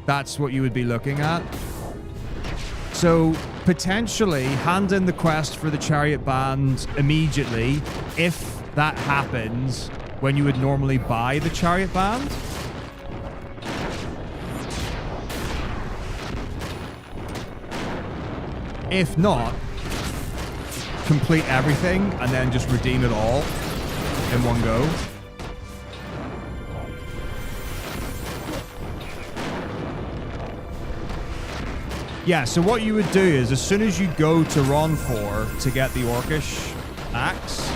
that's what you would be looking at. So potentially hand in the quest for the chariot band immediately if that happens when you would normally buy the chariot band. If not, complete everything and then just redeem it all in one go. Yeah, so what you would do is as soon as you go to Ron 4 to get the Orcish axe,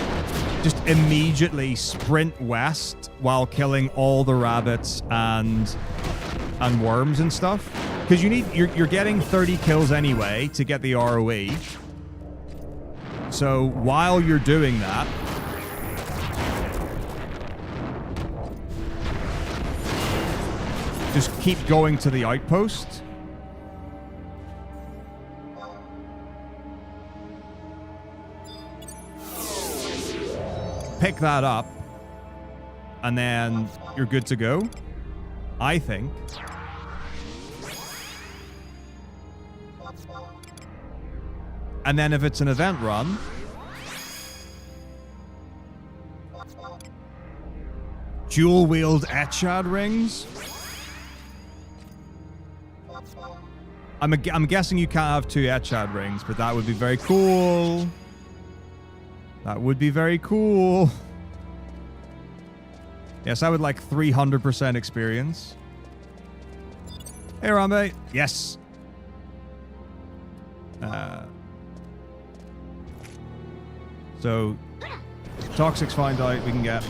just immediately sprint west while killing all the rabbits and worms and stuff. Because you're getting 30 kills anyway to get the ROE. So while you're doing that, just keep going to the outpost. Pick that up, and then you're good to go, I think. And then if it's an event run, dual-wield Etchad rings. I'm guessing you can't have 2 Etchad rings, but that would be very cool. That would be very cool. Yes, I would like 300% experience. Hey, Rambe. Yes. So, Toxics find out we can get.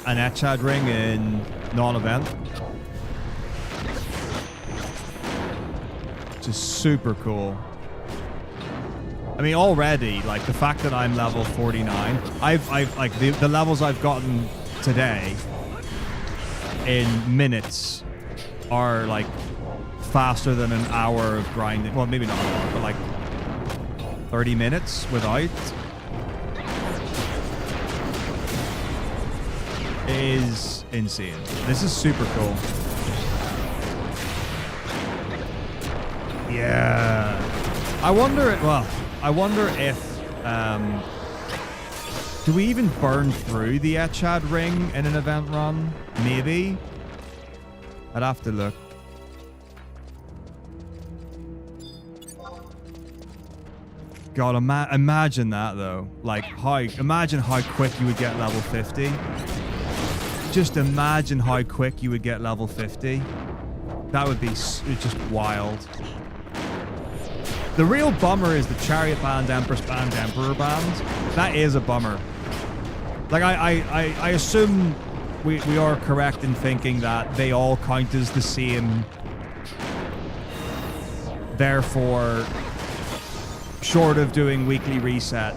An Etchad ring in non-event. Which is super cool. I mean, already, like, the fact that I'm level 49, I've like, the levels I've gotten today in minutes are, like, faster than an hour of grinding. Well, maybe not an hour, but, like, 30 minutes without is insane. This is super cool. Yeah. I wonder if do we even burn through the Etchad ring in an event run? Maybe. I'd have to look. God, imagine that though. Like, imagine how quick you would get level 50. Just imagine how quick you would get level 50. That would be just wild. The real bummer is the Chariot Band, Empress Band, Emperor Band. That is a bummer. Like, I assume we are correct in thinking that they all count as the same. Therefore, short of doing weekly reset.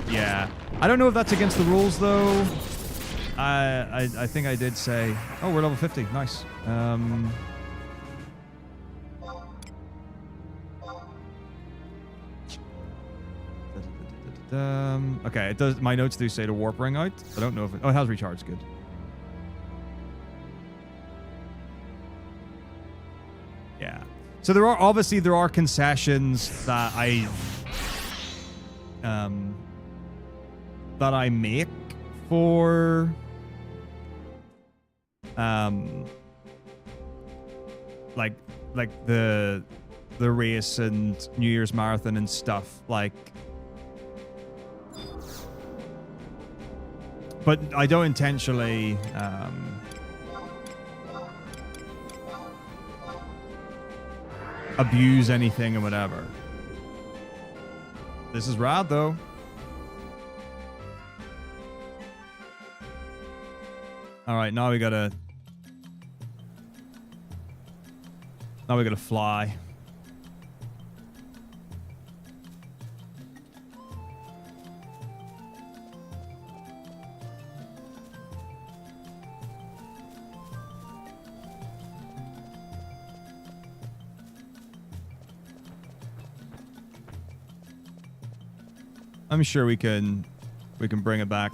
Yeah. I don't know if that's against the rules, though. I think I did say... Oh, we're level 50. Nice. Okay, it does. My notes do say the warp ring out. I don't know if it... Oh, it has recharged. Good. Yeah. So there are... Obviously, there are concessions that I make for... like the race and New Year's marathon and stuff, like, but I don't intentionally abuse anything or whatever. This is rad though. All right, now we gotta fly. I'm sure we can we can bring it back.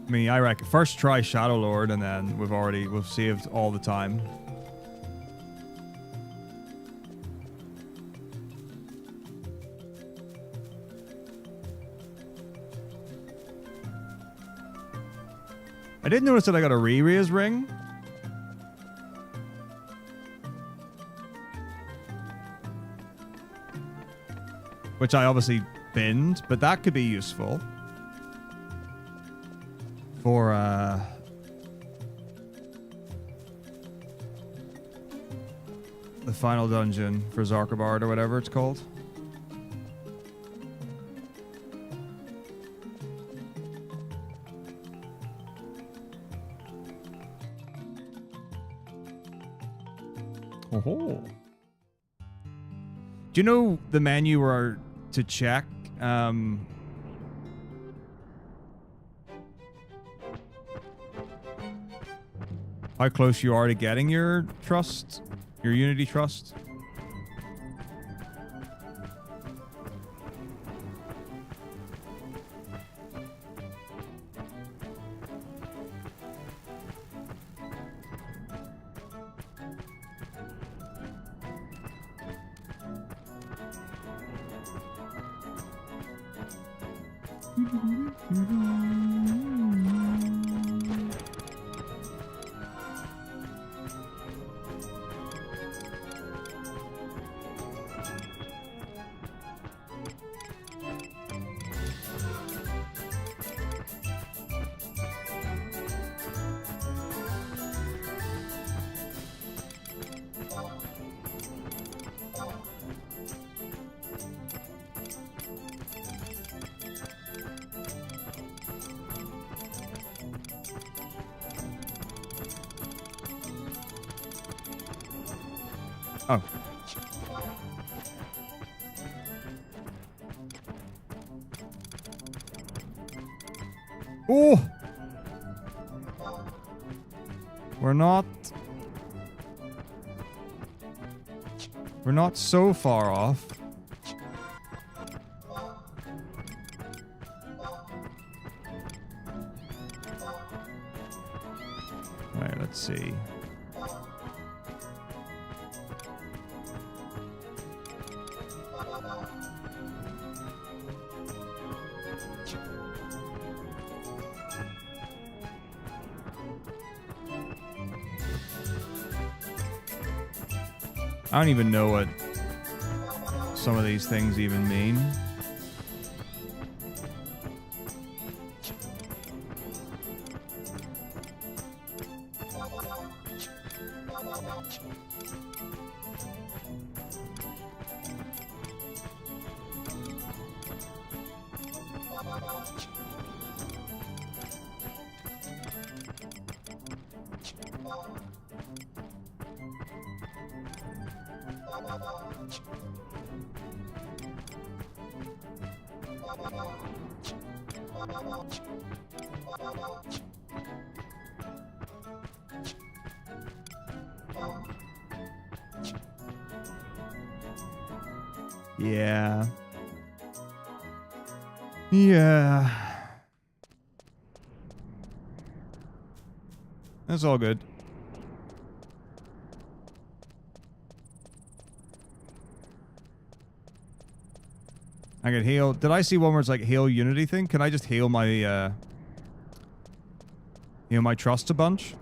I mean, I reckon first try Shadow Lord, and then we've saved all the time. I did notice that I got a re-raise ring. Which I obviously binned, but that could be useful for the final dungeon for Zarkabard or whatever it's called. Oh. Do you know the menu where to check how close you are to getting your trust, your Unity trust? Oh. Oh! We're not so far off. Alright, let's see. I don't even know what some of these things even mean. Yeah. Yeah. That's all good. I could heal. Did I see one where it's like heal Unity thing? Can I just heal my trust a bunch?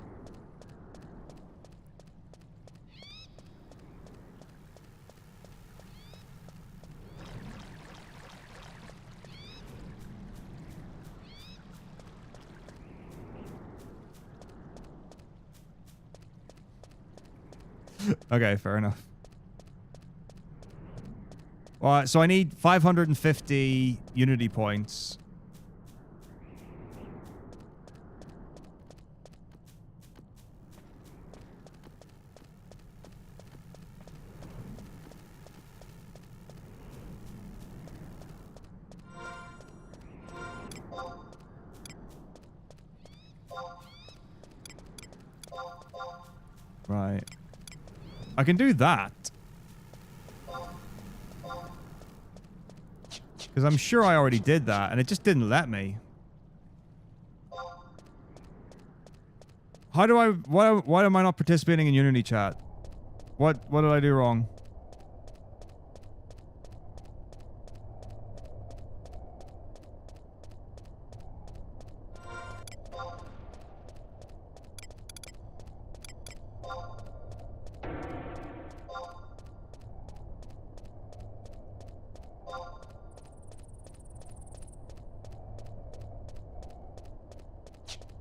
Okay, fair enough. Alright, so I need 550 Unity points. Right. I can do that. Because I'm sure I already did that, and it just didn't let me. How do I... Why am I not participating in Unity chat? What did I do wrong?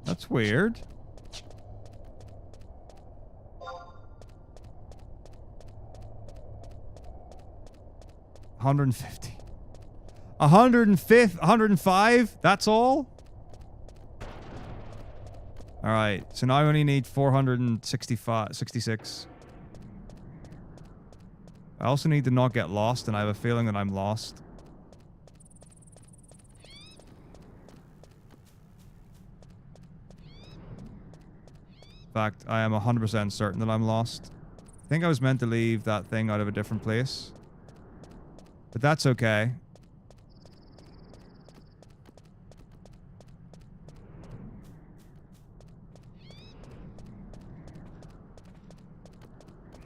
That's weird. $150. 105? That's all? Alright, so now I only need 66. I also need to not get lost, and I have a feeling that I'm lost. In fact, I am 100% certain that I'm lost. I think I was meant to leave that thing out of a different place. But that's okay.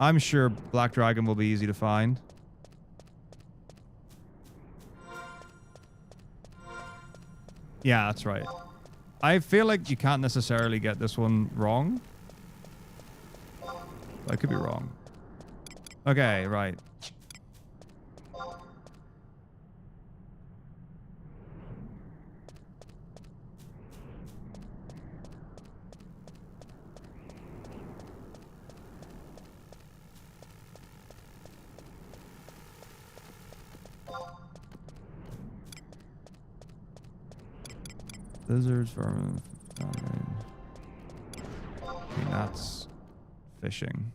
I'm sure Black Dragon will be easy to find. Yeah, that's right. I feel like you can't necessarily get this one wrong. I could be wrong. Okay, right. Lizards, vermin. Okay, that's fishing.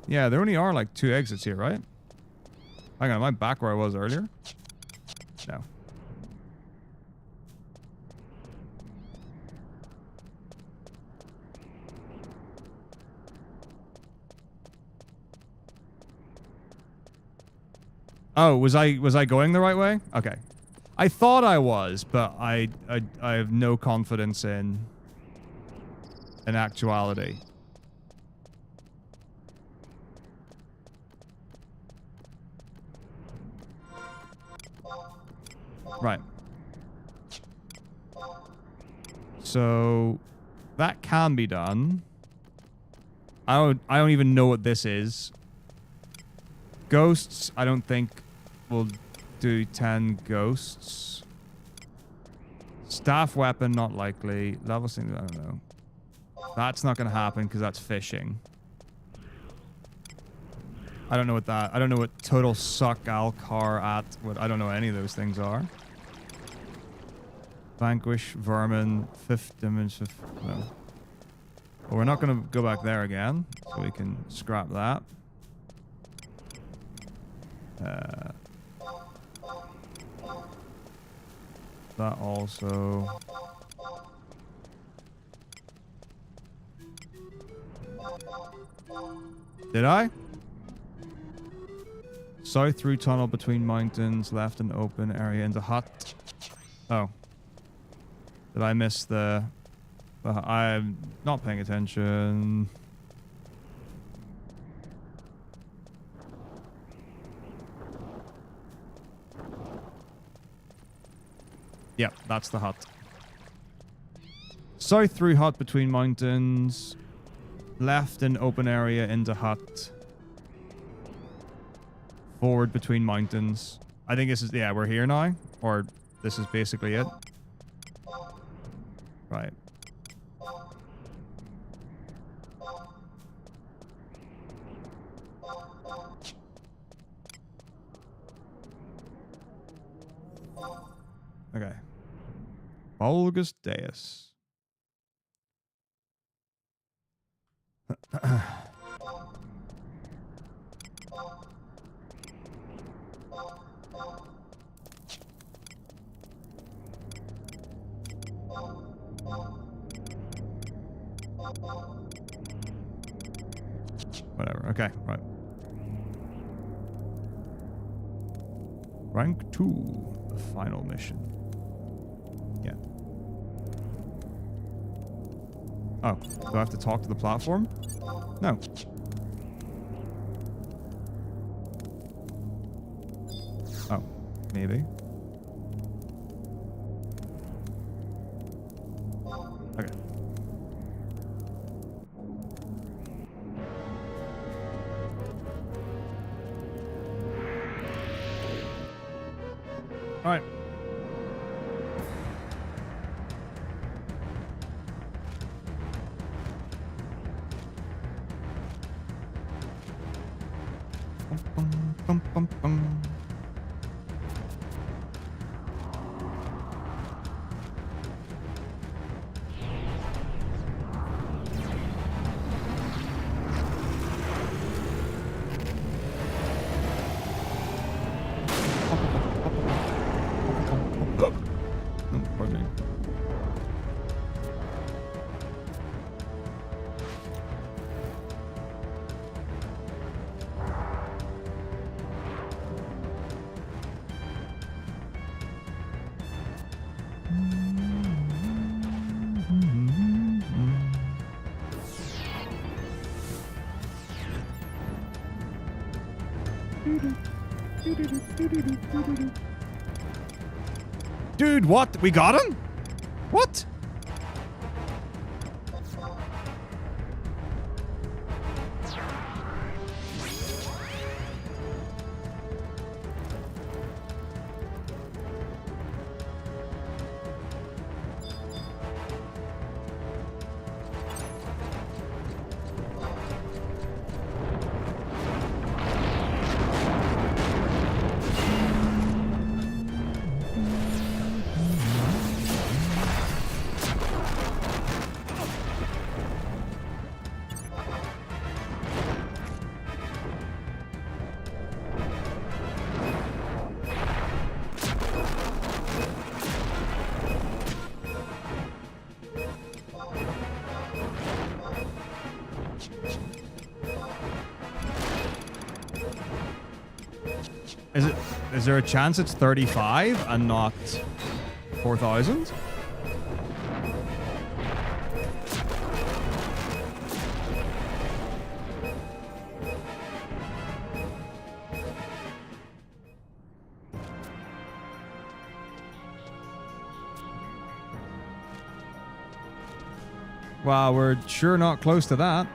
Yeah, there only are like 2 exits here, right? Hang on, am I back where I was earlier? No. Oh, was I going the right way? Okay. I thought I was, but I have no confidence in actuality. Right. So that can be done. I don't even know what this is. Ghosts, I don't think we'll do 10 ghosts. Staff weapon, not likely. Level thing, I don't know. That's not going to happen because that's fishing. I don't know what that... I don't know what total suck alcar at... What I don't know what any of those things are. Vanquish, vermin, 5th dimension... No. Well, we're not going to go back there again. So we can scrap that. That also... Did I? South through tunnel between mountains, left an open area into hut. Oh. Did I miss the... I'm not paying attention. Yep, that's the hut. South through hut between mountains. Left an open area into hut. Forward between mountains. I think this is... Yeah, we're here now. Or this is basically it. Right. Okay. Vulgus Deus. Whatever. Okay, right. Rank 2, the final mission. Yeah. Oh, do I have to talk to the platform? No. Oh, maybe. Okay. All right. Bum, bum, bum, bum. Oh, pardon me. Dude, what? We got him? What? Is there a chance it's 35 and not 4,000? Wow, we're sure not close to that.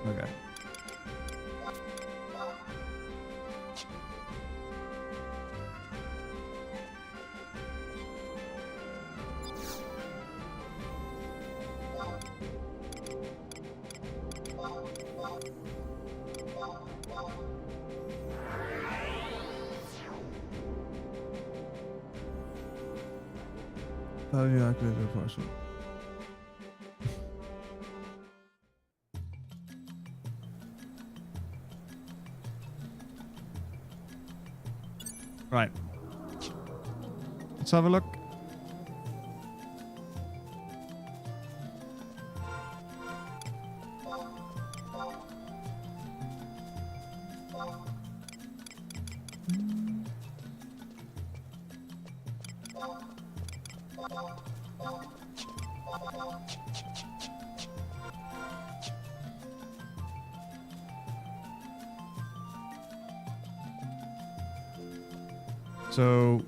Okay. Oh yeah, good question. Right. Let's have a look. So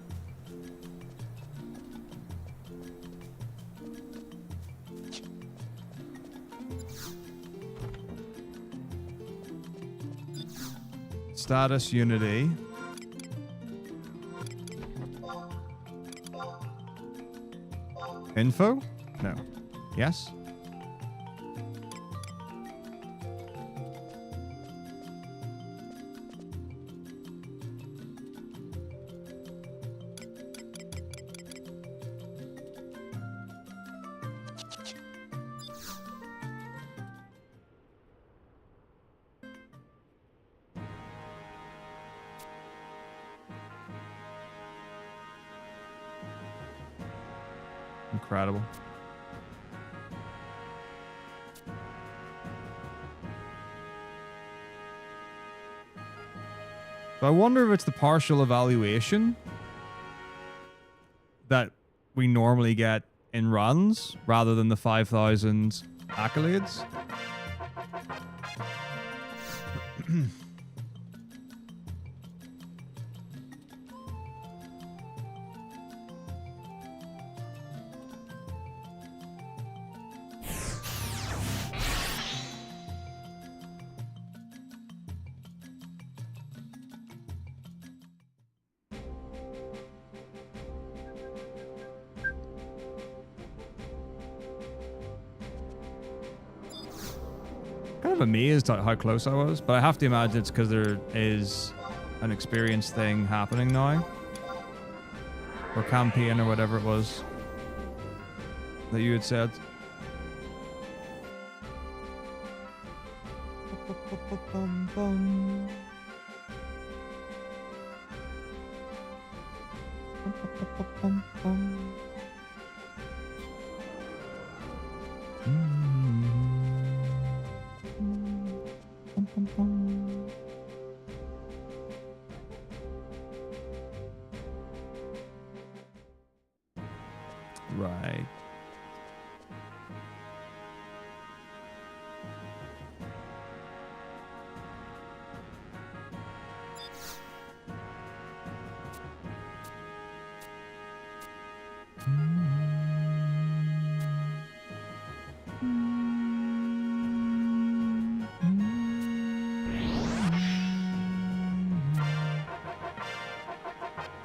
status Unity. Info? No. Yes? Incredible. So I wonder if it's the partial evaluation that we normally get in runs rather than the 5,000 accolades. Amazed at how close I was, but I have to imagine it's because there is an experience thing happening now, or campaign, or whatever it was that you had said. Right.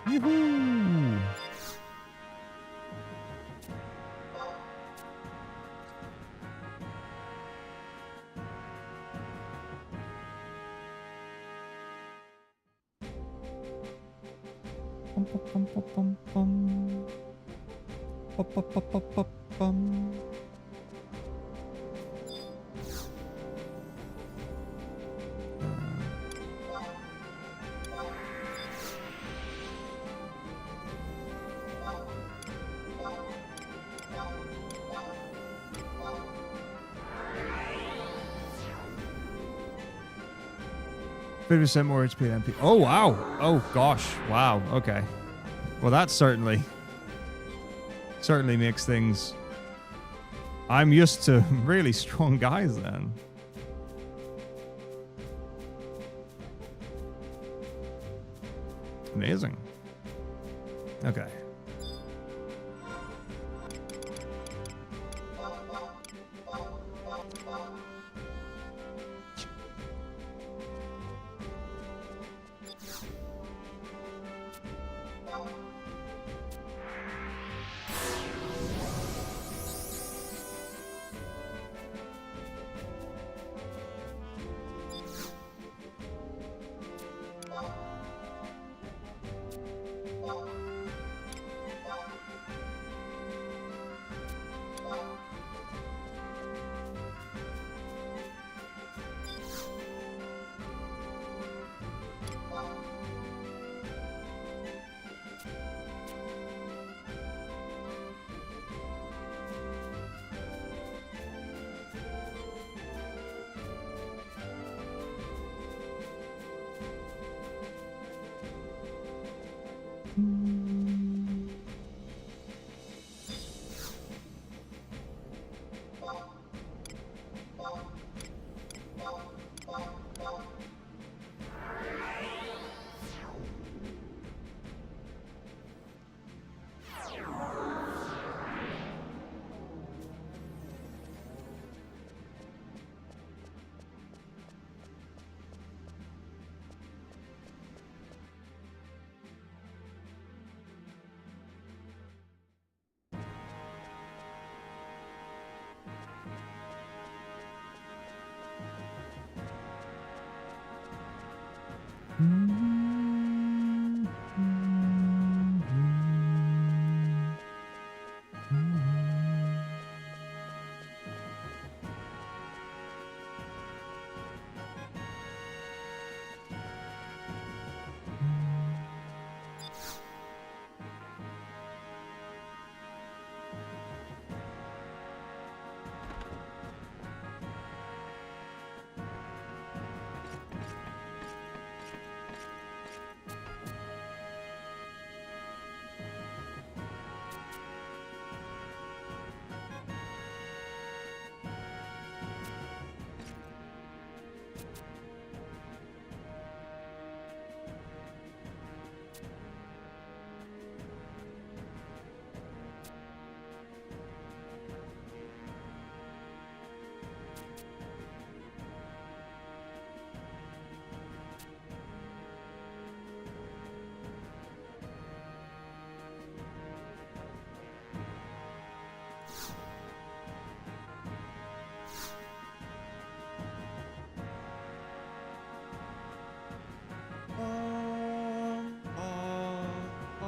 Yoo-hoo! Bum, bum, bum, bum, bum. Bum, bum, bum, bum, bum, bum. %, more HP than MP. Oh, wow. Oh, gosh. Wow. Okay. Well, that certainly makes things... I'm used to really strong guys then. Amazing. Okay.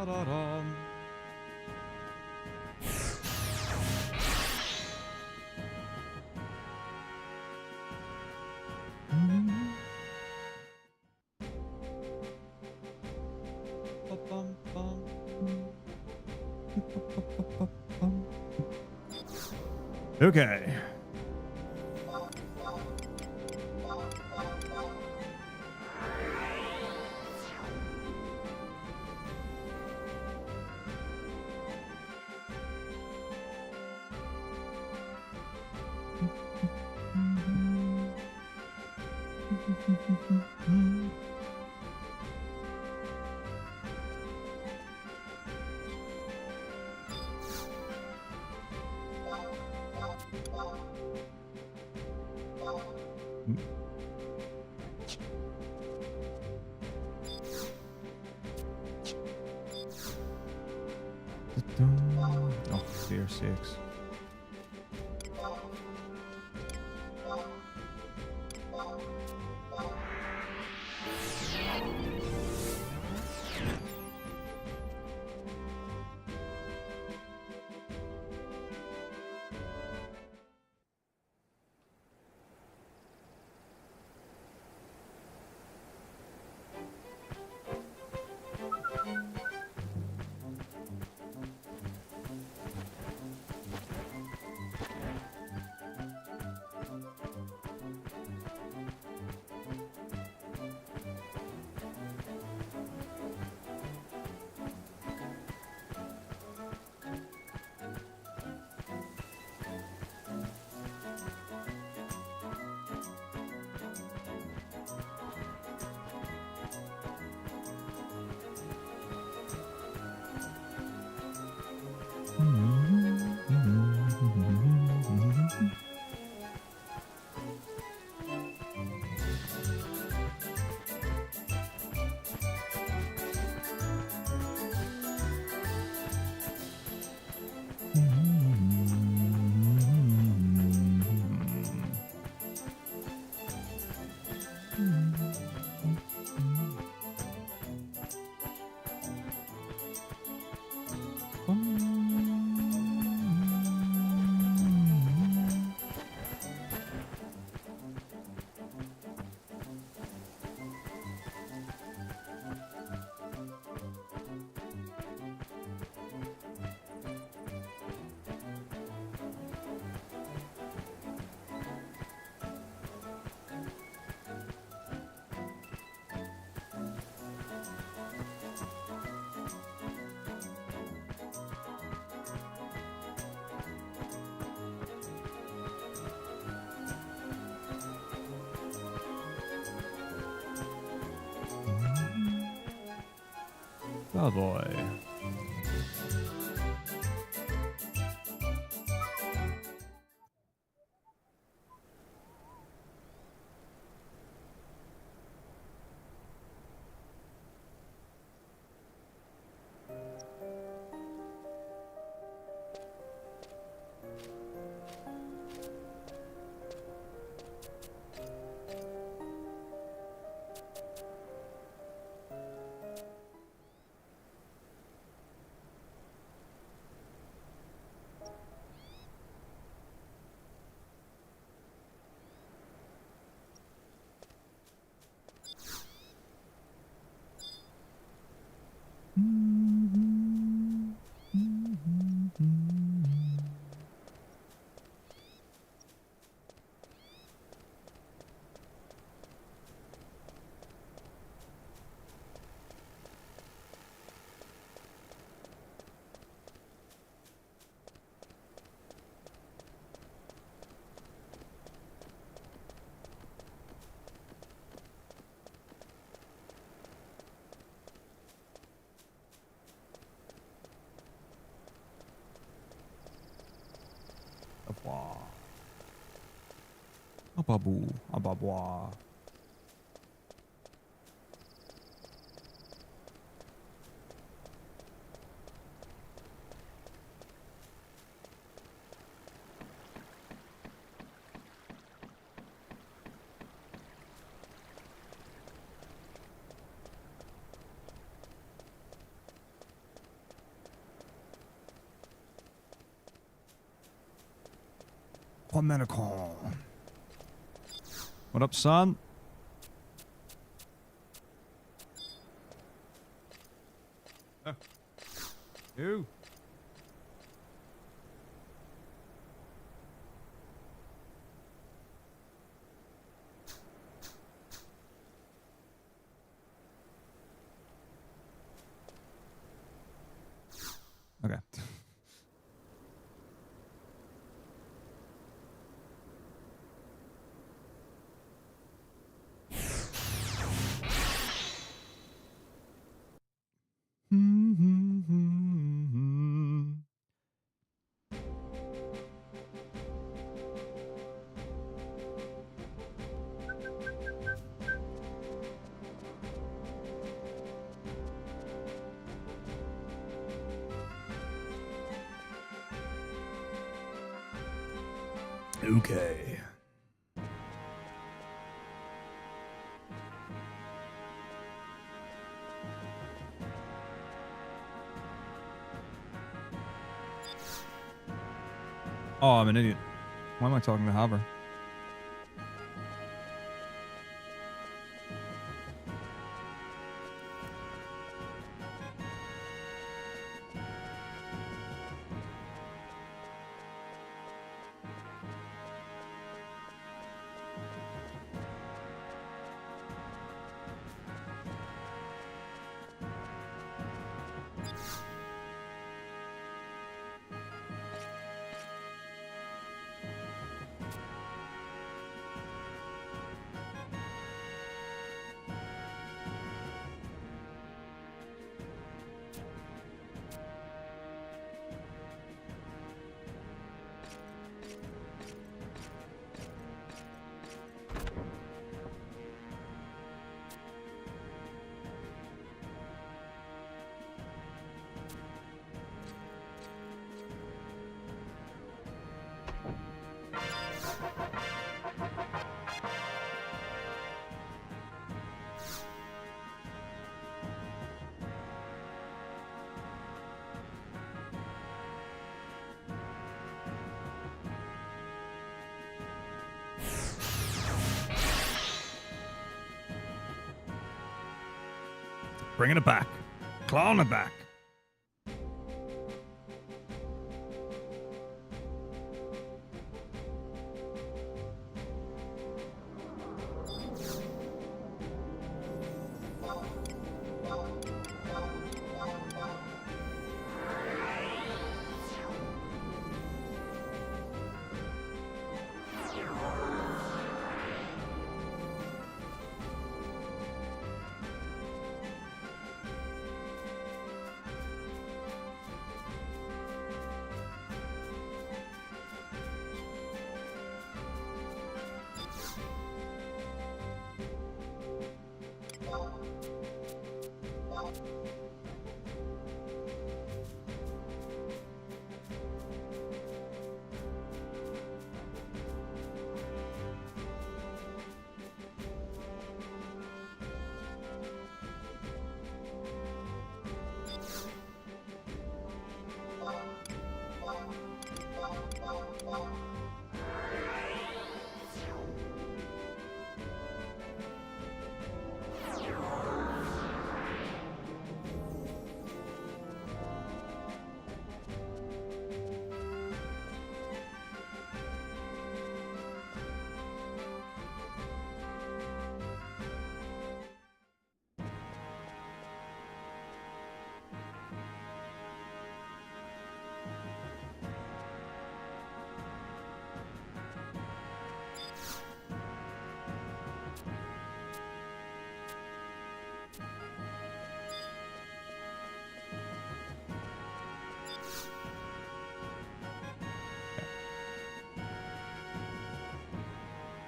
Da-da-dum. Okay. Oh, dear sakes. Oh boy. Ababu, ababwa. Metako. What up, son? You. Okay. Okay. Oh, I'm an idiot. Why am I talking to Haber? Bringing it back. Clawing it back.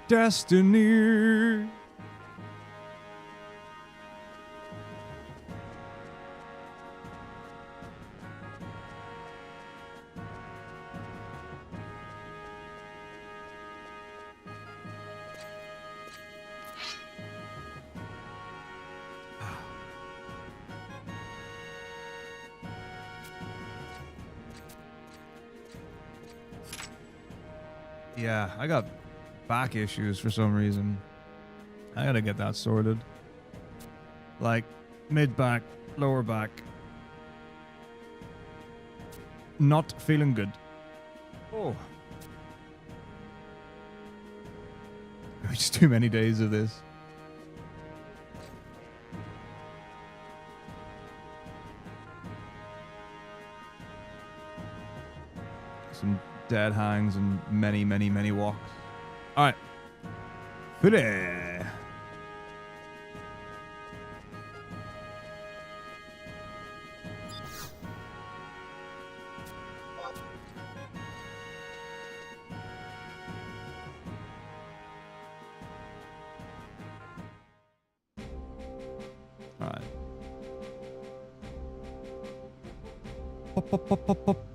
Destiny. Yeah, I got back issues for some reason. I gotta get that sorted. Like, mid back, lower back. Not feeling good. Oh. Just too many days of this. Some dead hangs and many, many, many walks. Alright. Fully. Alright.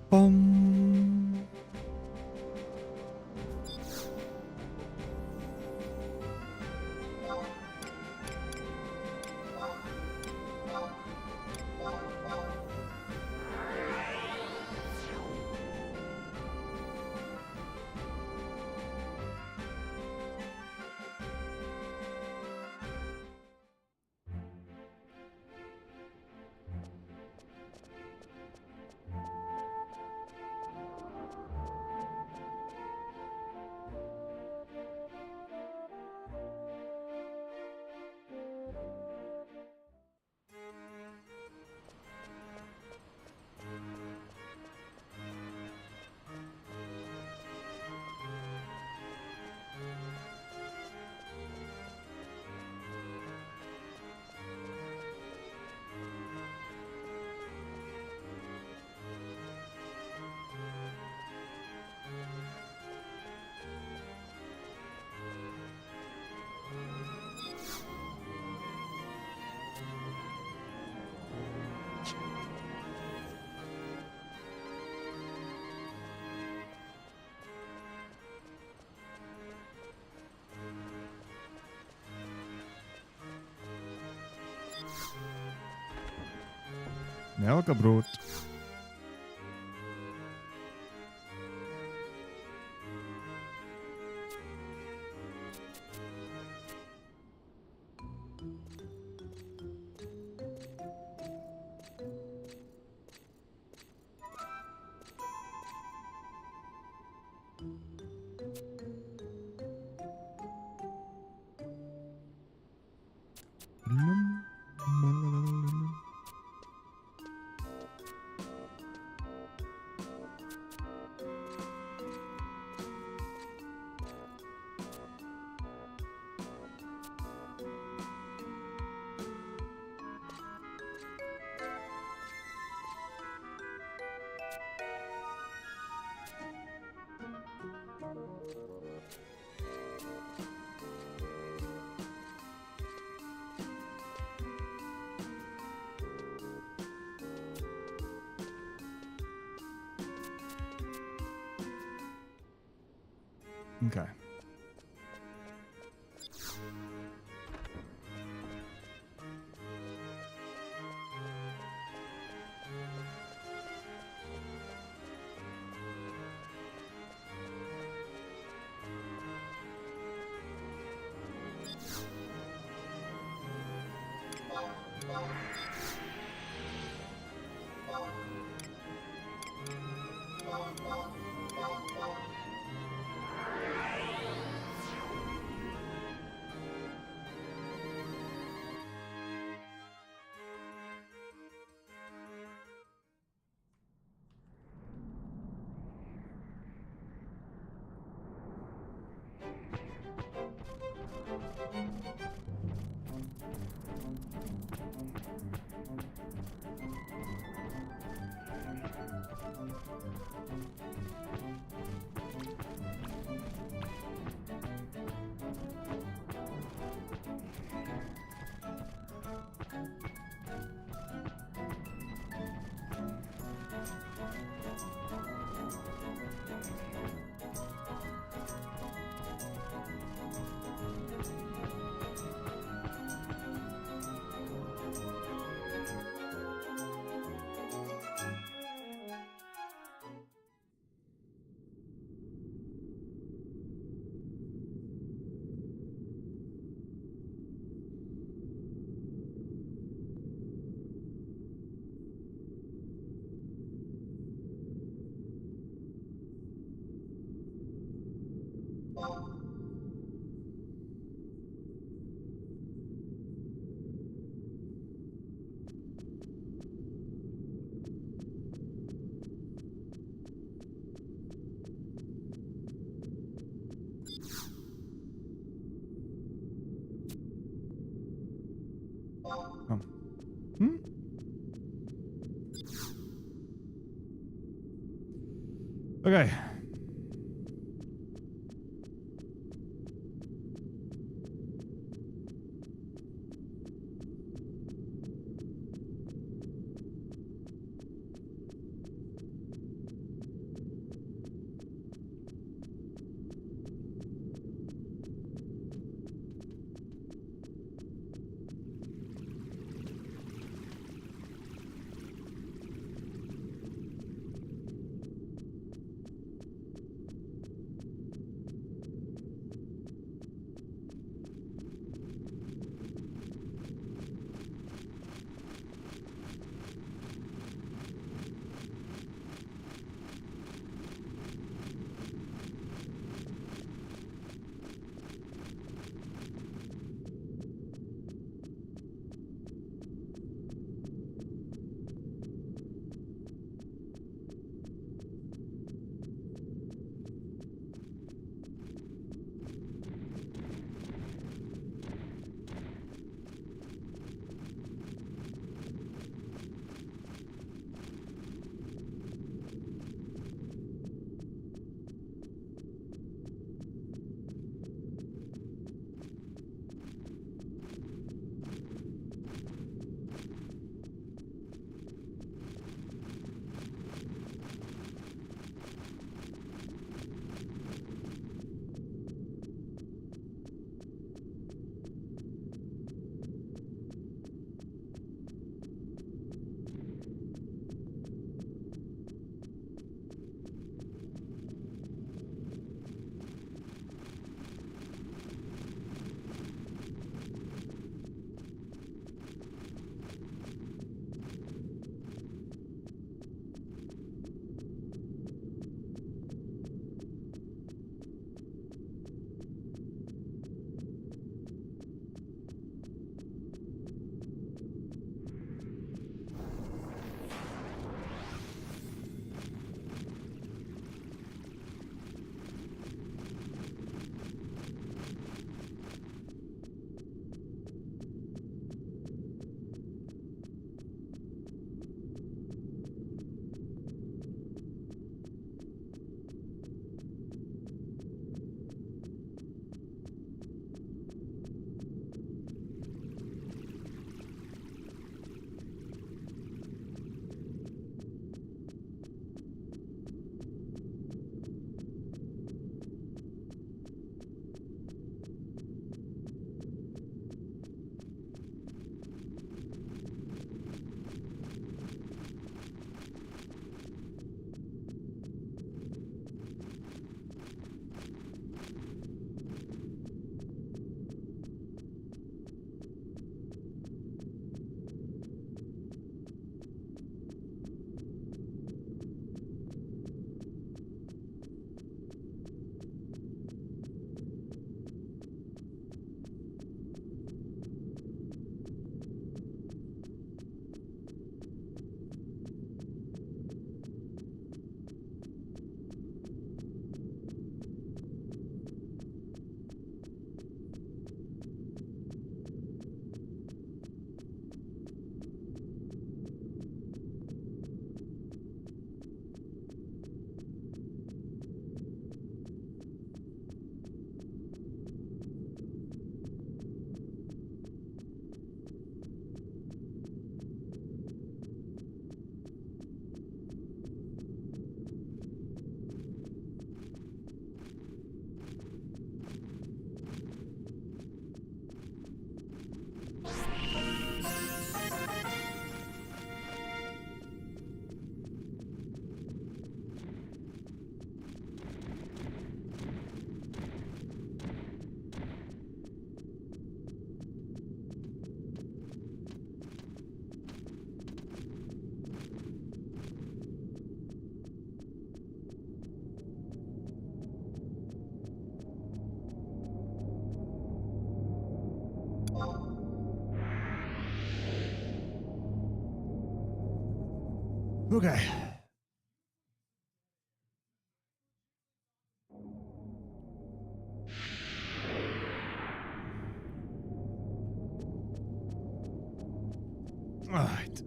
Bum. Melkebrood. Okay. Oh. Okay. Okay. All right.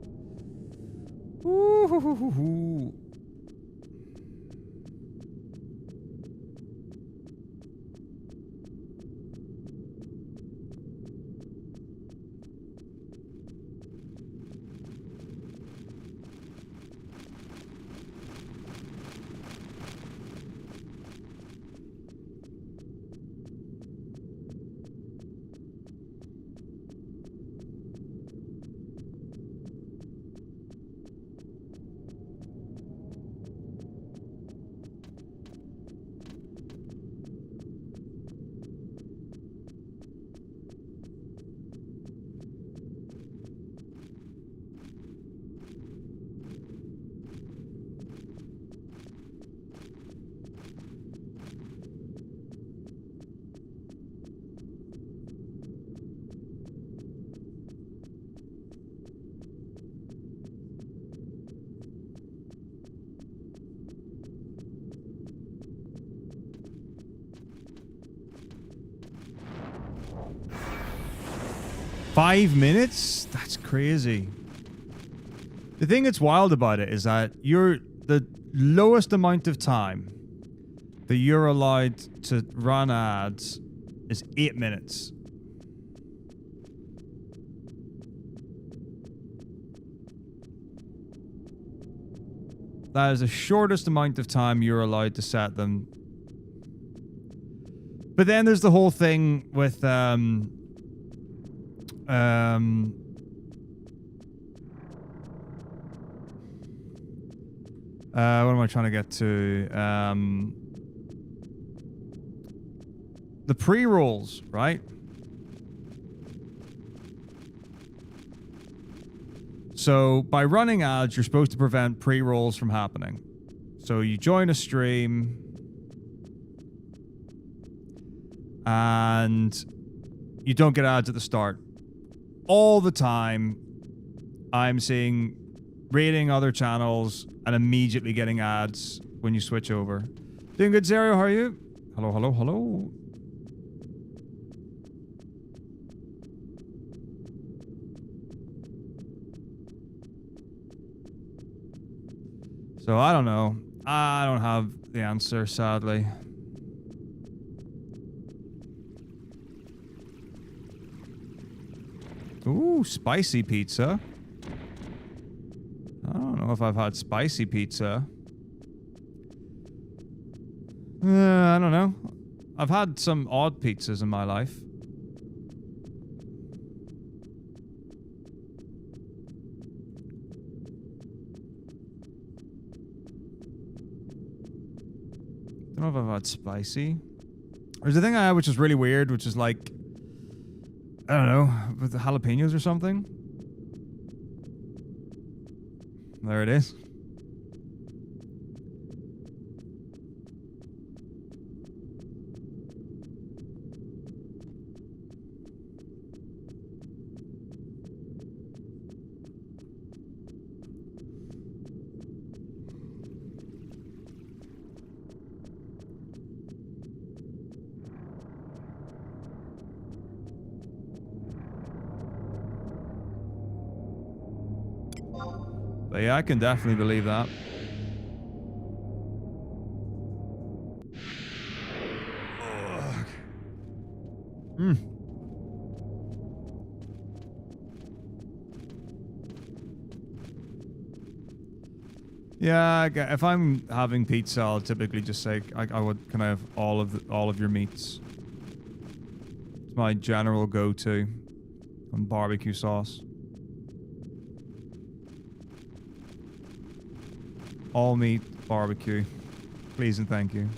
Ooh. 5 minutes? That's crazy. The thing that's wild about it is that the lowest amount of time that you're allowed to run ads is 8 minutes. That is the shortest amount of time you're allowed to set them. But then there's the whole thing with what am I trying to get to? The pre-rolls, right? So by running ads, you're supposed to prevent pre-rolls from happening. So you join a stream and you don't get ads at the start. All the time, I'm seeing rating other channels and immediately getting ads when you switch over. Doing good, Zero. How are you? Hello, hello, hello. So I don't know. I don't have the answer, sadly. Ooh, spicy pizza. I don't know if I've had spicy pizza. I don't know. I've had some odd pizzas in my life. I don't know if I've had spicy. There's a thing I had which is really weird, which is like, I don't know, with the jalapenos or something. There it is. But yeah, I can definitely believe that. Yeah, if I'm having pizza, I'll typically just say, I would, can I have all of your meats? It's my general go-to on barbecue sauce. All meat barbecue. Please and thank you.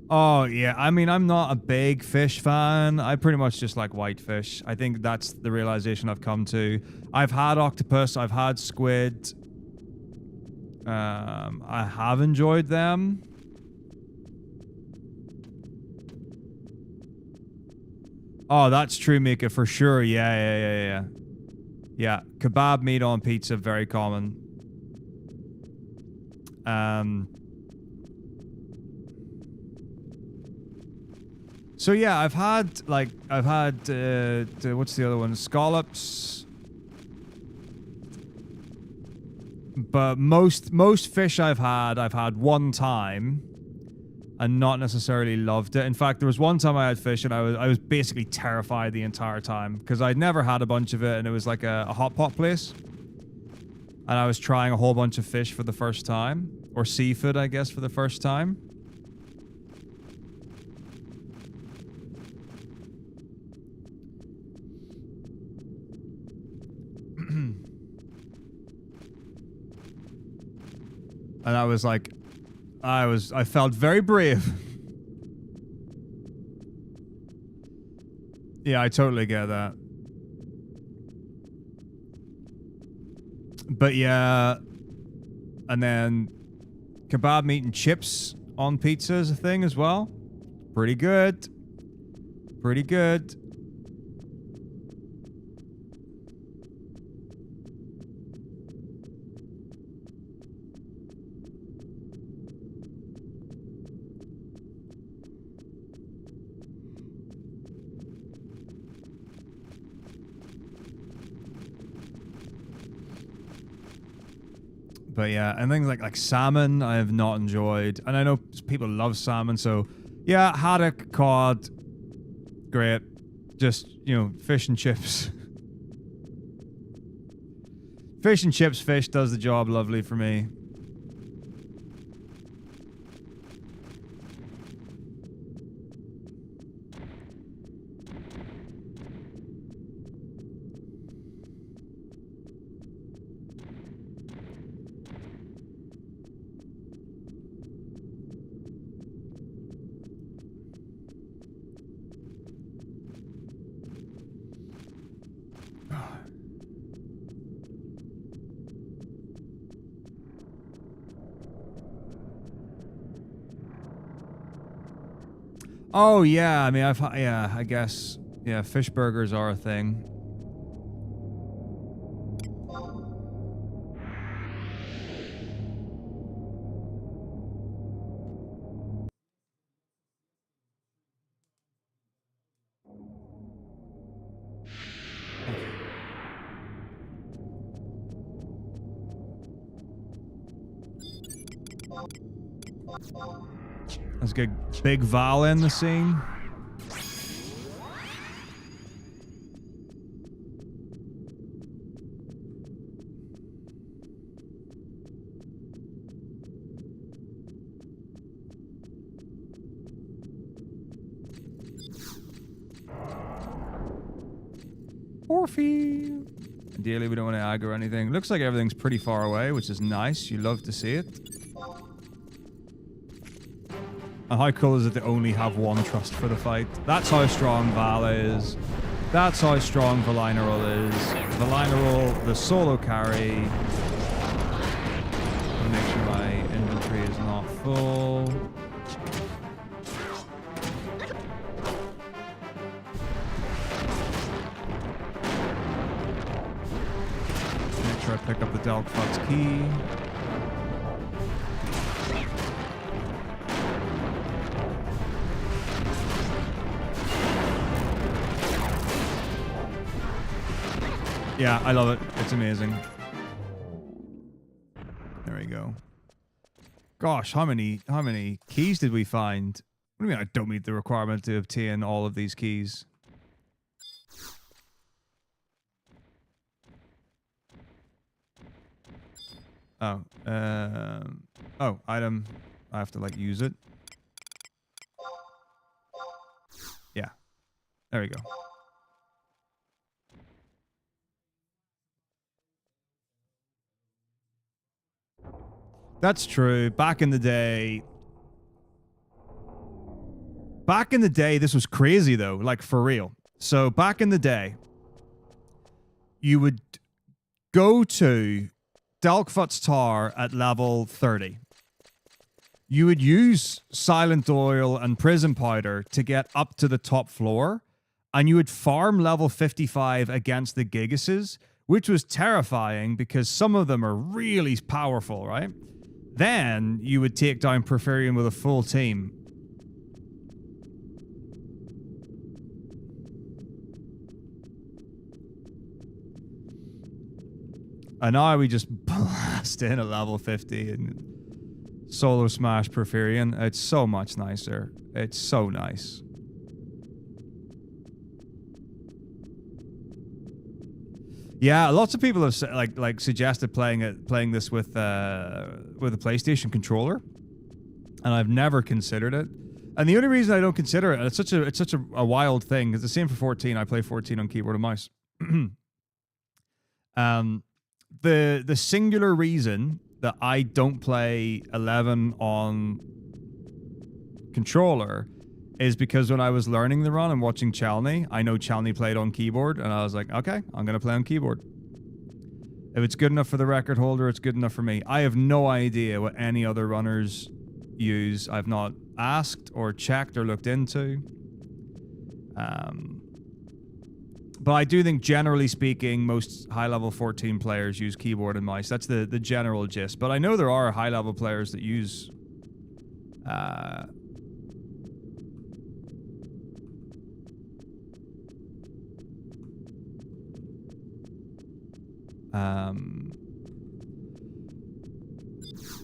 Oh, yeah. I mean, I'm not a big fish fan. I pretty much just like white fish. I think that's the realization I've come to. I've had octopus. I've had squid. I have enjoyed them. Oh, that's true, Mika, for sure. Yeah. Yeah, kebab meat on pizza, very common. So yeah, I've had what's the other one? Scallops. But most fish I've had one time and not necessarily loved it. In fact, there was one time I had fish and I was basically terrified the entire time because I'd never had a bunch of it, and it was like a hot pot place. And I was trying a whole bunch of fish for the first time, or seafood, I guess, for the first time. And I was like, I felt very brave. Yeah, I totally get that. But yeah, and then kebab meat and chips on pizza is a thing as well. Pretty good. Pretty good. But yeah, and things like salmon I have not enjoyed. And I know people love salmon, so yeah, haddock, cod, great. Just, you know, fish and chips. Fish and chips fish does the job lovely for me. Oh yeah, I mean yeah, I guess yeah, fish burgers are a thing. Let's get Big Val in the scene. Orphe. Ideally, we don't want to aggro anything. Looks like everything's pretty far away, which is nice. You love to see it. And how cool is it to only have one trust for the fight? That's how strong Val is. That's how strong Valineral is. Valineral, the solo carry. Make sure my inventory is not full. Make sure I pick up the Delphox key. Yeah, I love it. It's amazing. There we go. Gosh, how many keys did we find? What do you mean I don't meet the requirement to obtain all of these keys? Oh, oh, item. I have to like use it. Yeah. There we go. That's true. Back in the day, this was crazy though, like for real. So back in the day, you would go to Delkfut's Tower at level 30. You would use Silent Oil and Prison Powder to get up to the top floor, and you would farm level 55 against the Gigases, which was terrifying because some of them are really powerful, right? Then you would take down Porphyrion with a full team. And now we just blast in at level 50 and solo smash Porphyrion. It's so much nicer. It's so nice. Yeah, lots of people have suggested playing this with a PlayStation controller, and I've never considered it. And the only reason I don't consider it, it's such a wild thing. It's the same for 14. I play 14 on keyboard and mouse. The singular reason that I don't play 11 on controller is because when I was learning the run and watching Chalny, I know Chalny played on keyboard, and I was like, okay, I'm going to play on keyboard. If it's good enough for the record holder, it's good enough for me. I have no idea what any other runners use. I've not asked or checked or looked into. But I do think, generally speaking, most high-level 14 players use keyboard and mouse. That's the general gist. But I know there are high-level players that use...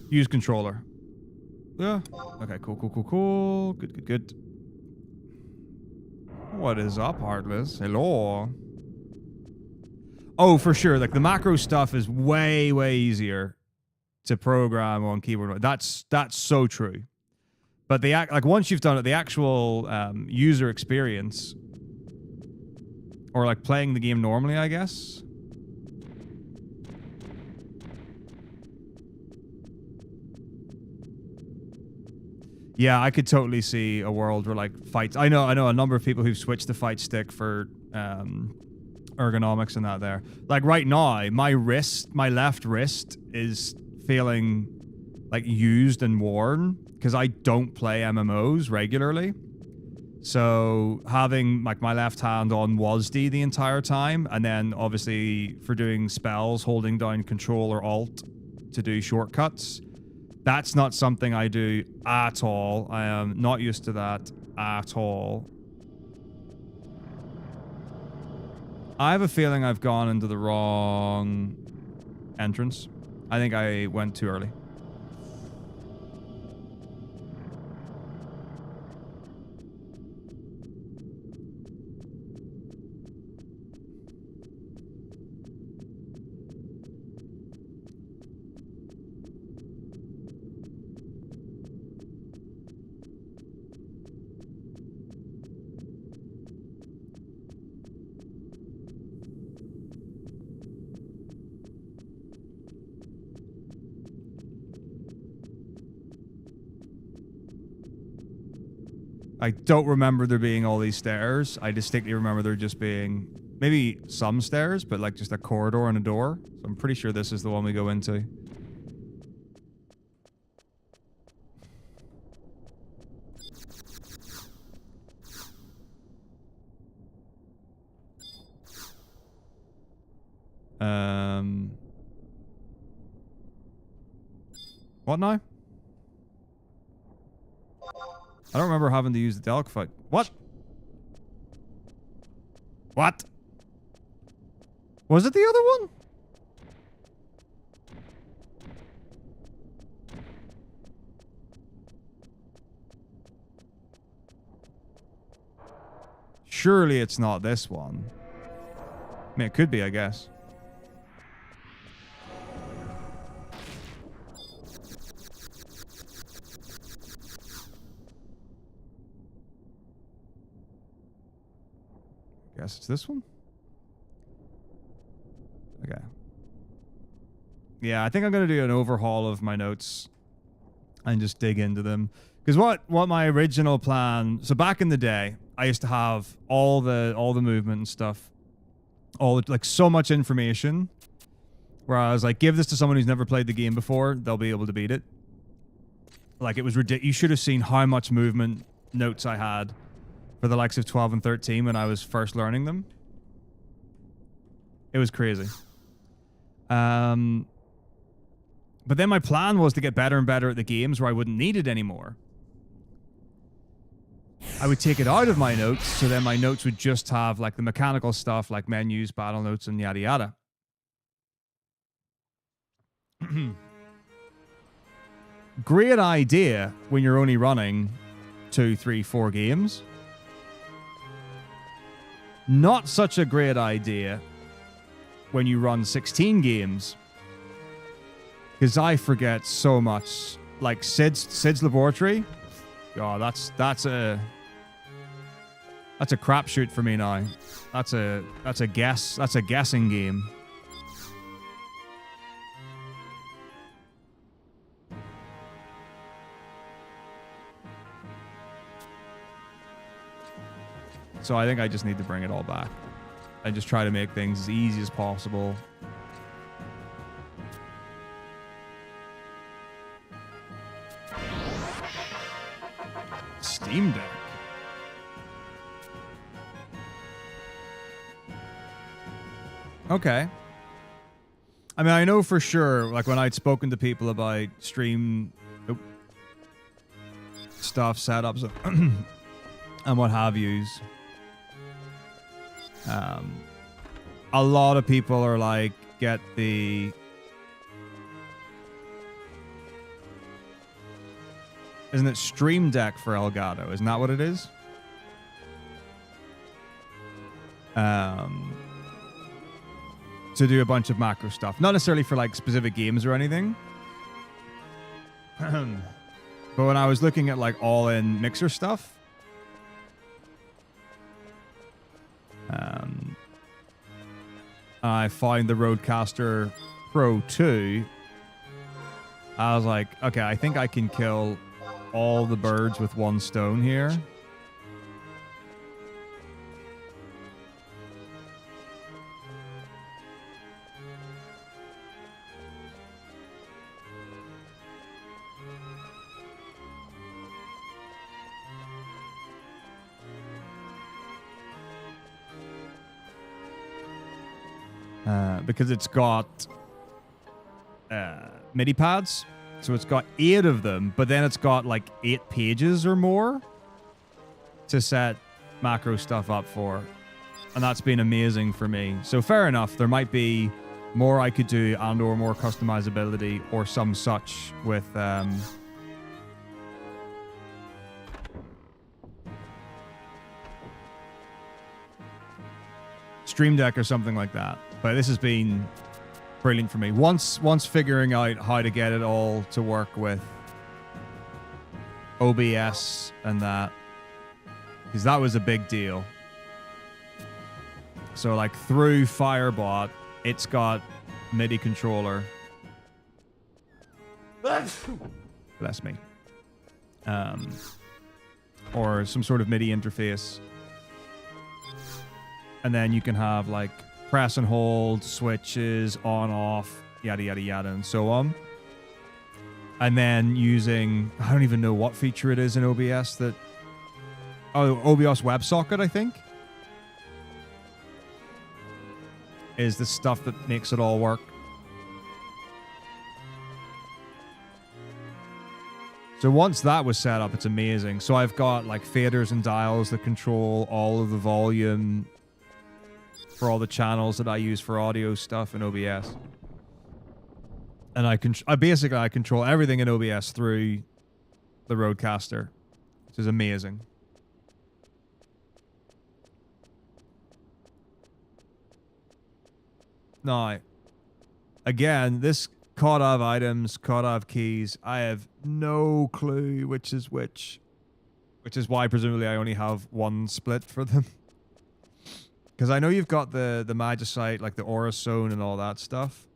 use controller. Yeah. Okay, cool. Good. What is up, Heartless? Hello. Oh, for sure. Like, the macro stuff is way easier to program on keyboard. That's so true. But once you've done it, the actual user experience, or like playing the game normally, I guess. Yeah, I could totally see a world where like fights. I know a number of people who've switched to fight stick for ergonomics and that there. Like right now, my left wrist is feeling like used and worn because I don't play MMOs regularly. So having like my left hand on WASD the entire time, and then obviously for doing spells, holding down Control or Alt to do shortcuts. That's not something I do at all. I am not used to that at all. I have a feeling I've gone into the wrong entrance. I think I went too early. I don't remember there being all these stairs. I distinctly remember there just being maybe some stairs, but like just a corridor and a door. So I'm pretty sure this is the one we go into. What now? I don't remember having to use the Delk fight. What? What? Was it the other one? Surely it's not this one. I mean, it could be, I guess. Guess it's this one? Okay. Yeah, I think I'm going to do an overhaul of my notes and just dig into them. Because what my original plan... So back in the day, I used to have all the movement and stuff. Like so much information. Where I was like, give this to someone who's never played the game before, they'll be able to beat it. Like, it was ridiculous. You should have seen how much movement notes I had for the likes of 12 and 13 when I was first learning them. It was crazy. But then my plan was to get better and better at the games where I wouldn't need it anymore. I would take it out of my notes, so then my notes would just have like the mechanical stuff like menus, battle notes, and yada yada. Great idea when you're only running 2, 3, 4 games. Not such a great idea when you run 16 games. Because I forget so much. Like Sid's Laboratory. Oh, that's a crapshoot for me now. That's a guess. That's a guessing game. So I think I just need to bring it all back and just try to make things as easy as possible. Steam Deck. Okay. I mean, I know for sure, like when I'd spoken to people about stream stuff, setups, and what have yous. A lot of people are like, get the... Isn't it Stream Deck for Elgato? Isn't that what it is? To do a bunch of macro stuff. Not necessarily for like specific games or anything. But when I was looking at like all-in mixer stuff, I find the Rodecaster Pro 2. I was like, okay, I think I can kill all the birds with one stone here. Because it's got MIDI pads. So it's got 8 of them, but then it's got like 8 pages or more to set macro stuff up for. And that's been amazing for me. So fair enough, there might be more I could do and or more customizability or some such with Stream Deck or something like that. But this has been brilliant for me. Once figuring out how to get it all to work with OBS and that, because that was a big deal. So like through Firebot, it's got MIDI controller. Bless me. Or some sort of MIDI interface. And then you can have like press and hold, switches, on, off, yada, yada, yada, and so on. And then using, I don't even know what feature it is in OBS that... Oh, OBS WebSocket, I think, is the stuff that makes it all work. So once that was set up, it's amazing. So I've got like faders and dials that control all of the volume for all the channels that I use for audio stuff in OBS. And I control everything in OBS through the Rodecaster, which is amazing. Now, again, this caught of items, caught of keys, I have no clue which is which is why presumably I only have one split for them. Because I know you've got the Magicite, like the Aura Zone and all that stuff.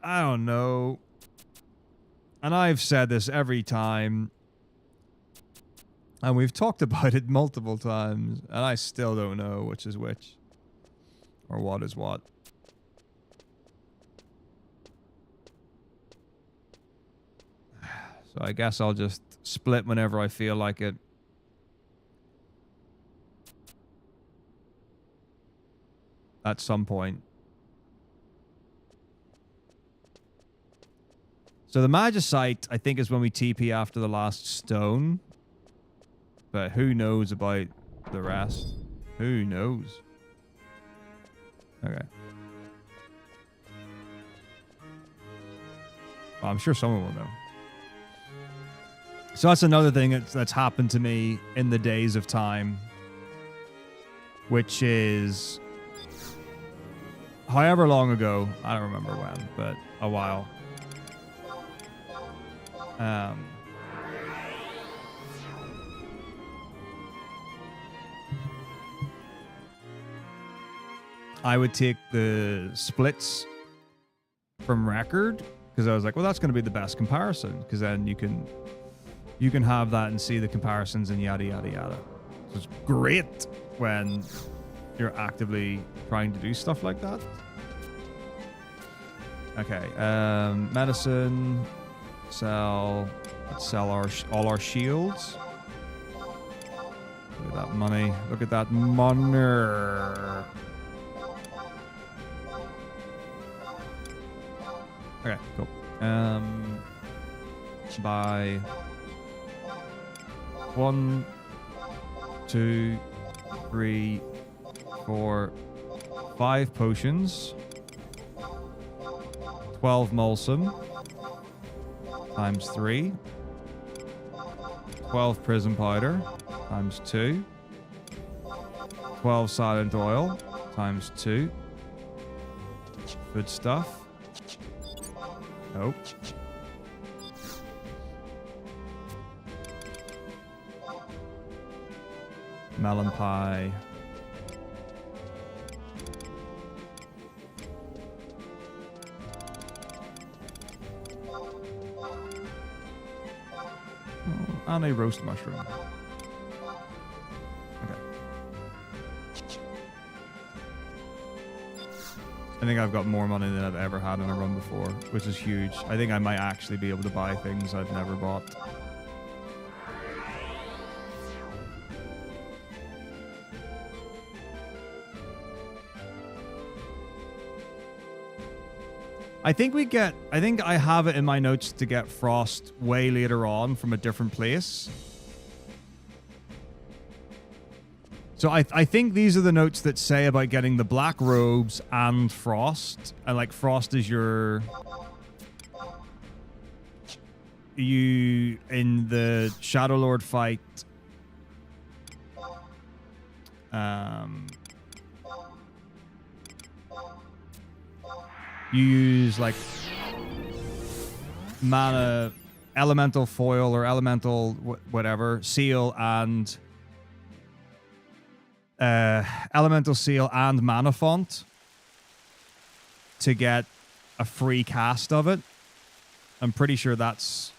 I don't know. And I've said this every time. And we've talked about it multiple times. And I still don't know which is which. Or what is what. So I guess I'll just split whenever I feel like it. At some point. So the Magicite, I think, is when we TP after the last stone. But who knows about the rest? Who knows? Okay. Well, I'm sure someone will know. So that's another thing that's happened to me in the days of time. Which is... however long ago. I don't remember when, but a while. I would take the splits from record because I was like, well, that's going to be the best comparison because then you can have that and see the comparisons and yada yada yada. So it's great when you're actively trying to do stuff like that. Okay, medicine. Let's sell all our shields. Look at that money. Look at that money. Okay, cool. Buy 1, 2, 3, 4, 5 potions. 12 Molson. Times 3. 12 Prism Powder. Times 2. 12 Silent Oil. Times 2. Food stuff. Nope. Melon pie. And a roast mushroom. Okay. I think I've got more money than I've ever had in a run before, which is huge. I think I might actually be able to buy things I've never bought. I think I have it in my notes to get Frost way later on from a different place. So I think these are the notes that say about getting the black robes and Frost. And like Frost is you in the Shadow Lord fight. You use like mana, elemental foil or elemental whatever seal and elemental seal and mana font to get a free cast of it. I'm pretty sure that's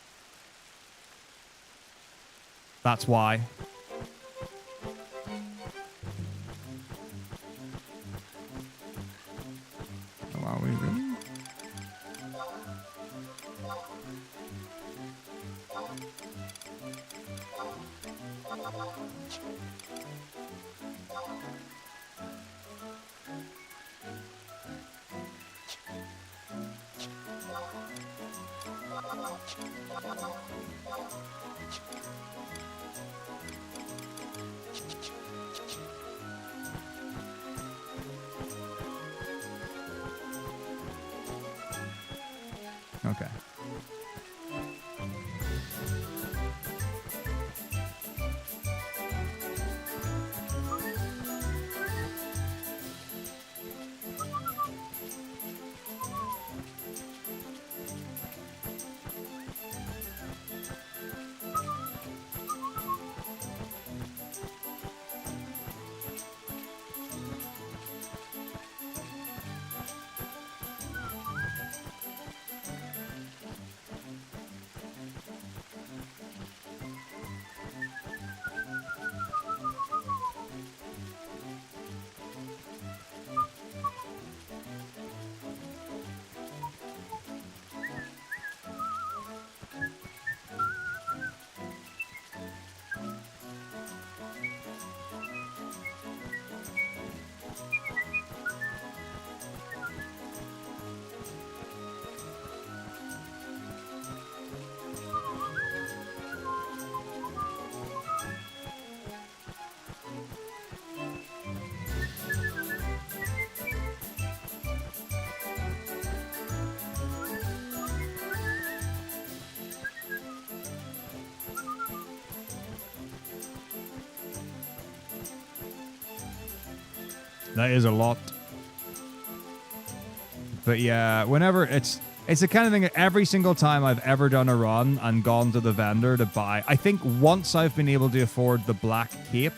why. Oh, are we really? Okay. That is a lot. But yeah, whenever it's the kind of thing that every single time I've ever done a run and gone to the vendor to buy, I think once I've been able to afford the black cape,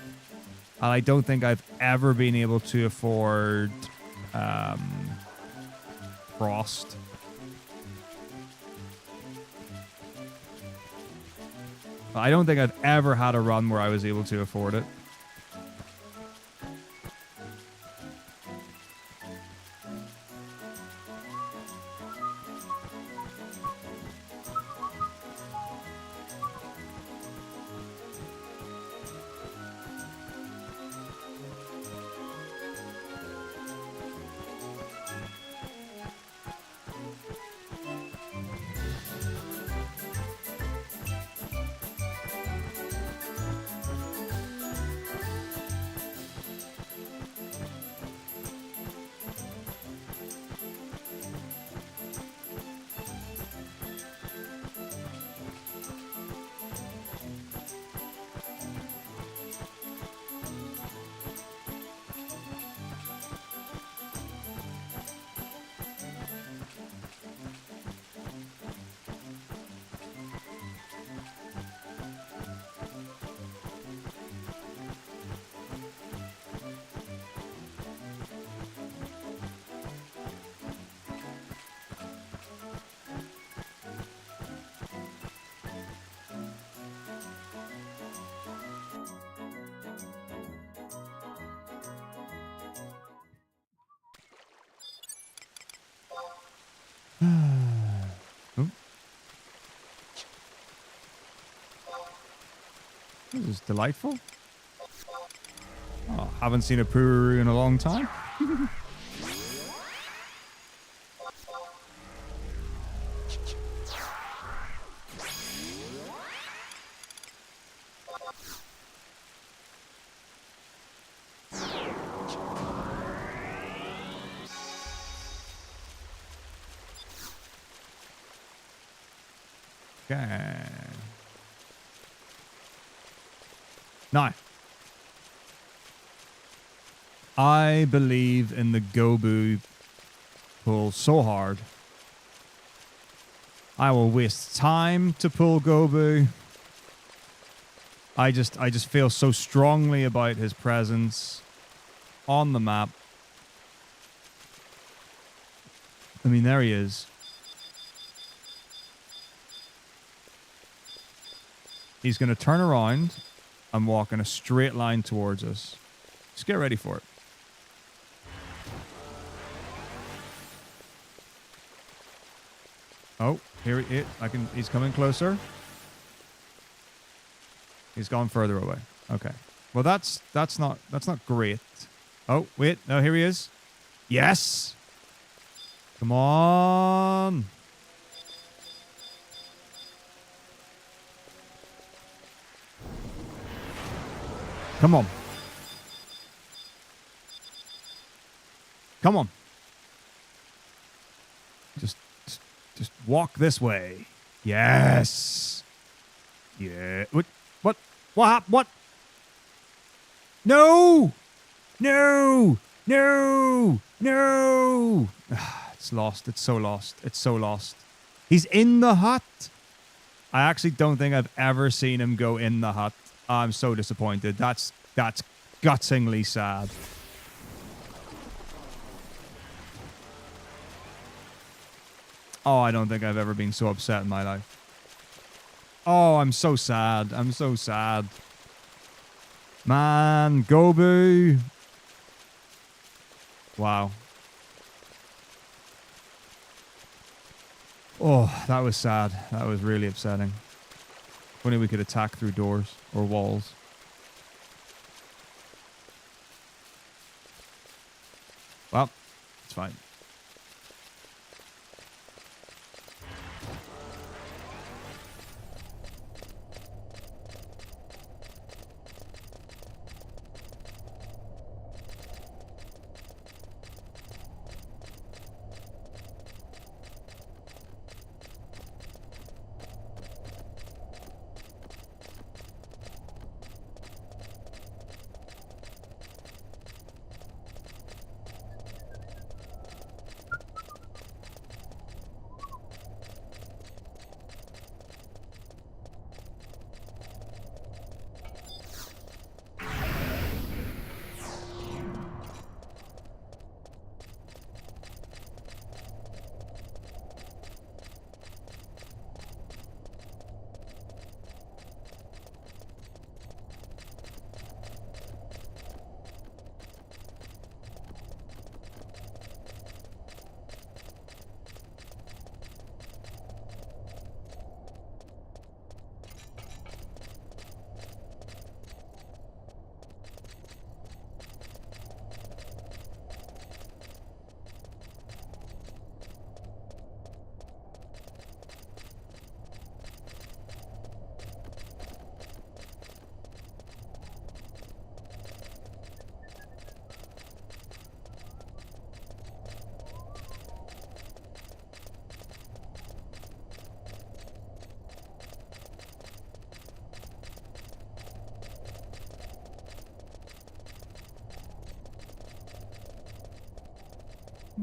and I don't think I've ever been able to afford Frost. I don't think I've ever had a run where I was able to afford it. Oh. This is delightful. Oh, haven't seen a Pururu in a long time. Okay. Now, I believe in the Gobu pull so hard. I will waste time to pull Gobu. I just feel so strongly about his presence on the map. I mean, there he is. He's going to turn around and walk in a straight line towards us. Just get ready for it. Oh, here he is. He's coming closer. He's gone further away. Okay. Well, that's not great. Oh, wait. No, here he is. Yes. Come on. Come on. Come on. Just walk this way. Yes. Yeah. What? What? No. No. No. No. It's lost. It's so lost. It's so lost. He's in the hut. I actually don't think I've ever seen him go in the hut. I'm so disappointed. That's guttingly sad. Oh, I don't think I've ever been so upset in my life. Oh, I'm so sad. I'm so sad. Man, Gobu. Wow. Oh, that was sad. That was really upsetting. If only we could attack through doors or walls. Well, it's fine.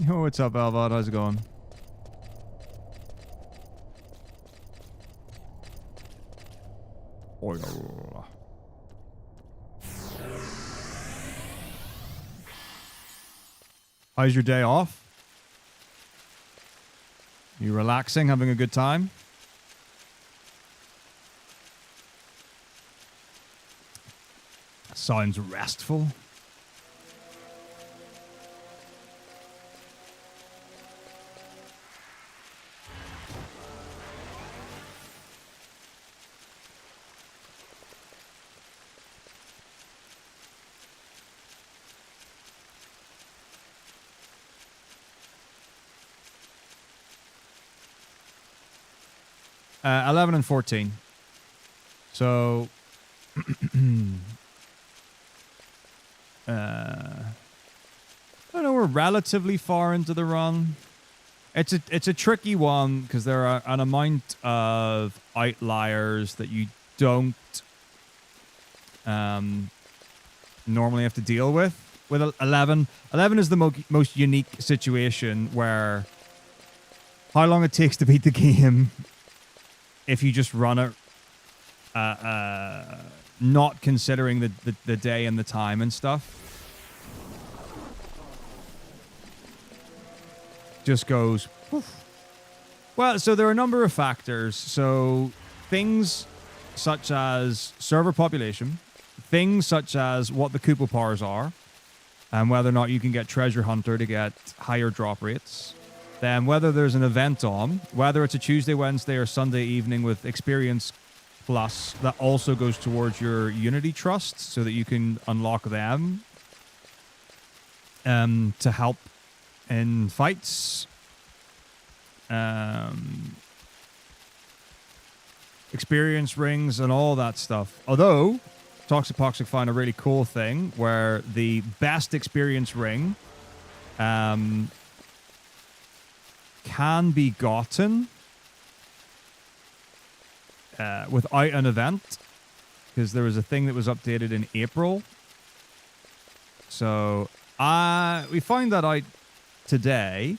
Yo, what's up, Alvod? How's it going? Oil. How's your day off? You relaxing, having a good time? Sounds restful. Uh, 11 and 14. So, I don't know, we're relatively far into the run. It's a tricky one because there are an amount of outliers that you don't normally have to deal with. With 11, 11 is the most unique situation where how long it takes to beat the game if you just run it, not considering the day and the time and stuff. Just goes, poof. Well, so there are a number of factors. So things such as server population, things such as what the Koopa powers are, and whether or not you can get Treasure Hunter to get higher drop rates. Then whether there's an event on, whether it's a Tuesday, Wednesday, or Sunday evening with Experience Plus that also goes towards your Unity Trust so that you can unlock them to help in fights. Experience rings and all that stuff. Although Toxic found a really cool thing where the best experience ring can be gotten without an event, because there was a thing that was updated in April. So we found that out today.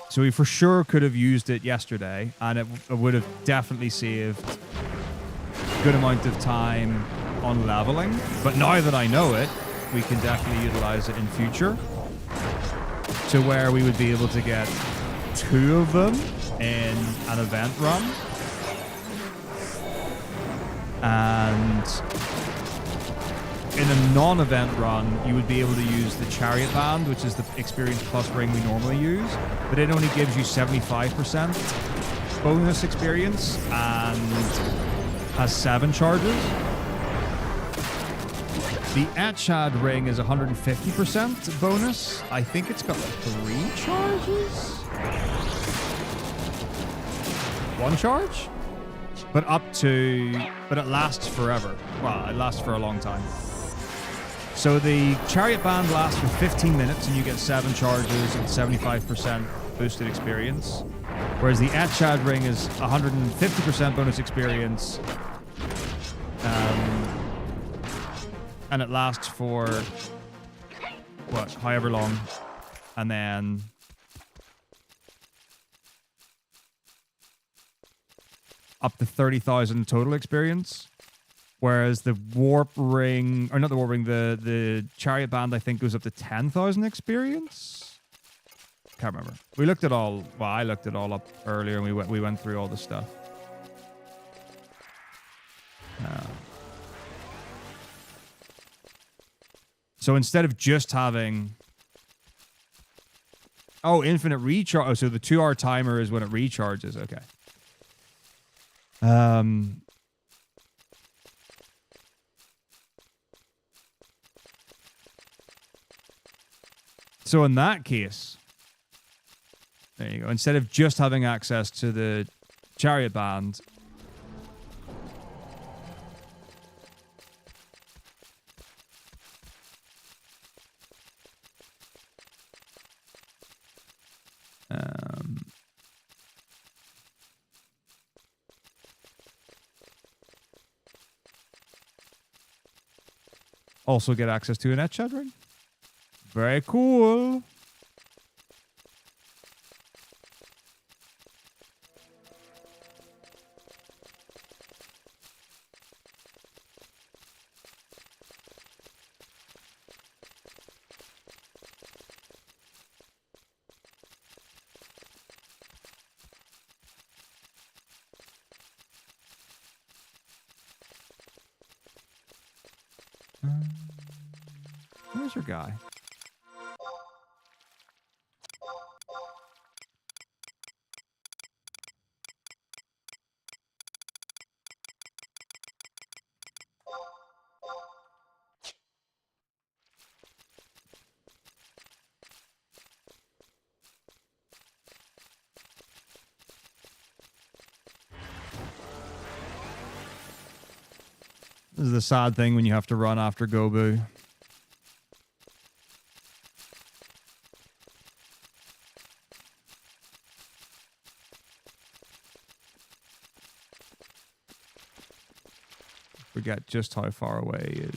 So we for sure could have used it yesterday, and it would have definitely saved a good amount of time on leveling. But now that I know it, we can definitely utilize it in future, to where we would be able to get 2 of them in an event run. And in a non-event run, you would be able to use the Chariot Band, which is the Experience Plus ring we normally use, but it only gives you 75% bonus experience and has 7 charges. The Etchad ring is 150% bonus. I think it's got 3 charges? 1 charge? But it lasts forever. Well, it lasts for a long time. So the Chariot Band lasts for 15 minutes and you get 7 charges and 75% boosted experience. Whereas the Etchad ring is 150% bonus experience. And it lasts for, however long. And then up to 30,000 total experience. Whereas the Warp Ring, or not the Warp Ring, the Chariot Band, I think, goes up to 10,000 experience. Can't remember. We looked at all, I looked it all up earlier and we went through all the stuff. So instead of just having... Oh, infinite recharge. Oh, so the 2-hour timer is when it recharges. Okay. So in that case, there you go. Instead of just having access to the Chariot Band, also get access to an Etchad ring. Very cool. Where's your guy? This is the sad thing when you have to run after Gobu. Forget just how far away he is.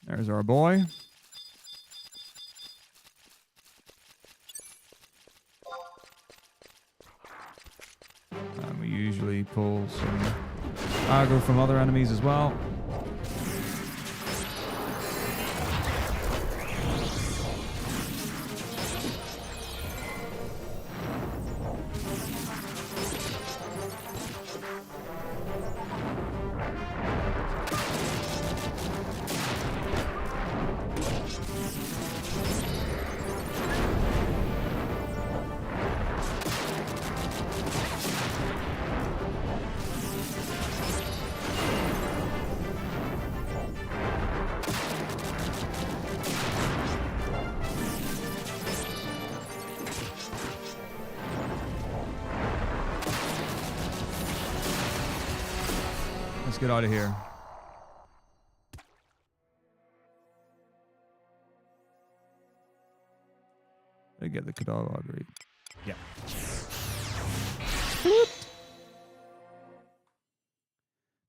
There's our boy. And we usually pull some aggro from other enemies as well. Let's get out of here. I get the Kadal augury. Yeah.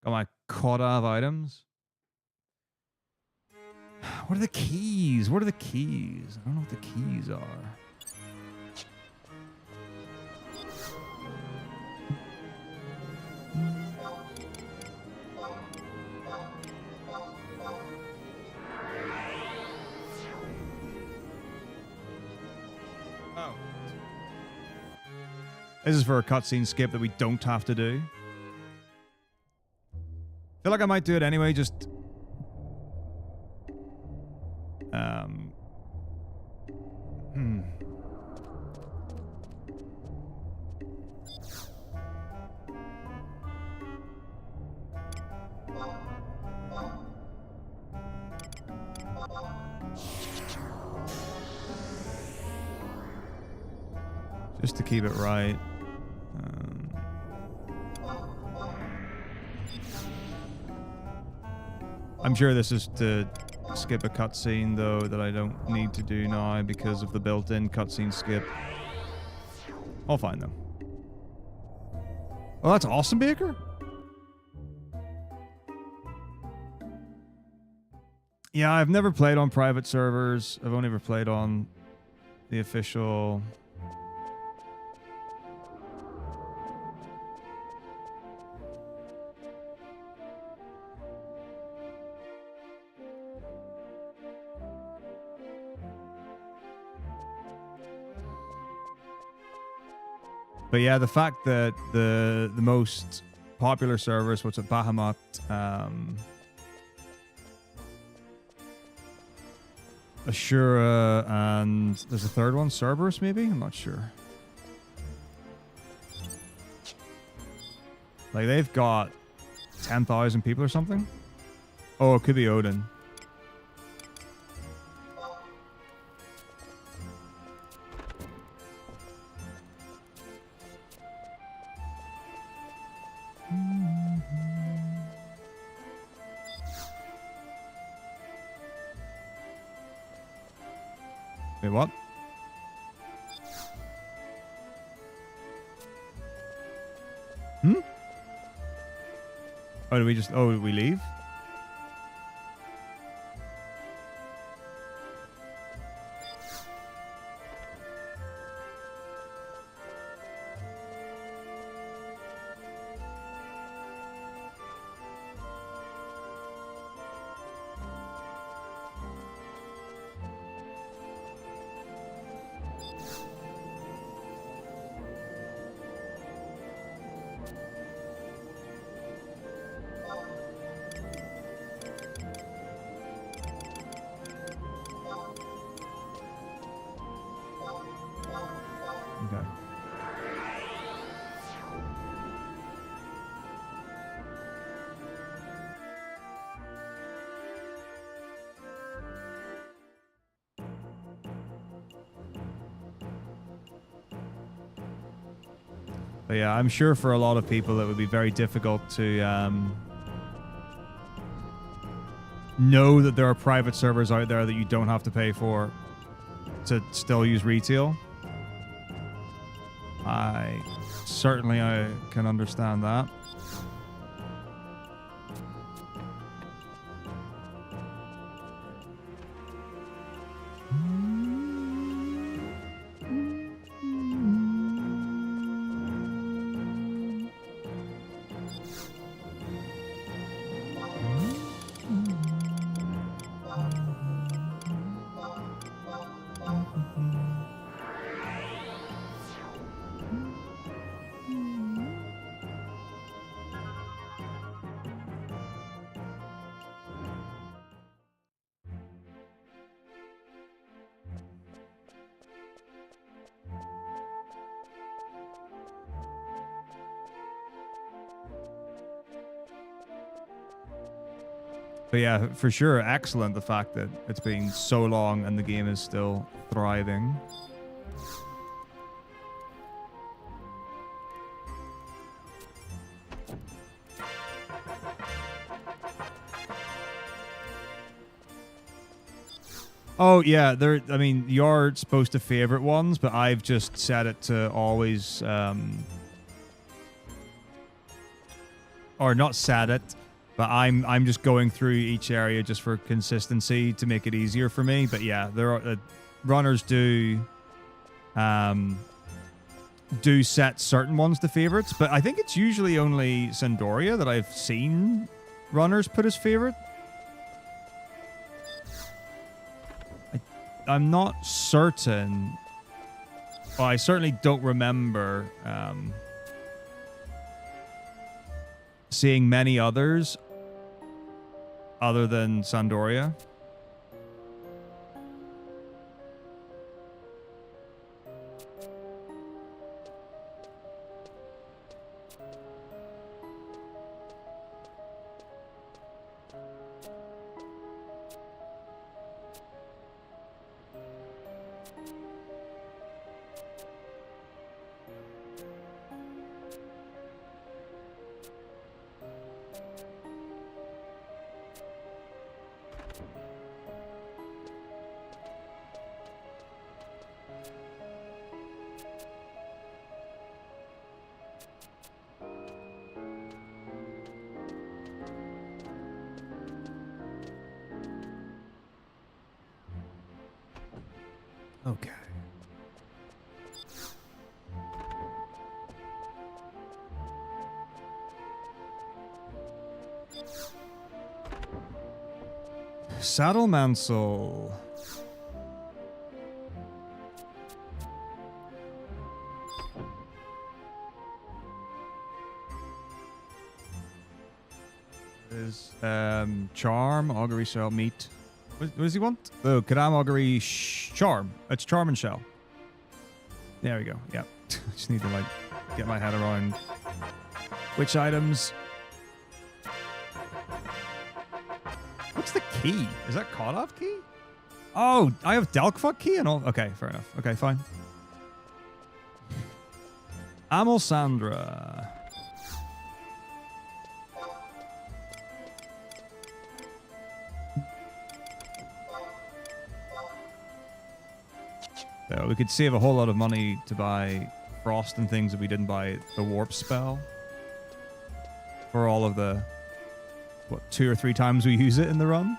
Got my quota of items. What are the keys? What are the keys? I don't know what the keys are. Oh. This is for a cutscene skip that we don't have to do. I feel like I might do it anyway, just... Just to keep it right. I'm sure this is to skip a cutscene, though, that I don't need to do now because of the built-in cutscene skip. I'll find them. Oh, that's awesome, Baker. Yeah, I've never played on private servers. I've only ever played on the official... But yeah, the fact that the most popular servers, what's it, Bahamut, Ashura, and there's a third one, Cerberus maybe? I'm not sure. Like they've got 10,000 people or something. Oh, it could be Odin. Wait, what? Hmm? Oh, did we just... Oh, did we leave? Okay. But yeah, I'm sure for a lot of people it would be very difficult to know that there are private servers out there that you don't have to pay for to still use retail. I can understand that. But yeah, for sure, excellent the fact that it's been so long and the game is still thriving. Oh yeah, I mean, you're supposed to favorite ones, but I've just set it to always, or not set it, but I'm just going through each area just for consistency to make it easier for me. But yeah, there are runners do set certain ones to favorites, but I think it's usually only Sandoria that I've seen runners put as favorite. I'm not certain. Well, I certainly don't remember seeing many others other than Sandoria. Okay. Saddle Mansell. Is Charm, Augury, Shell, Meat. What does he want? Oh, Kadam, Augury, Charm. It's Charm and Shell. There we go. Yep. I just need to like get my head around which items. What's the key? Is that Call-Off key? Oh, I have Delkfuck key and all. Okay, fair enough. Okay, fine. Amelsandra. So we could save a whole lot of money to buy frost and things if we didn't buy the warp spell for all of the, what, 2 or 3 times we use it in the run.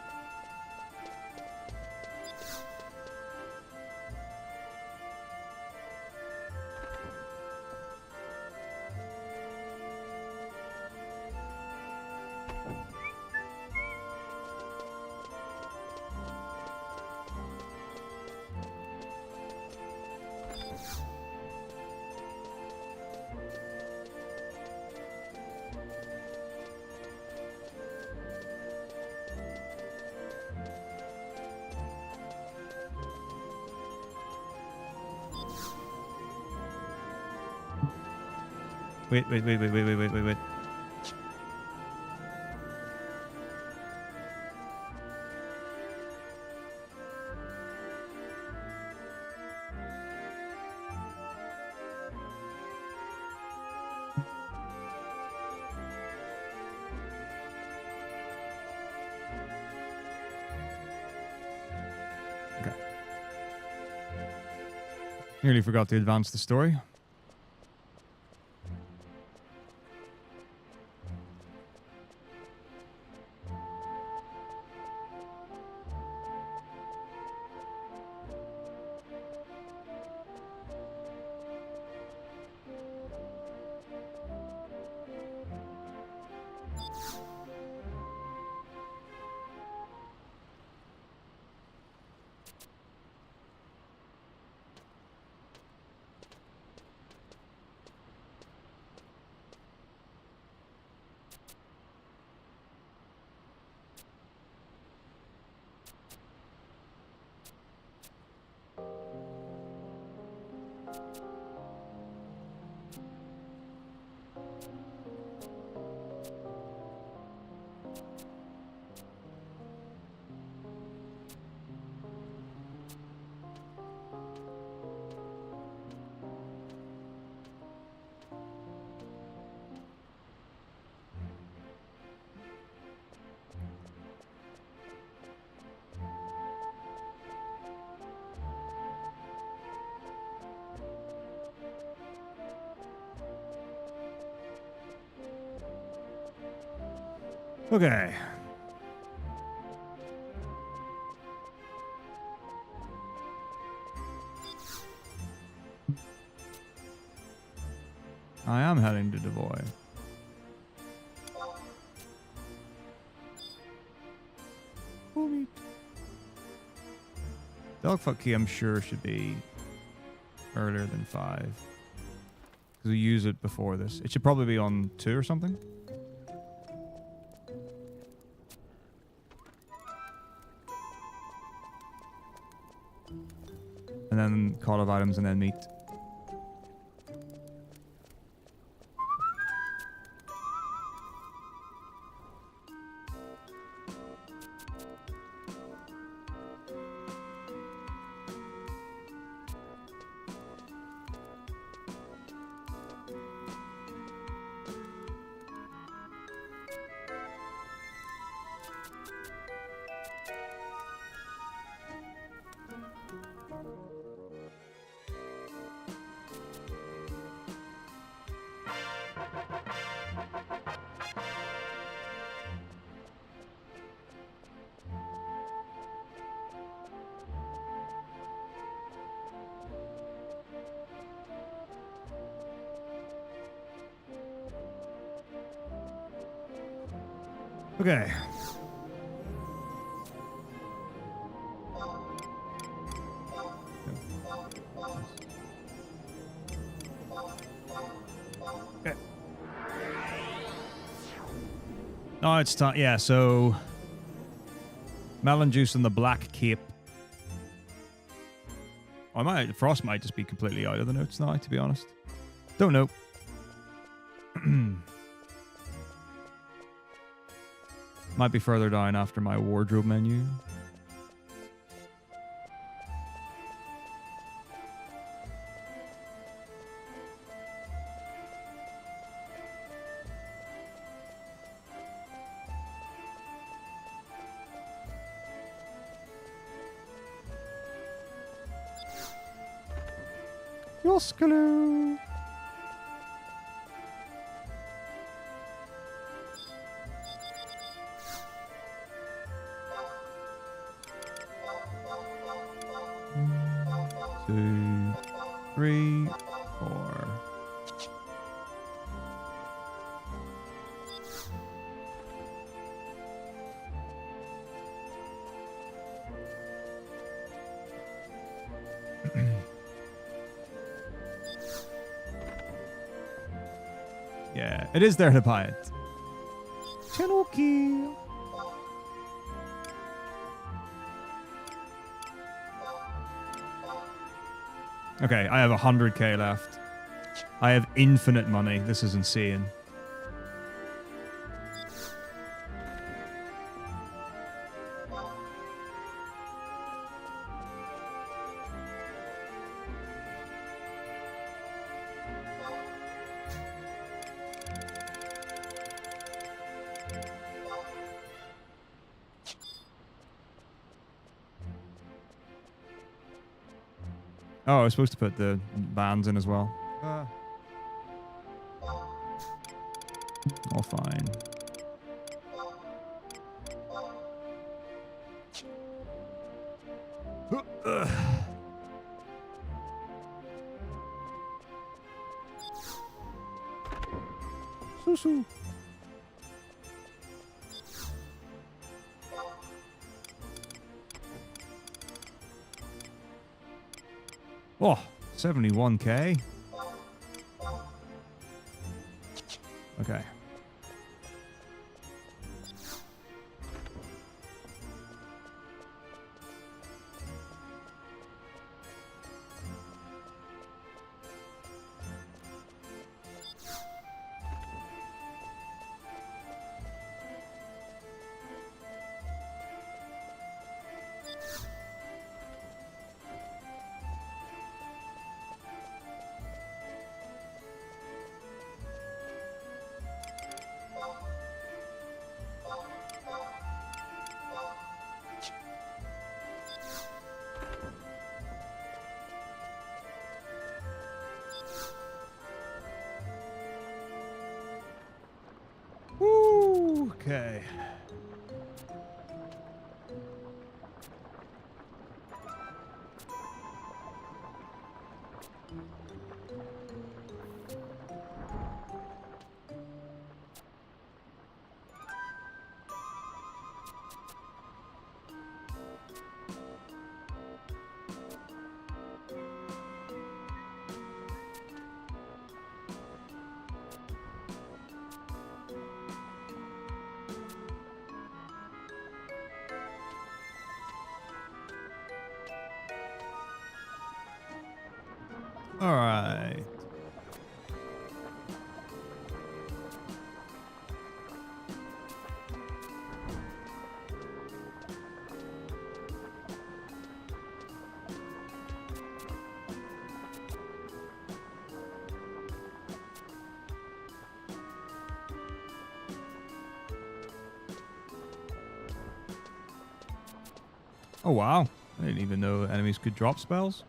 Wait. Okay. Nearly forgot to advance the story. Okay. I am heading to Devoy. Dogfuck key, I'm sure, should be earlier than 5. Because we use it before this. It should probably be on 2 or something. And then call of items and then meat. Okay. Okay. Oh, it's time. Yeah, so melon juice and the black cape. Frost might just be completely out of the notes now, to be honest. Don't know. Might be further down after my wardrobe menu. Yoskalu. Two, three, four. Yeah, it is there to buy it. Chenoki. Okay, I have 100k left. I have infinite money. This is insane. Oh, I was supposed to put the bands in as well. All fine. Susu. Oh, 71k. Okay. Okay. All right. Oh, wow. I didn't even know enemies could drop spells.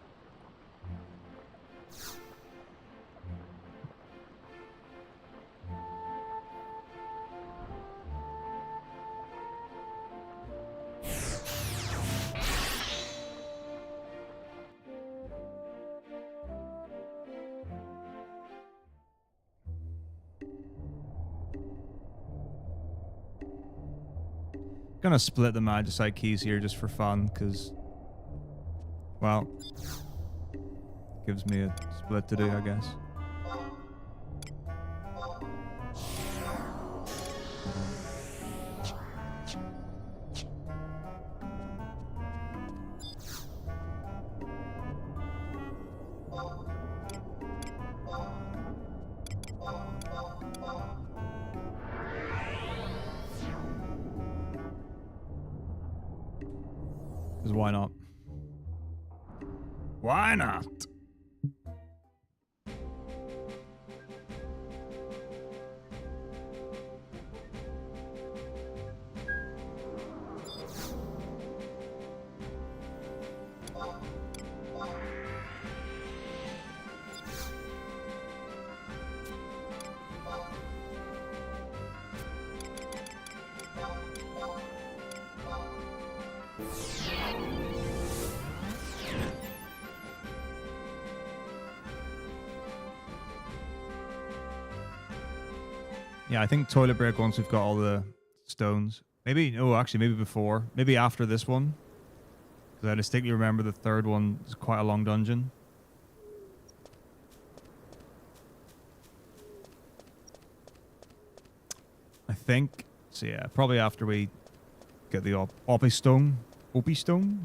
Gonna split the Magicite keys here just for fun, because, well, gives me a split to do, I guess. Because why not? Why not? Yeah, I think toilet break once we've got all the stones. Maybe, oh, actually, maybe before. Maybe after this one. Because I distinctly remember the third one is quite a long dungeon. I think. So yeah, probably after we get the Opie Stone. Opie Stone?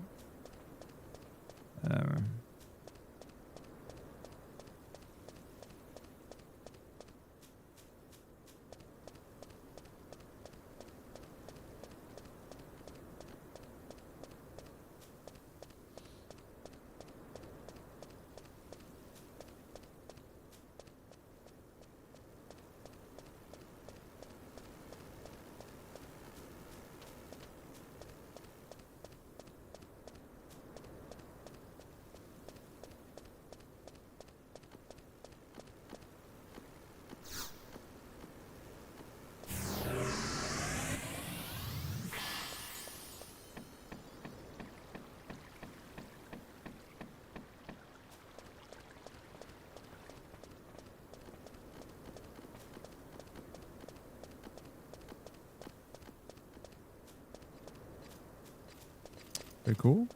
Very cool.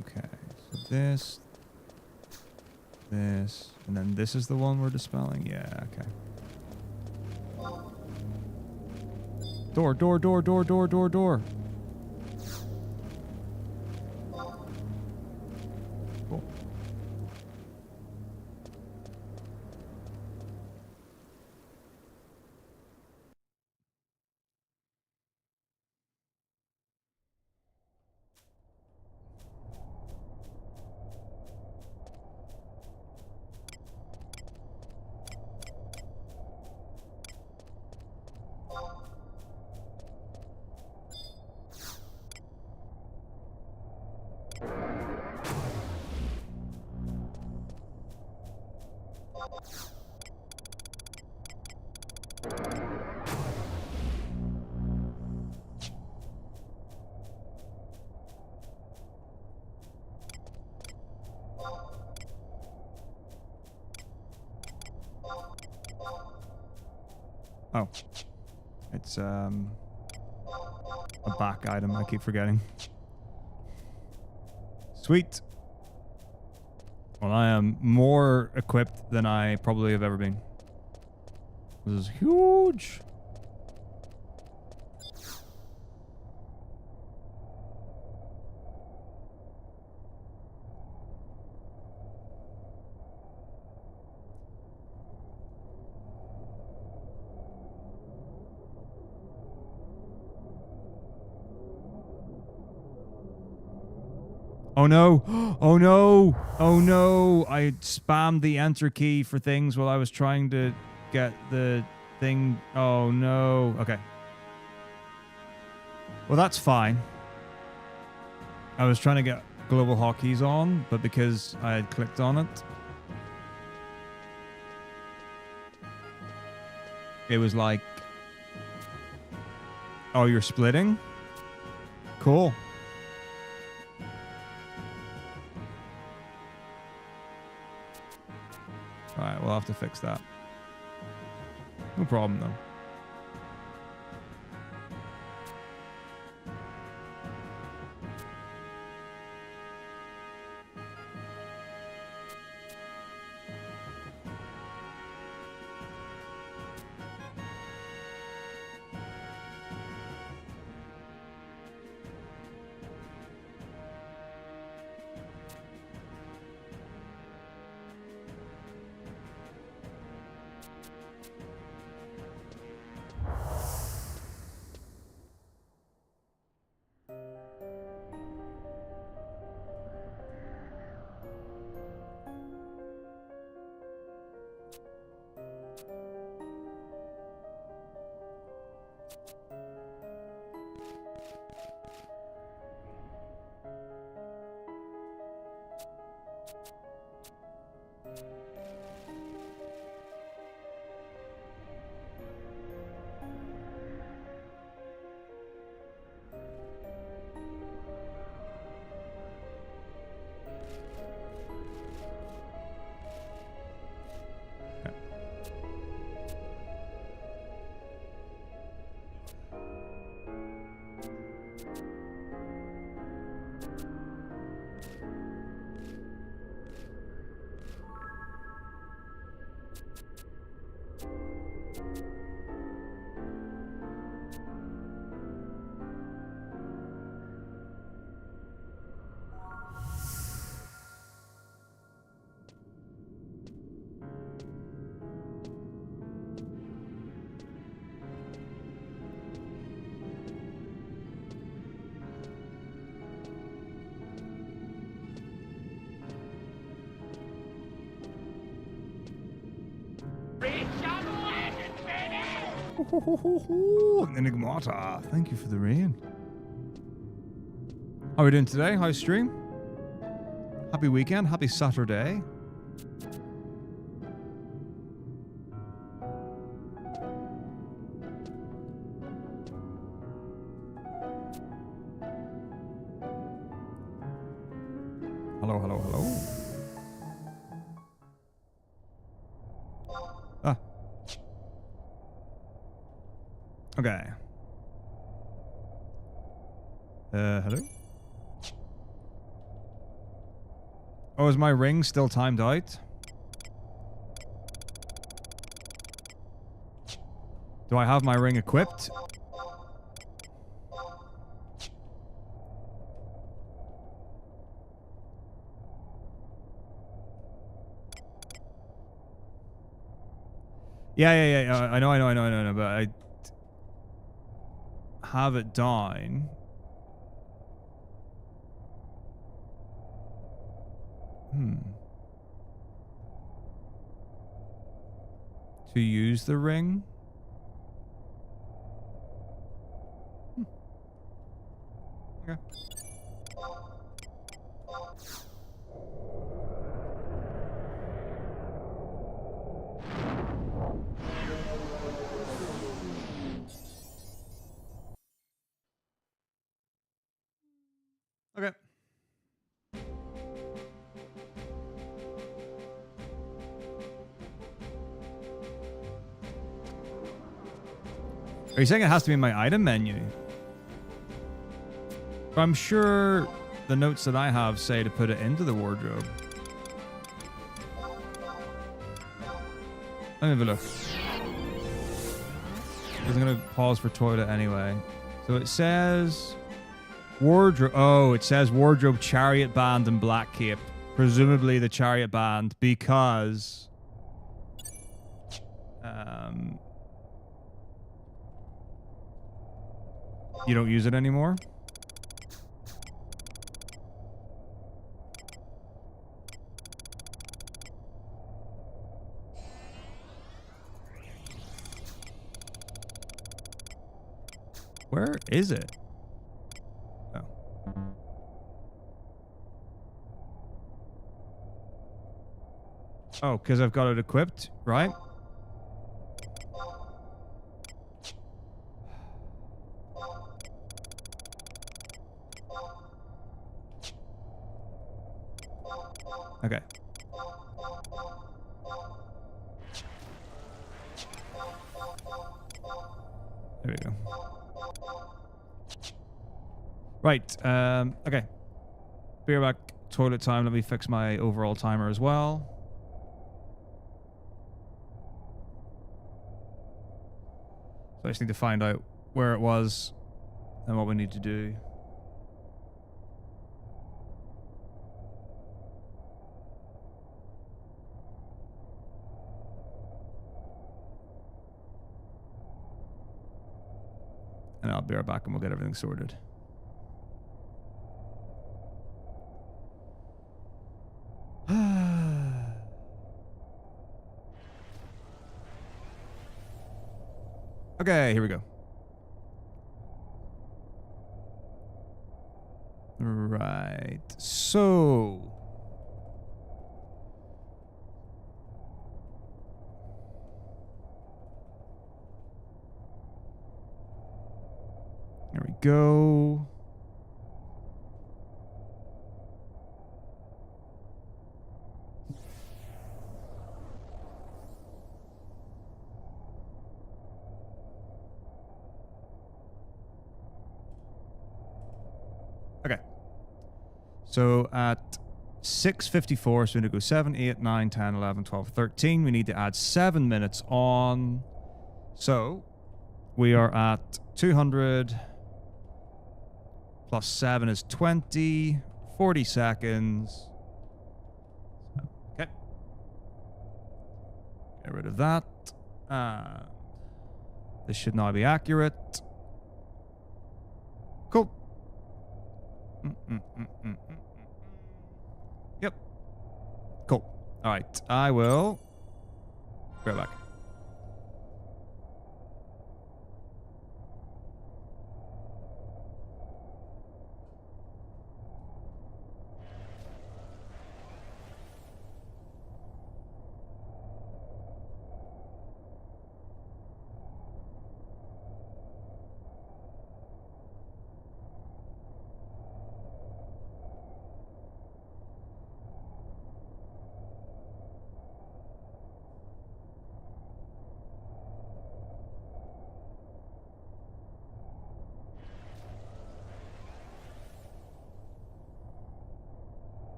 Okay, so this, and then this is the one we're dispelling? Yeah, okay. Door, door, door, door, door, door, door. Cool. Oh. It's, a back item, I keep forgetting. Sweet. Well, I am more equipped than I probably have ever been. This is huge. Oh no! Oh no! Oh no! I spammed the enter key for things while I was trying to get the thing. Oh no. Okay. Well, that's fine. I was trying to get global hotkeys on, but because I had clicked on it, it was like, oh, you're splitting? Cool. Alright, we'll have to fix that. No problem, though. Enigmata, thank you for the rain. How are we doing today? How's stream? Happy weekend. Happy Saturday. Hello, hello, hello. Ah. Okay. Hello? Oh, is my ring still timed out? Do I have my ring equipped? Yeah. I know, but I have it down. To use the ring? Okay. Okay. Are you saying it has to be in my item menu? I'm sure the notes that I have say to put it into the wardrobe. Let me have a look. I'm going to pause for toilet anyway. So it says wardrobe. Oh, it says wardrobe, chariot band, and black cape. Presumably the chariot band because you don't use it anymore. Where is it? Oh. Oh, because I've got it equipped, right? Okay. There we go. Right. Okay. Beer back. Toilet time. Let me fix my overall timer as well. So I just need to find out where it was and what we need to do. And I'll be right back and we'll get everything sorted. Okay, here we go. Right. So there we go. Okay. So at 6:54, so we need to go 7, 8, 9, 10, 11, 12, 13. We need to add 7 minutes on. So we are at 200 plus 7 is 20, 40 seconds. Okay. Get rid of that. This should now be accurate. Cool. Yep. Cool. All right. I will. Go back.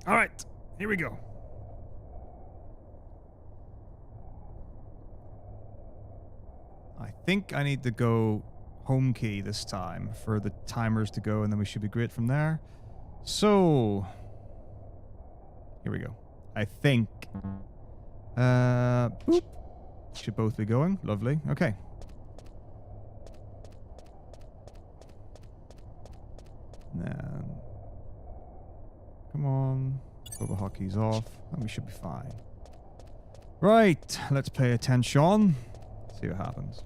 All right, here we go. I think I need to go home key this time for the timers to go, and then we should be great from there. So, here we go. I think, boop. Should both be going. Lovely. Okay. Then, come on. Throw the hotkeys off, and we should be fine. Right. Let's pay attention. See what happens.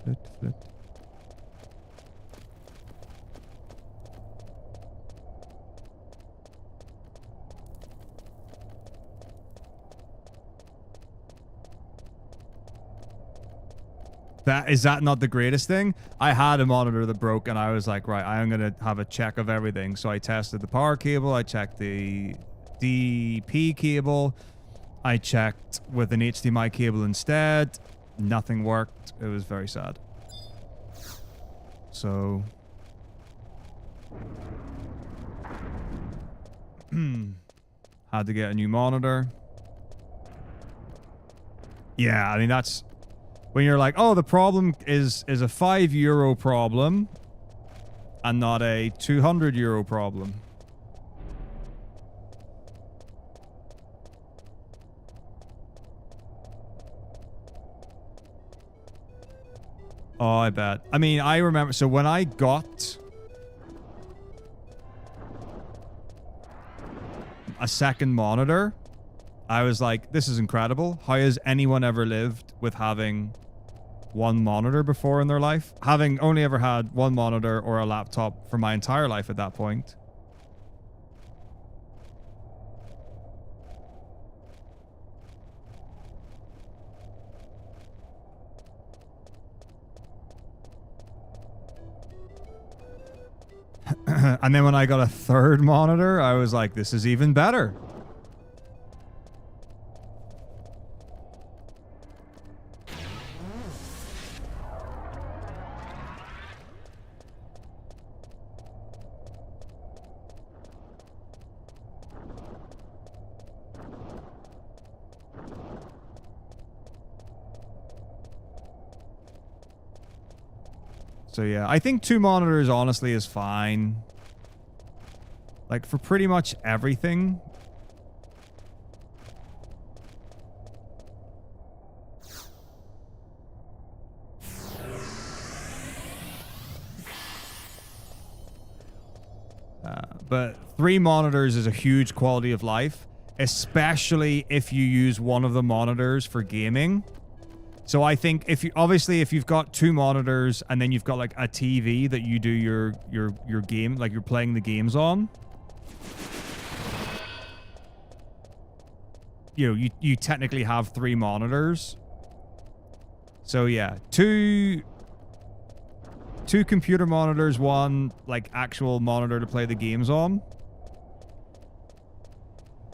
Flit. Is that not the greatest thing? I had a monitor that broke, and I was like, right, I'm going to have a check of everything. So I tested the power cable. I checked the DP cable. I checked with an HDMI cable instead. Nothing worked. It was very sad. So, had to get a new monitor. Yeah, I mean, that's when you're like, oh, the problem is a €5 problem and not a €200 problem. Oh, I bet. I mean, I remember. So when I got a second monitor, I was like, this is incredible. How has anyone ever lived with having one monitor before in their life? Having only ever had one monitor or a laptop for my entire life at that point. And then when I got a third monitor, I was like, this is even better. So yeah, I think 2 monitors honestly is fine. Like for pretty much everything. But 3 monitors is a huge quality of life, especially if you use one of the monitors for gaming. So I think if you've got 2 monitors and then you've got like a TV that you do your game, like you're playing the games on, you know, you technically have 3 monitors. So yeah, two computer monitors, 1 like actual monitor to play the games on.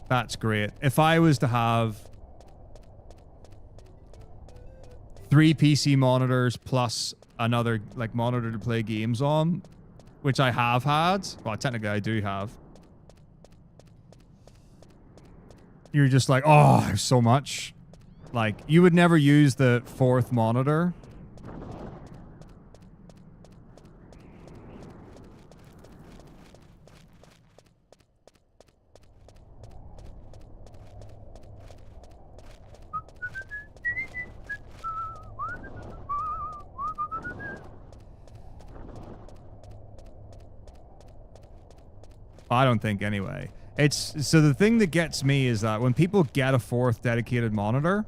That's great. If I was to have 3 PC monitors plus another like monitor to play games on, which I have had. Well, technically I do have. You're just like, oh, there's so much. Like, you would never use the 4th monitor. I don't think anyway. So the thing that gets me is that when people get a 4th dedicated monitor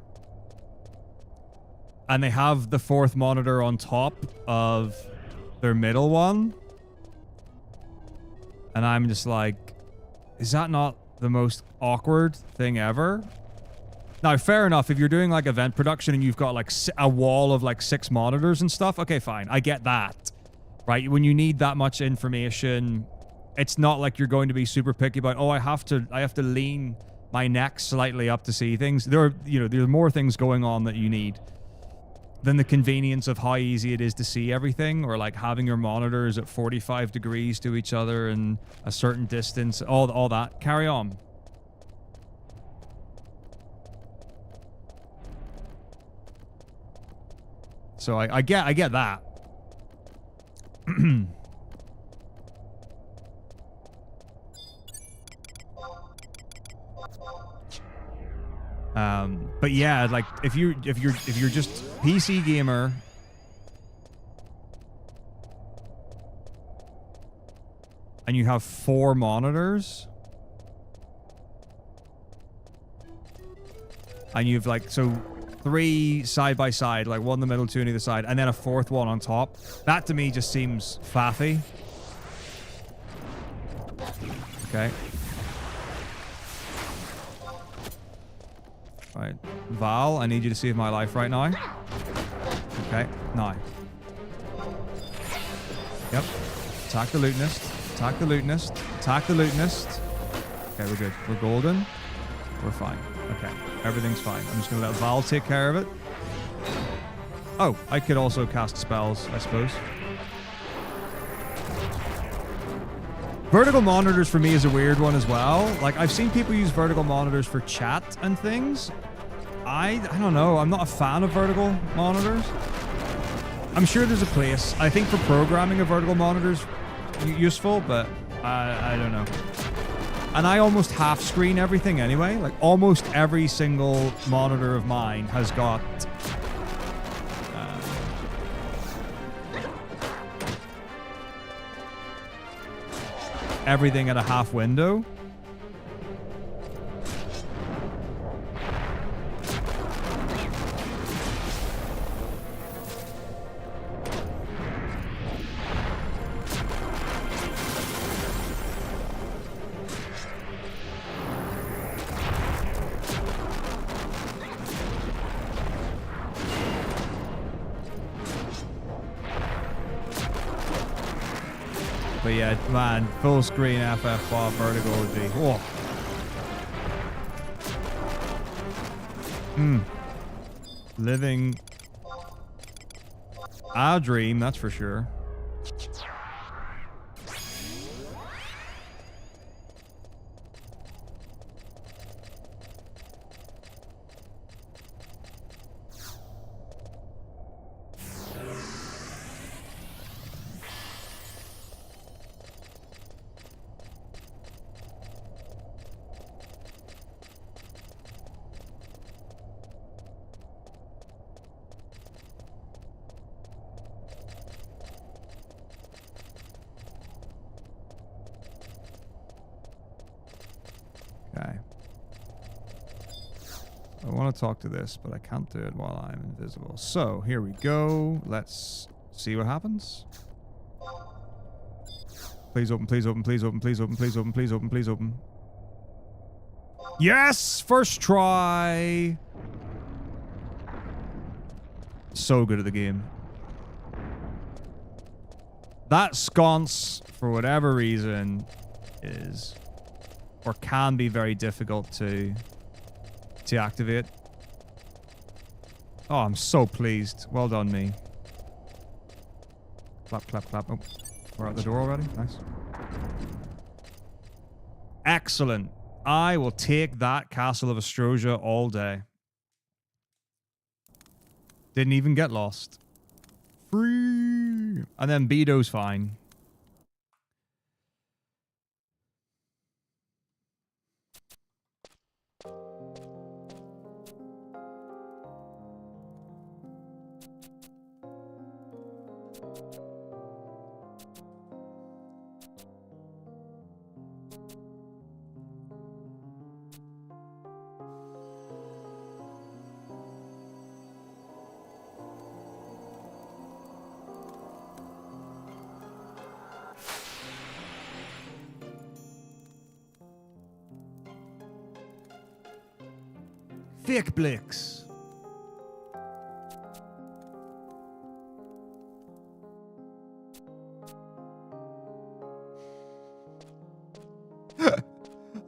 and they have the 4th monitor on top of their middle one, and I'm just like, is that not the most awkward thing ever? Now, fair enough, if you're doing like event production and you've got like a wall of like 6 monitors and stuff, okay, fine, I get that. right? When you need that much information, it's not like you're going to be super picky about, oh, I have to lean my neck slightly up to see things. There are more things going on that you need than the convenience of how easy it is to see everything, or like having your monitors at 45 degrees to each other and a certain distance, all that. Carry on. So I get that. But yeah, like if you're just PC gamer, and you have 4 monitors, and you've like 3 side by side, like 1 in the middle, 2 on either side, and then a 4th one on top. That to me just seems faffy. Okay. Right, Val, I need you to save my life right now. Okay, now. Yep. Attack the lootenist. Attack the lootenist. Attack the lootenist. Okay, we're good. We're golden. We're fine. Okay, everything's fine. I'm just going to let Val take care of it. Oh, I could also cast spells, I suppose. Vertical monitors for me is a weird one as well. Like, I've seen people use vertical monitors for chat and things. I don't know. I'm not a fan of vertical monitors. I'm sure there's a place. I think for programming a vertical monitor's useful, but I don't know. And I almost half screen everything anyway. Like, almost every single monitor of mine has got everything at a half window. But yeah, man, full screen FF5 vertical would be, whoa. Living a dream, that's for sure. Talk to this, but I can't do it while I'm invisible. So here we go. Let's see what happens. Please open, please open, please open, please open, please open, please open, please open. Yes! First try! So good at the game. That sconce, for whatever reason, is or can be very difficult to activate. Oh, I'm so pleased. Well done, me. Clap, clap, clap. Oh, we're out the door already. Nice. Excellent. I will take that Castle of Astrosia all day. Didn't even get lost. Free. And then Bedo's fine. Fake Blix.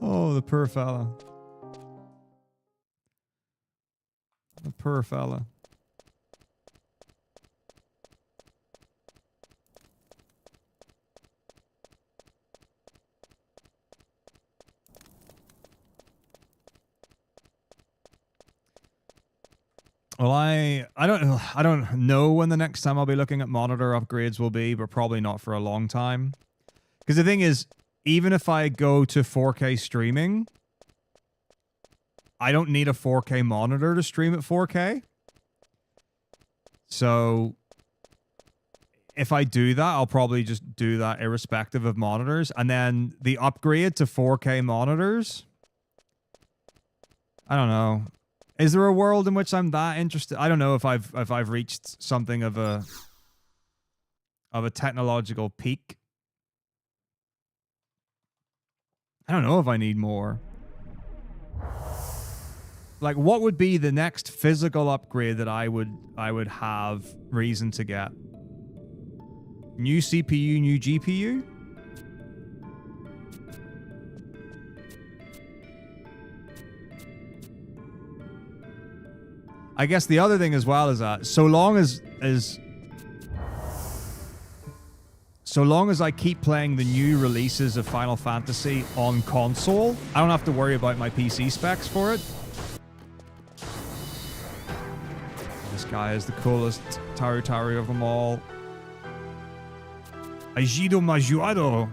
Oh, the poor fella. The poor fella. Well, I don't know when the next time I'll be looking at monitor upgrades will be, but probably not for a long time. Because the thing is, even if I go to 4K streaming, I don't need a 4K monitor to stream at 4K. So if I do that, I'll probably just do that irrespective of monitors. And then the upgrade to 4K monitors, I don't know. Is there a world in which I'm that interested? I don't know if I've reached something of a technological peak. I don't know if I need more. Like, what would be the next physical upgrade that I would have reason to get? New CPU, new GPU? I guess the other thing as well is that so long as I keep playing the new releases of Final Fantasy on console, I don't have to worry about my PC specs for it. This guy is the coolest Taru of them all. Ajido Majuado.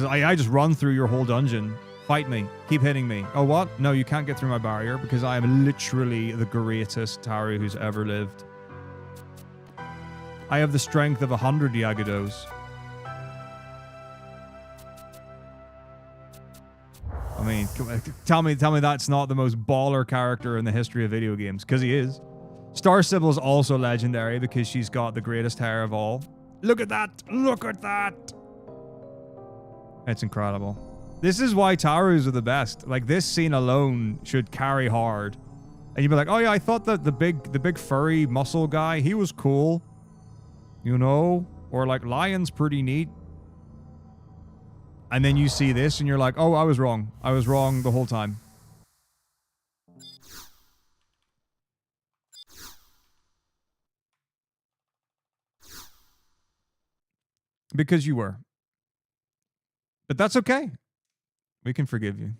I just run through your whole dungeon. Fight me. Keep hitting me. Oh, what? No, you can't get through my barrier because I am literally the greatest Taru who's ever lived. I have the strength of 100 Yagudos. I mean, tell me that's not the most baller character in the history of video games, because he is. Star Sibyl's also legendary because she's got the greatest hair of all. Look at that! Look at that! It's incredible. This is why Tarus are the best. Like, this scene alone should carry hard. And you'd be like, oh yeah, I thought that the big furry muscle guy, he was cool. You know? Or like, Lion's pretty neat. And then you see this and you're like, oh, I was wrong. I was wrong the whole time. Because you were. But that's okay. We can forgive you.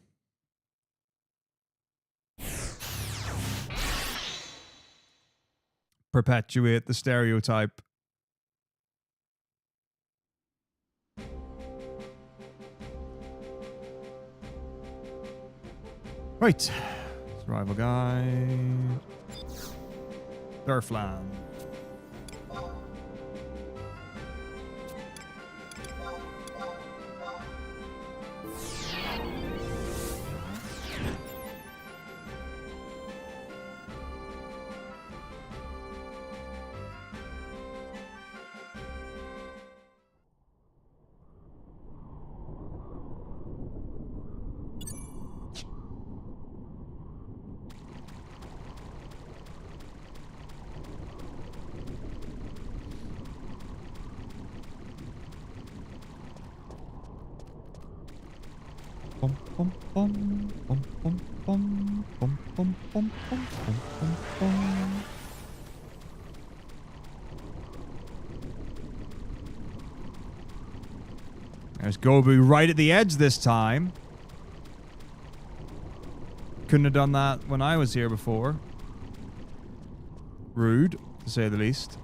Perpetuate the stereotype. Right. Survival guide. Durfland. There's Gobu right at the edge this time. Couldn't have done that when I was here before. Rude, to say the least.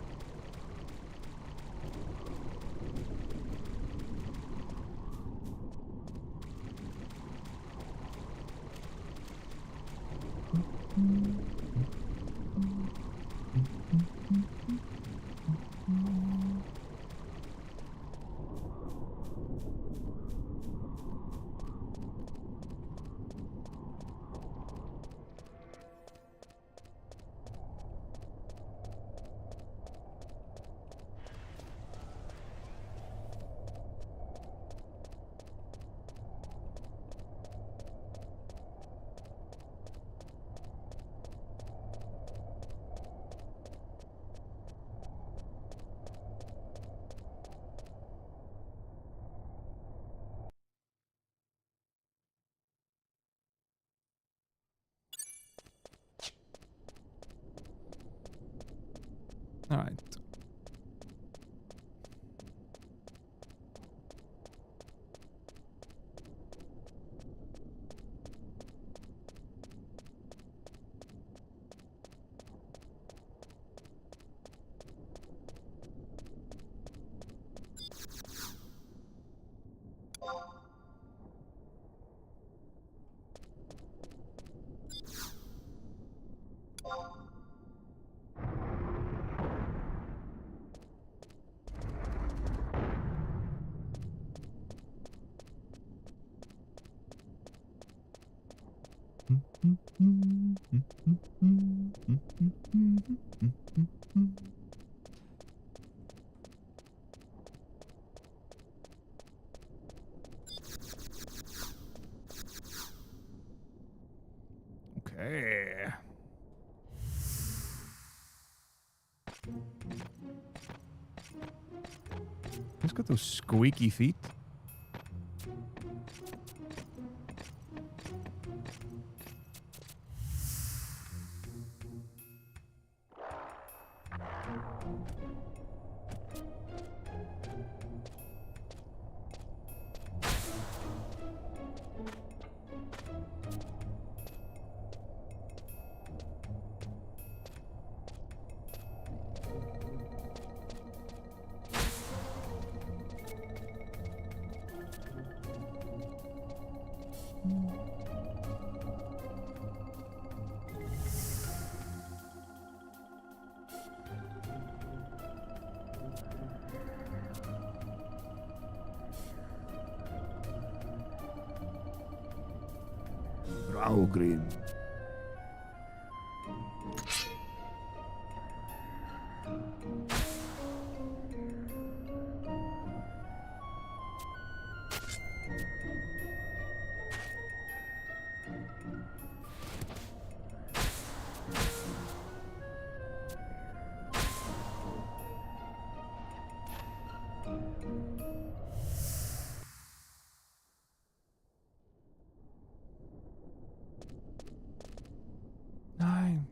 All right. Okay. He's got those squeaky feet. Green.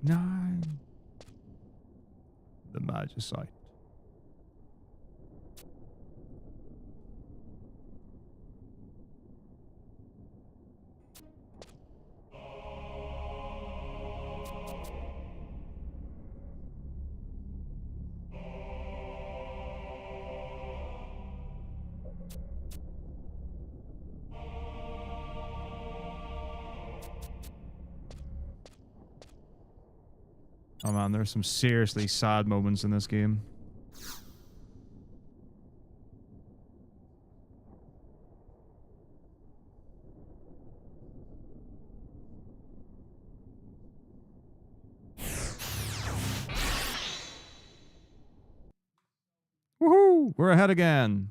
Nine. The Magicite. Oh man, there's some seriously sad moments in this game. Woohoo! We're ahead again.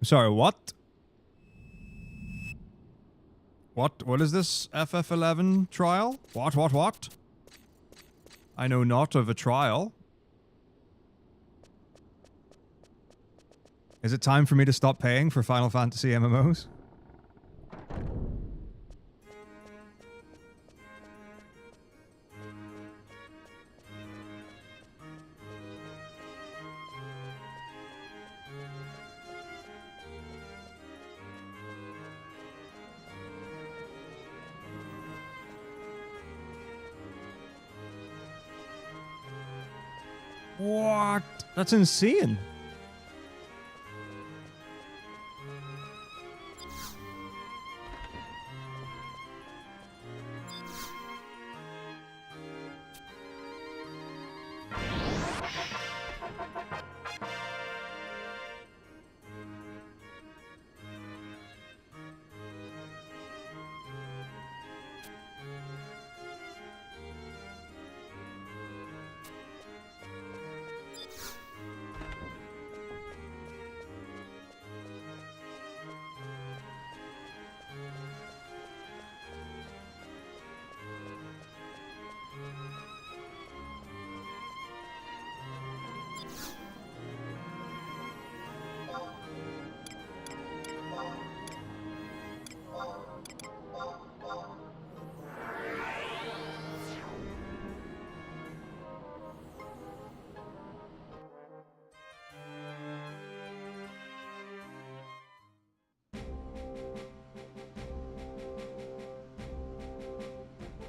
Sorry, what? What is this FF11 trial? What? I know not of a trial. Is it time for me to stop paying for Final Fantasy MMOs? What? That's insane.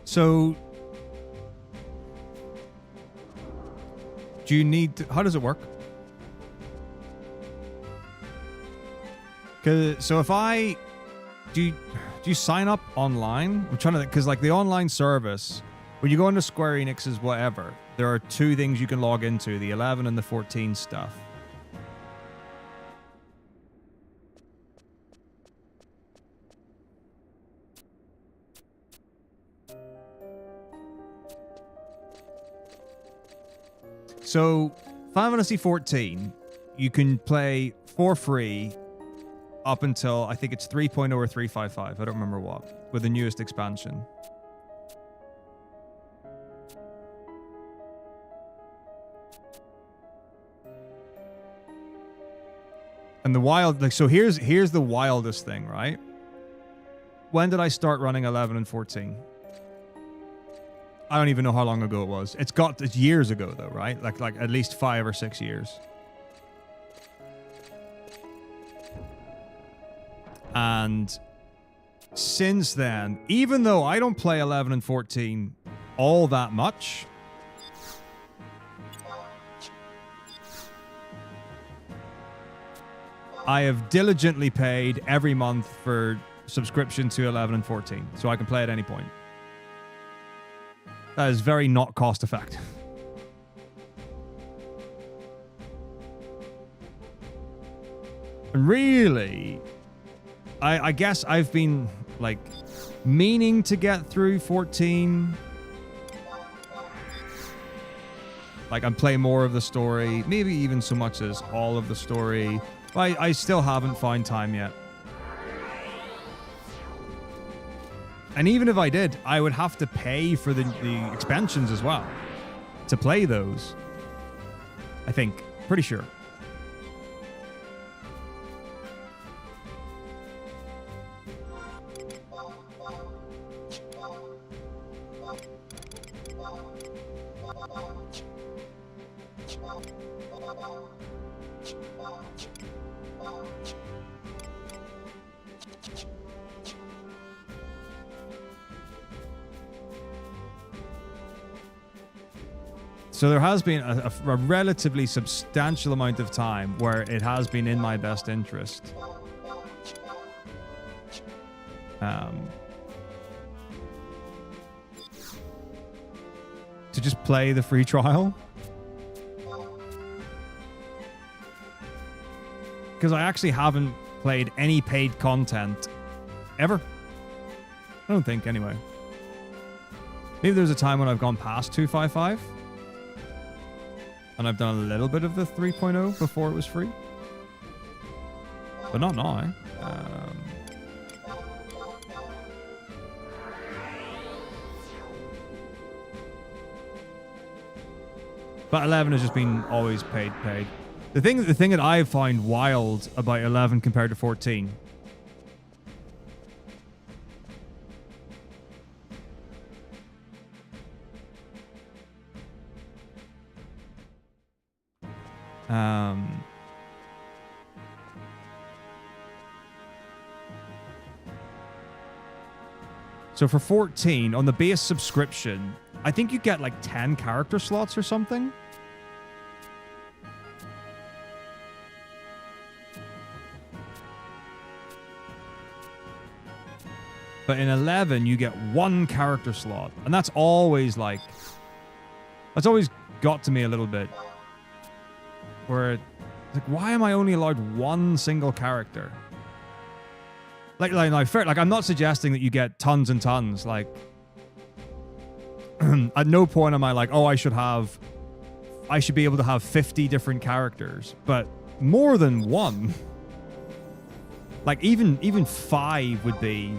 So, do you need to, how does it work? So if I, do you sign up online? I'm trying to think, because like the online service, when you go into Square-Enix's whatever, there are two things you can log into, the 11 and the 14 stuff. So, Final Fantasy 14, you can play for free up until, I think it's 3.0 or 3.55, I don't remember what, with the newest expansion. And the wild, like, so here's the wildest thing, right? When did I start running 11 and 14? I don't even know how long ago it was. It's years ago though, right? Like at least 5 or 6 years. And since then, even though I don't play 11 and 14 all that much, I have diligently paid every month for subscription to 11 and 14, so I can play at any point. That is very not cost effective. And really, I guess I've been like meaning to get through 14. Like I'm playing more of the story, maybe even so much as all of the story. But I still haven't found time yet. And even if I did, I would have to pay for the expansions as well to play those. I think. Pretty sure. So there has been a relatively substantial amount of time where it has been in my best interest to just play the free trial. Because I actually haven't played any paid content ever. I don't think, anyway. Maybe there's a time when I've gone past 2.55. And I've done a little bit of the 3.0 before it was free. But not now. But 11 has just been always paid. The thing that I find wild about 11 compared to 14 so for 14 on the base subscription, I think you get like 10 character slots or something. But in 11, you get 1 character slot. And that's always like... That's always got to me a little bit. Where it's like, why am I only allowed 1 single character? Like fair, like, I'm not suggesting that you get tons and tons. Like, at no point am I like, oh, I should be able to have 50 different characters. But more than 1. Like, even 5 would be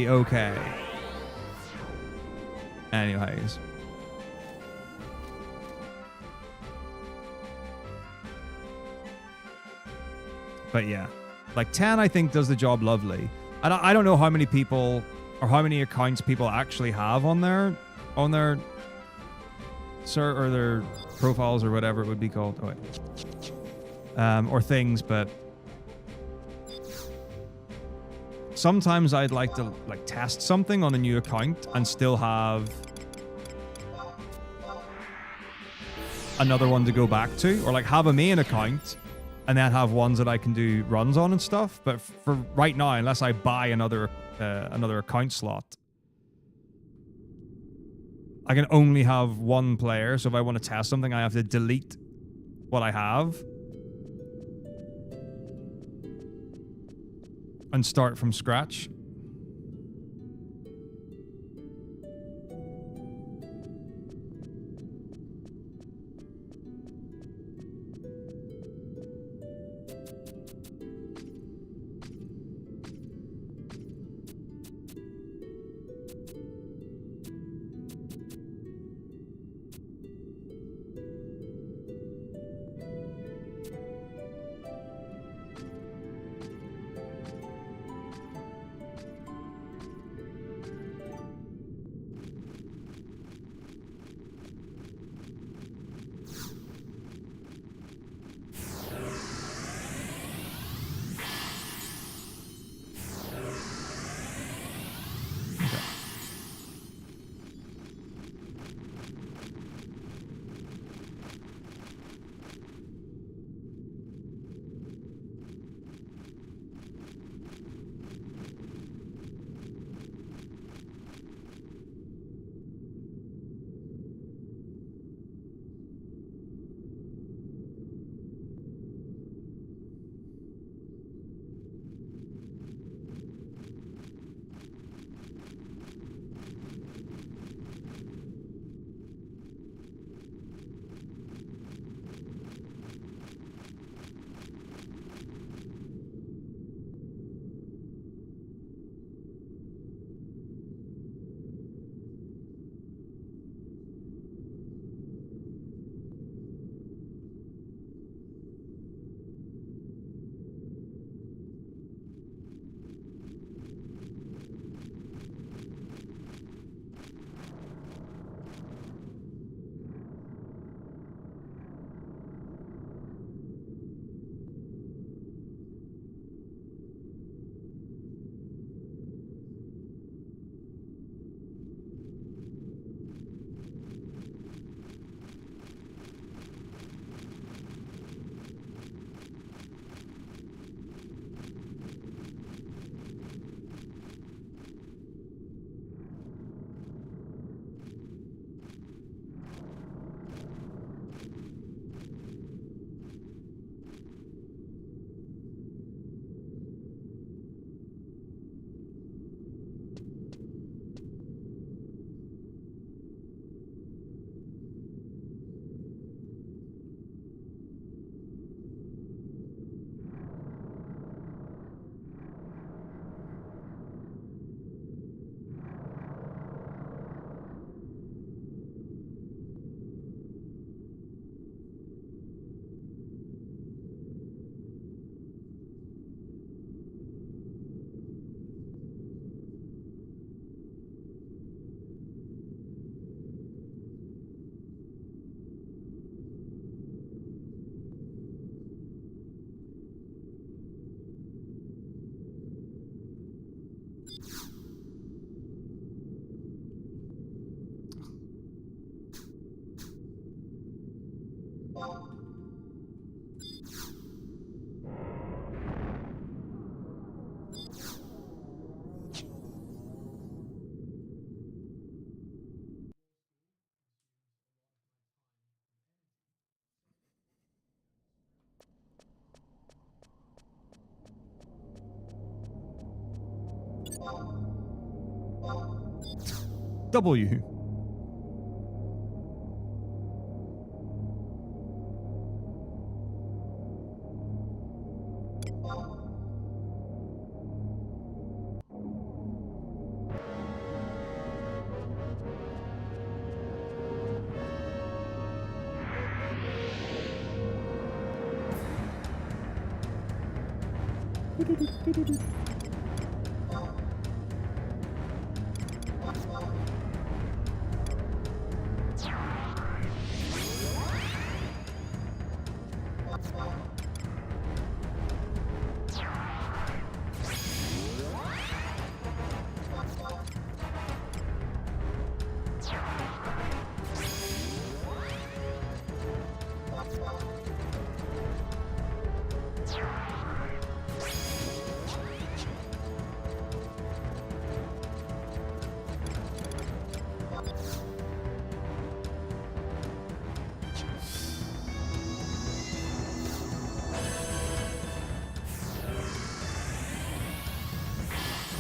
okay. Anyways. But yeah, like 10, I think does the job lovely. And I don't know how many people or how many accounts people actually have on their or their profiles or whatever it would be called. Oh, wait. Or things, but sometimes I'd like to like test something on a new account and still have another one to go back to, or like have a main account and then have ones that I can do runs on and stuff. But for right now, unless I buy another account slot, I can only have 1 player. So if I want to test something, I have to delete what I have and start from scratch. W.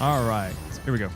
All right, here we go.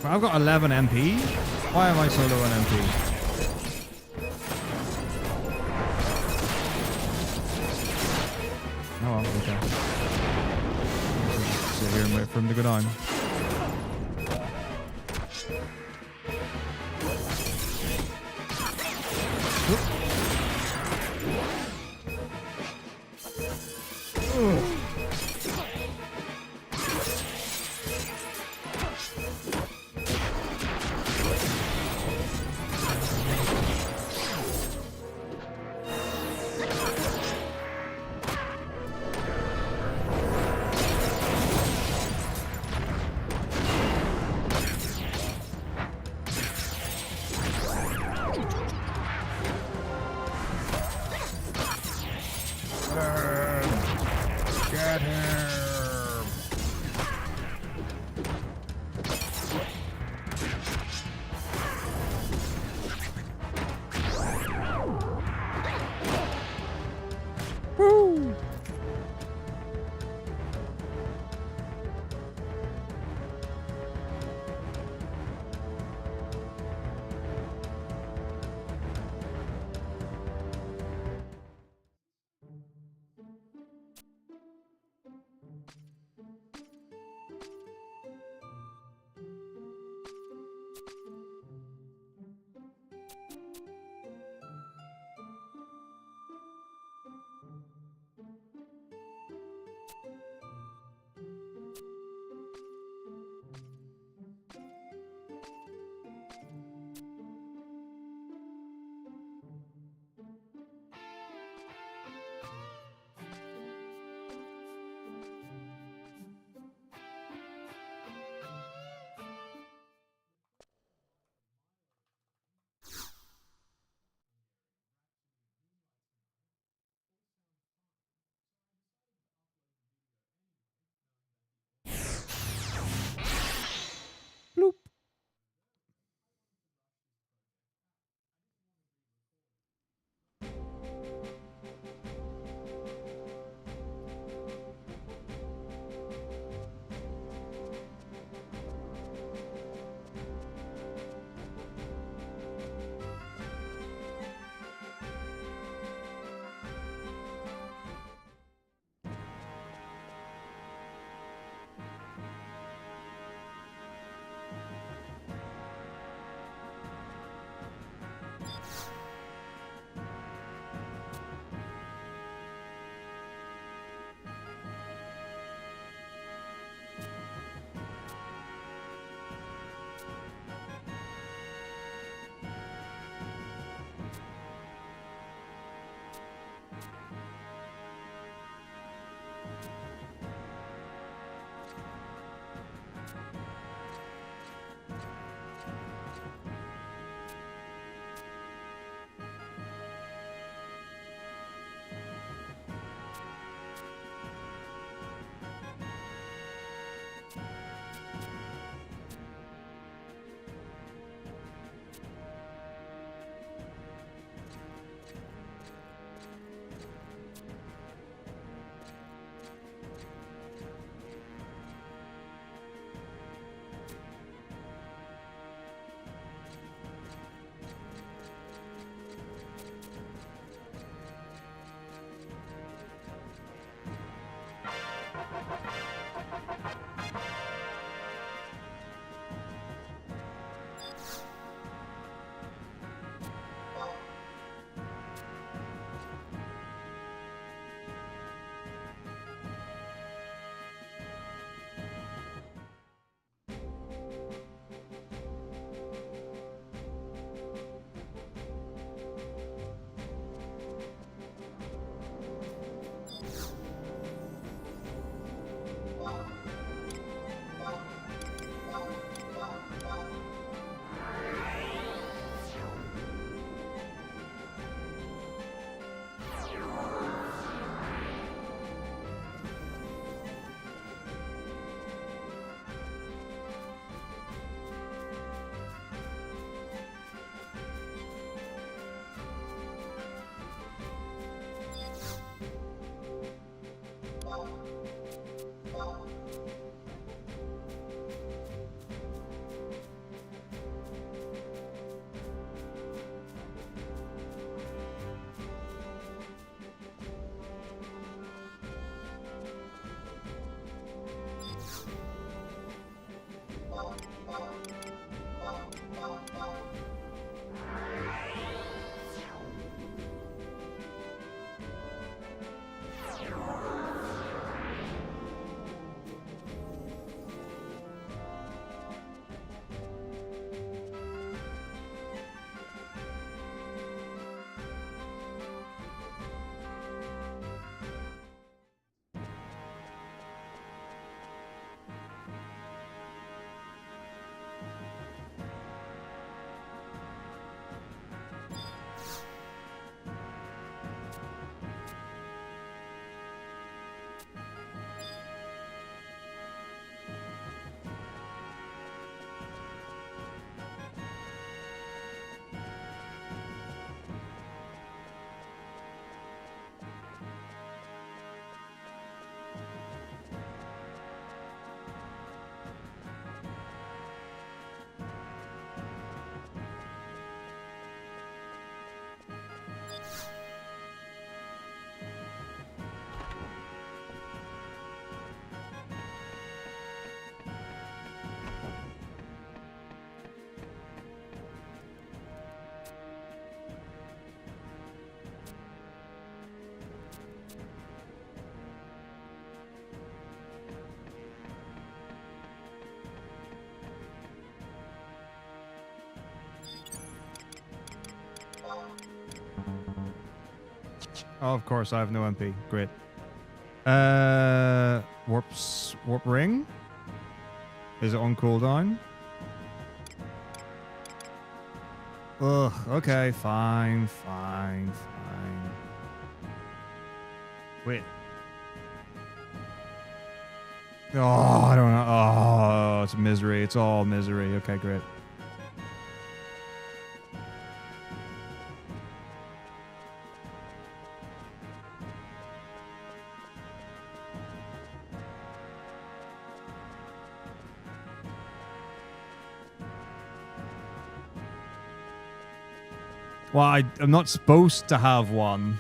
I've got 11 MP. Why am I so low on MP? Oh, well, okay. Sit here and wait for him to go down. Oh, of course, I have no MP. Great. Warp ring? Is it on cooldown? Ugh, okay, fine. Wait. Oh, I don't know. Oh, it's misery. It's all misery. Okay, great. Well, I'm not supposed to have one.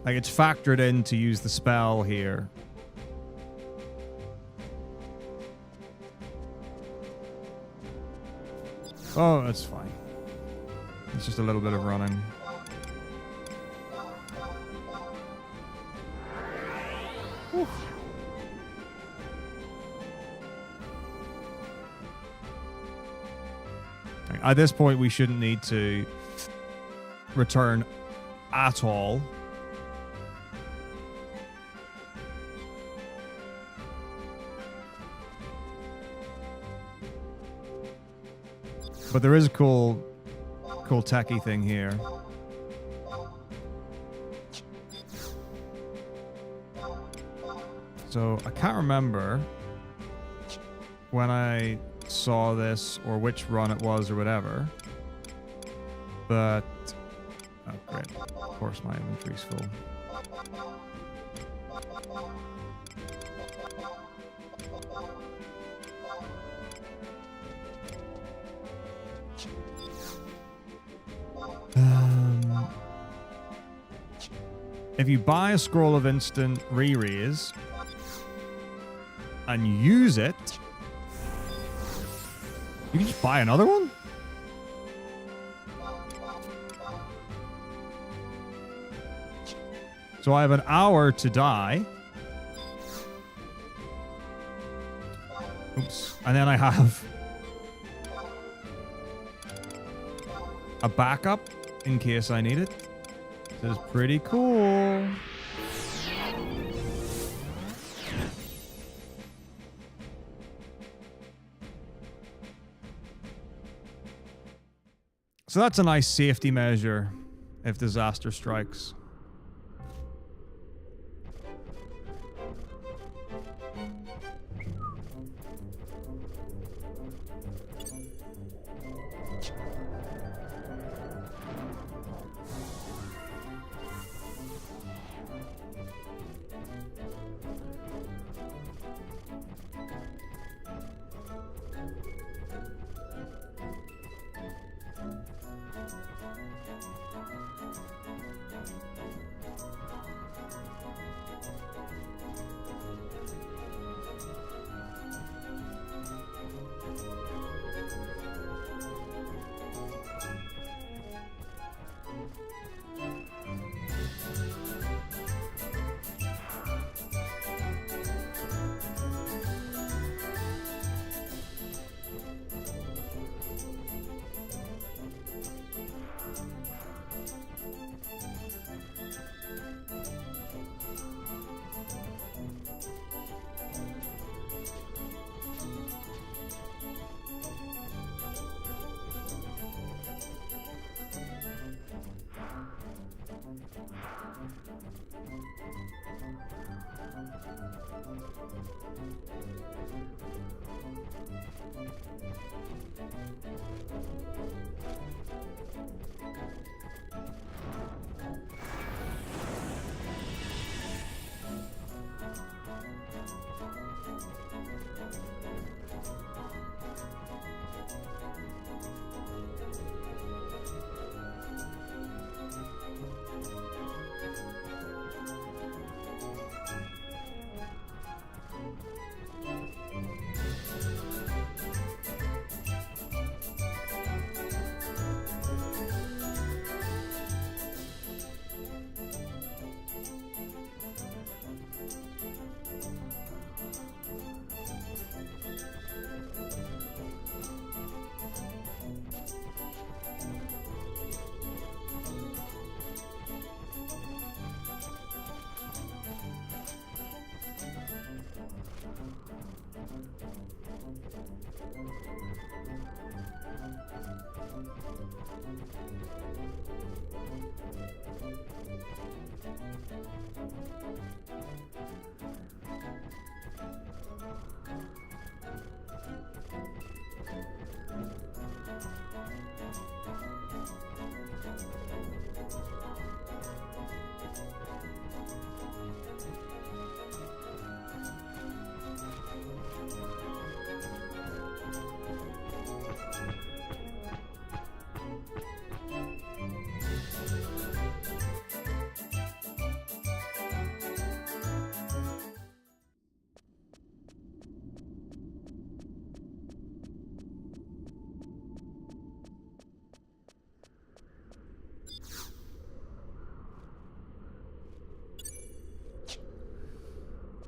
Like, it's factored in to use the spell here. Oh, that's fine. It's just a little bit of running. Whew. At this point, we shouldn't need to return at all. But there is a cool techie thing here. So I can't remember when I saw this or which run it was or whatever. But oh great. Of course my inventory's full. If you buy a scroll of instant re-raise and use it, you can just buy another one? So I have an hour to die. Oops. And then I have a backup in case I need it. This is pretty cool. So that's a nice safety measure if disaster strikes.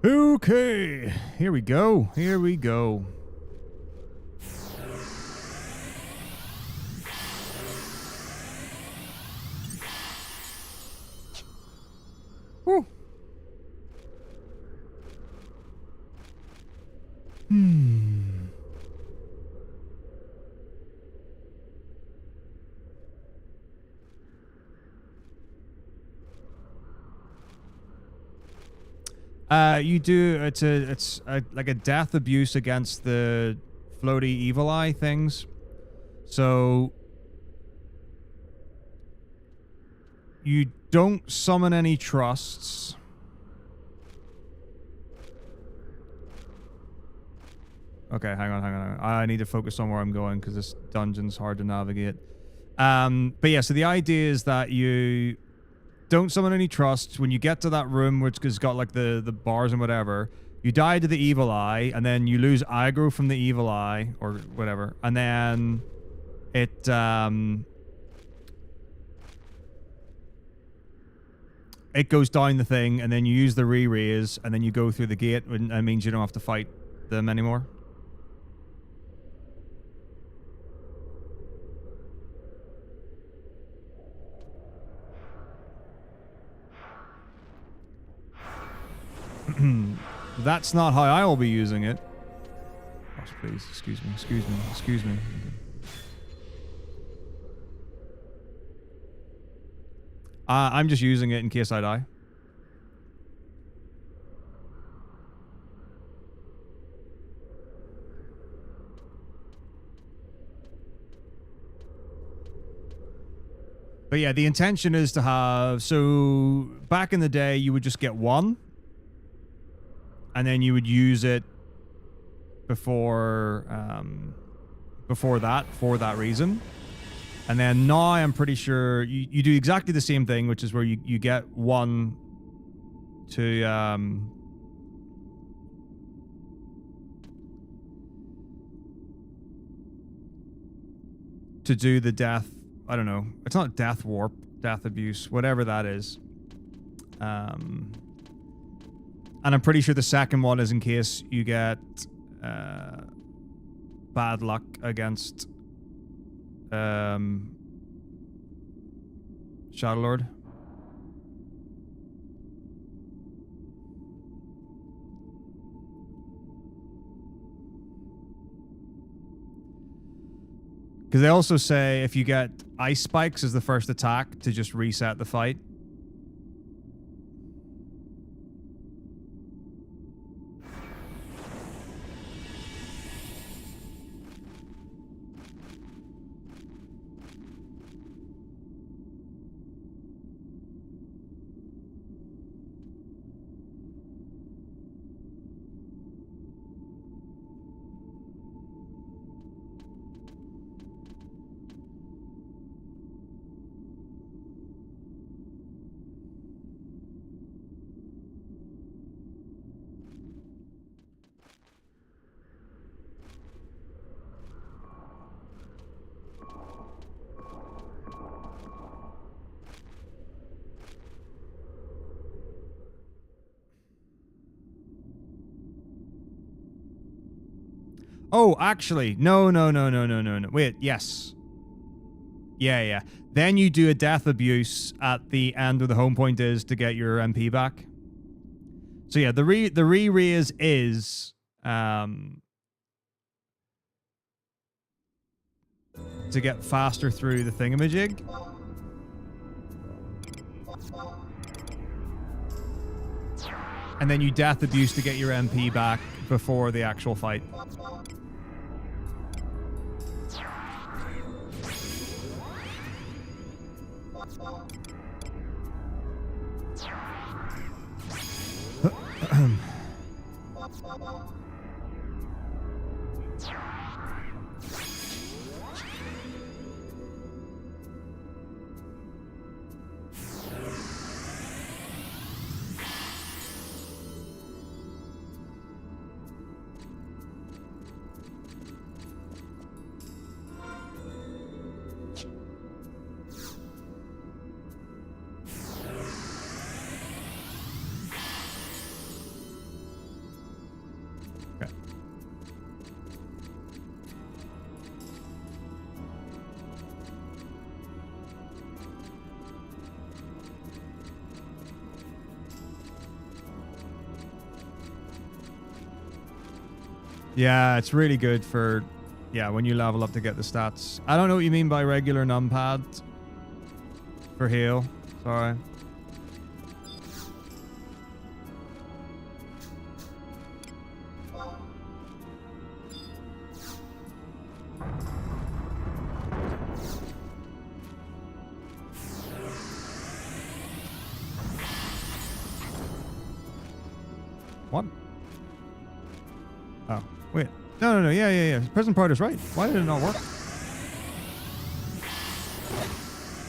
Okay, here we go. Here we go. Woo. You do. It's like a death abuse against the floaty evil eye things. So you don't summon any trusts. Okay, hang on. I need to focus on where I'm going because this dungeon's hard to navigate. But yeah, so the idea is that you don't summon any trusts. When you get to that room which has got like the bars and whatever, you die to the evil eye, and then you lose aggro from the evil eye or whatever, and then it it goes down the thing, and then you use the re-raise, and then you go through the gate, and that means you don't have to fight them anymore. That's not how I will be using it. Gosh, please, excuse me. I'm just using it in case I die. But yeah, the intention is to have... So, back in the day, you would just get one. And then you would use it before that, for that reason. And then now I'm pretty sure you do exactly the same thing, which is where you get one to do the death. I don't know. It's not death warp, death abuse, whatever that is. And I'm pretty sure the second one is in case you get bad luck against Shadowlord. Because they also say if you get ice spikes as the first attack to just reset the fight. Oh, actually, no. Wait, yes. Yeah. Then you do a death abuse at the end where the home point is to get your MP back. So yeah, the re-raise is to get faster through the thingamajig. And then you death abuse to get your MP back before the actual fight. Yeah, it's really good for, yeah, when you level up to get the stats. I don't know what you mean by regular numpad for heal. Sorry. What? Oh, wait. No. Yeah. Present part is right. Why did it not work?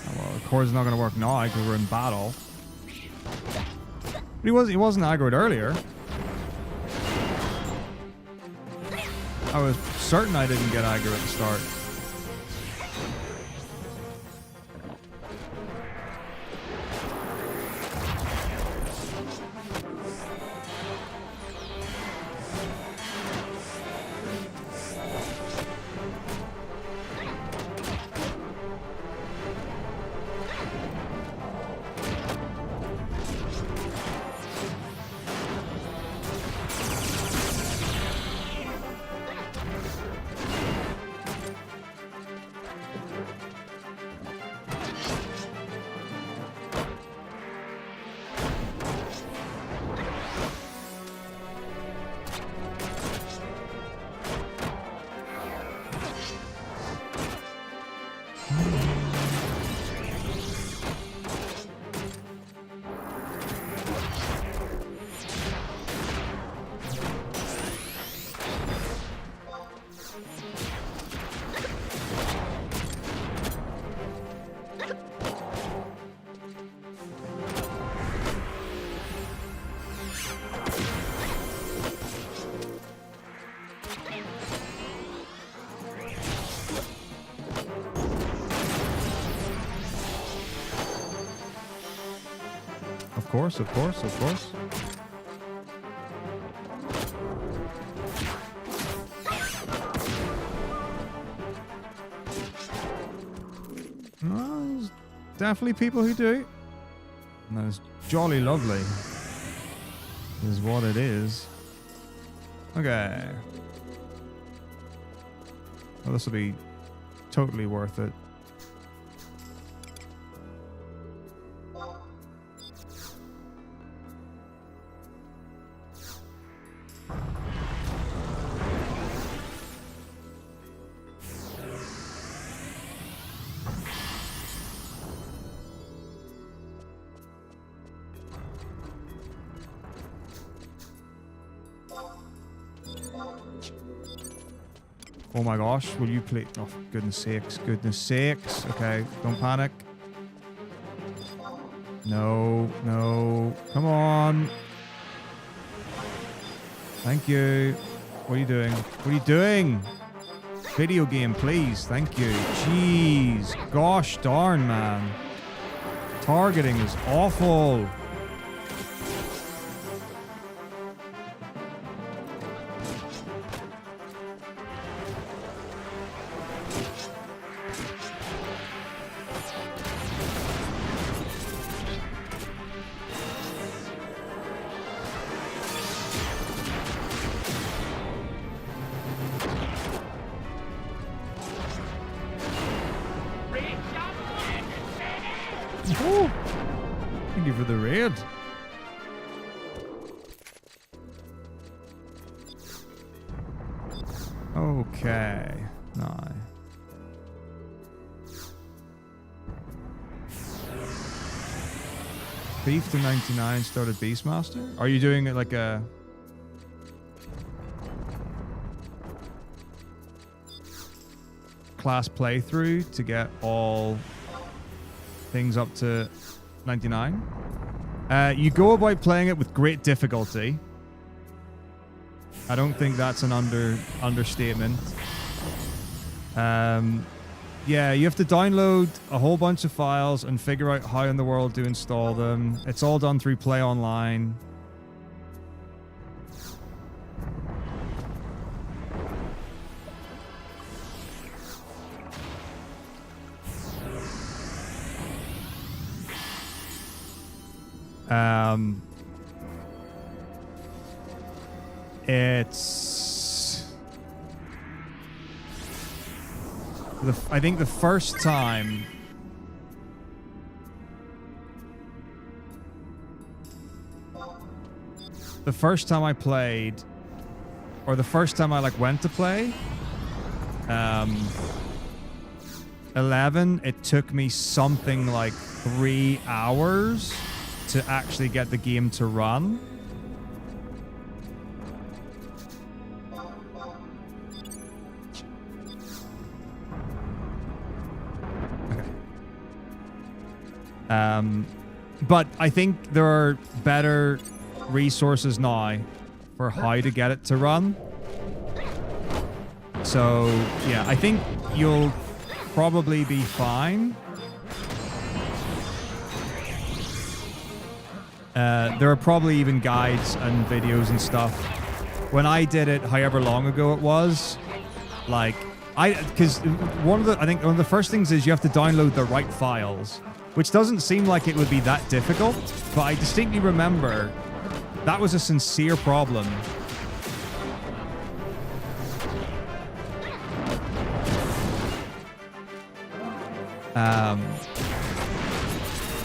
Oh, well, of course it's not going to work now because we're in battle. But he wasn't aggroed earlier. I was certain I didn't get aggro at the start. Of course. Well, there's definitely people who do. And that is jolly lovely. Is what it is. Okay. Well, this will be totally worth it. Oh my gosh, will you please? Oh, for goodness sakes, Okay, don't panic. No. Come on. Thank you. What are you doing? Video game, please. Thank you. Jeez. Gosh darn, man. Targeting is awful. Oh, thank you for the raid. Okay. Now. Thief to 99 started Beastmaster? Are you doing it like a... class playthrough to get all things up to 99? You go about playing it with great difficulty. I don't think that's an understatement. Yeah, you have to download a whole bunch of files and figure out how in the world to install them. It's all done through Play Online. I think the first time I played, or the first time I like went to play 11, it took me something like 3 hours to actually get the game to run. But I think there are better resources now for how to get it to run. So, yeah, I think you'll probably be fine. There are probably even guides and videos and stuff. When I did it, however long ago it was, like, because I think one of the first things is you have to download the right files, which doesn't seem like it would be that difficult, but I distinctly remember that was a sincere problem.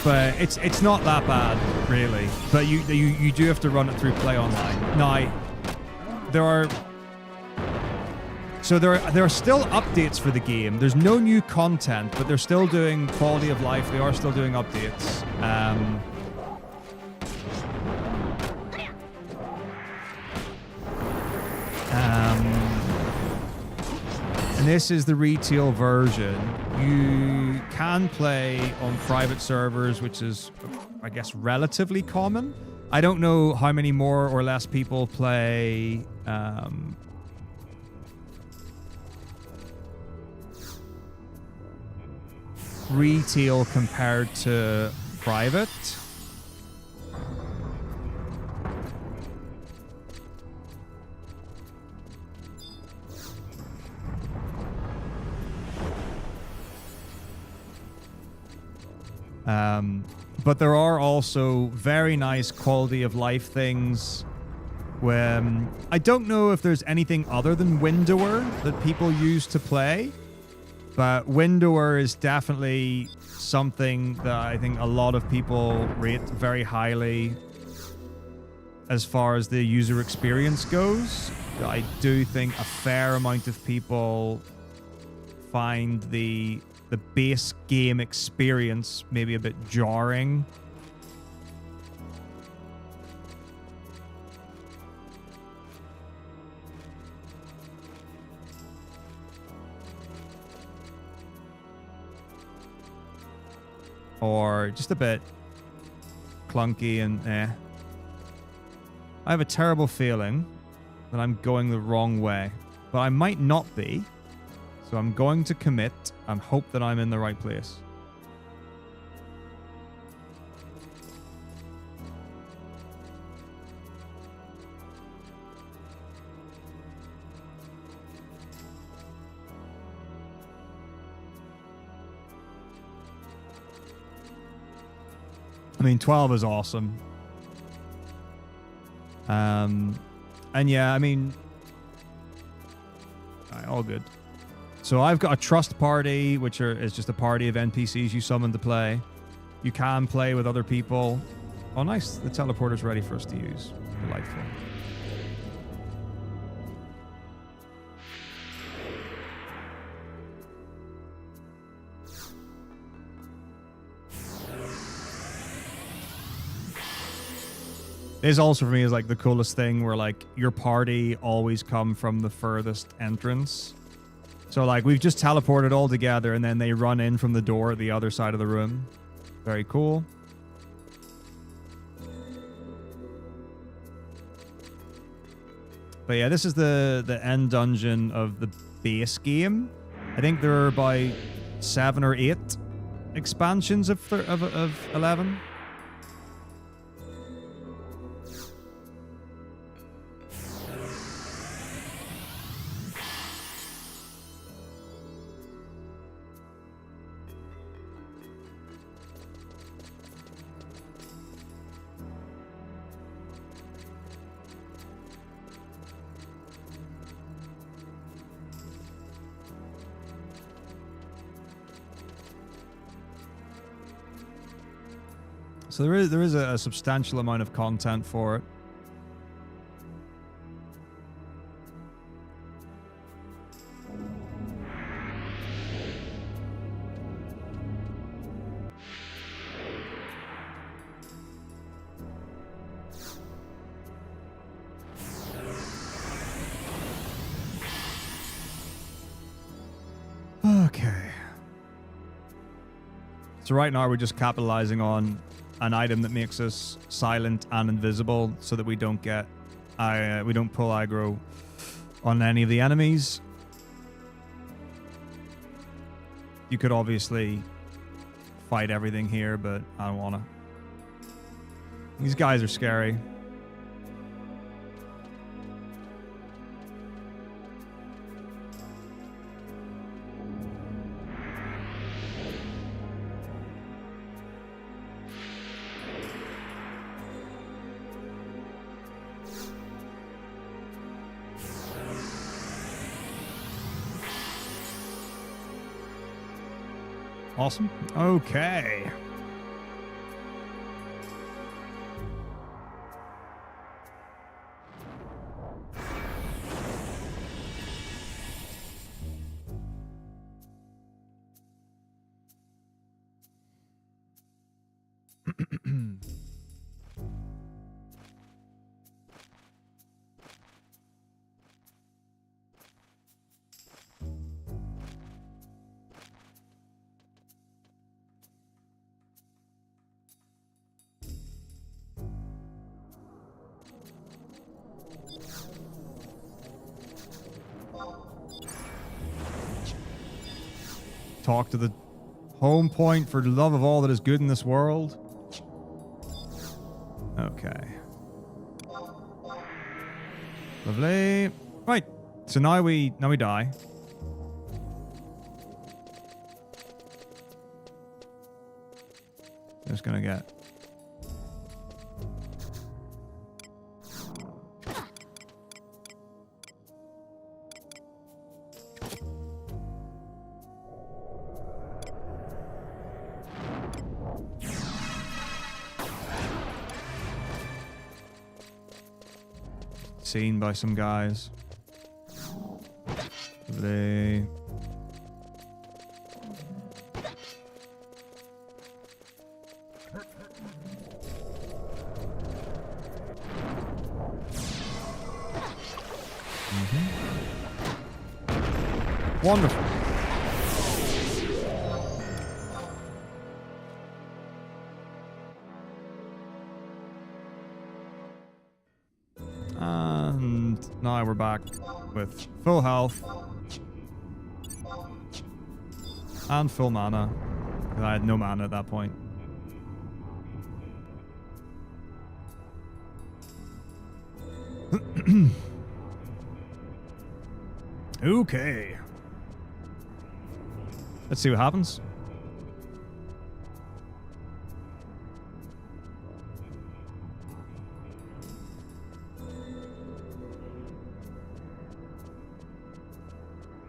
But it's not that bad, really. But you do have to run it through Play Online. Now, there are still updates for the game. There's no new content, but they're still doing quality of life. They are still doing updates. And this is the retail version. You can play on private servers, which is, I guess, relatively common. I don't know how many more or less people play retail compared to private. But there are also very nice quality of life things. When I don't know if there's anything other than Windower that people use to play, but Windower is definitely something that I think a lot of people rate very highly as far as the user experience goes. I do think a fair amount of people find the base game experience maybe a bit jarring. Or just a bit clunky and I have a terrible feeling that I'm going the wrong way, but I might not be. So I'm going to commit and hope that I'm in the right place. I mean, 12 is awesome. And yeah, I mean, all good. So I've got a trust party, which is just a party of NPCs you summon to play. You can play with other people. Oh, nice. The teleporter's ready for us to use. Delightful. This also for me is like the coolest thing where like your party always come from the furthest entrance. So like we've just teleported all together and then they run in from the door at the other side of the room. Very cool. But yeah, this is the end dungeon of the base game. I think there are about 7 or 8 expansions of 11. So there is a substantial amount of content for it. Okay. So right now we're just capitalizing on an item that makes us silent and invisible so that we don't get we don't pull aggro on any of the enemies. You could obviously fight everything here, but I don't wanna. These guys are scary. Awesome. Okay. Talk to the home point for the love of all that is good in this world. Okay. Lovely. Right. So now we die. Just gonna get seen by some guys. They wonderful. And now we're back with full health and full mana. I had no mana at that point. Okay. Let's see what happens.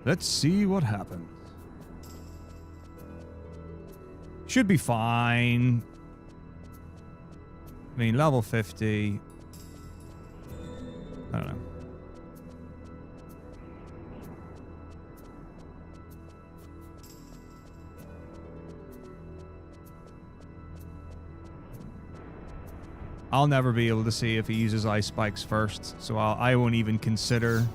Let's see what happens. Should be fine. I mean, level 50. I don't know. I'll never be able to see if he uses ice spikes first, so I won't even consider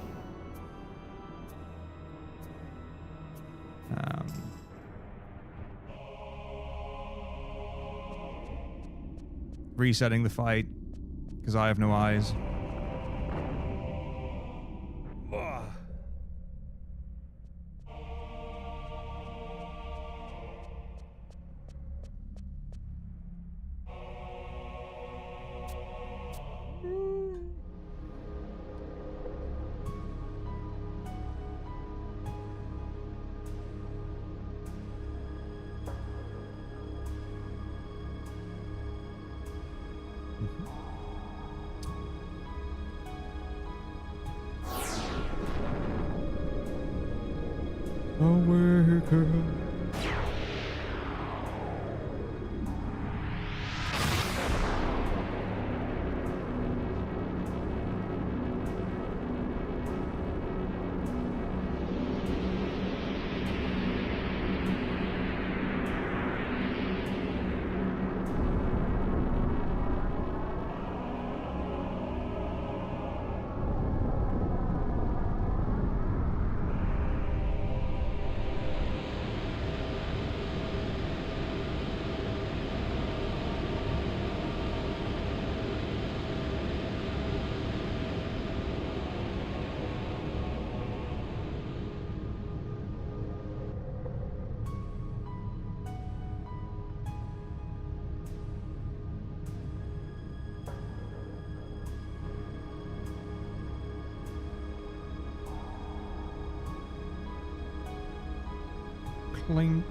resetting the fight, because I have no eyes. Clink.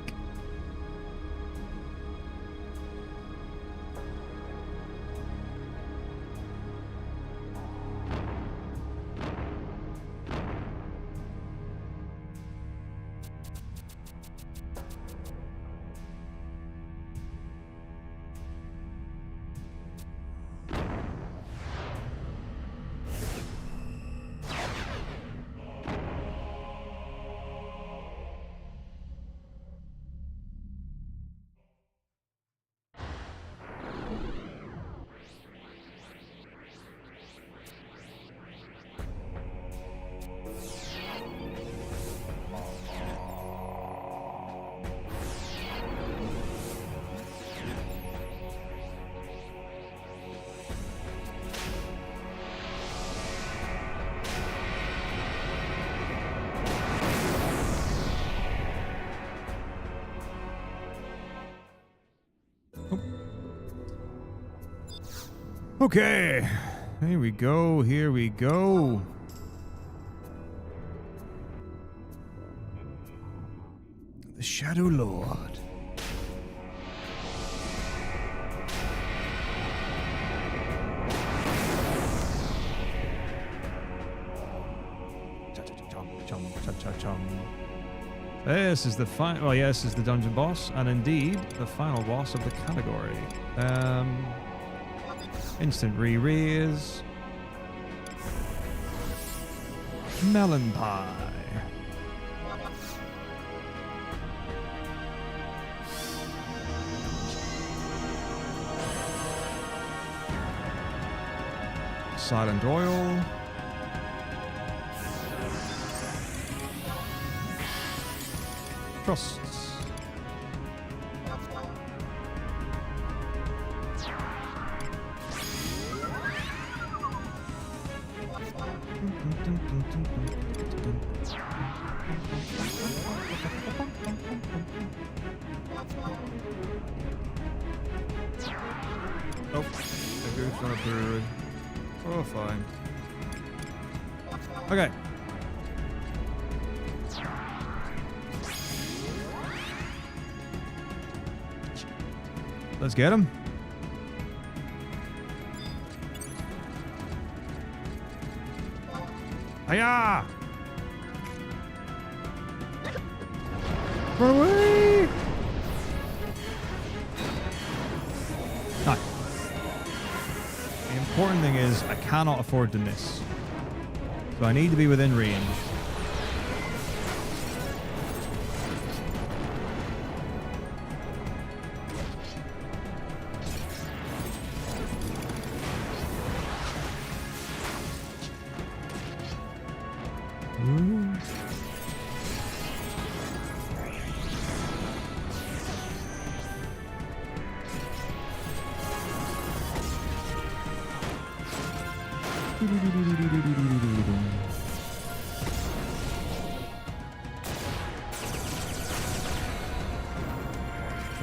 Okay, here we go, here we go. The Shadow Lord. This is the final. Well, yes, this is the dungeon boss, and indeed the final boss of the category. Instant re-raise. Melon pie. Silent oil. Trusts. Oh, I do from a brewery. Oh, fine. Okay. Let's get him. Hiya! Run away! cannot afford to miss. So I need to be within range. Ooh.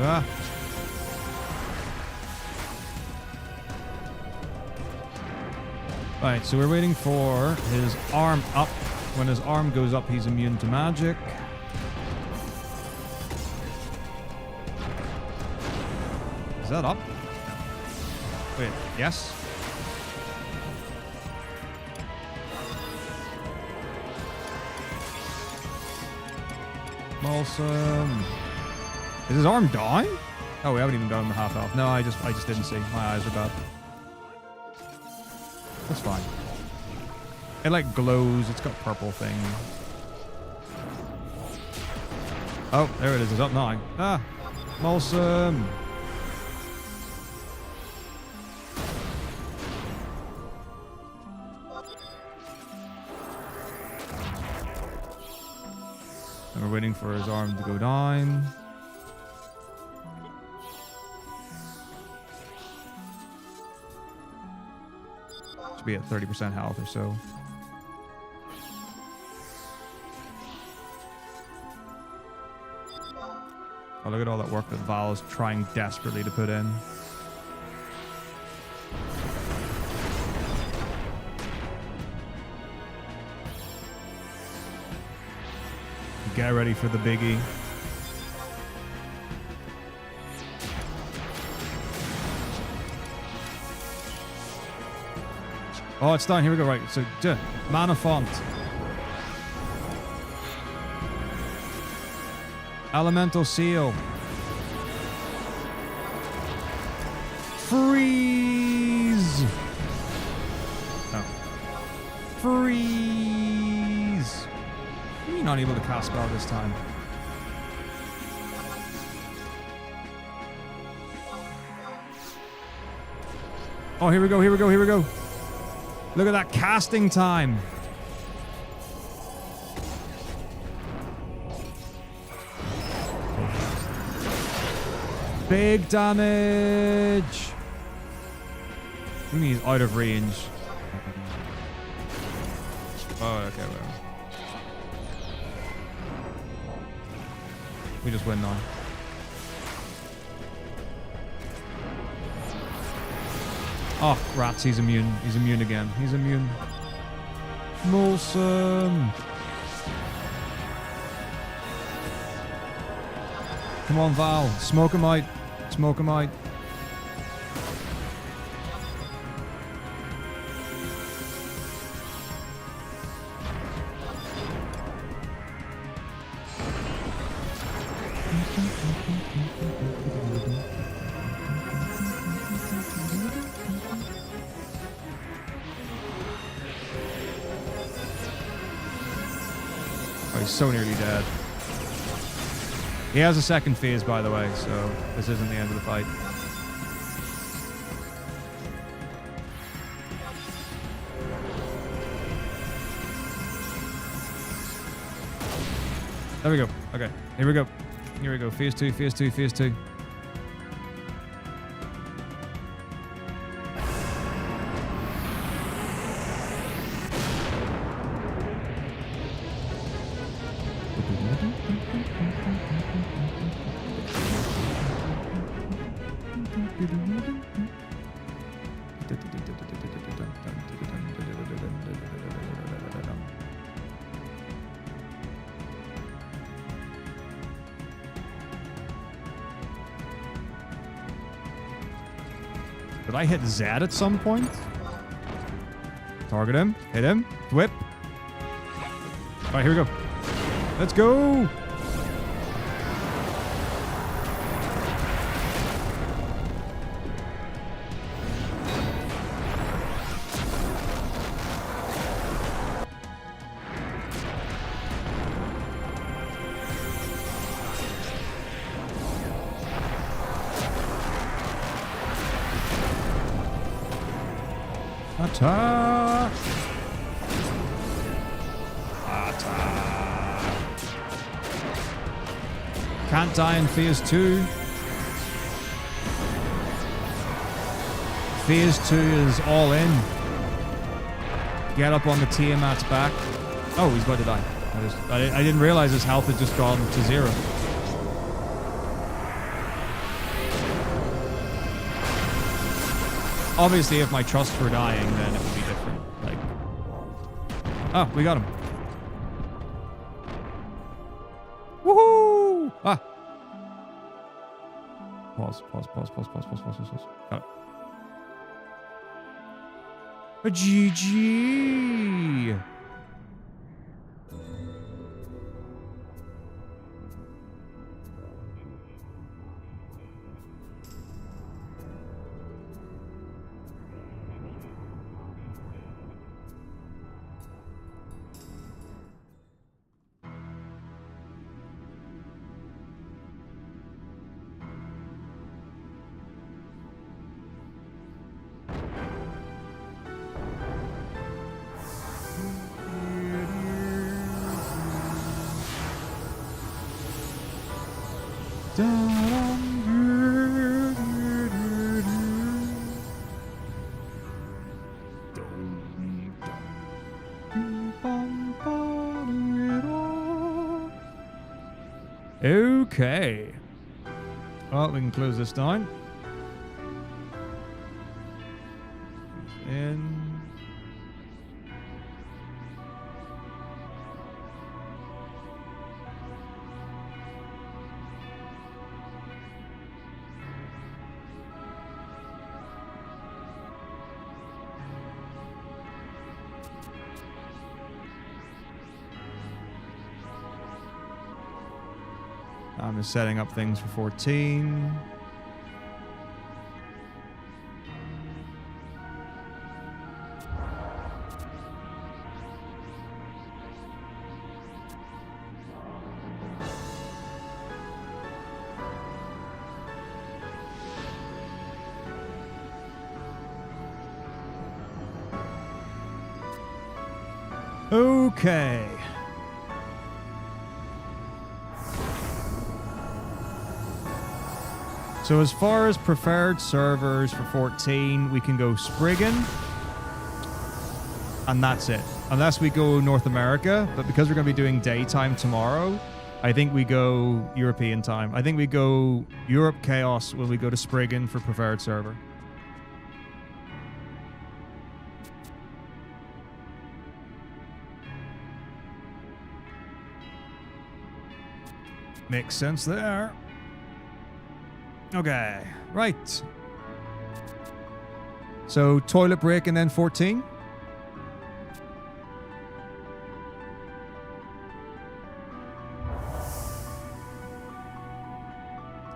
Ah. Right, so we're waiting for his arm up. When his arm goes up, he's immune to magic. Is that up? Wait, yes? Awesome. Is his arm down? Oh, we haven't even got him to half health. No, I just didn't see. My eyes are bad. That's fine. It like glows. It's got purple thing. Oh, there it is. It's up now. Ah, awesome. And we're waiting for his arm to go down. Should be at 30% health or so. Oh, look at all that work that Val's trying desperately to put in. Get ready for the biggie. Oh, it's done. Here we go. Right. So, mana font. Elemental seal. Freeze. No. Freeze. You're not able to cast spell this time. Oh, here we go. Here we go. Here we go. Look at that casting time. Big damage. I think he's out of range. Oh, okay, well. We just win now. Oh, rats, he's immune. He's immune again. He's immune. Molson. Come on, Val. Smoke him out. Smoke him out. Oh, he's so nearly dead. He has a second phase, by the way, so this isn't the end of the fight. There we go. Okay, here we go. Here we go. Phase 2, phase 2, phase 2. Did I hit Z at some point? Target him. Hit him. Whip. Alright, here we go. Let's go! Attack! Attack! Can't die in Phase 2. Phase 2 is all in. Get up on the Tiamat's back. Oh, he's about to die. I didn't realize his health had just gone to 0. Obviously, if my trust were dying, then it would be different. Like, oh, we got him. Woohoo! Ah. Pause. Got it. A GG. Okay. Well, we can close this down. In. I'm just setting up things for 14. Okay. So as far as preferred servers for 14, we can go Spriggan, and that's it. Unless we go North America, but because we're going to be doing daytime tomorrow, I think we go European time. I think we go Europe Chaos when we go to Spriggan for preferred server. Makes sense there. Okay, right. So toilet break and then 14.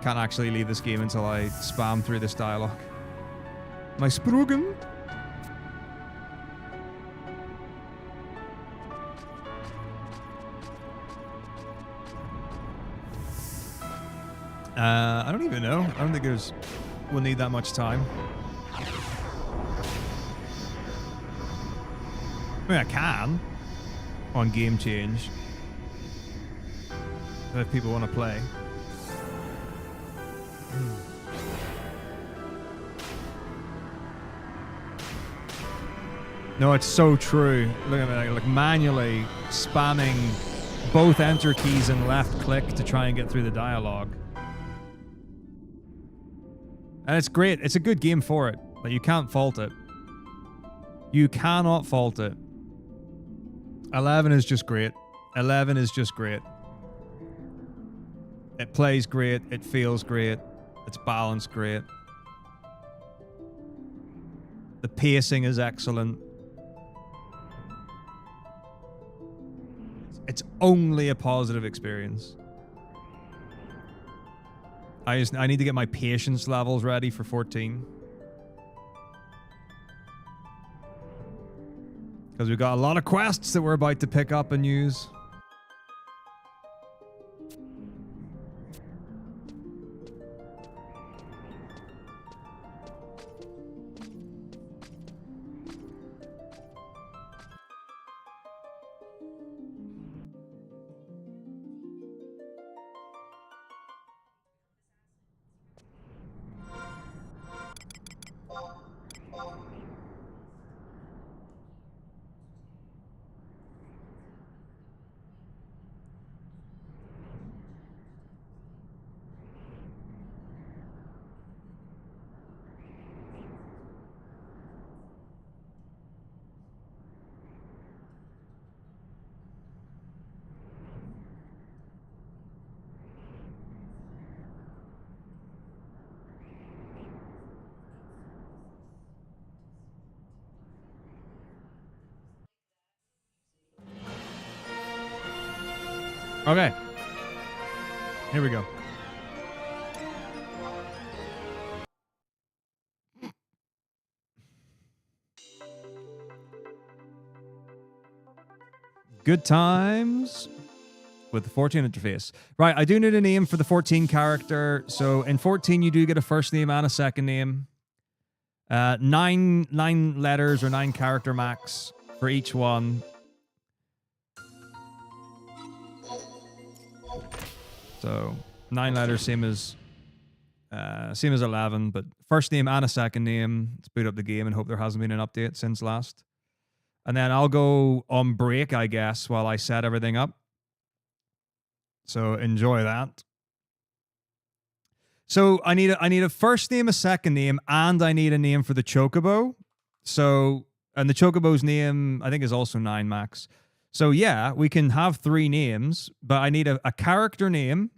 Can't actually leave this game until I spam through this dialogue. My Spruggen. I don't even know. I don't think we'll need that much time. I mean, I can on game change if people want to play. No, it's so true. Look at me, like manually spamming both enter keys and left click to try and get through the dialogue. And it's great. It's a good game for it. But you can't fault it. You cannot fault it. 11 is just great. 11 is just great. It plays great. It feels great. It's balanced great. The pacing is excellent. It's only a positive experience. I need to get my patience levels ready for 14. Because we've got a lot of quests that we're about to pick up and use. Okay. Here we go. Good times with the 14 interface. Right, I do need a name for the 14 character. So in 14, you do get a first name and a second name. 9 letters or 9 character max for each one. So 9 letters, same as 11, but first name and a second name. Let's boot up the game and hope there hasn't been an update since last. And then I'll go on break, I guess, while I set everything up. So enjoy that. So I need a first name, a second name, and I need a name for the Chocobo. So, and the Chocobo's name, I think, is also 9 max. So yeah, we can have 3 names, but I need a character name,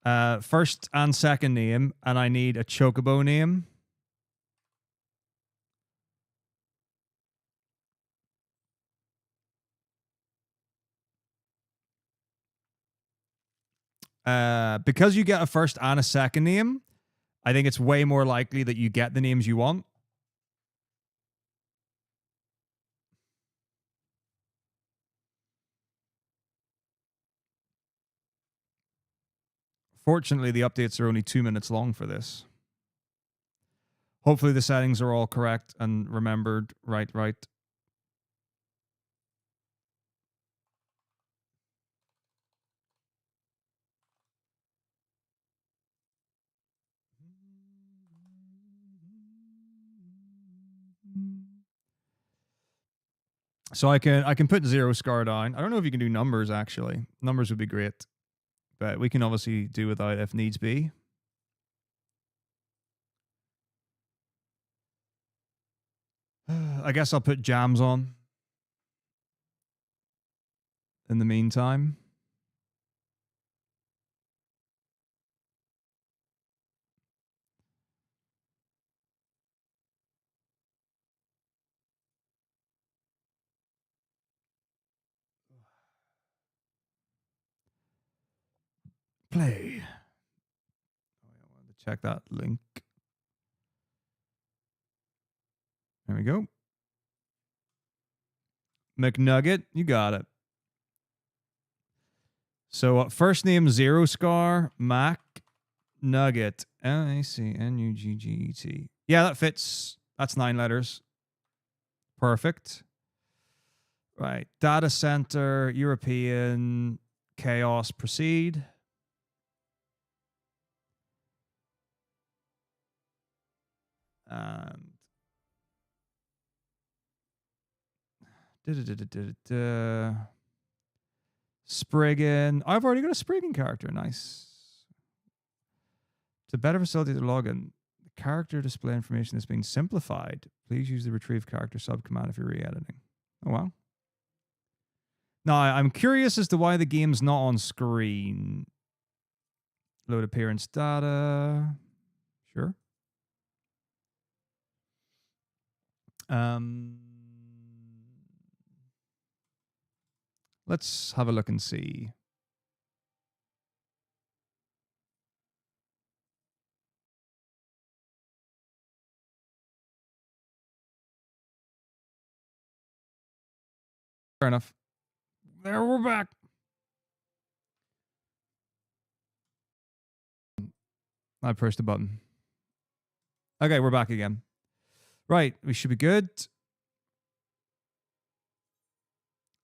first and second name, and I need a Chocobo name. Because you get a first and a second name, I think it's way more likely that you get the names you want. Fortunately, the updates are only 2 minutes long for this. Hopefully the settings are all correct and remembered right. So I can put 0 scar down. I don't know if you can do numbers, actually. Numbers would be great. But we can obviously do without if needs be. I guess I'll put jams on in the meantime. Play. Oh, I wanted to check that link. There we go. McNugget, you got it. So first name 0 scar, Mac Nugget. MacNugget. Yeah, that fits. That's 9 letters. Perfect. Right. Data center, European, chaos, proceed. And Spriggan. I've already got a Spriggan character. Nice. To better facilitate the login, the character display information has been simplified. Please use the retrieve character subcommand if you're re-editing. Oh, wow. Now, I'm curious as to why the game's not on screen. Load appearance data. Sure. Let's have a look and see. Fair enough. There, we're back. I pushed the button. Okay, we're back again. Right, we should be good.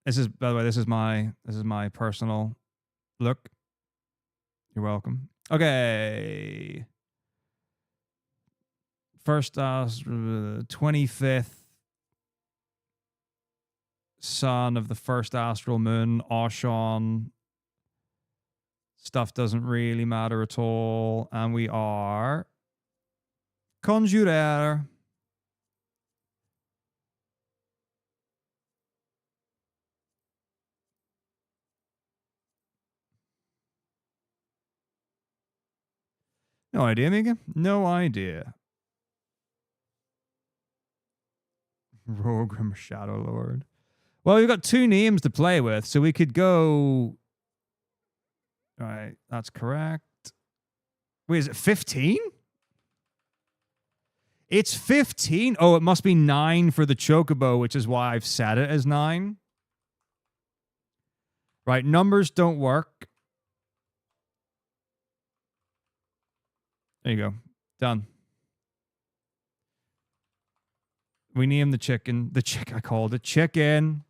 This is, by the way, this is my personal look. You're welcome. Okay. First 25th son of the first astral moon, Oshon. Stuff doesn't really matter at all. And we are Conjurer. No idea, Mika. No idea. Rogrim Shadow Lord. Well, we've got 2 names to play with, so we could go All right, that's correct. Wait, is it 15? It's 15. Oh, it must be 9 for the chocobo, which is why I've set it as 9. Right, numbers don't work. There you go. Done. We name the chicken. I called it chicken.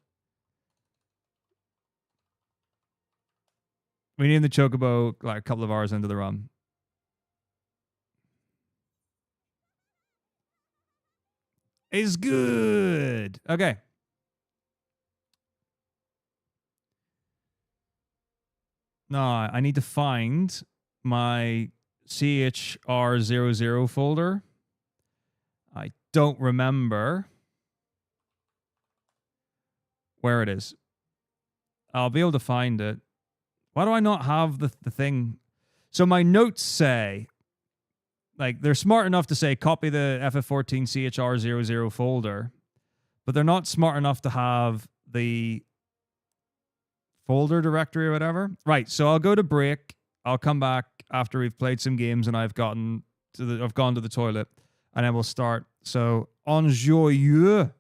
We named the chocobo like a couple of hours into the run. It's good. Okay. No, I need to find my CHR00 folder. I don't remember where it is. I'll be able to find it. Why do I not have the thing? So my notes say, like, they're smart enough to say copy the FF14 CHR00 folder, but they're not smart enough to have the folder directory or whatever. Right, so I'll go to break. I'll come back after we've played some games and I've gone to the toilet, and then we'll start. So, enjoyeux.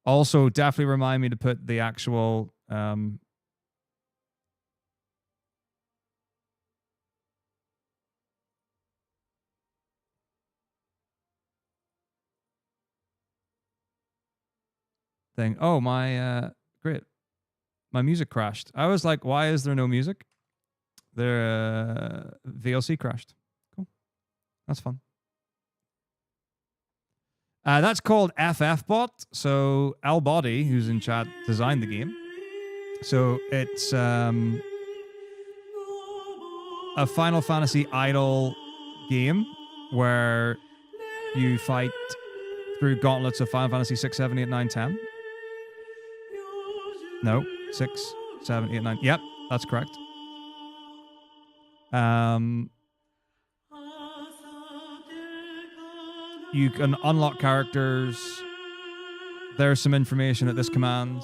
Also, definitely remind me to put the actual thing. Oh, my great. My music crashed. I was like, why is there no music? Their VLC crashed. Cool. That's fun. That's called FFbot. So Al Body, who's in chat, designed the game. So it's a Final Fantasy idol game where you fight through gauntlets of Final Fantasy 6, 7, 8, 9, 10. No, 6, 7, 8, 9. Yep, that's correct. You can unlock characters. There's some information at this command.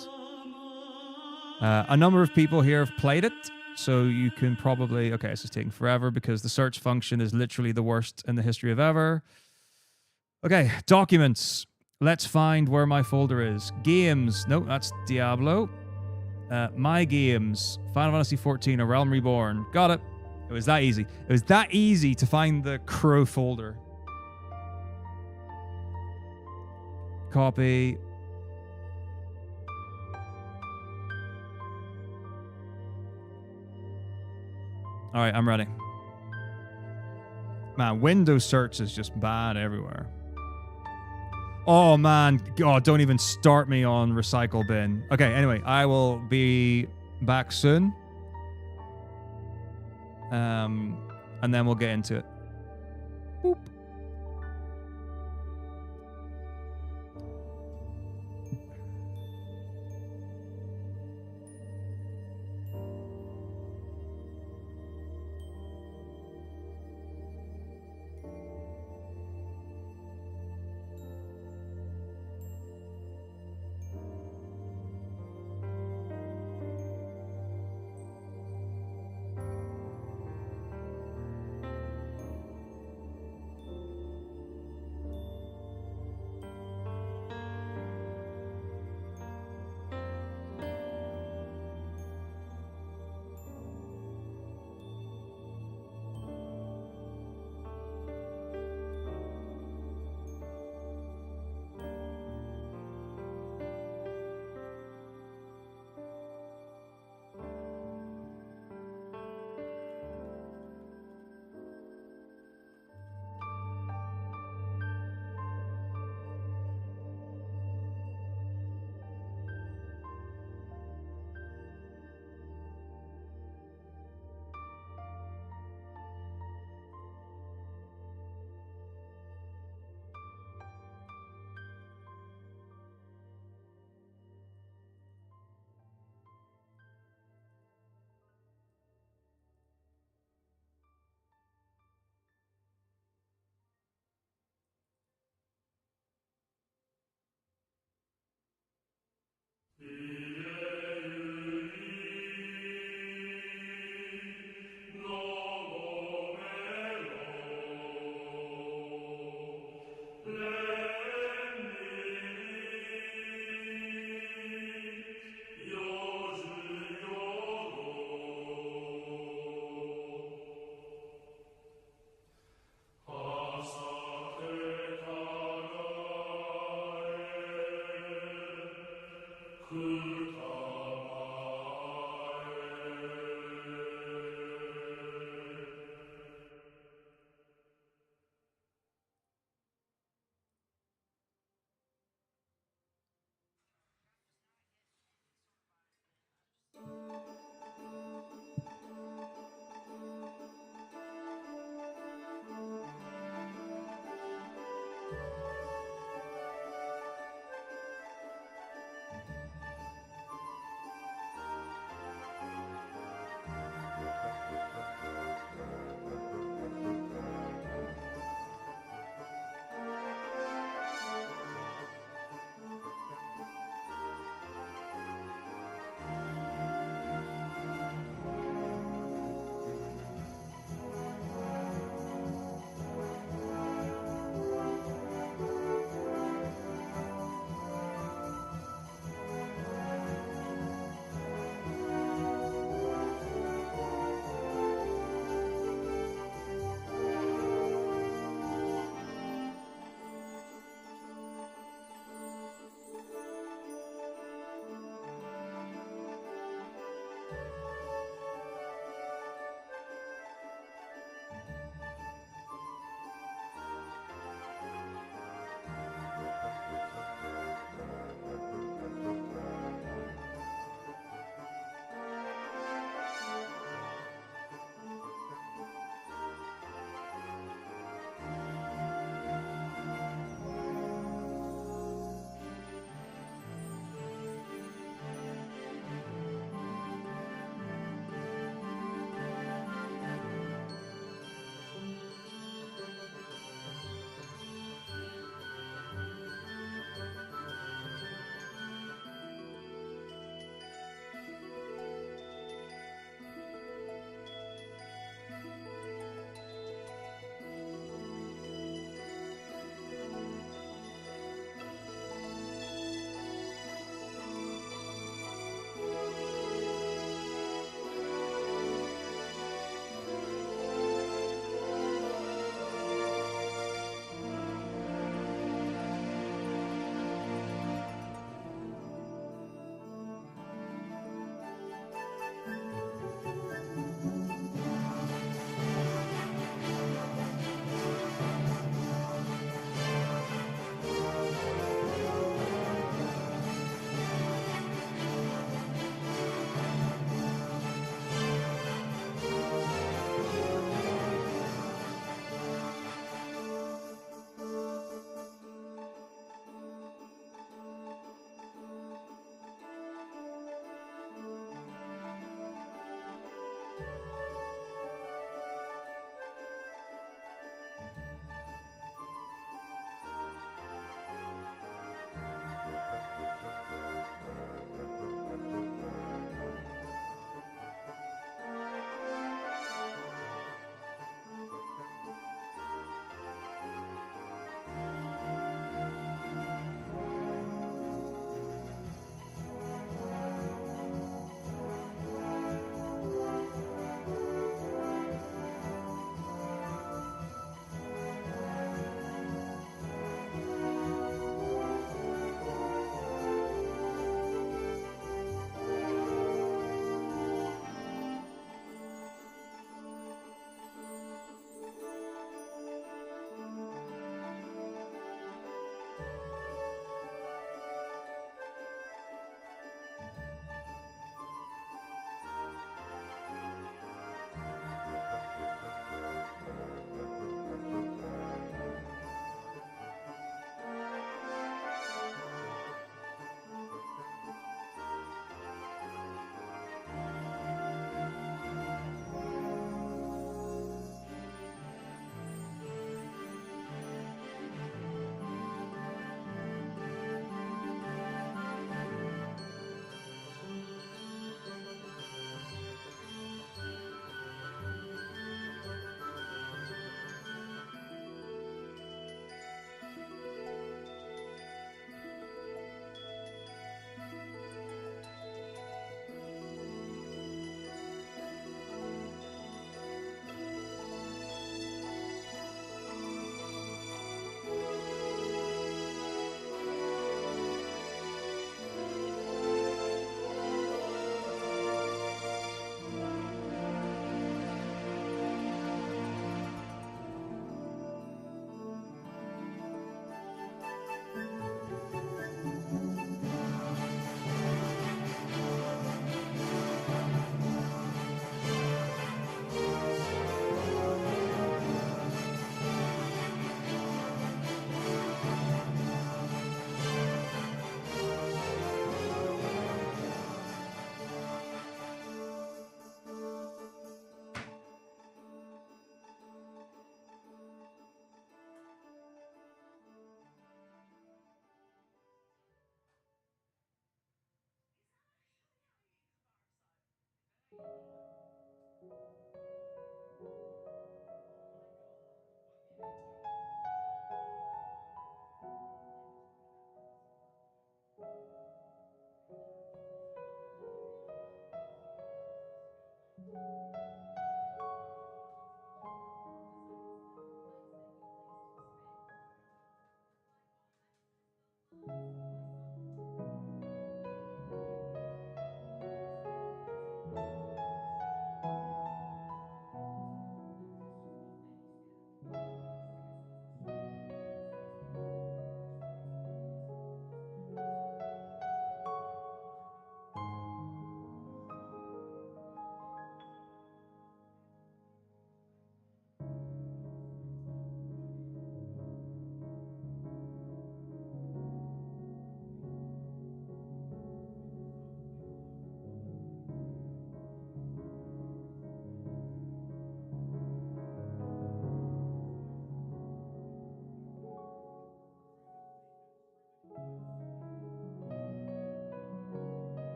A number of people here have played it, so you can probably... Okay, this is taking forever because the search function is literally the worst in the history of ever. Okay, documents. Let's find where my folder is. Games. No, that's Diablo. My games. Final Fantasy XIV, A Realm Reborn. Got it. It was that easy. It was that easy to find the Crow folder. Copy. All right, I'm ready. Man, Windows search is just bad everywhere. Oh, man. God, don't even start me on recycle bin. Okay, anyway, I will be back soon. And then we'll get into it. Boop.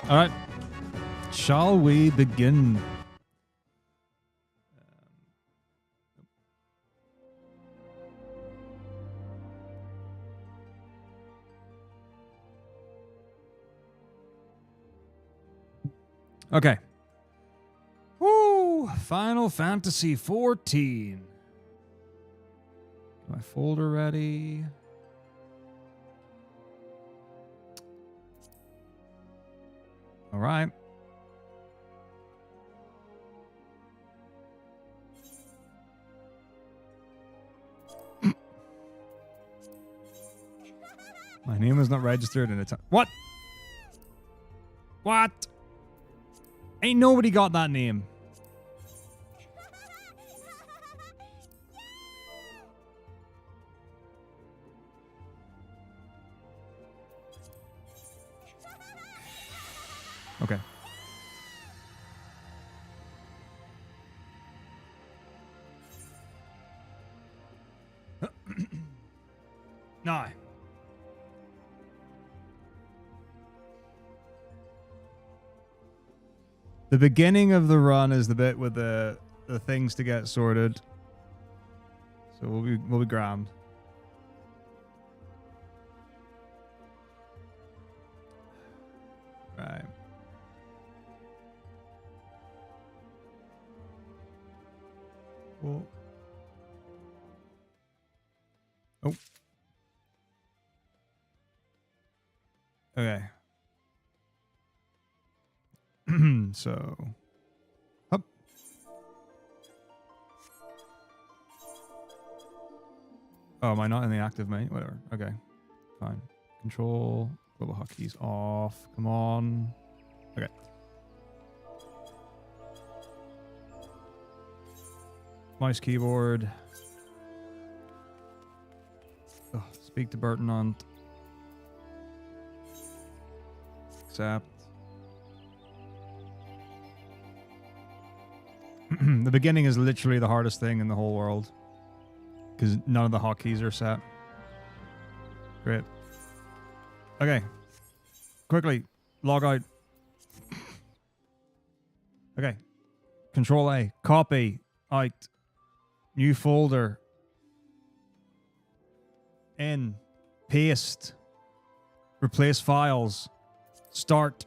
All right. Shall we begin? Okay. Woo! Final Fantasy 14. My folder ready. All right. My name is not registered in a time. What? What? Ain't nobody got that name. Okay. No. The beginning of the run is the bit with the things to get sorted. So we'll be grand. Right. Cool. Oh. Okay. So. Up. Oh, am I not in the active menu? Whatever. Okay. Fine. Control. Global hotkeys off. Come on. Okay. Mouse keyboard. Oh, speak to Burton on. Accept. The beginning is literally the hardest thing in the whole world. Because none of the hotkeys are set. Great. Okay. Quickly. Log out. Okay. Control A. Copy. Out. New folder. In. Paste. Replace files. Start.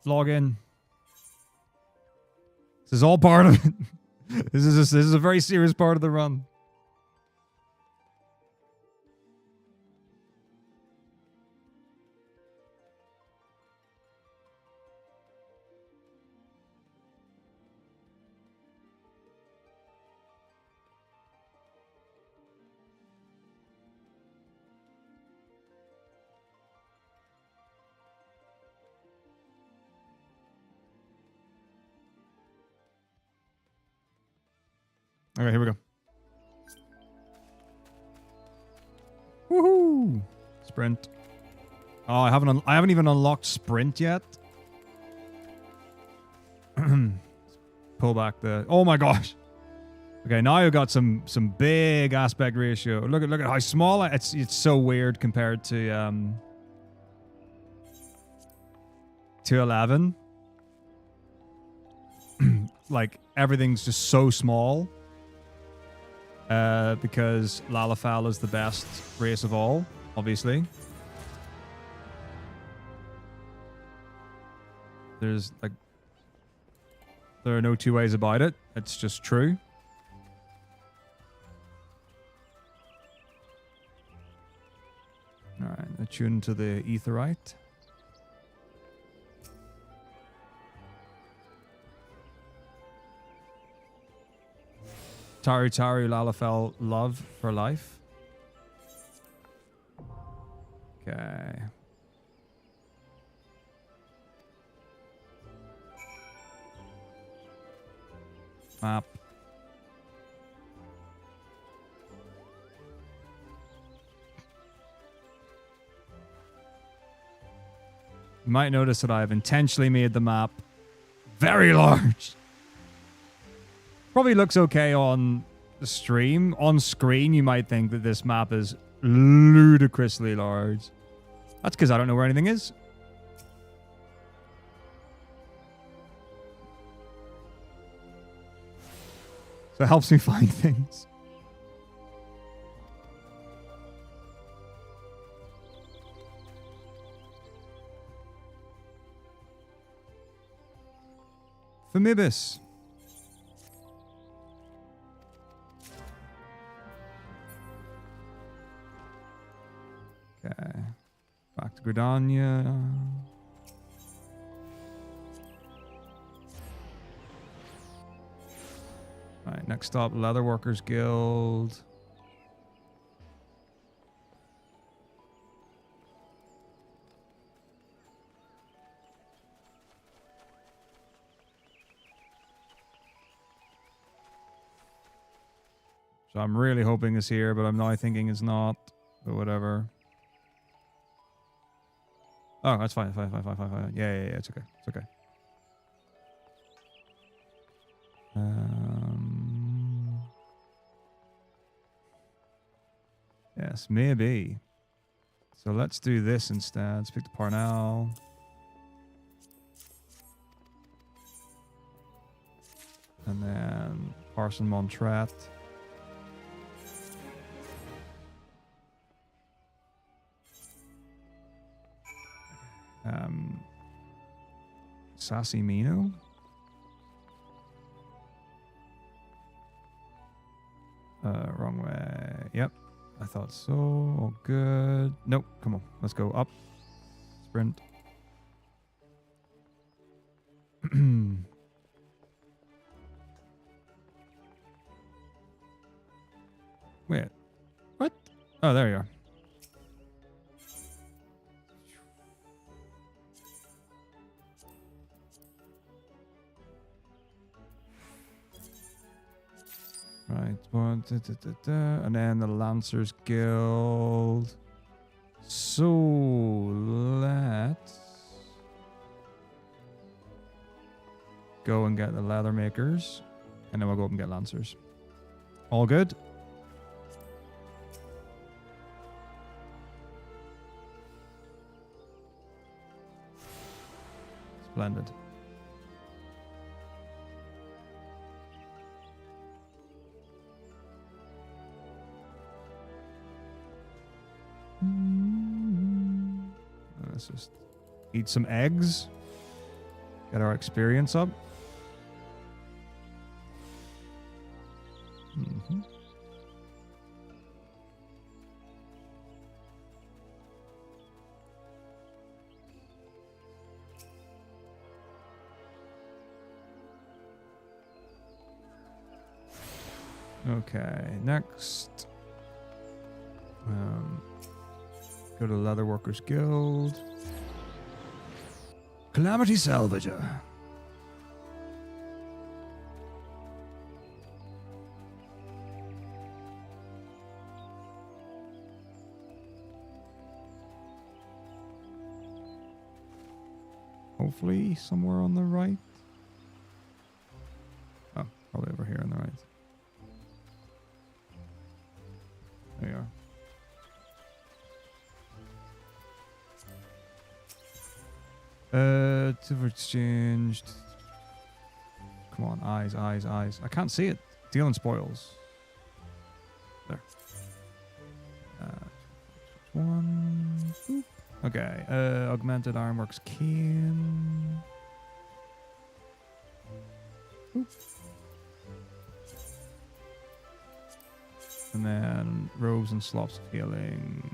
Log in. This is all part of it. This is a very serious part of the run. Okay, here we go. Woohoo! Sprint. Oh, I haven't even unlocked sprint yet. Pull back the. Oh my gosh. Okay, now I've got some big aspect ratio. Look at how small it's so weird compared to 11. Like everything's just so small. Because Lalafell is the best race of all, obviously. There's like, there are no two ways about it. It's just true. All right, attune to the etherite. Taru Taru Lalafell love for life. Okay. Map. You might notice that I have intentionally made the map very large. Probably looks okay on the stream, on screen, you might think that this map is ludicrously large. That's because I don't know where anything is. So it helps me find things. Famibus. Okay. Back to Gridania. Right, next stop, Leatherworkers Guild. So I'm really hoping it's here, but I'm now thinking it's not. But whatever. Oh, that's fine. Fine. Yeah, it's okay. It's okay. Yes, maybe. So let's do this instead. Let's pick the Parnell. And then Parson Montret. Sassy Mino. Wrong way. Yep. I thought so. All good. Nope. Come on. Let's go up. Sprint. Wait. What? Oh, there you are. Right, and then the Lancers Guild. So let's go and get the leather makers, and then we'll go up and get Lancers. All good? Splendid. Let's just eat some eggs. Get our experience up. Okay, next. Go to Leatherworkers Guild. Calamity Salvager. Hopefully somewhere on the right. Oh, probably over here on the right. There you are. To exchanged. Come on, eyes. I can't see it. Dealing spoils. There. One. Boop. Okay. Augmented Ironworks Cane. Boop. And then robes and slops of healing.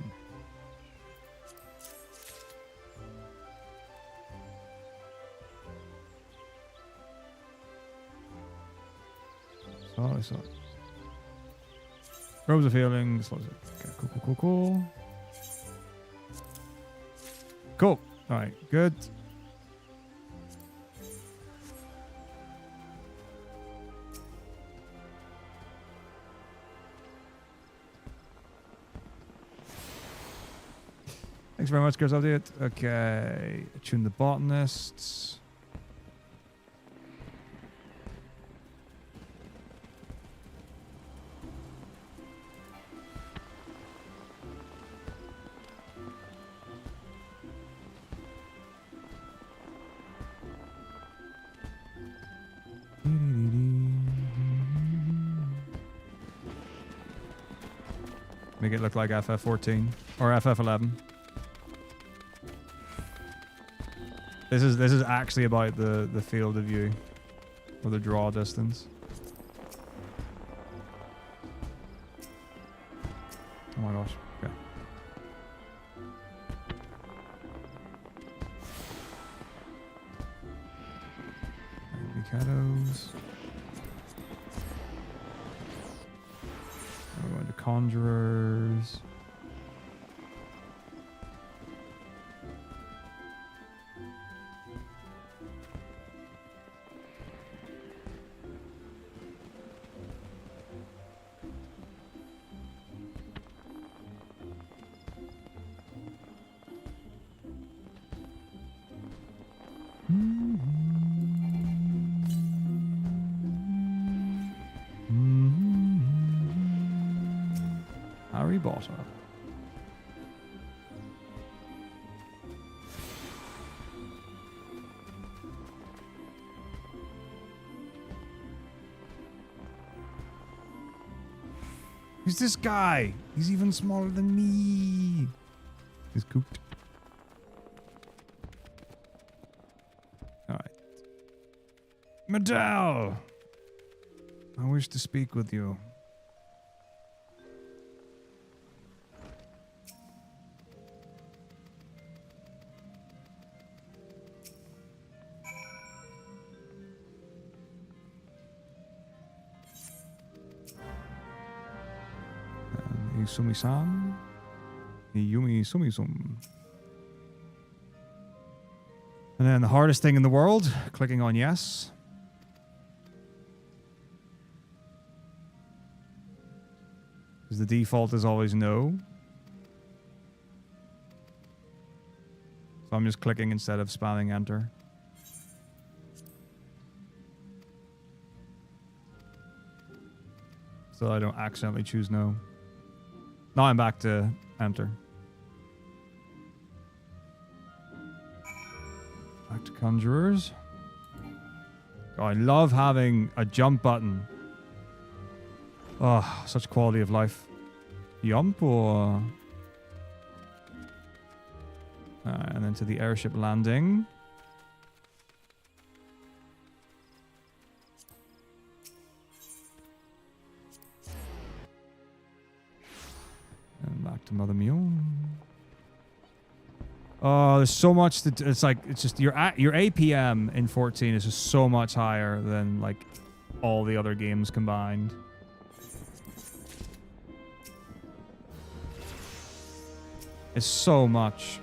Oh, I saw it. Robes of healing. Slops. Okay, cool. Cool. All right, good. Thanks very much, Chris. Update. Okay. Tune the botanists. Make it look like FF14 or FF11. This is actually about the field of view or the draw distance. Oh my gosh. Okay. Mikados. We're going to conjurers. Harry Potter. Who's this guy? He's even smaller than me. He's cooked. All right. Medal, I wish to speak with you. Sumi-san. Yumi Sumi-sum. And then the hardest thing in the world, clicking on yes. Because the default is always no. So I'm just clicking instead of spamming enter. So I don't accidentally choose no. Now I'm back to enter. Back to conjurers. Oh, I love having a jump button. Oh, such quality of life. Jump or... and then to the airship landing. And back to Mother Mule. Oh, there's so much that it's like, it's just your APM in 14 is just so much higher than like all the other games combined. It's so much.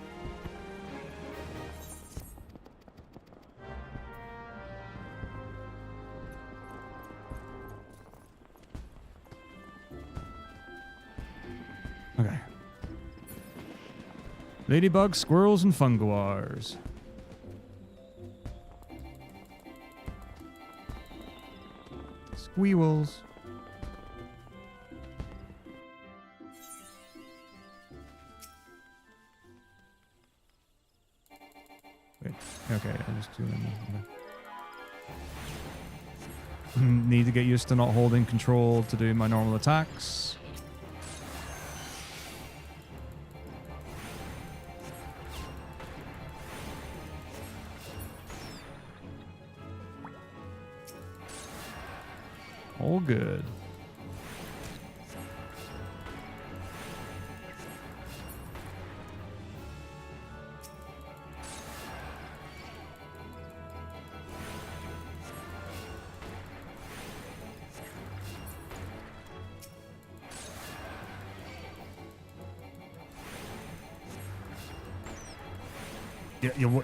Okay. Ladybugs, squirrels, and funguars. Squeewels. Wait. Okay, I'll just do them. Need to get used to not holding control to do my normal attacks. All good.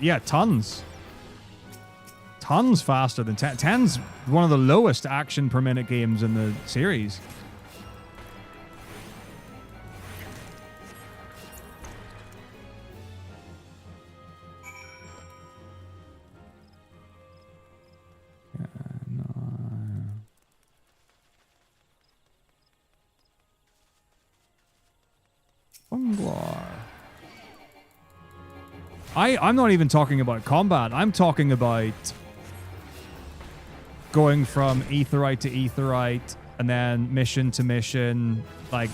Yeah, tons. Tons faster than 10. 10's one of the lowest action per minute games in the series. I'm not even talking about combat. I'm talking about going from aetherite to aetherite and then mission to mission, like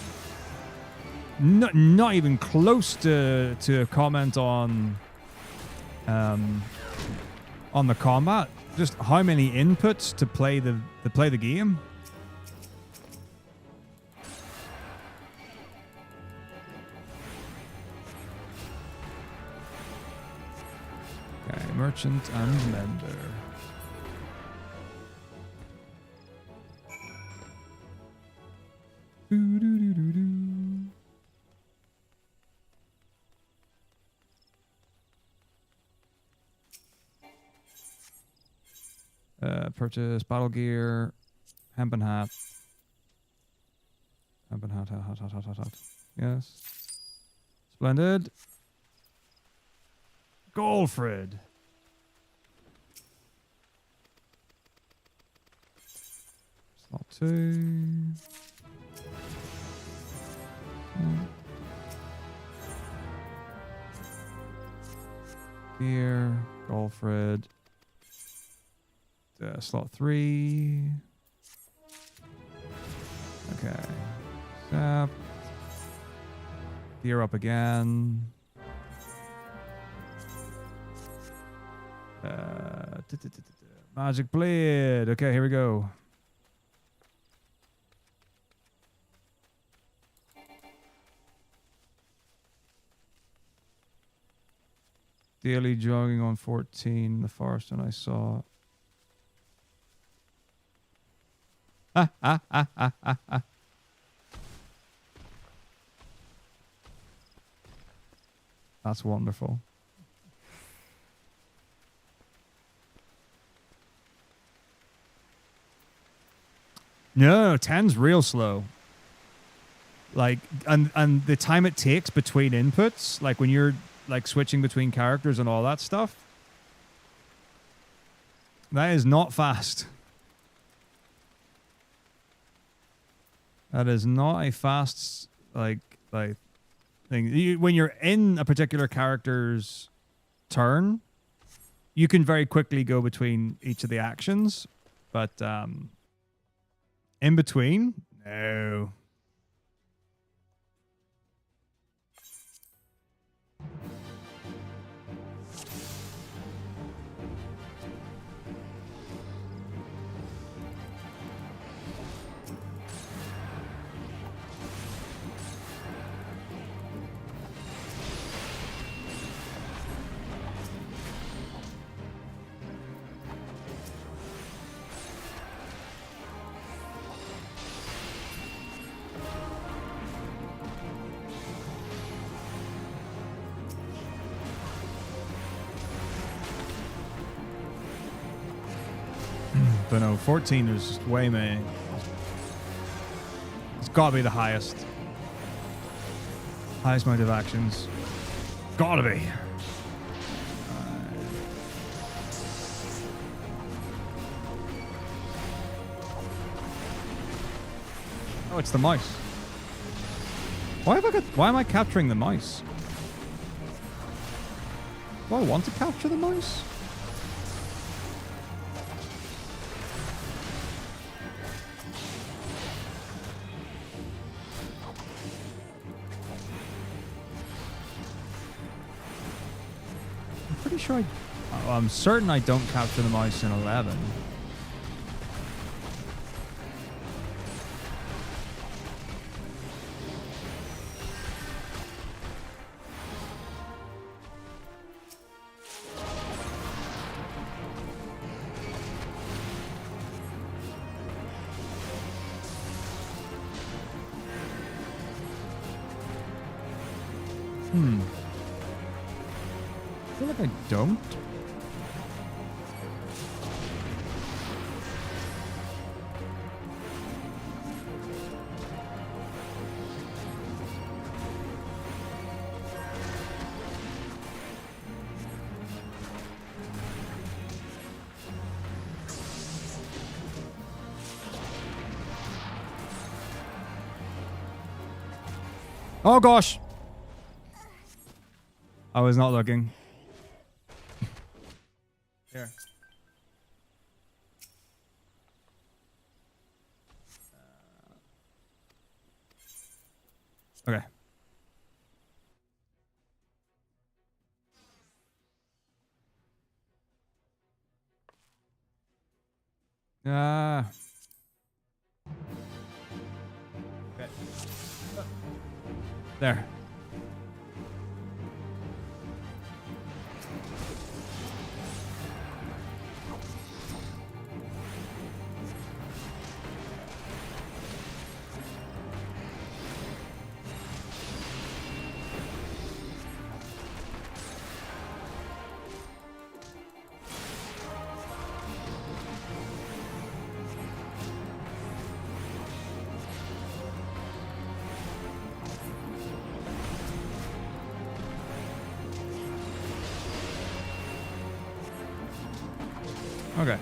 not even close to a comment on the combat. Just how many inputs to play the game. Okay, merchant and vendor. Purchase battle gear, hemp and hat. Hemp and hat. Yes. Splendid. Goldfred. Slot 2. Gear, Goldfred. Slot 3. Okay. Zap. Gear up again. Magic blade. Okay, here we go. Daily jogging on 14. The first one I saw. That's wonderful. No, 10's real slow. Like, and the time it takes between inputs, like when you're like switching between characters and all that stuff, that is not fast. That is not a fast like thing. When you're in a particular character's turn, you can very quickly go between each of the actions, but in between, no. But no, 14 is way many. It's got to be the highest. Highest amount of actions. Got to be. Oh, it's the mice. Why am I capturing the mice? Do I want to capture the mice? Sure I'm certain I don't capture the mice in 11. I feel like I don't. Oh gosh! I was not looking. Here. Okay. Ah. Okay. There. Okay.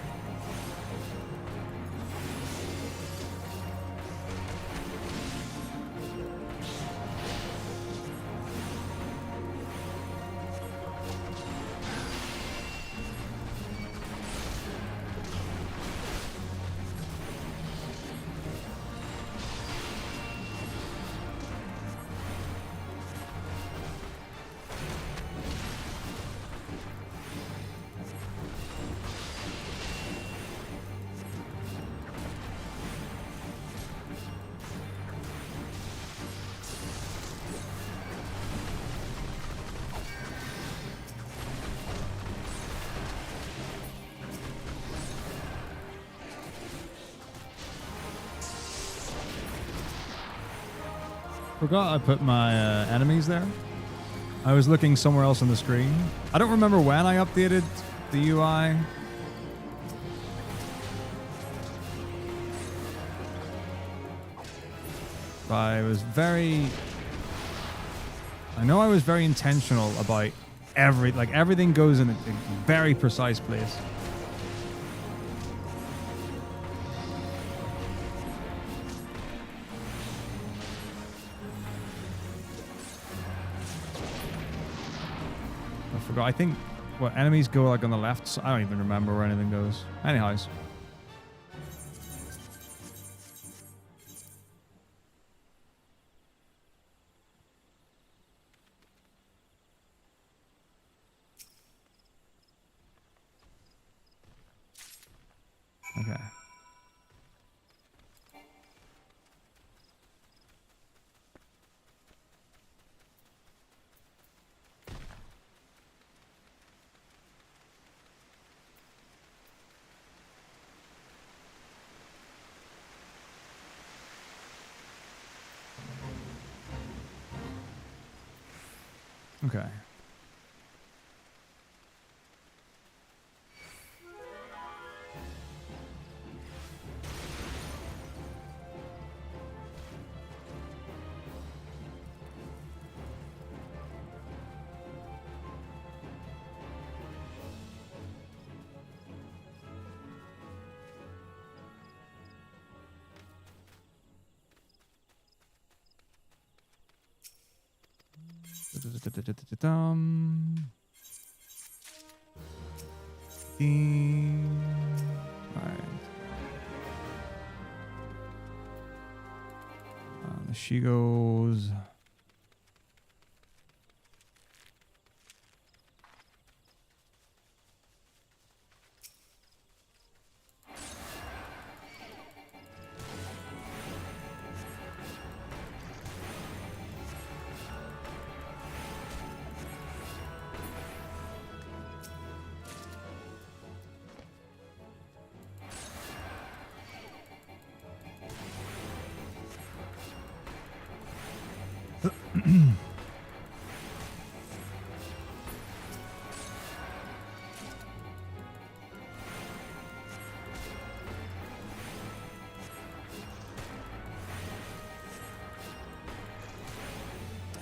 Forgot I put my enemies there. I was looking somewhere else on the screen. I don't remember when I updated the UI. But I was very... I know I was very intentional about everything goes in a very precise place. I think what enemies go like on the left. So I don't even remember where anything goes. Anyways. Okay. Okay. Alright. She goes.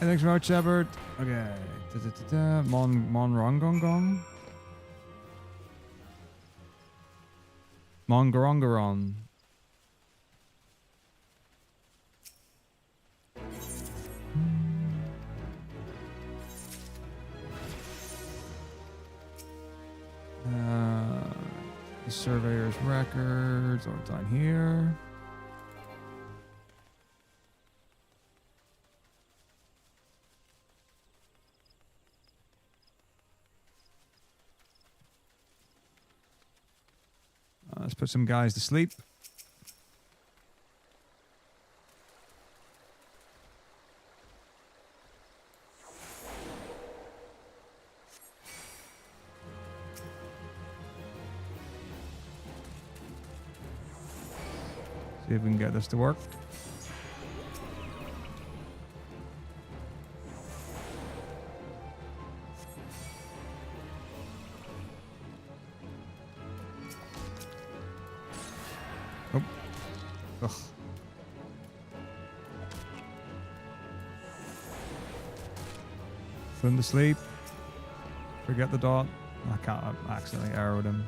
Thanks very much, Shepard. Okay. Monrongongon? Mongorongoron. The surveyor's records are down here. Let's put some guys to sleep. See if we can get this to work. Oh. Ugh. Put him to sleep. Forget the dot. I can't. I accidentally arrowed him.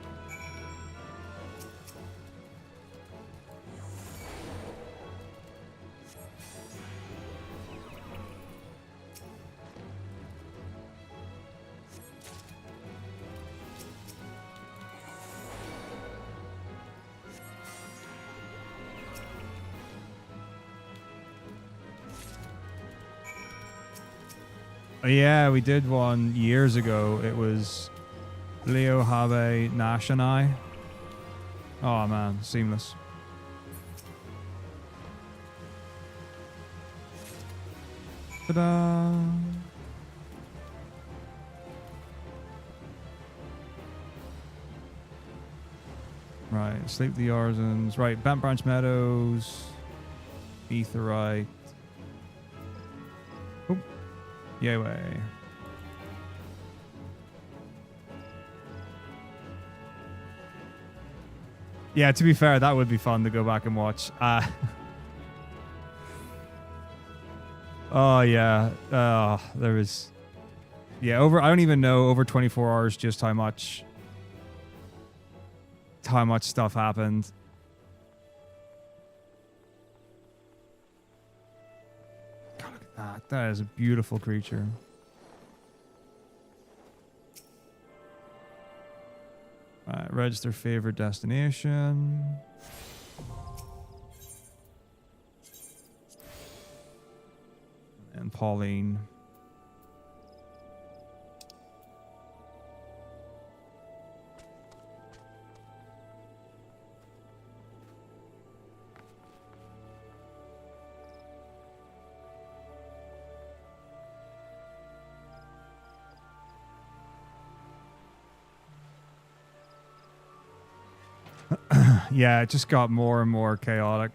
Yeah, we did one years ago. It was Leo, Habe, Nash, and I. Oh man, seamless. Ta-da! Right, Sleep the Arzons. Right, Bent Branch Meadows. Aetheryte. Oh. Yay way. Yeah, to be fair, that would be fun to go back and watch. Oh yeah. There was. Yeah, I don't even know over 24 hours just how much stuff happened. God, look at that. That is a beautiful creature. Alright, register favorite destination. And Pauline. Yeah, it just got more and more chaotic.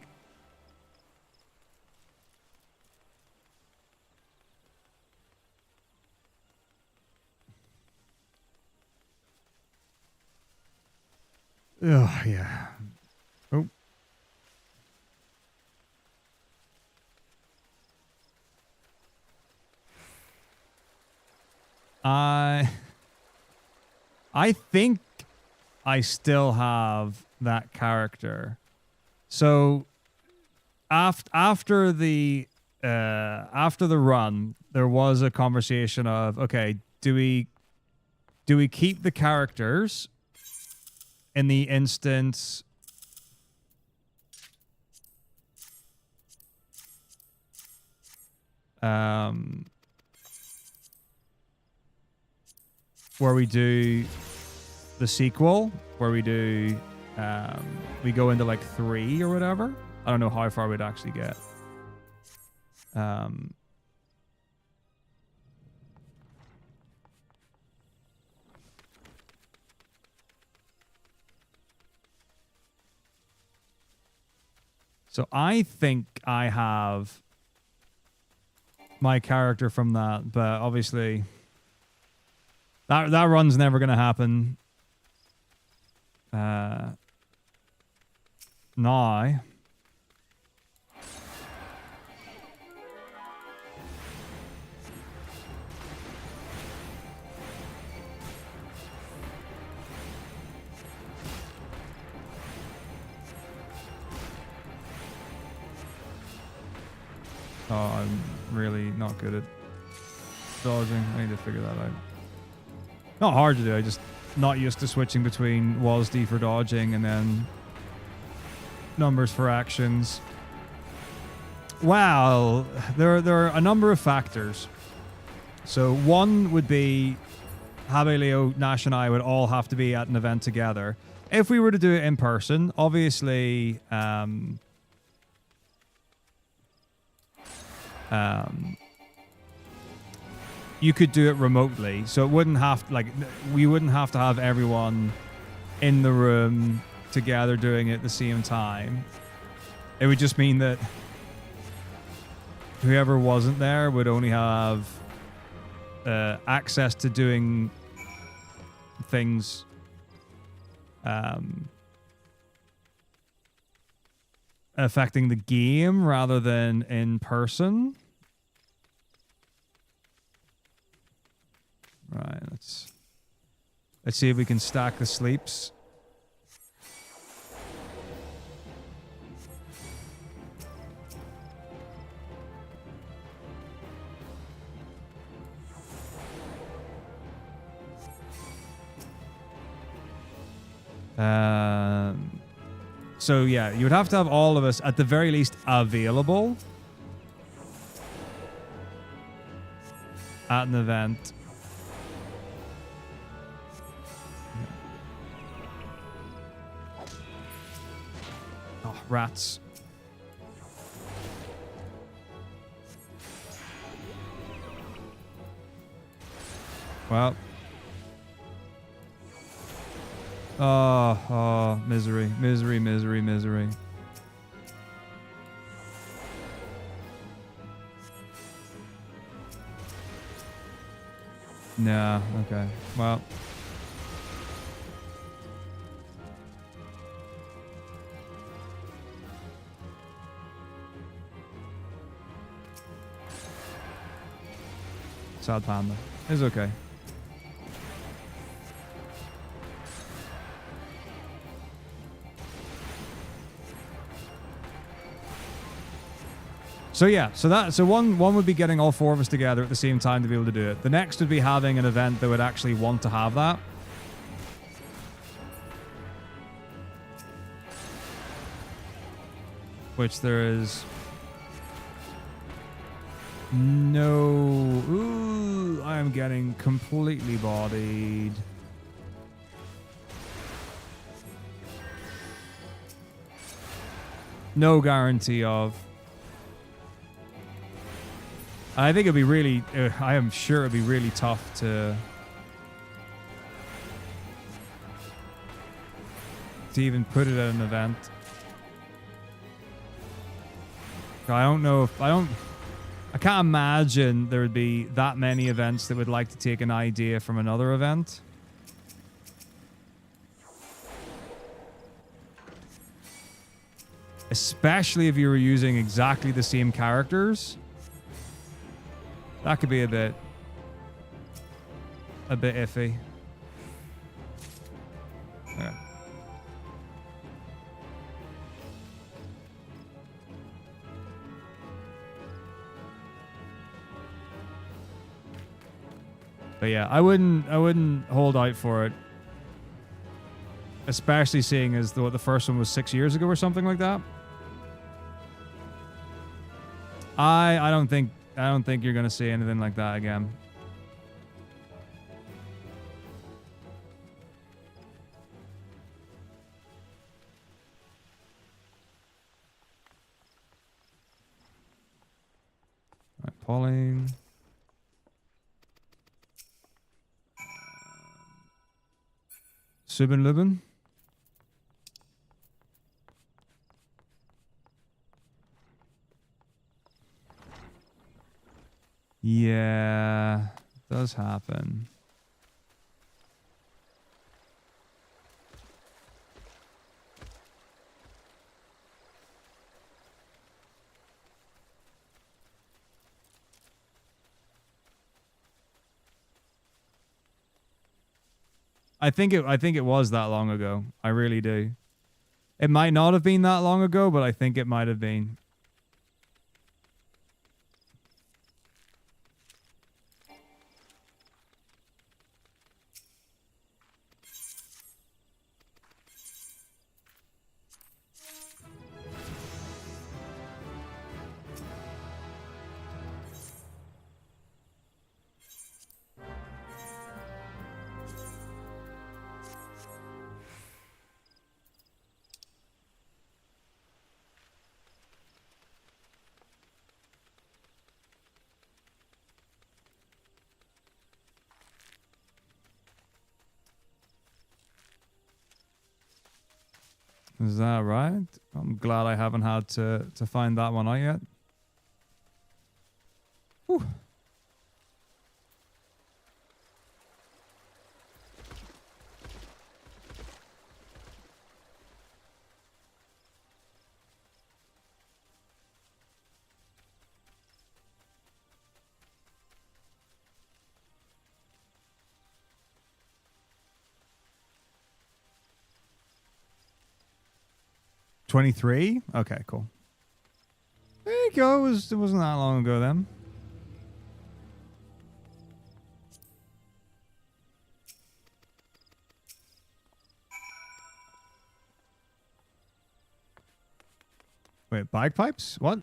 Oh, yeah. Oh. I think I still have that character. So after the run, there was a conversation of, okay, do we keep the characters in the instance where we do the sequel, where we do we go into like 3 or whatever. I don't know how far we'd actually get. So I think I have my character from that, but obviously that run's never going to happen. Now. Oh, I'm really not good at dodging. I need to figure that out. Not hard to do, I just not used to switching between WASD for dodging and then numbers for actions. Well, there are a number of factors. So one would be Habe, Leo, Nash, and I would all have to be at an event together. if we were to do it in person, obviously, you could do it remotely, so it wouldn't have like we wouldn't have to have everyone in the room together doing it at the same time. It would just mean that whoever wasn't there would only have access to doing things affecting the game rather than in person. Right, let's see if we can stack the sleeps. So yeah, you would have to have all of us at the very least available at an event. Oh, rats. Well. Oh, misery, misery, misery, misery. Nah, okay. Well. Sad panda. It's okay. So yeah, so one would be getting all four of us together at the same time to be able to do it. The next would be having an event that would actually want to have that. Which there is no... Ooh, I am getting completely bodied. No guarantee of. I think it'd be really... I am sure it'd be really tough to even put it at an event. I don't know if... I can't imagine there would be that many events that would like to take an idea from another event. Especially if you were using exactly the same characters. That could be a bit iffy. Okay. But yeah, I wouldn't hold out for it. Especially seeing as though the first one was 6 years ago or something like that. I don't think you're gonna see anything like that again. All right, Pauline. Subin Lubin. Yeah, it does happen. I think it was that long ago. I really do. It might not have been that long ago, but I think it might have been. Is that right? I'm glad I haven't had to find that one out yet. Whew. $23? Okay, cool. There you go. It wasn't that long ago then. Wait, bagpipes? What?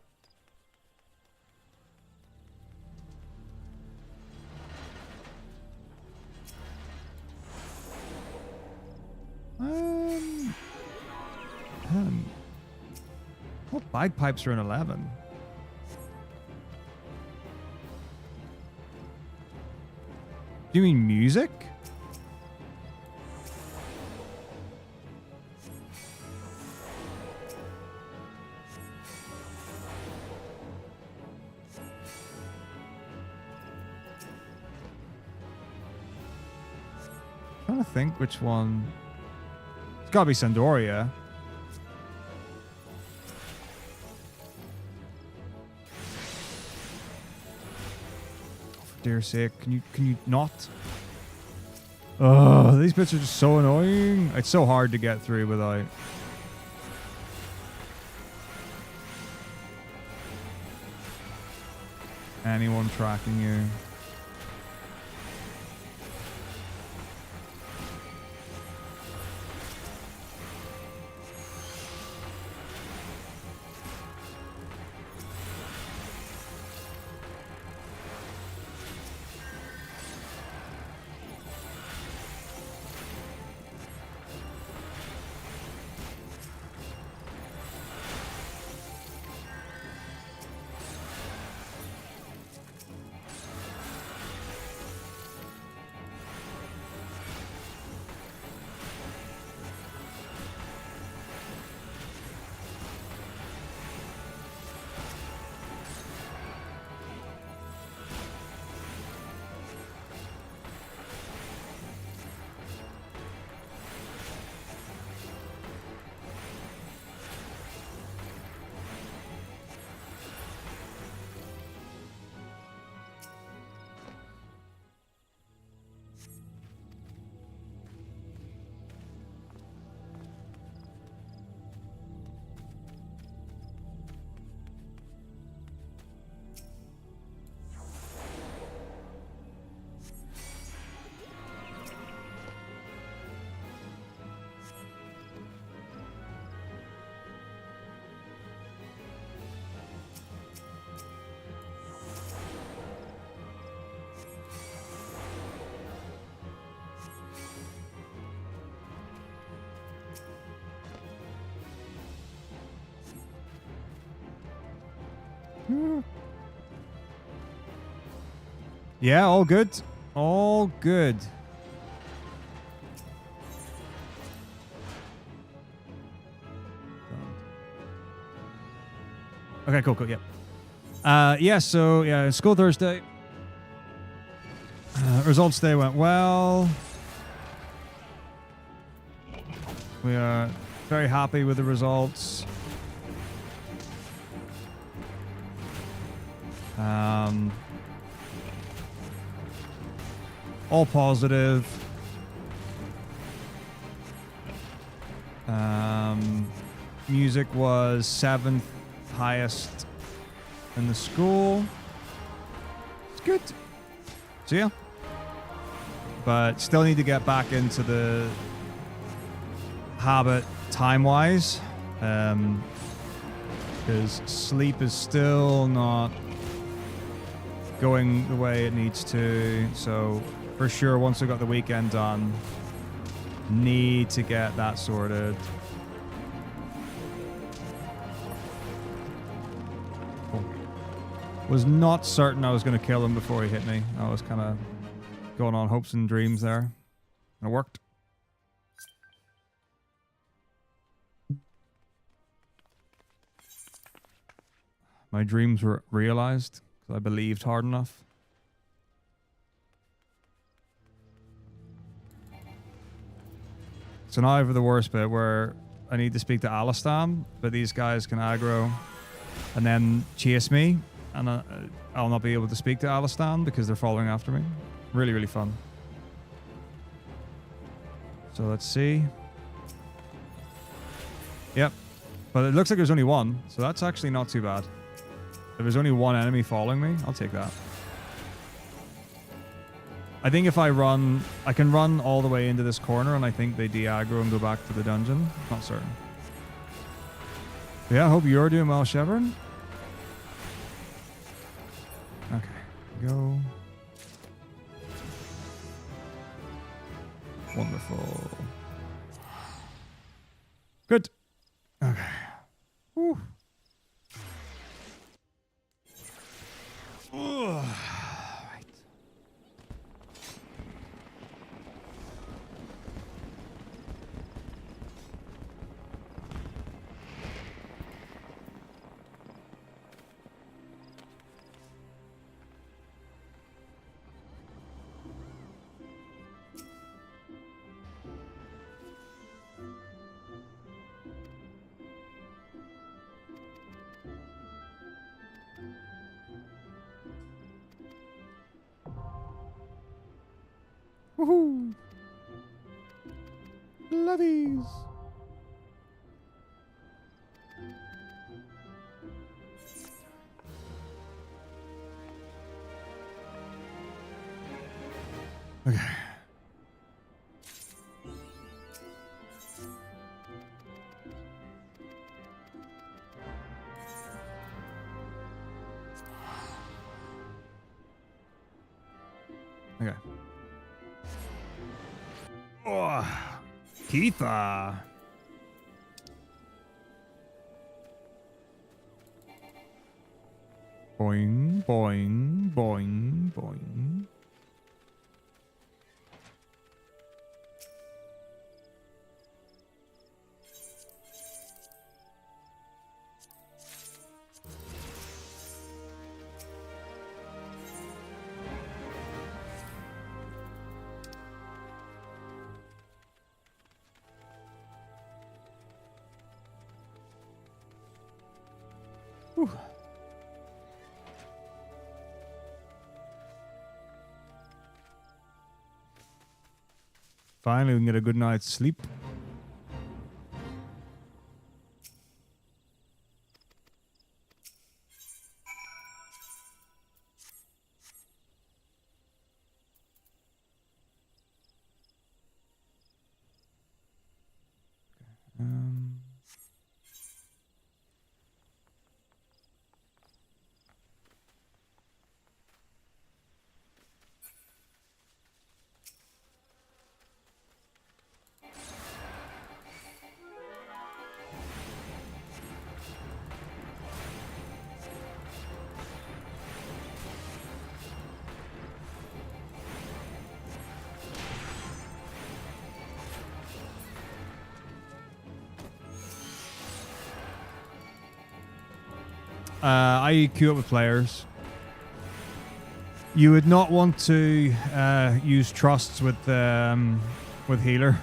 What bagpipes are in 11? Do you mean music? I'm trying to think which one. It's gotta be Sandoria. Dear sake, can you not? Oh, these bits are just so annoying. It's so hard to get through without. Anyone tracking you. Yeah, all good. All good. Okay, cool, yeah. Yeah, so, yeah, school Thursday. Results day went well. We are very happy with the results. All positive. Music was 7th highest in the school. It's good. So yeah. But still need to get back into the habit time-wise. Because sleep is still not going the way it needs to. So for sure, once I got the weekend done, need to get that sorted. Cool. Was not certain I was going to kill him before he hit me. I was kind of going on hopes and dreams there. And it worked. My dreams were realized because I believed hard enough. So now over the worst bit where I need to speak to Alistam, but these guys can aggro and then chase me, and I'll not be able to speak to Alistam because they're following after me. Really, really fun. So let's see. Yep. But it looks like there's only one, so that's actually not too bad. If there's only one enemy following me, I'll take that. I think if I run, I can run all the way into this corner, and I think they de-aggro and go back to the dungeon. Not certain. But yeah, I hope you're doing well, Shevern. Okay, go. Wonderful. Good. Okay. Whew. Right. Woohoo! Lovies! Okay. Okay. Oh, Keitha. Boing, boing, boing, boing. Whew. Finally, we can get a good night's sleep. I queue up with players. You would not want to use trusts with healer.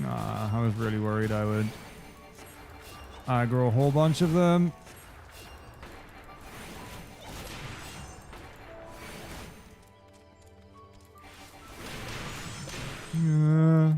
I was really worried I would aggro a whole bunch of them. Yeah.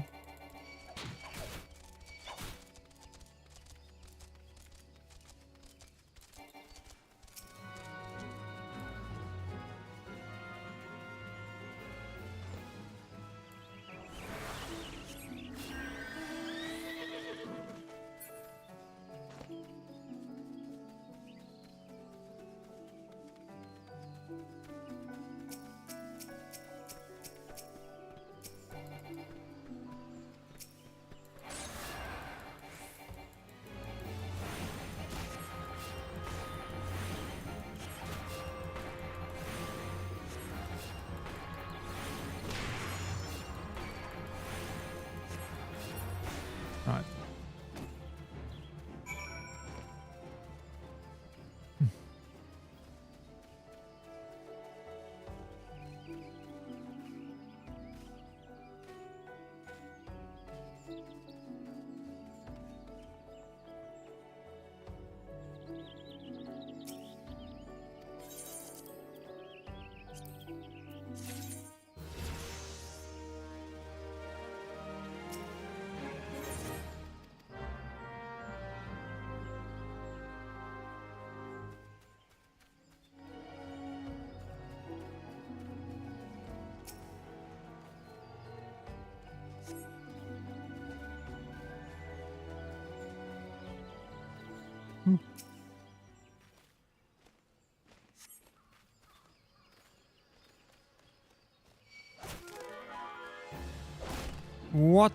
What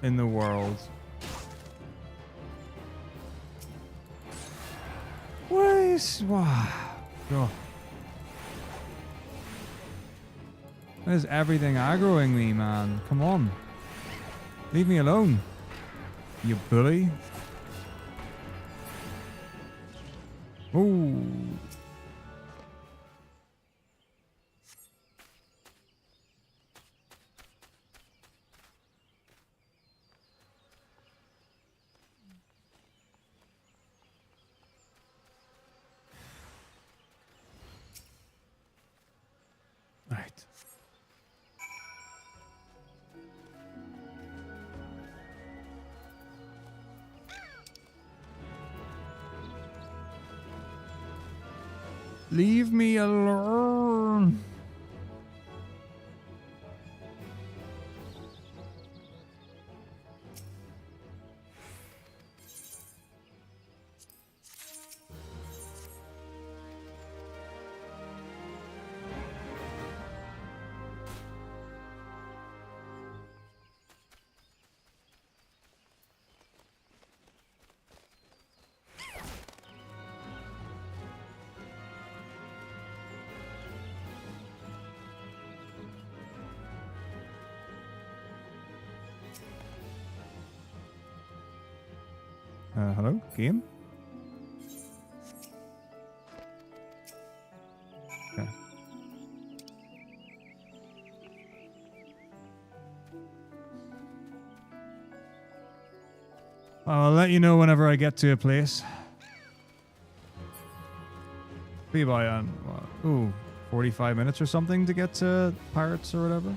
in the world? Wow. Oh. Why is everything aggroing me, man? Come on. Leave me alone. You bully. Ooh. Right. Leave me alone. Hello, game? Okay. I'll let you know whenever I get to a place. Be by 45 minutes or something to get to Pirates or whatever.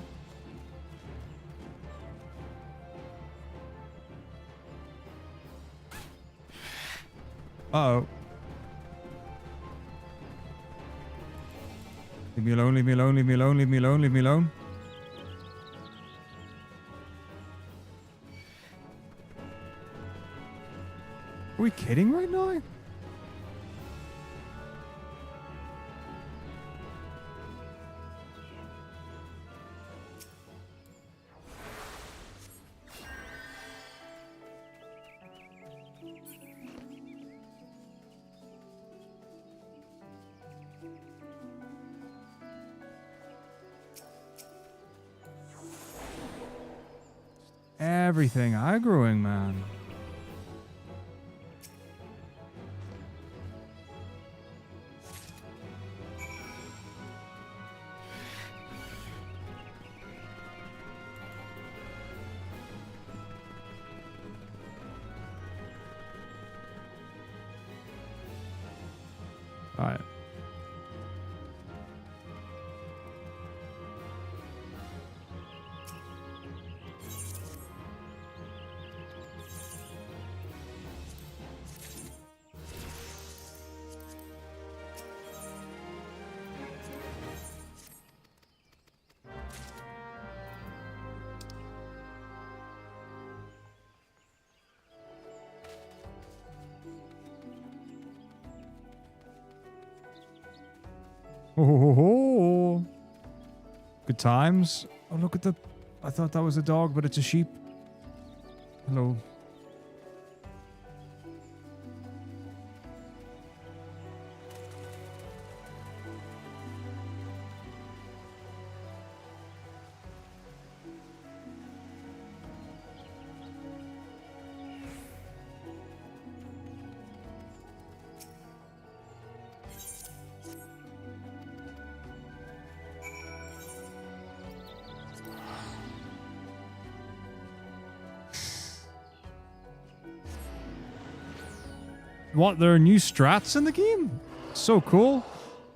Uh-oh. Leave me alone, leave me alone, leave me alone, leave me alone, leave me alone. Are we kidding right now? Everything aggroing, man. All right. Oh, good times. Oh, look at the... I thought that was a dog, but it's a sheep. Hello. What, there are new strats in the game? So cool.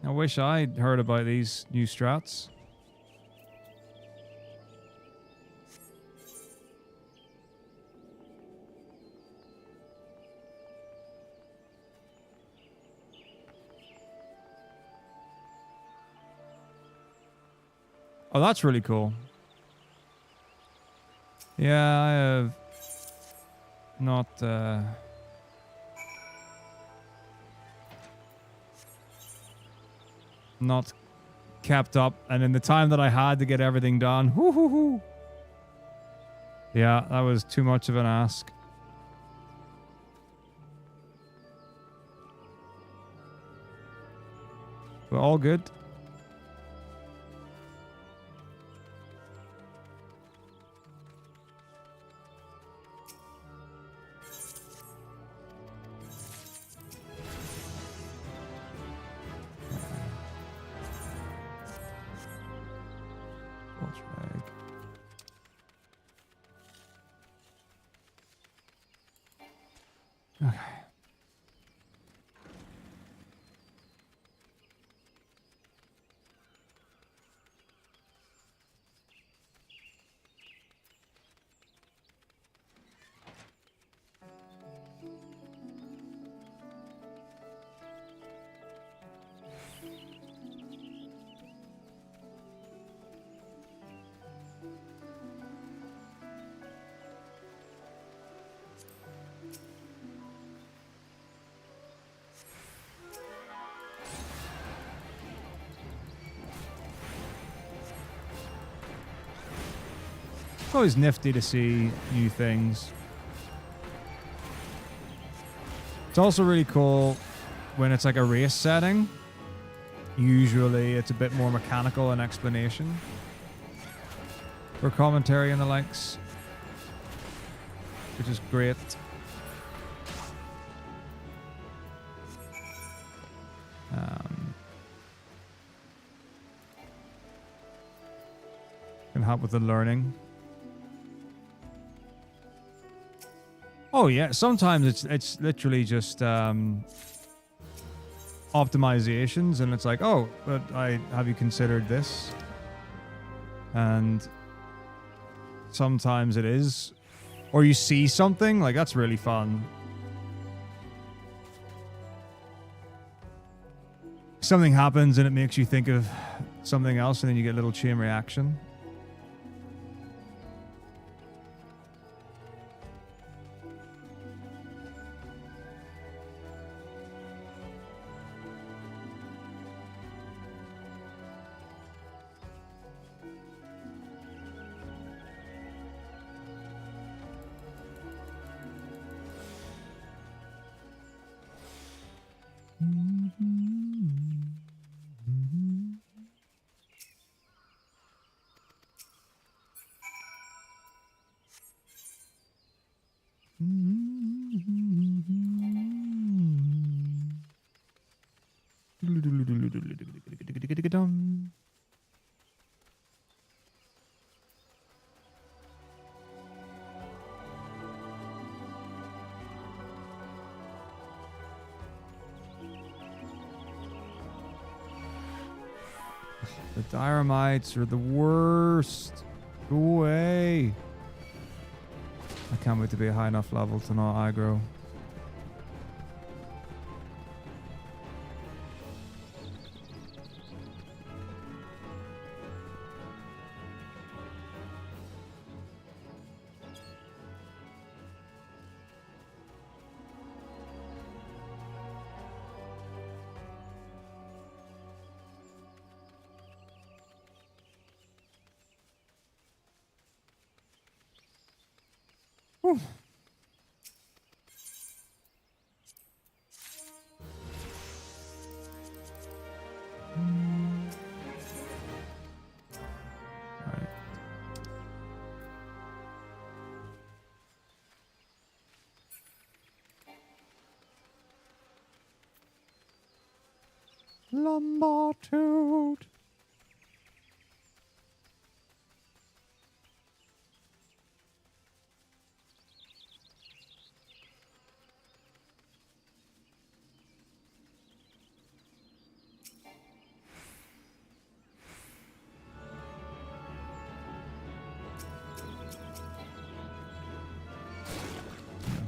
I wish I'd heard about these new strats. Oh, that's really cool. Yeah, I have not kept up, and in the time that I had to get everything done, whoo. Yeah, that was too much of an ask. But all good. Okay. It's always nifty to see new things. It's also really cool when it's like a race setting. Usually it's a bit more mechanical in explanation for commentary and the likes, which is great. Can help with the learning. Oh yeah, sometimes it's literally just optimizations, and it's like, oh, but have you considered this? And sometimes it is, or you see something like that's really fun. Something happens and it makes you think of something else, and then you get a little chain reaction. The Dynamites are the worst. Go away. I can't wait to be a high enough level to not aggro. Whew. Right. Lombardude.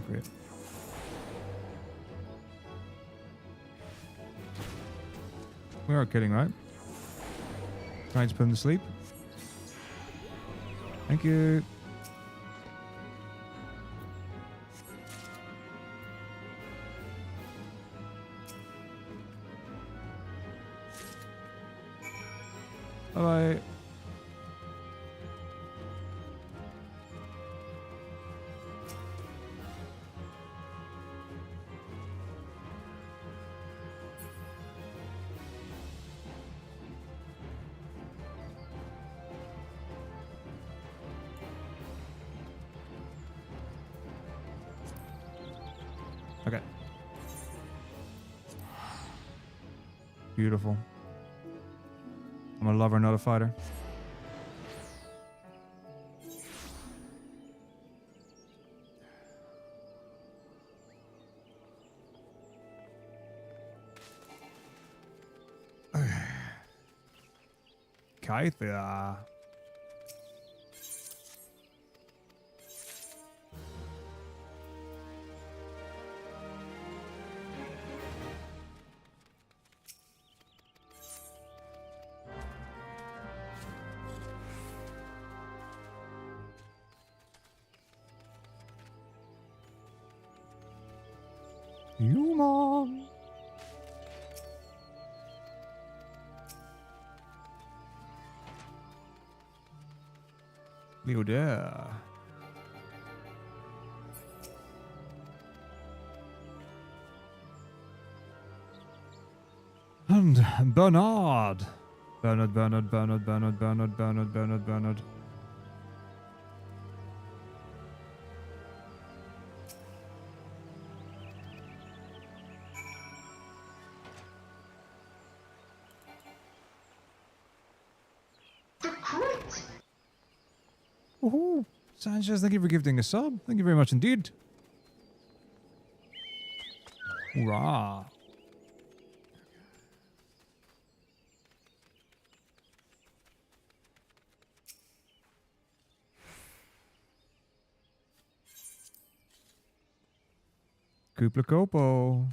Great. We are kidding, right? Trying to put him to sleep. Thank you. Bye-bye. Beautiful. I'm a lover, not a fighter. Kaitha. Human. Leo there. And Bernard. Bernard. Oh, Sanchez, thank you for gifting a sub. Thank you very much indeed. Hoorah. Kupla Kopo.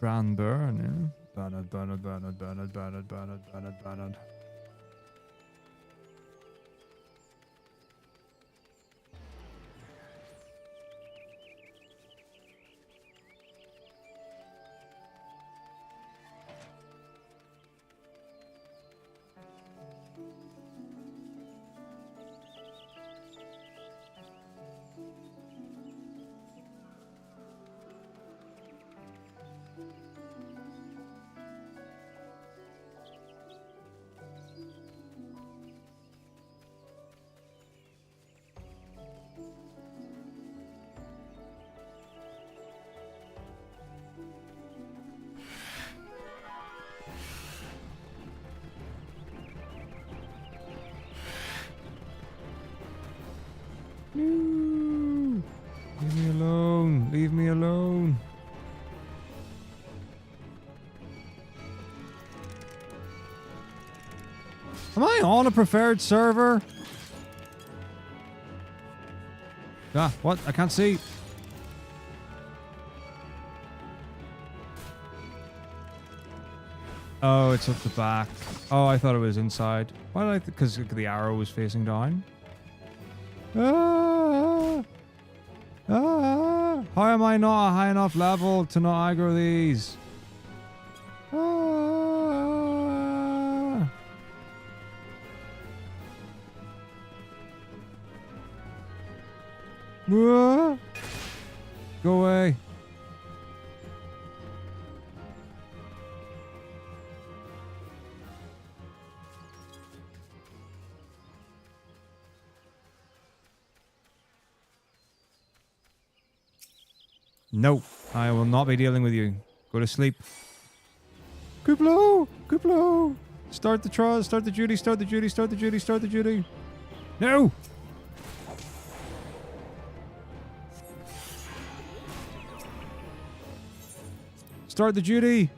Brand burn, yeah. Bernard. No. Leave me alone. Leave me alone. Am I on a preferred server? Ah, what? I can't see. Oh, it's up the back. Oh, I thought it was inside. Why did I? Because the arrow was facing down. Ah! Ah! How am I not a high enough level to not aggro these? Ah! Ah! Go away. No, I will not be dealing with you. Go to sleep. Kuplo! Kuplo! Start the trial, start the duty, start the duty, start the duty, start the duty. No! Start the duty!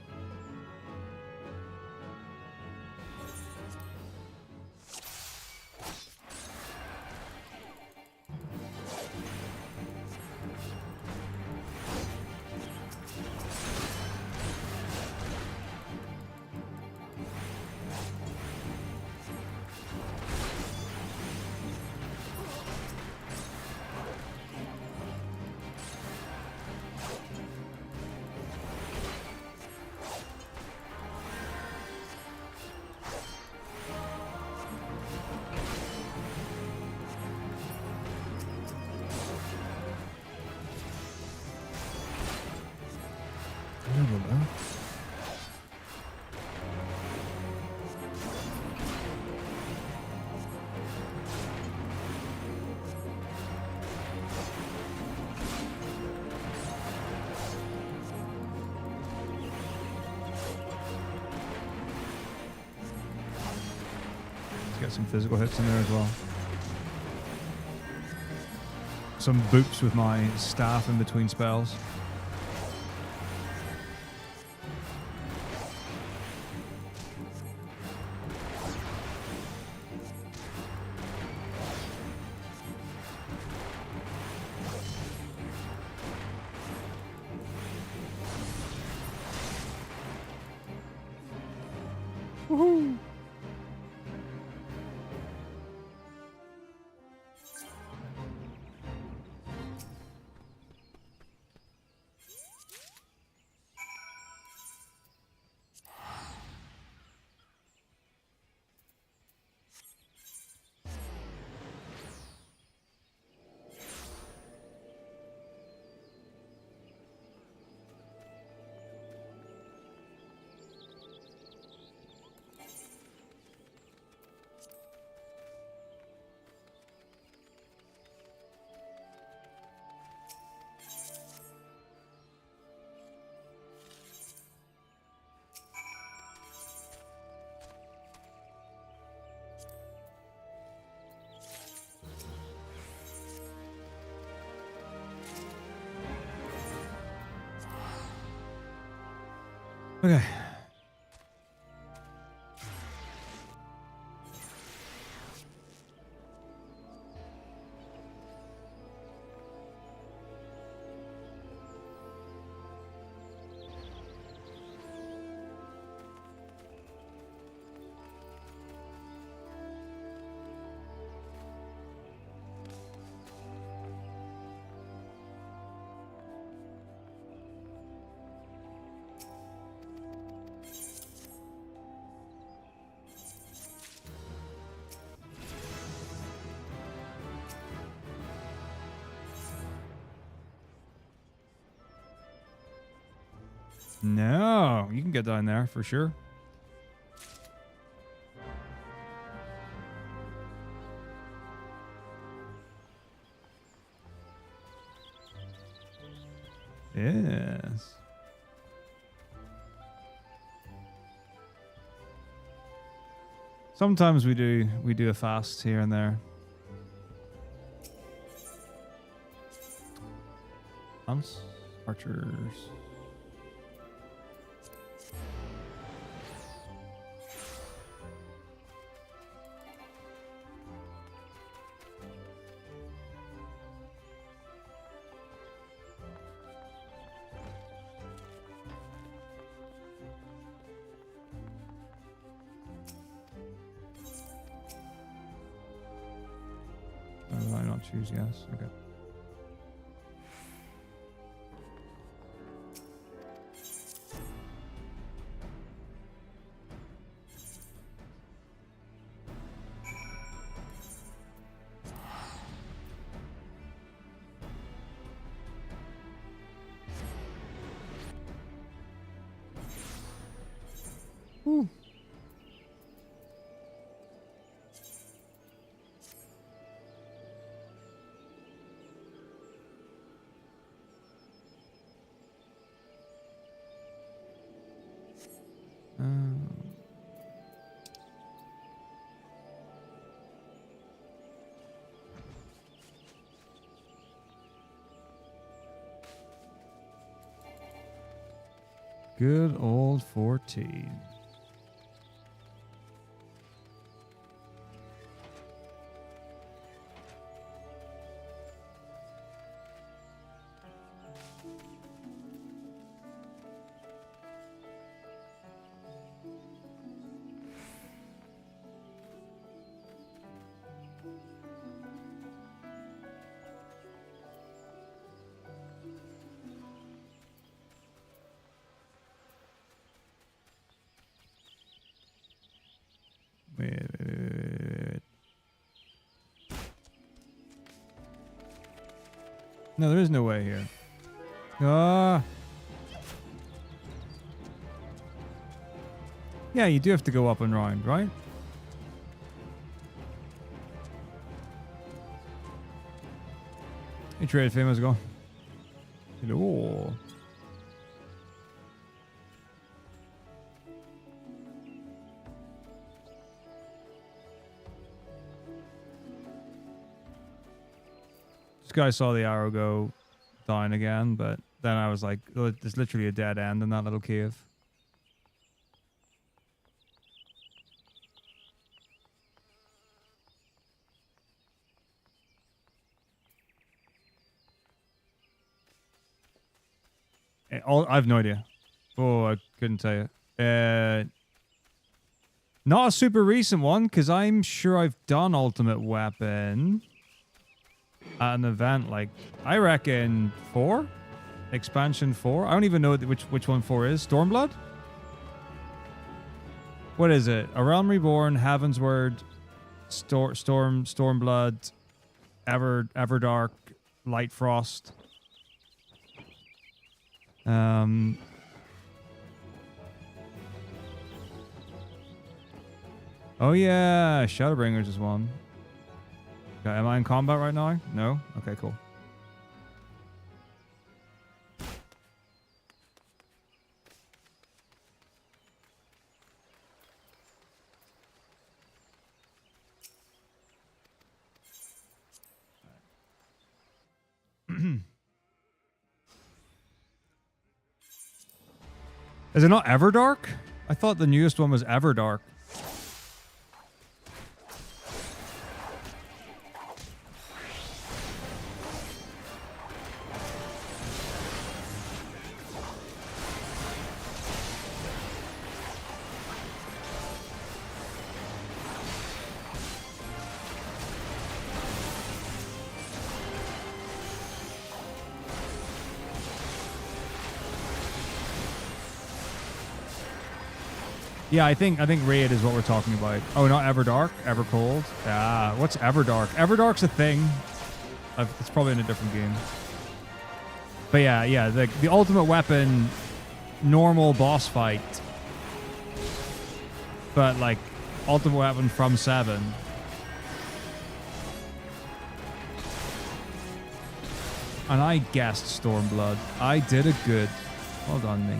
Get some physical hits in there as well. Some boops with my staff in between spells. Woohoo! Okay. No, you can get down there for sure. Yes. Sometimes we do a fast here and there. Archers. Why not choose yes? Okay. Ooh. Good old 14. Wait. No, there is no way here. Ah. Yeah, you do have to go up and round, right? Hey, Trade Famous go. Hello. I saw the arrow go down again, but then I was like, oh, there's literally a dead end in that little cave. I have no idea. Oh, I couldn't tell you. Not a super recent one, because I'm sure I've done Ultimate Weapon at an event, like, I reckon 4? Expansion 4? I don't even know which one 4 is. Stormblood? What is it? A Realm Reborn, Heavensward, Stormblood, Everdark, Lightfrost. Oh yeah, Shadowbringers is one. Okay, am I in combat right now? No? Okay, cool. Is it not Everdark? I thought the newest one was Everdark. Yeah, I think Raid is what we're talking about. Oh, not Everdark? Evercold? Yeah, what's Everdark? Everdark's a thing. It's probably in a different game. But yeah, the Ultimate Weapon normal boss fight. But like, Ultimate Weapon from 7. And I guessed Stormblood. I did a good. Well done, me.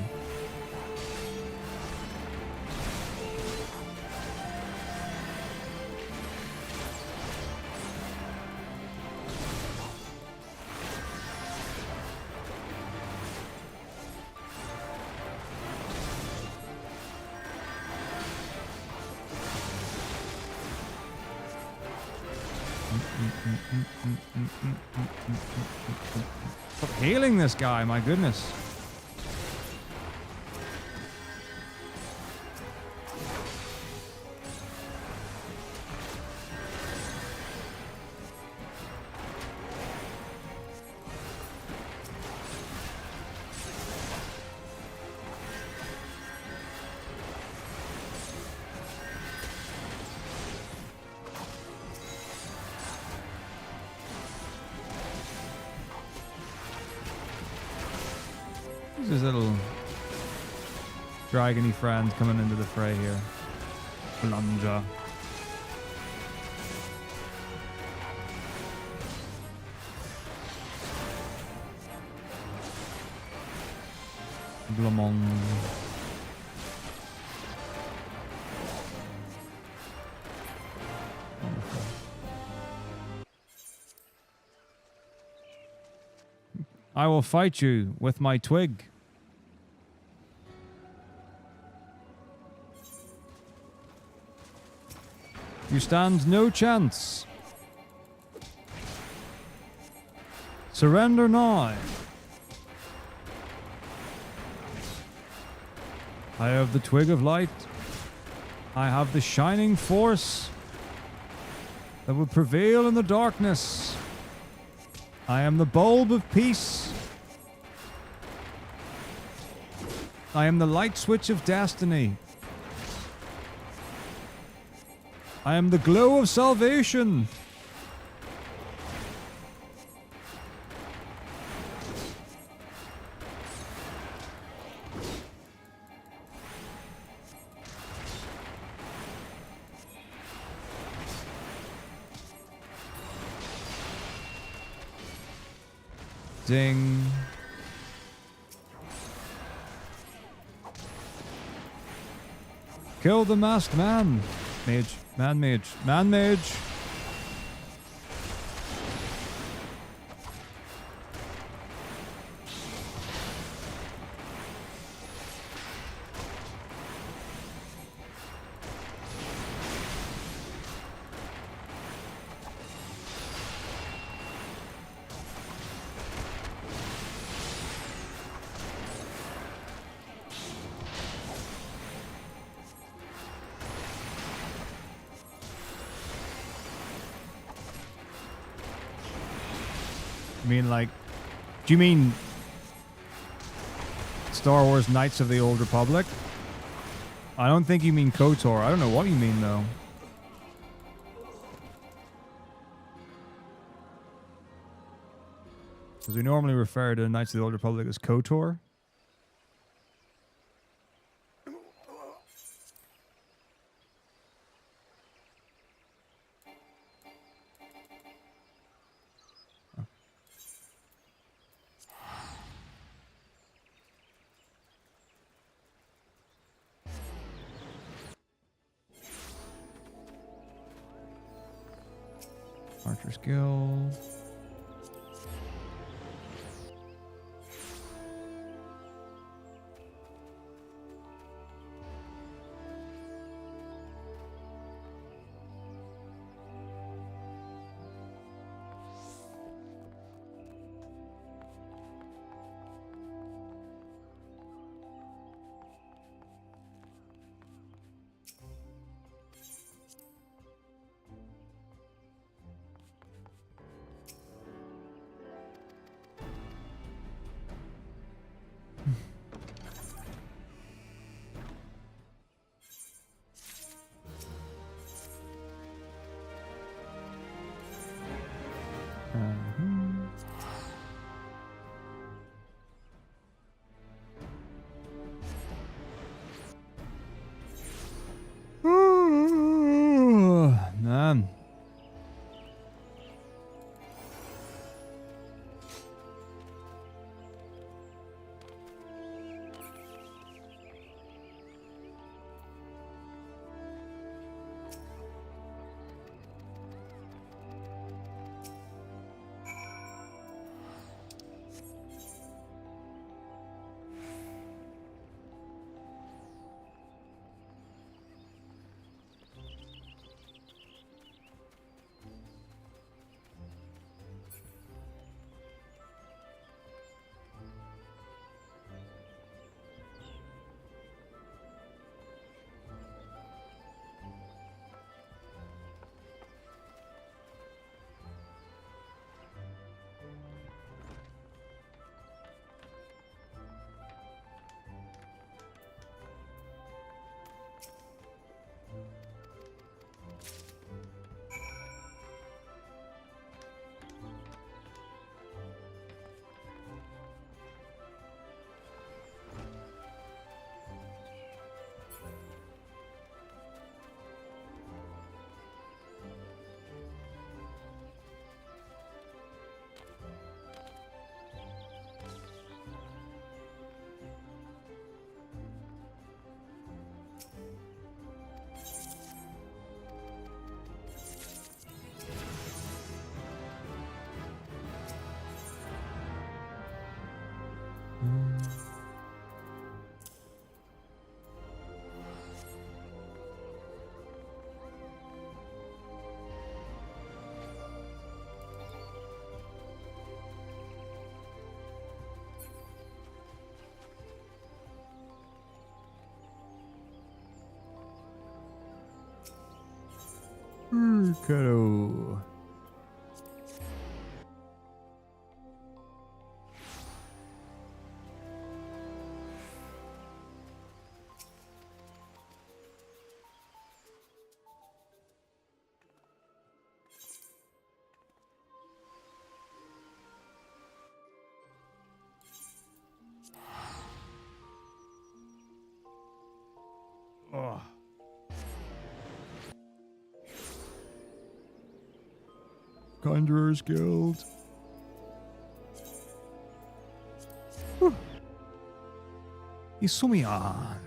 Stop healing this guy, my goodness. His little dragony friend coming into the fray here. Plunger. Blamong. I will fight you with my twig. You stand no chance. Surrender now. I have the twig of light. I have the shining force that will prevail in the darkness. I am the bulb of peace. I am the light switch of destiny. I am the glow of salvation. Ding. Kill the masked man. Mage. Man mage. Man mage. I mean, like, do you mean Star Wars Knights of the Old Republic? I don't think you mean KOTOR. I don't know what you mean, though. Because we normally refer to Knights of the Old Republic as KOTOR. Archer's Guild. Man. Kiddo. Oh. Conjurer's Guild. Isumian.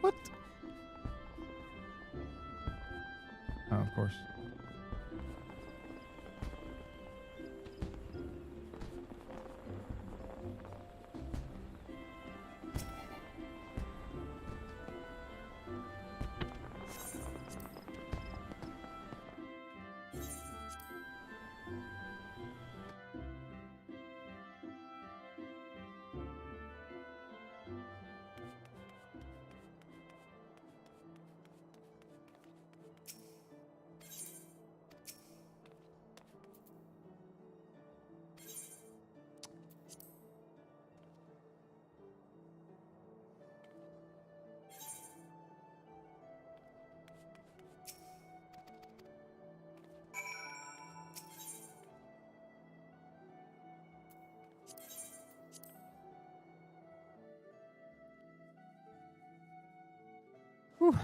What? Oh, of course. Whew.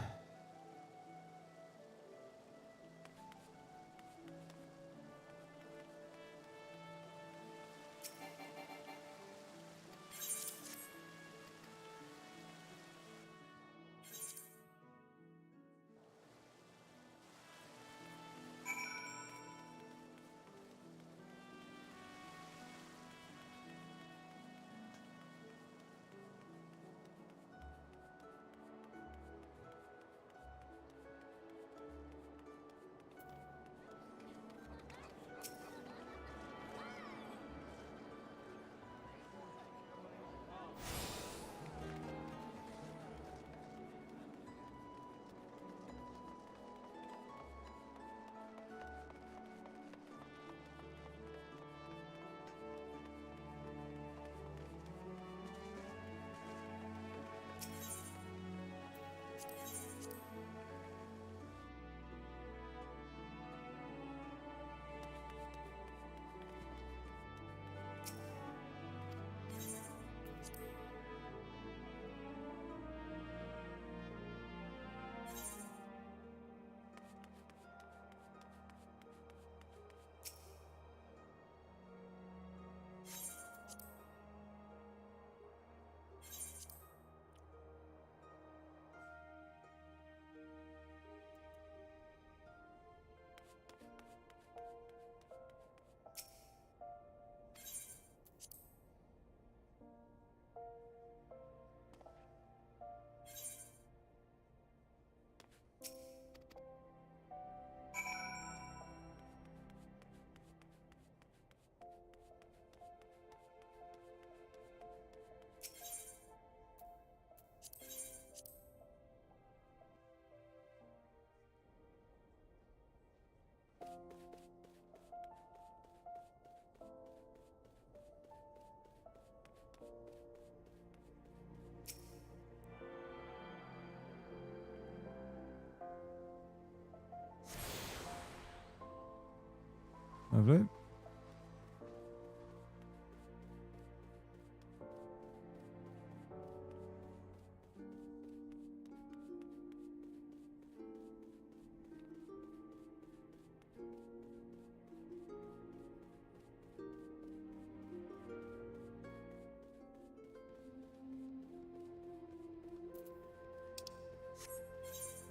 Lovely.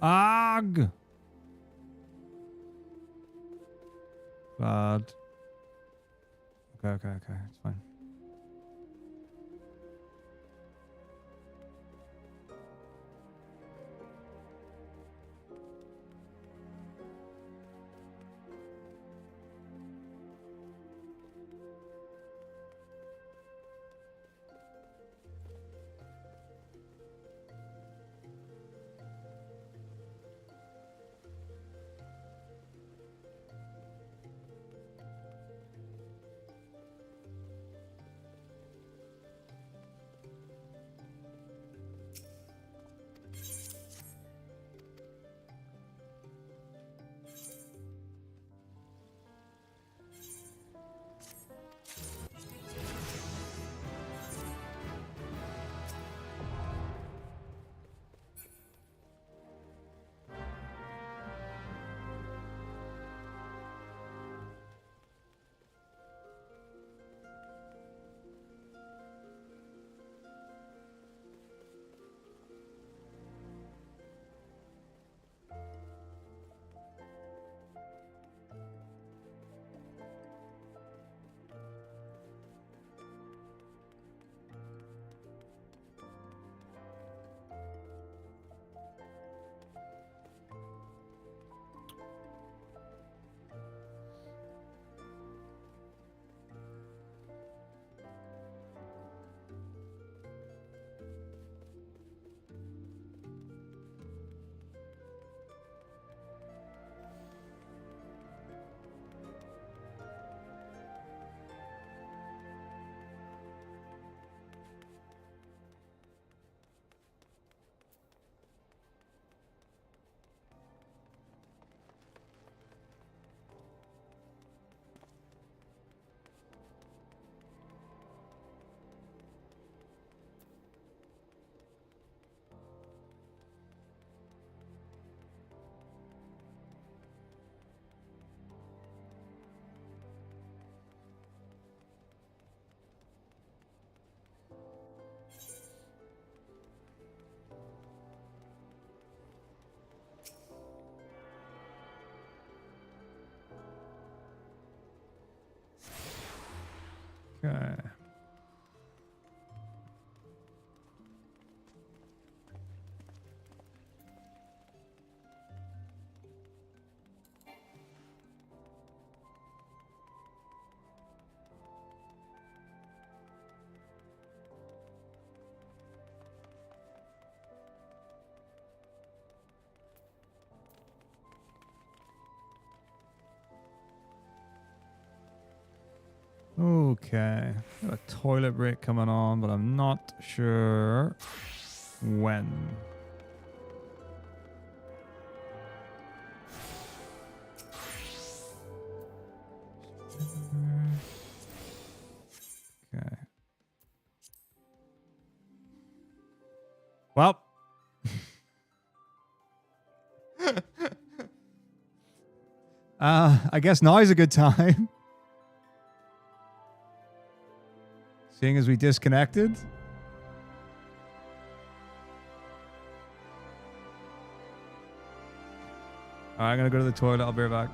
Ag! Bad. Okay, it's fine. Okay. Got a toilet break coming on, but I'm not sure when. Okay. Well. I guess now is a good time. Seeing as we disconnected. All right, I'm going to go to the toilet. I'll be right back.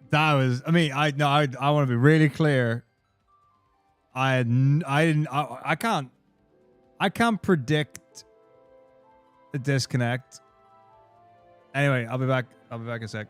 That was, I mean, I want to be really clear. I can't predict a disconnect. Anyway, I'll be back. I'll be back in a sec.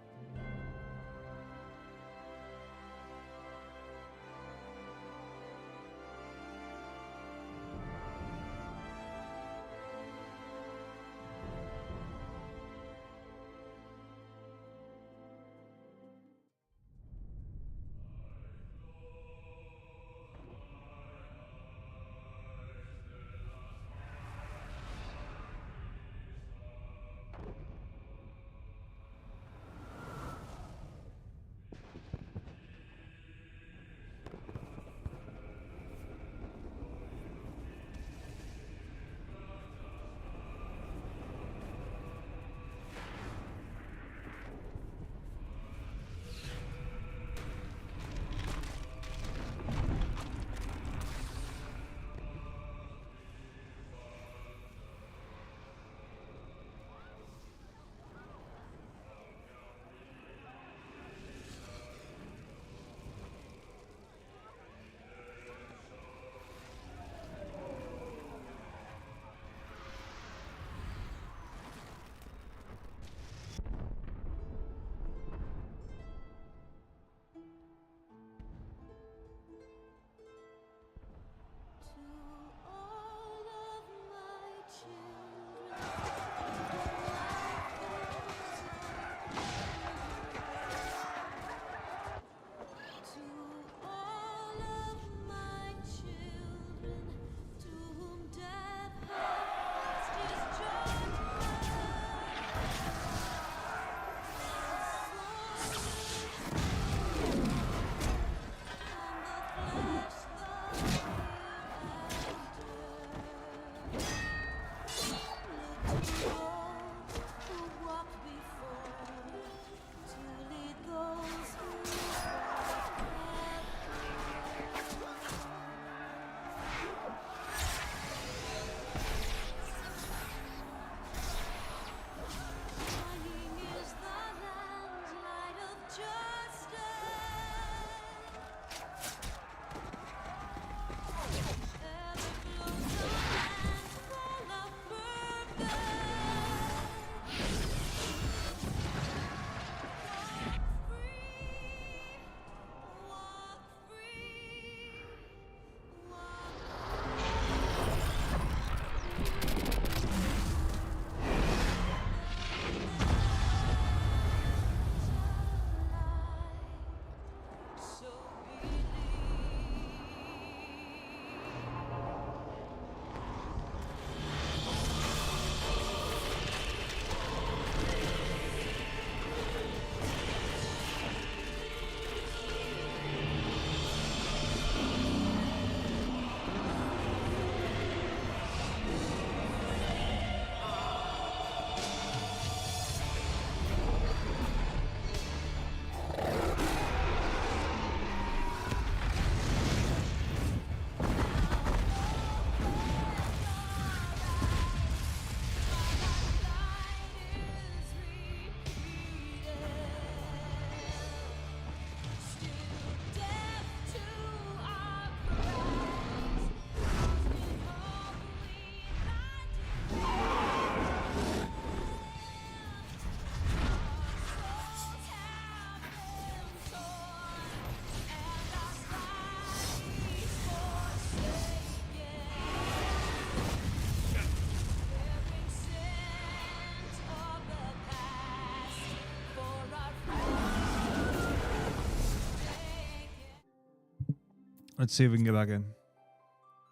Let's see if we can get back in.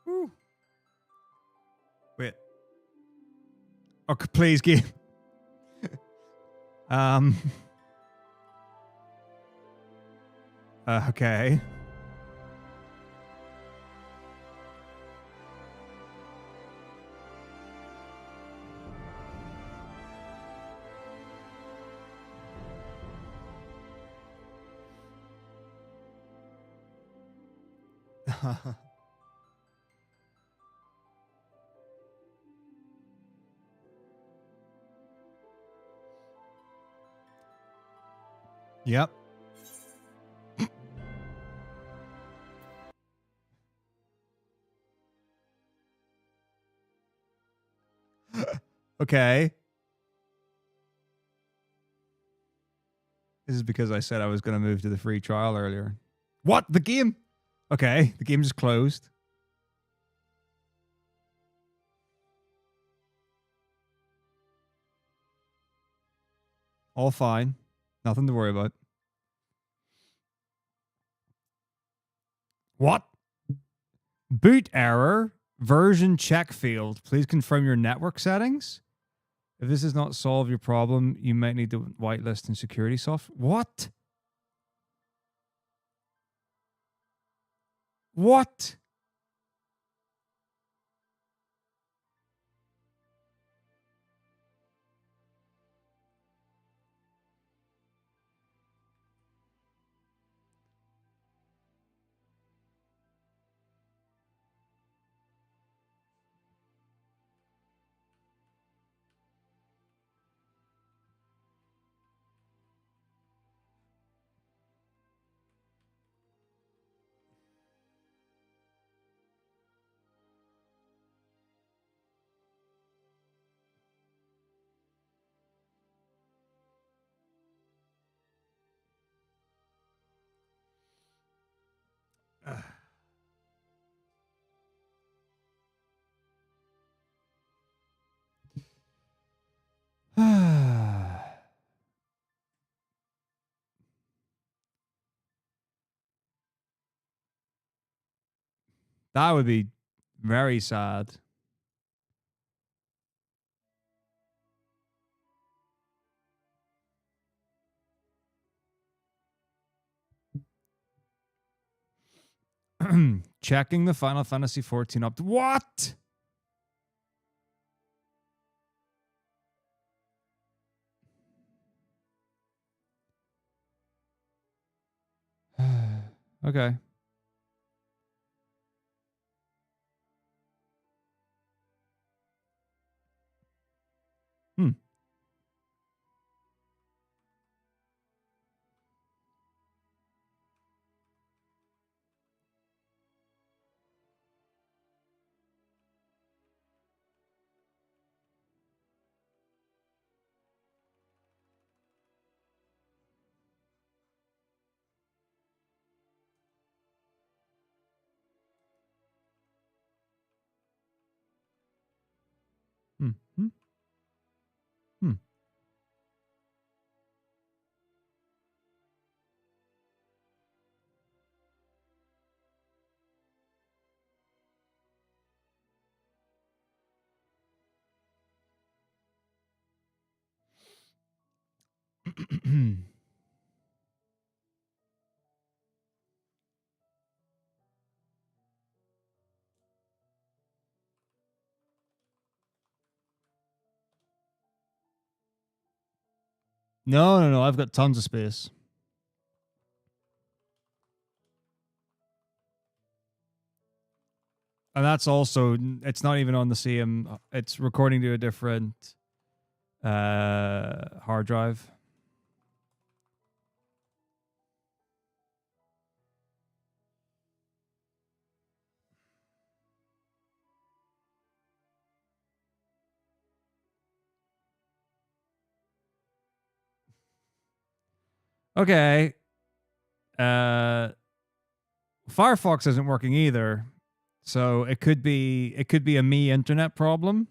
Woo. Wait. Oh, please, game. Okay. Yep. Okay. This is because I said I was going to move to the free trial earlier. What? The game? Okay, the game is closed. All fine. Nothing to worry about. What? Boot error. Version check field. Please confirm your network settings. If this does not solve your problem, you might need to whitelist and security software. What? What? That would be very sad. Checking the Final Fantasy 14 up. What? Okay. Hmm. Hmm. Hmm. Hmm. No. I've got tons of space. And that's also, it's not even on the same, it's recording to a different hard drive. Okay. Firefox isn't working either. So it could be a me internet problem.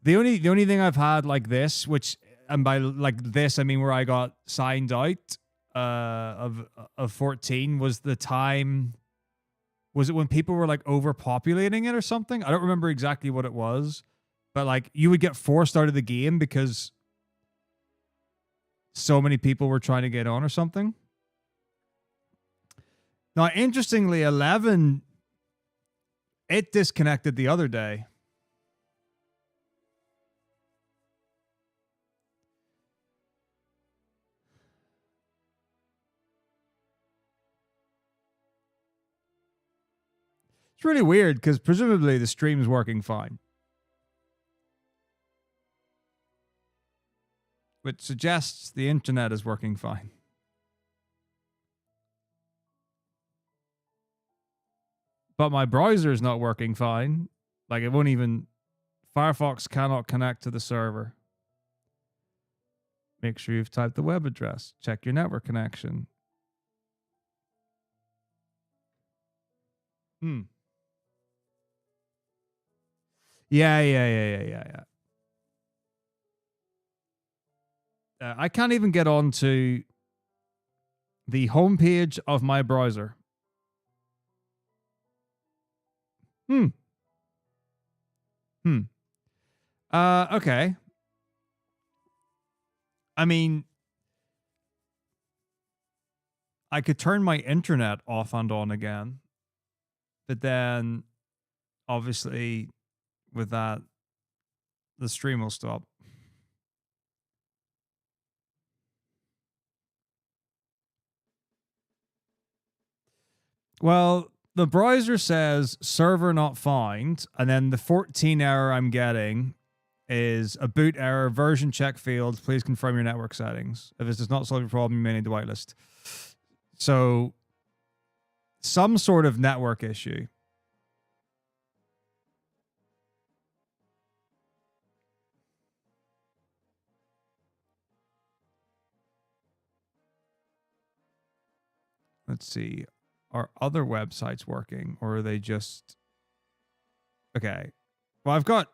The only thing I've had like this, which and by like this, I mean where I got signed out of 14 was the time. Was it when people were like overpopulating it or something? I don't remember exactly what it was, but like you would get forced out of the game because so many people were trying to get on or something. Now, interestingly, 11, it disconnected the other day. It's really weird because presumably the stream's working fine. Which suggests the internet is working fine. But my browser is not working fine. Like it won't even... Firefox cannot connect to the server. Make sure you've typed the web address. Check your network connection. Yeah. I can't even get onto the homepage of my browser. Okay. I mean, I could turn my internet off and on again, but then obviously with that, the stream will stop. Well, the browser says server not found, and then the 14 error I'm getting is a boot error, version check field. Please confirm your network settings. If this does not solve your problem, you may need to whitelist. So, some sort of network issue. Let's see. Are other websites working, or are they just... Okay. Well, I've got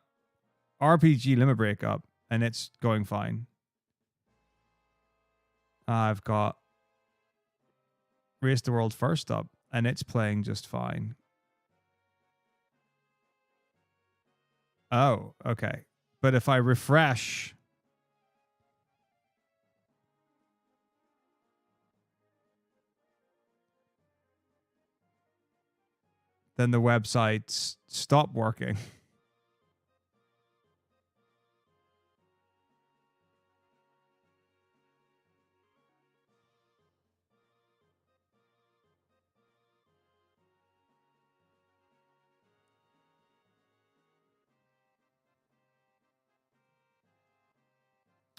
RPG Limit Break up, and it's going fine. I've got Race the World First up, and it's playing just fine. Oh, okay. But if I refresh... then the websites stop working.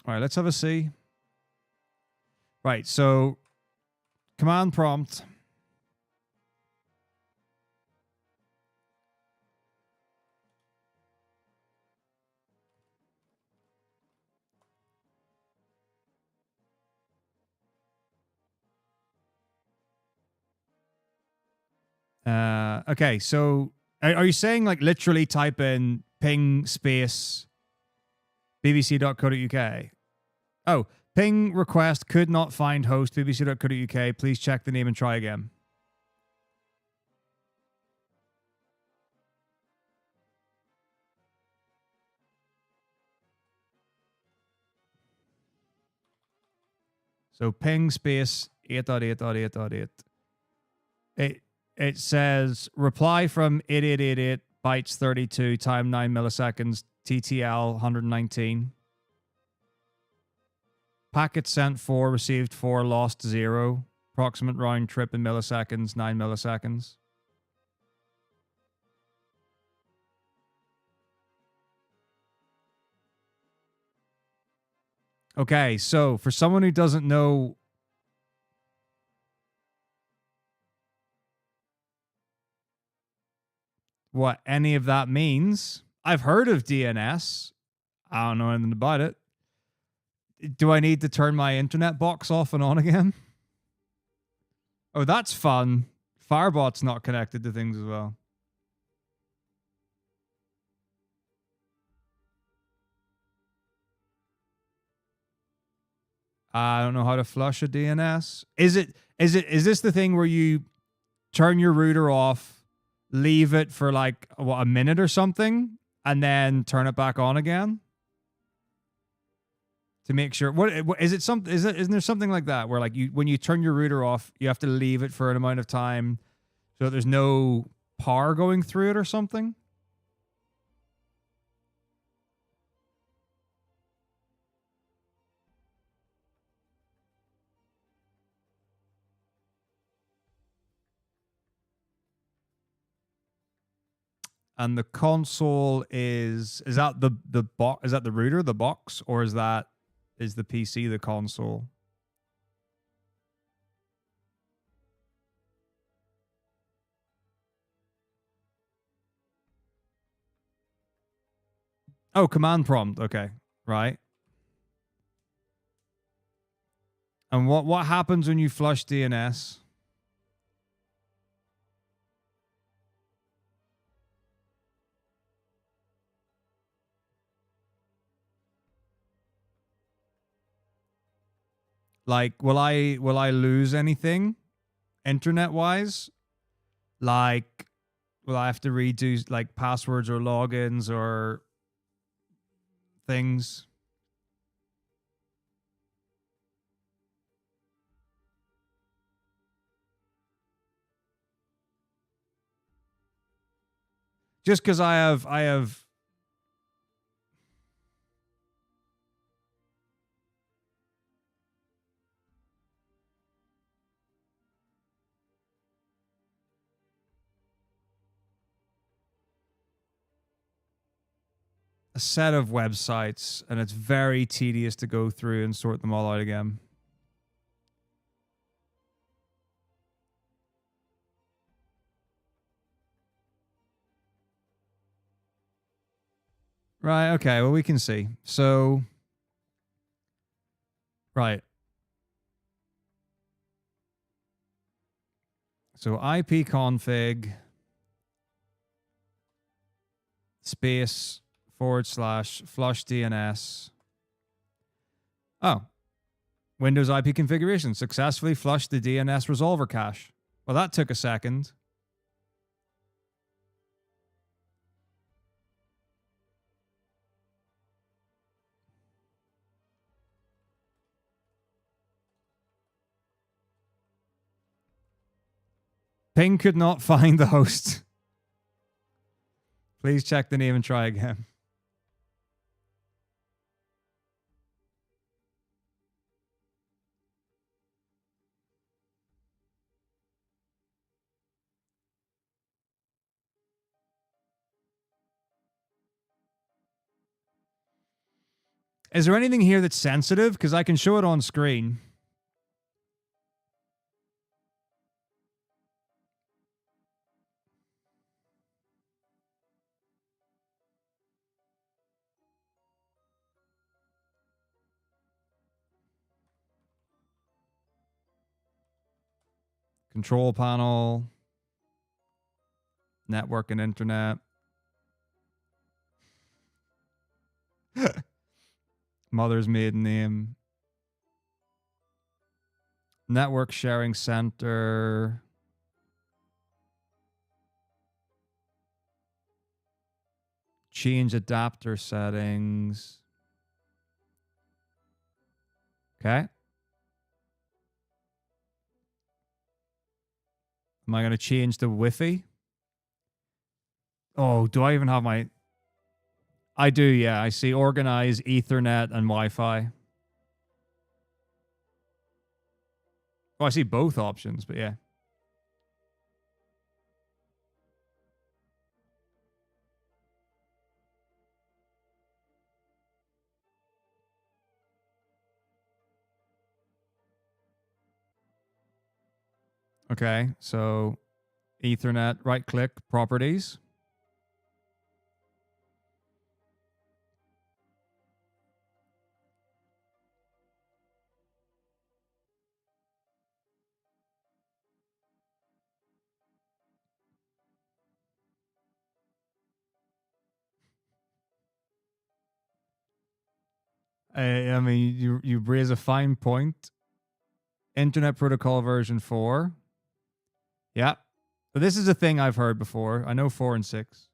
All right, let's have a see. Right, so command prompt. Okay, so are you saying like literally type in ping space bbc.co.uk? Oh, ping request could not find host bbc.co.uk. Please check the name and try again. So ping space 8.8.8.8. It says reply from 8888 bytes 32 time 9 milliseconds TTL 119. Packet sent 4, received 4, lost 0. Approximate round trip in milliseconds, 9 milliseconds. Okay, so for someone who doesn't know what any of that means, I've heard of DNS. I don't know anything about it. Do I need to turn my internet box off and on again? Oh, that's fun. Firebot's not connected to things as well. I don't know how to flush a DNS. Is this the thing where you turn your router off, leave it for like what, a minute or something, and then turn it back on again to make sure? What is it? Something isn't there something like that where like you when you turn your router off, you have to leave it for an amount of time so that there's no power going through it or something? And the console is that the box? Is that the router, the box, or is the PC the console? Oh, command prompt. Okay, right. And what happens when you flush DNS? Like, will I lose anything internet wise? Like, will I have to redo like passwords or logins or things? Just because I have a set of websites and it's very tedious to go through and sort them all out again. Right. Okay. Well, we can see. So, right. So ipconfig space / flush DNS. Oh, Windows IP configuration successfully flushed the DNS resolver cache. Well, that took a second. Ping could not find the host. Please check the name and try again. Is there anything here that's sensitive? Because I can show it on screen. Control panel, network and internet. Mother's maiden name. Network sharing center. Change adapter settings. Okay. Am I going to change the Wi-Fi? Oh, do I even have my... I do, yeah. I see organize, Ethernet, and Wi-Fi. Oh, I see both options, but yeah. Okay, so Ethernet, right-click, properties. I mean, you raise a fine point. Internet Protocol version 4. Yeah. But this is a thing I've heard before. I know 4 and 6.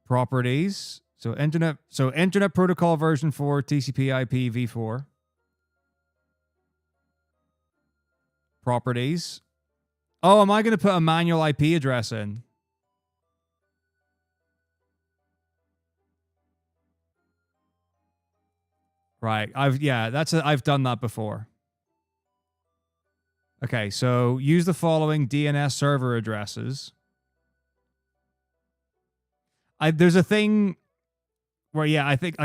Properties. So Internet Protocol version 4, TCP/IP v4. Properties. Oh, am I going to put a manual IP address in? Right. I've done that before. Okay, so use the following DNS server addresses. There's a thing where, I think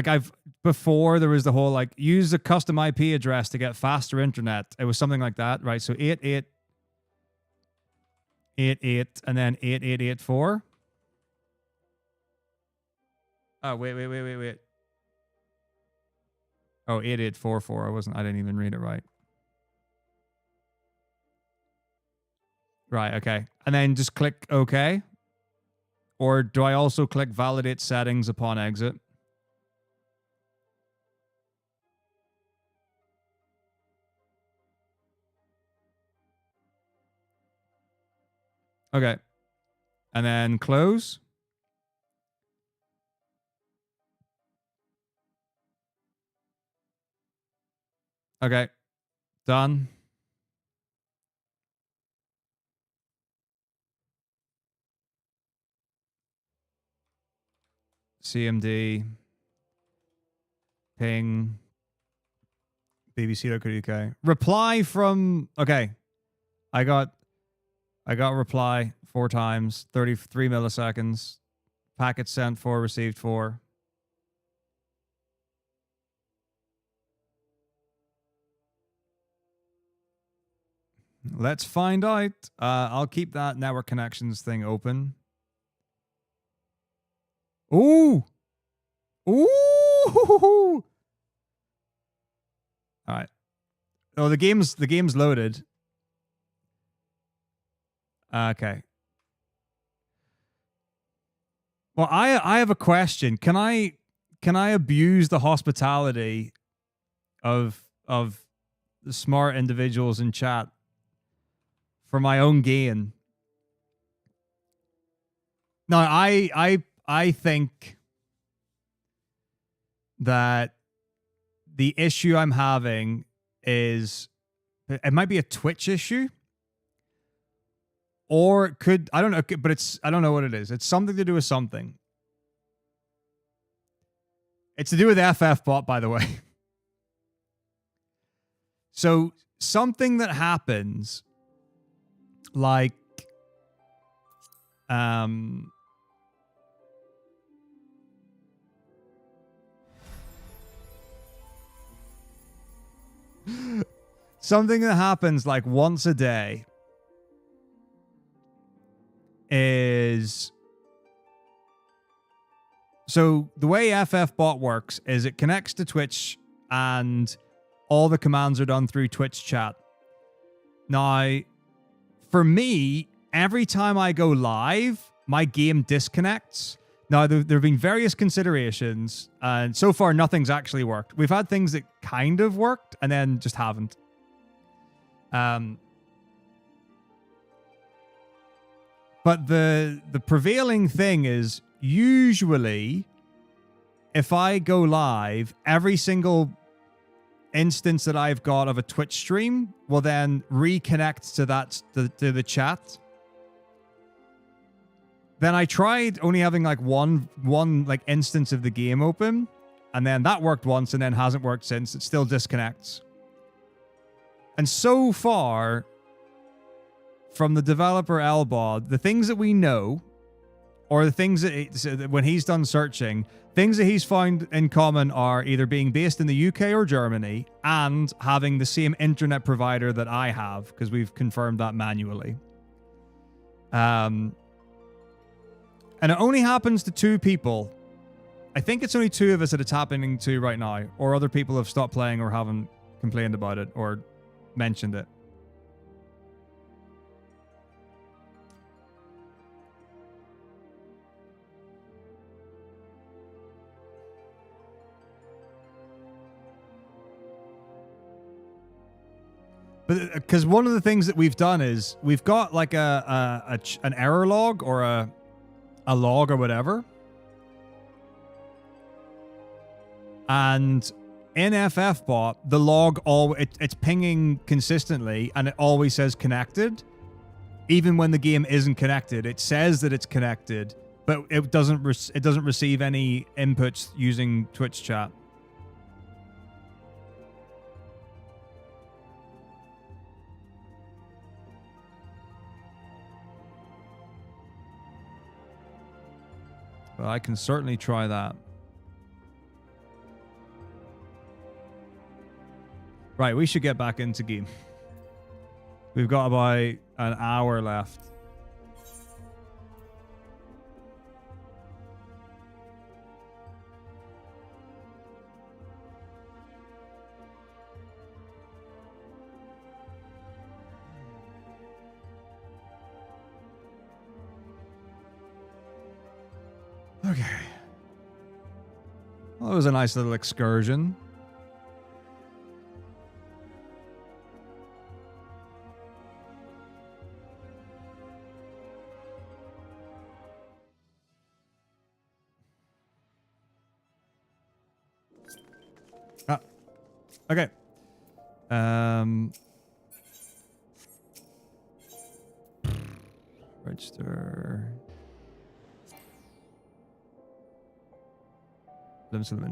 before there was the whole use a custom IP address to get faster internet. It was something like that, right? So 8888 and then 8884. Oh, wait. Oh, 8844. I didn't even read it right. Right, okay. And then just click OK. Or do I also click validate settings upon exit? Okay. And then close. Okay. Done. CMD. Ping. BBC.co.uk. Reply from... Okay. I got reply 4 times. 33 milliseconds. Packet sent 4, received 4. Let's find out. I'll keep that network connections thing open. Ooh! Ooh! All right. Oh, the game's loaded. Okay. Well, I have a question. Can I abuse the hospitality of the smart individuals in chat for my own gain? No, I think that the issue I'm having is it might be a Twitch issue. Or it could, I don't know, but I don't know what it is. It's something to do with something. It's to do with FFbot, by the way. So something that happens, like, something that happens like once a day is... So the way FFbot works is it connects to Twitch and all the commands are done through Twitch chat. Now, for me, every time I go live, my game disconnects. Now, there have been various considerations, and so far, nothing's actually worked. We've had things that kind of worked and then just haven't. But the prevailing thing is usually if I go live, every single instance that I've got of a Twitch stream will then reconnect to the chat. Then I tried only having like one like instance of the game open, and then that worked once and then hasn't worked since. It still disconnects. And so far, from the developer Elbod, the things that we know, or the things that when he's done searching, things that he's found in common are either being based in the UK or Germany and having the same internet provider that I have, because we've confirmed that manually. And it only happens to 2 people. I think it's only 2 of us that it's happening to right now, or other people have stopped playing or haven't complained about it or mentioned it. But because one of the things that we've done is we've got like an error log or a log or whatever. And in FFbot, the log it's pinging consistently and it always says connected. Even when the game isn't connected, it says that it's connected, but it doesn't receive any inputs using Twitch chat. Well, I can certainly try that. Right, we should get back into game. We've got about an hour left. Okay. Well, that was a nice little excursion. Okay. Register.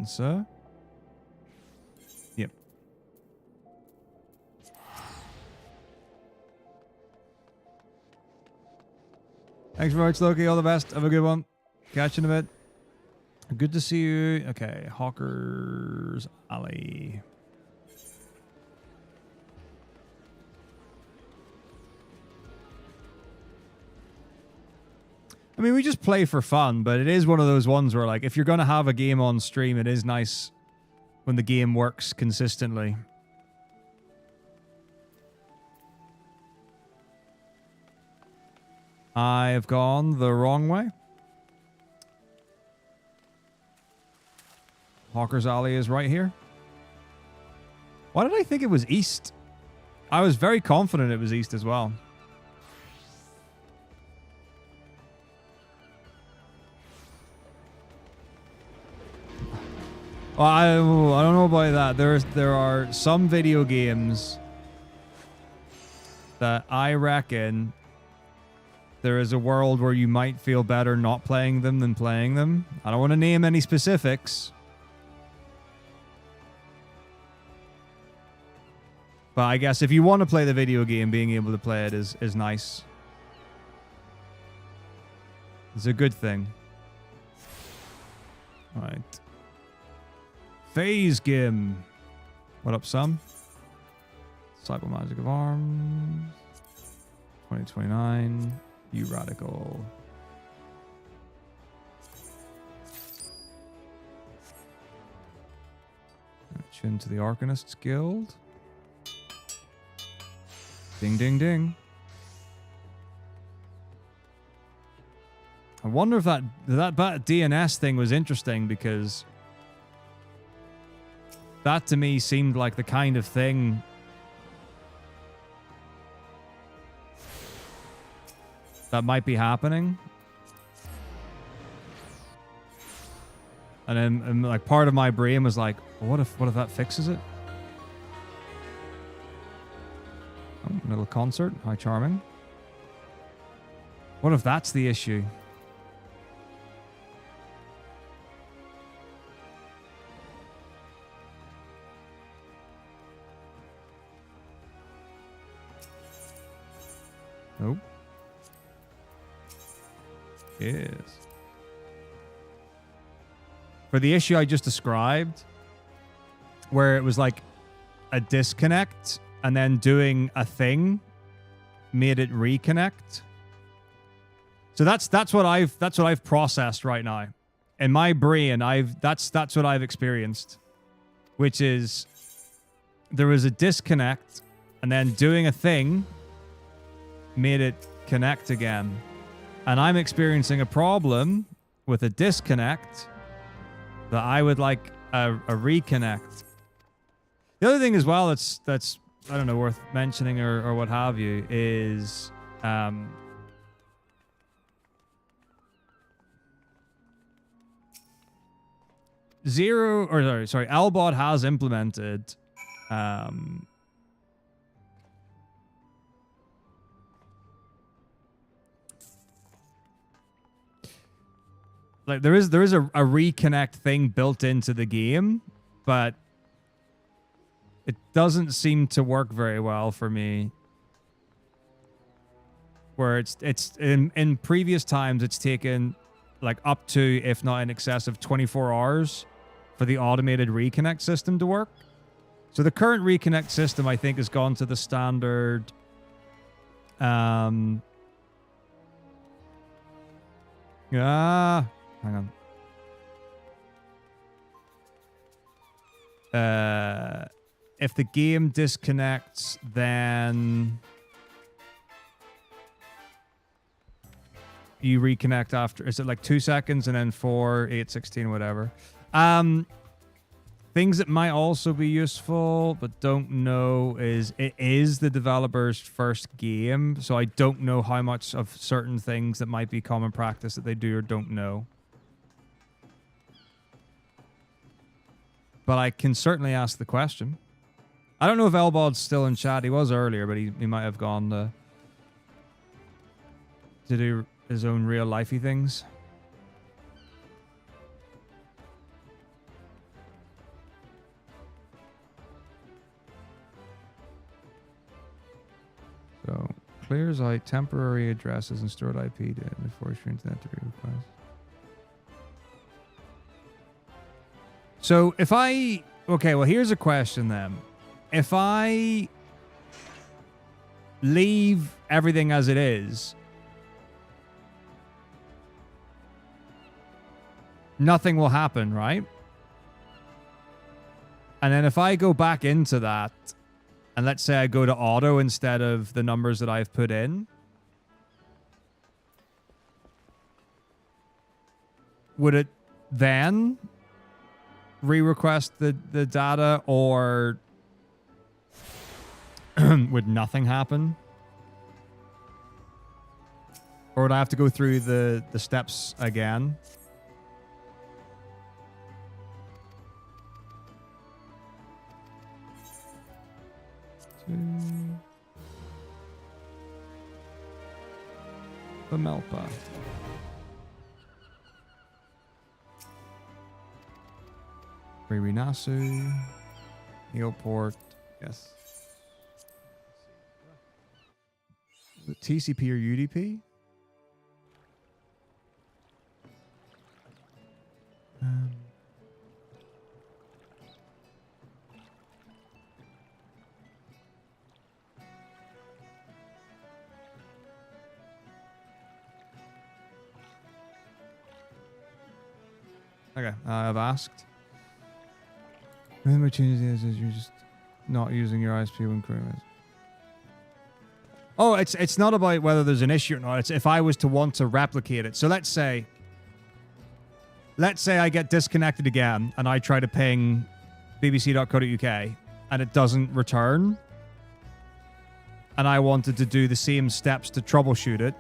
Sir. Yep. Thanks very much, Loki. All the best. Have a good one. Catch you in a bit. Good to see you. Okay, Hawker's Alley. I mean, we just play for fun, but it is one of those ones where, like, if you're going to have a game on stream, it is nice when the game works consistently. I have gone the wrong way. Hawker's Alley is right here. Why did I think it was east? I was very confident it was east as well. Well, I don't know about that. There are some video games that I reckon there is a world where you might feel better not playing them than playing them. I don't want to name any specifics. But I guess if you want to play the video game, being able to play it is nice. It's a good thing. All right. Phase Gim. What up, Sam? Cyber Magic of Arms. 2029. You Radical. Chin to the Arcanists Guild. Ding, ding, ding. I wonder if that DNS thing was interesting because that to me seemed like the kind of thing that might be happening. And then like part of my brain was like, well, what if that fixes it? Oh, little concert. How charming. What if that's the issue? Nope. Yes. For the issue I just described, where it was like a disconnect and then doing a thing made it reconnect. So that's what I've processed right now. In my brain, that's what I've experienced, which is there was a disconnect and then doing a thing made it connect again. And I'm experiencing a problem with a disconnect that I would like a reconnect. The other thing as well that's I don't know, worth mentioning or what have you is Albot has implemented like there is a reconnect thing built into the game, but it doesn't seem to work very well for me. Where it's in previous times it's taken like up to, if not in excess of 24 hours for the automated reconnect system to work. So the current reconnect system, I think, has gone to the standard hang on. If the game disconnects, then you reconnect after. Is it like 2 seconds and then 4, 8, 16, whatever? Things that might also be useful, but don't know, is it is the developer's first game, so I don't know how much of certain things that might be common practice that they do or don't know. But I can certainly ask the question. I don't know if Elbod's still in chat. He was earlier, but he might have gone to do his own real lifey things. So clears out temporary addresses and stored IP data before your internet to be request. So if okay, well here's a question then. If I leave everything as it is, nothing will happen, right? And then if I go back into that, and let's say I go to auto instead of the numbers that I've put in, would it then re-request the data, or would nothing happen? Or would I have to go through the steps again? The Melpa. Nasu. Neoport. Yes. The TCP or UDP? Okay, I've asked. Remember, changes is you're just not using your ISP when querying. Oh, it's not about whether there's an issue or not. It's if I was to want to replicate it. So let's say I get disconnected again and I try to ping bbc.co.uk and it doesn't return, and I wanted to do the same steps to troubleshoot it.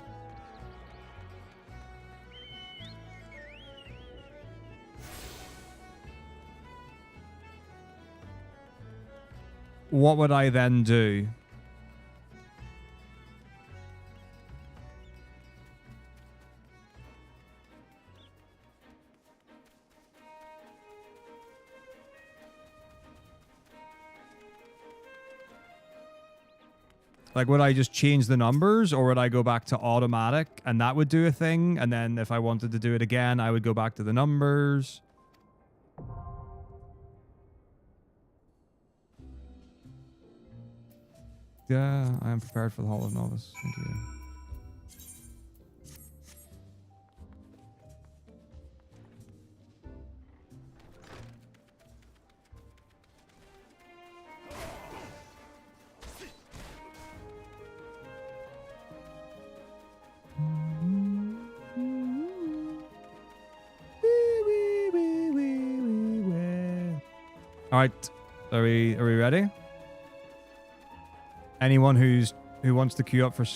What would I then do? Like, would I just change the numbers, or would I go back to automatic and that would do a thing? And then if I wanted to do it again, I would go back to the numbers. Yeah, I am prepared for the Hall of Novice. Thank you. All right, are we ready? Anyone who wants to queue up for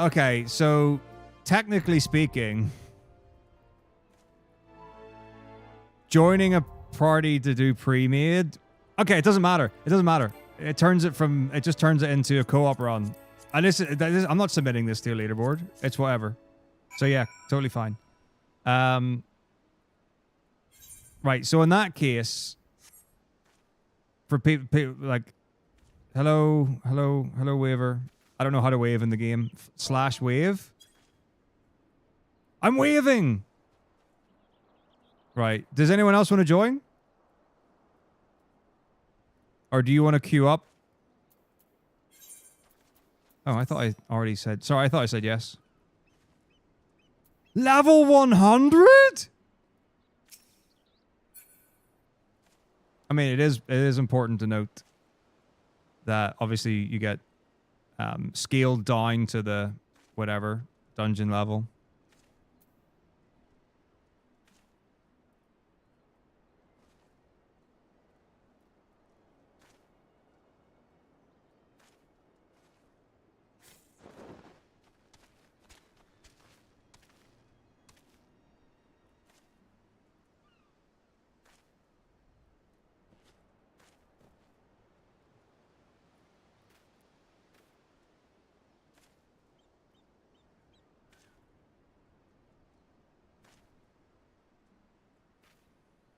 okay, so technically speaking, joining a party to do pre-made. Okay, it doesn't matter. It doesn't matter. It just turns it into a co-op run. And I'm not submitting this to a leaderboard. It's whatever. So yeah, totally fine. Right, so in that case, for people like, hello, waver. I don't know how to wave in the game. / wave. I'm waving. Right. Does anyone else want to join? Or do you want to queue up? Oh, I thought I already said... Sorry, I thought I said yes. Level 100? I mean, it is important to note that obviously you get scaled down to the whatever dungeon level.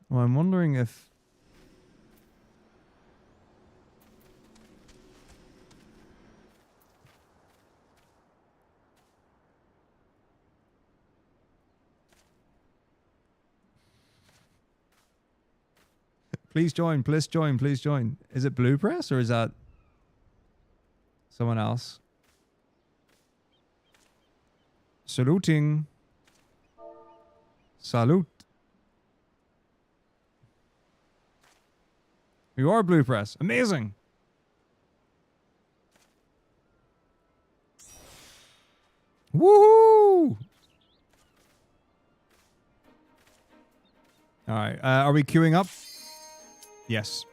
Well, I'm wondering if... Please join, please join, please join. Is it Blue Press or is that someone else? Saluting. Salute. You are Blue Press. Amazing. Woohoo! All right. Are we queuing up? Yes.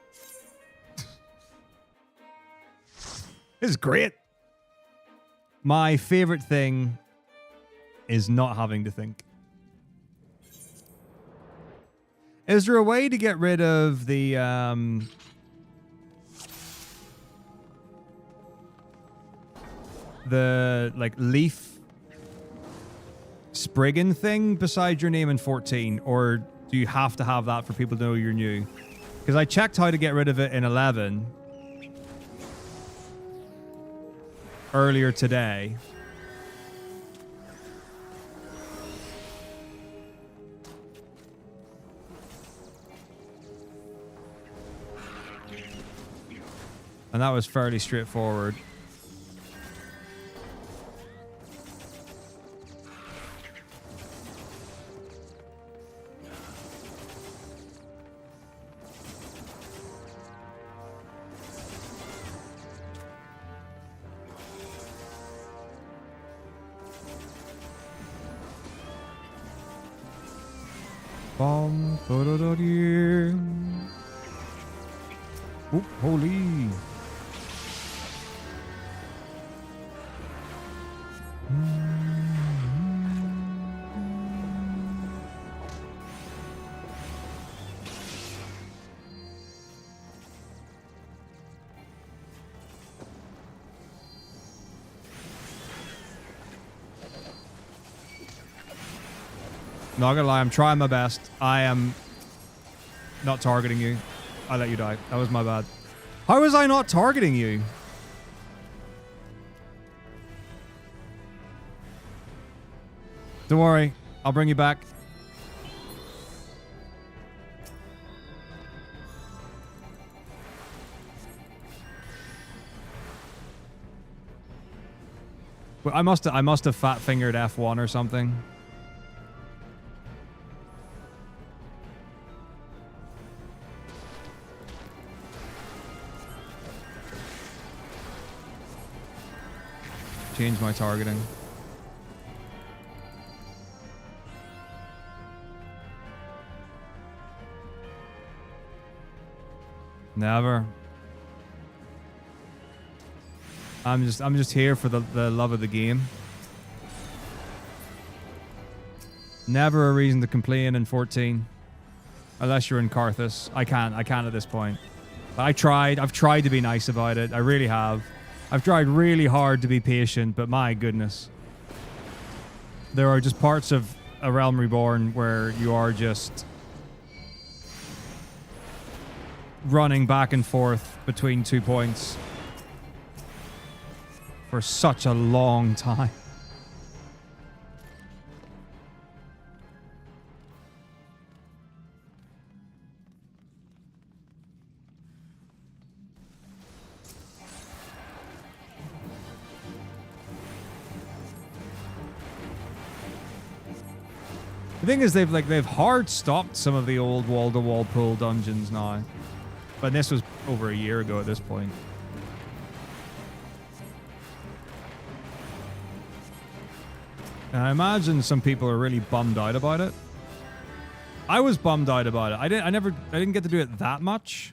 This is great. My favorite thing is not having to think. Is there a way to get rid of the like leaf sprigging thing beside your name in 14, or do you have to have that for people to know you're new? Because I checked how to get rid of it in 11 earlier today. And that was fairly straightforward. Oop, holy. Not gonna lie, I'm trying my best. I am not targeting you. I let you die. That was my bad. How was I not targeting you? Don't worry. I'll bring you back. Well, I must have fat fingered F1 or something. Change my targeting. Never. I'm just here for the love of the game. Never a reason to complain in 14. Unless you're in Karthus. I can't at this point. But I've tried to be nice about it. I really have. I've tried really hard to be patient, but my goodness. There are just parts of A Realm Reborn where you are just running back and forth between 2 points for such a long time. The thing is, they've hard stopped some of the old wall-to-wall pull dungeons now, but this was over a year ago at this point. And I imagine some people are really bummed out about it. I was bummed out about it. I didn't get to do it that much.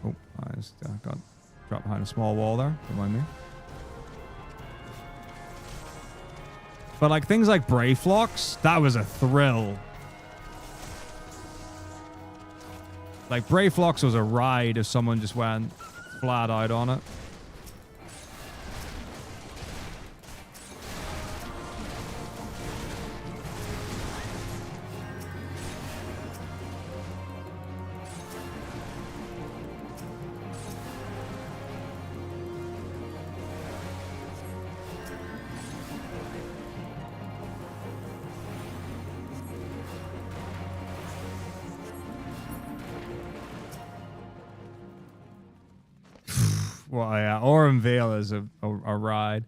Oh, I just got dropped behind a small wall there. Don't mind me. But like things like Brayflocks, that was a thrill. Like Brayflocks was a ride if someone just went flat out on it. Well, yeah, Aurum Vale is a ride.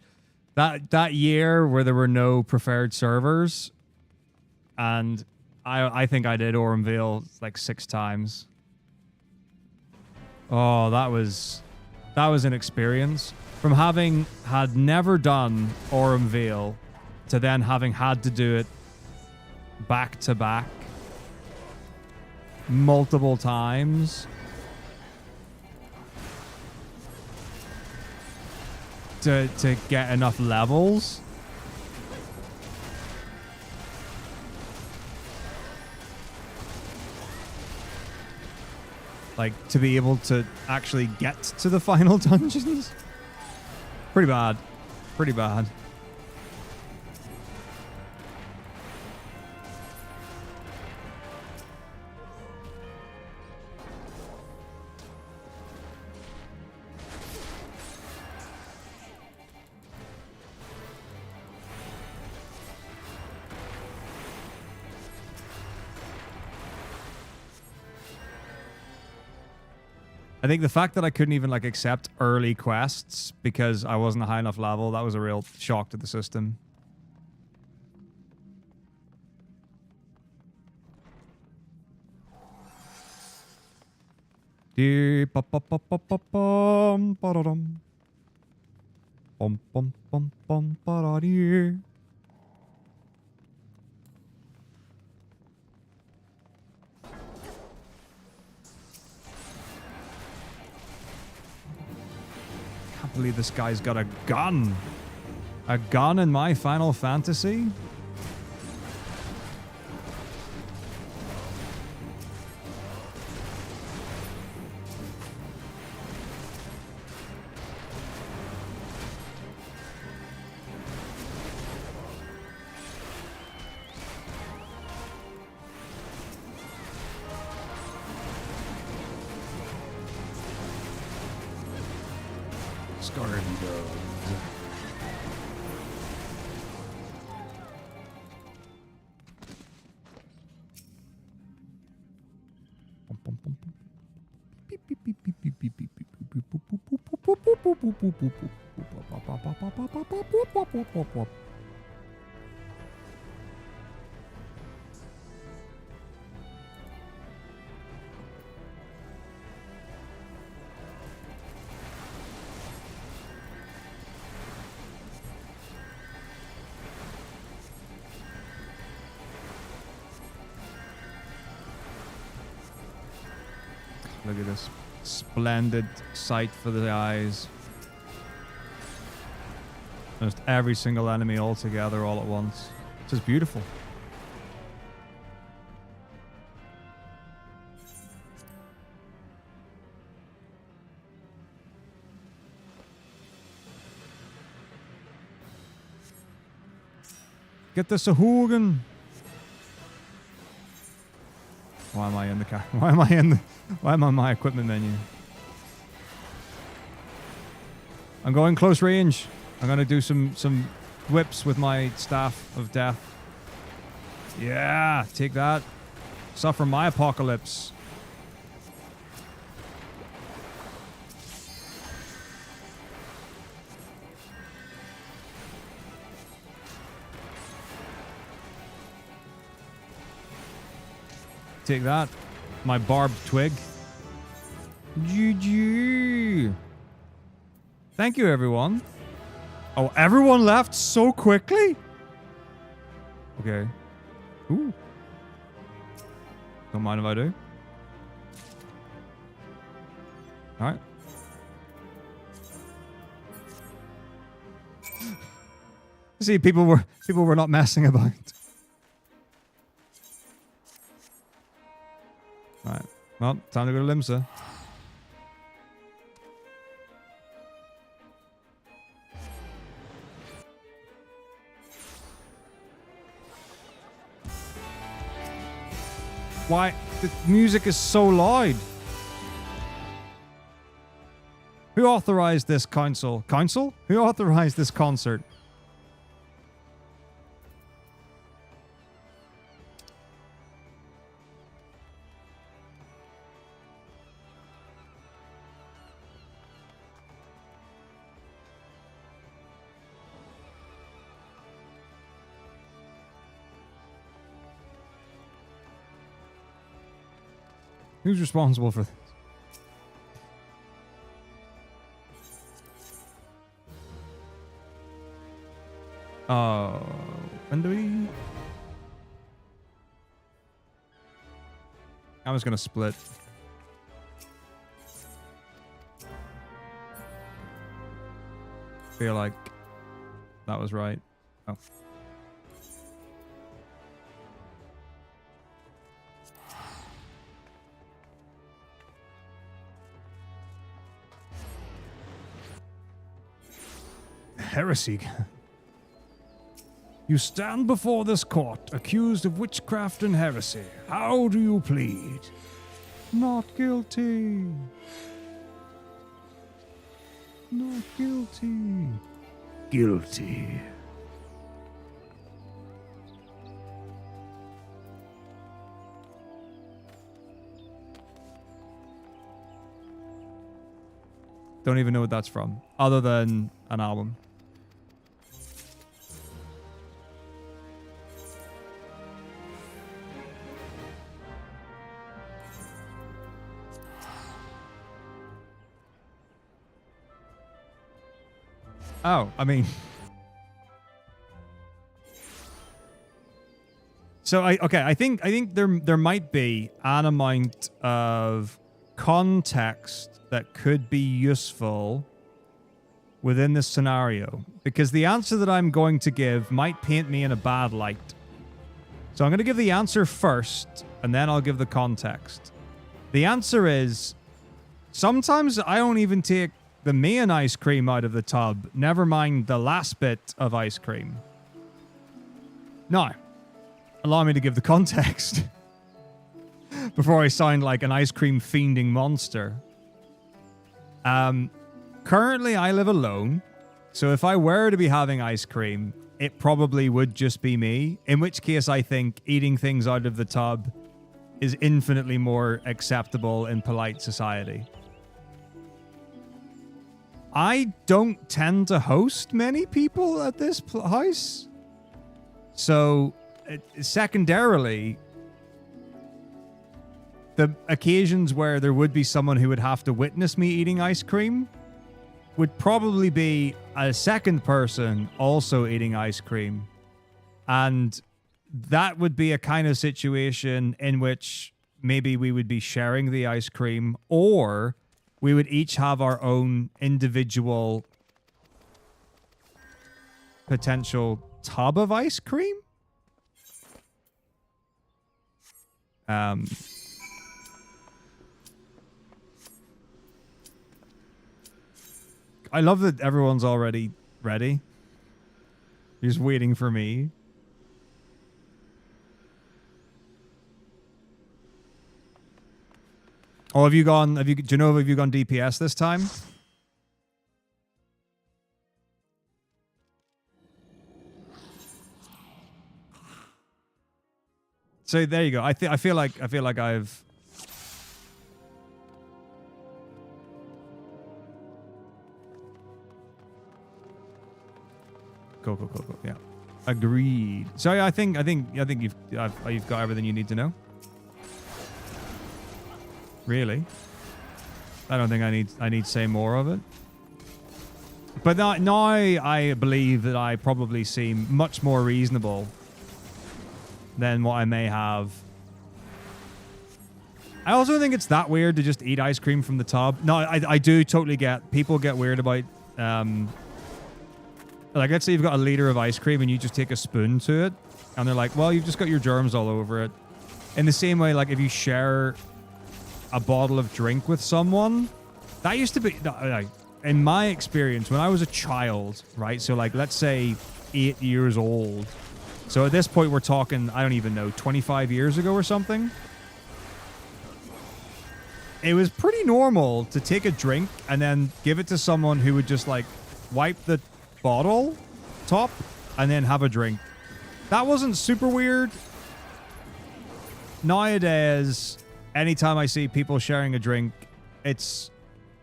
That year where there were no preferred servers, and I think I did Aurum Vale like 6 times. Oh, that was an experience. From having had never done Aurum Vale to then having had to do it back to back multiple times. To get enough levels. Like, to be able to actually get to the final dungeons. Pretty bad. Pretty bad. I think the fact that I couldn't even like accept early quests because I wasn't a high enough level, that was a real shock to the system. I believe this guy's got a gun. A gun in my Final Fantasy? Look at this splendid sight for the eyes. Just every single enemy all together all at once. It's just beautiful. Get the Sahoogan. Why am I in the car? Why am I on my equipment menu? I'm going close range. I'm gonna do some whips with my staff of death. Yeah, take that. Suffer my apocalypse. Take that. My barbed twig. GG. Thank you, everyone. Oh, everyone left so quickly? Okay. Ooh. Don't mind if I do. Alright. See, people were not messing about. Alright. Well, time to go to Limsa. Why? The music is so loud. Who authorized this council? Council? Who authorized this concert? Who's responsible for this? When do we... I was gonna split. Feel like that was right. Oh. Heresy. You stand before this court, accused of witchcraft and heresy. How do you plead? Not guilty. Not guilty. Guilty. Don't even know what that's from, other than an album. Oh, I mean... So, I think there might be an amount of context that could be useful within this scenario. Because the answer that I'm going to give might paint me in a bad light. So I'm going to give the answer first, and then I'll give the context. The answer is... Sometimes I don't even take the main ice cream out of the tub, never mind the last bit of ice cream. Now, allow me to give the context before I sound like an ice cream fiending monster. Currently I live alone, so if I were to be having ice cream, it probably would just be me, in which case I think eating things out of the tub is infinitely more acceptable in polite society. I don't tend to host many people at this house. So, secondarily, the occasions where there would be someone who would have to witness me eating ice cream would probably be a second person also eating ice cream. And that would be a kind of situation in which maybe we would be sharing the ice cream, or we would each have our own individual potential tub of ice cream. I love that everyone's already ready. You're just waiting for me. Oh, have you gone? Do you know if you've gone DPS this time? So there you go. I feel like I've. Cool. Yeah, agreed. So yeah, I think you've got everything you need to know. Really, I don't think I need to say more of it. But now I believe that I probably seem much more reasonable than what I may have. I also think it's that weird to just eat ice cream from the tub. No, I do totally get people get weird about like, let's say you've got a liter of ice cream and you just take a spoon to it, and they're like, well, you've just got your germs all over it. In the same way, like, if you share a bottle of drink with someone, that used to be, like, in my experience, when I was a child, right? So, like, let's say 8 years old. So at this point, we're talking, I don't even know, 25 years ago or something. It was pretty normal to take a drink and then give it to someone who would just, like, wipe the bottle top and then have a drink. That wasn't super weird. Nowadays, anytime I see people sharing a drink, it's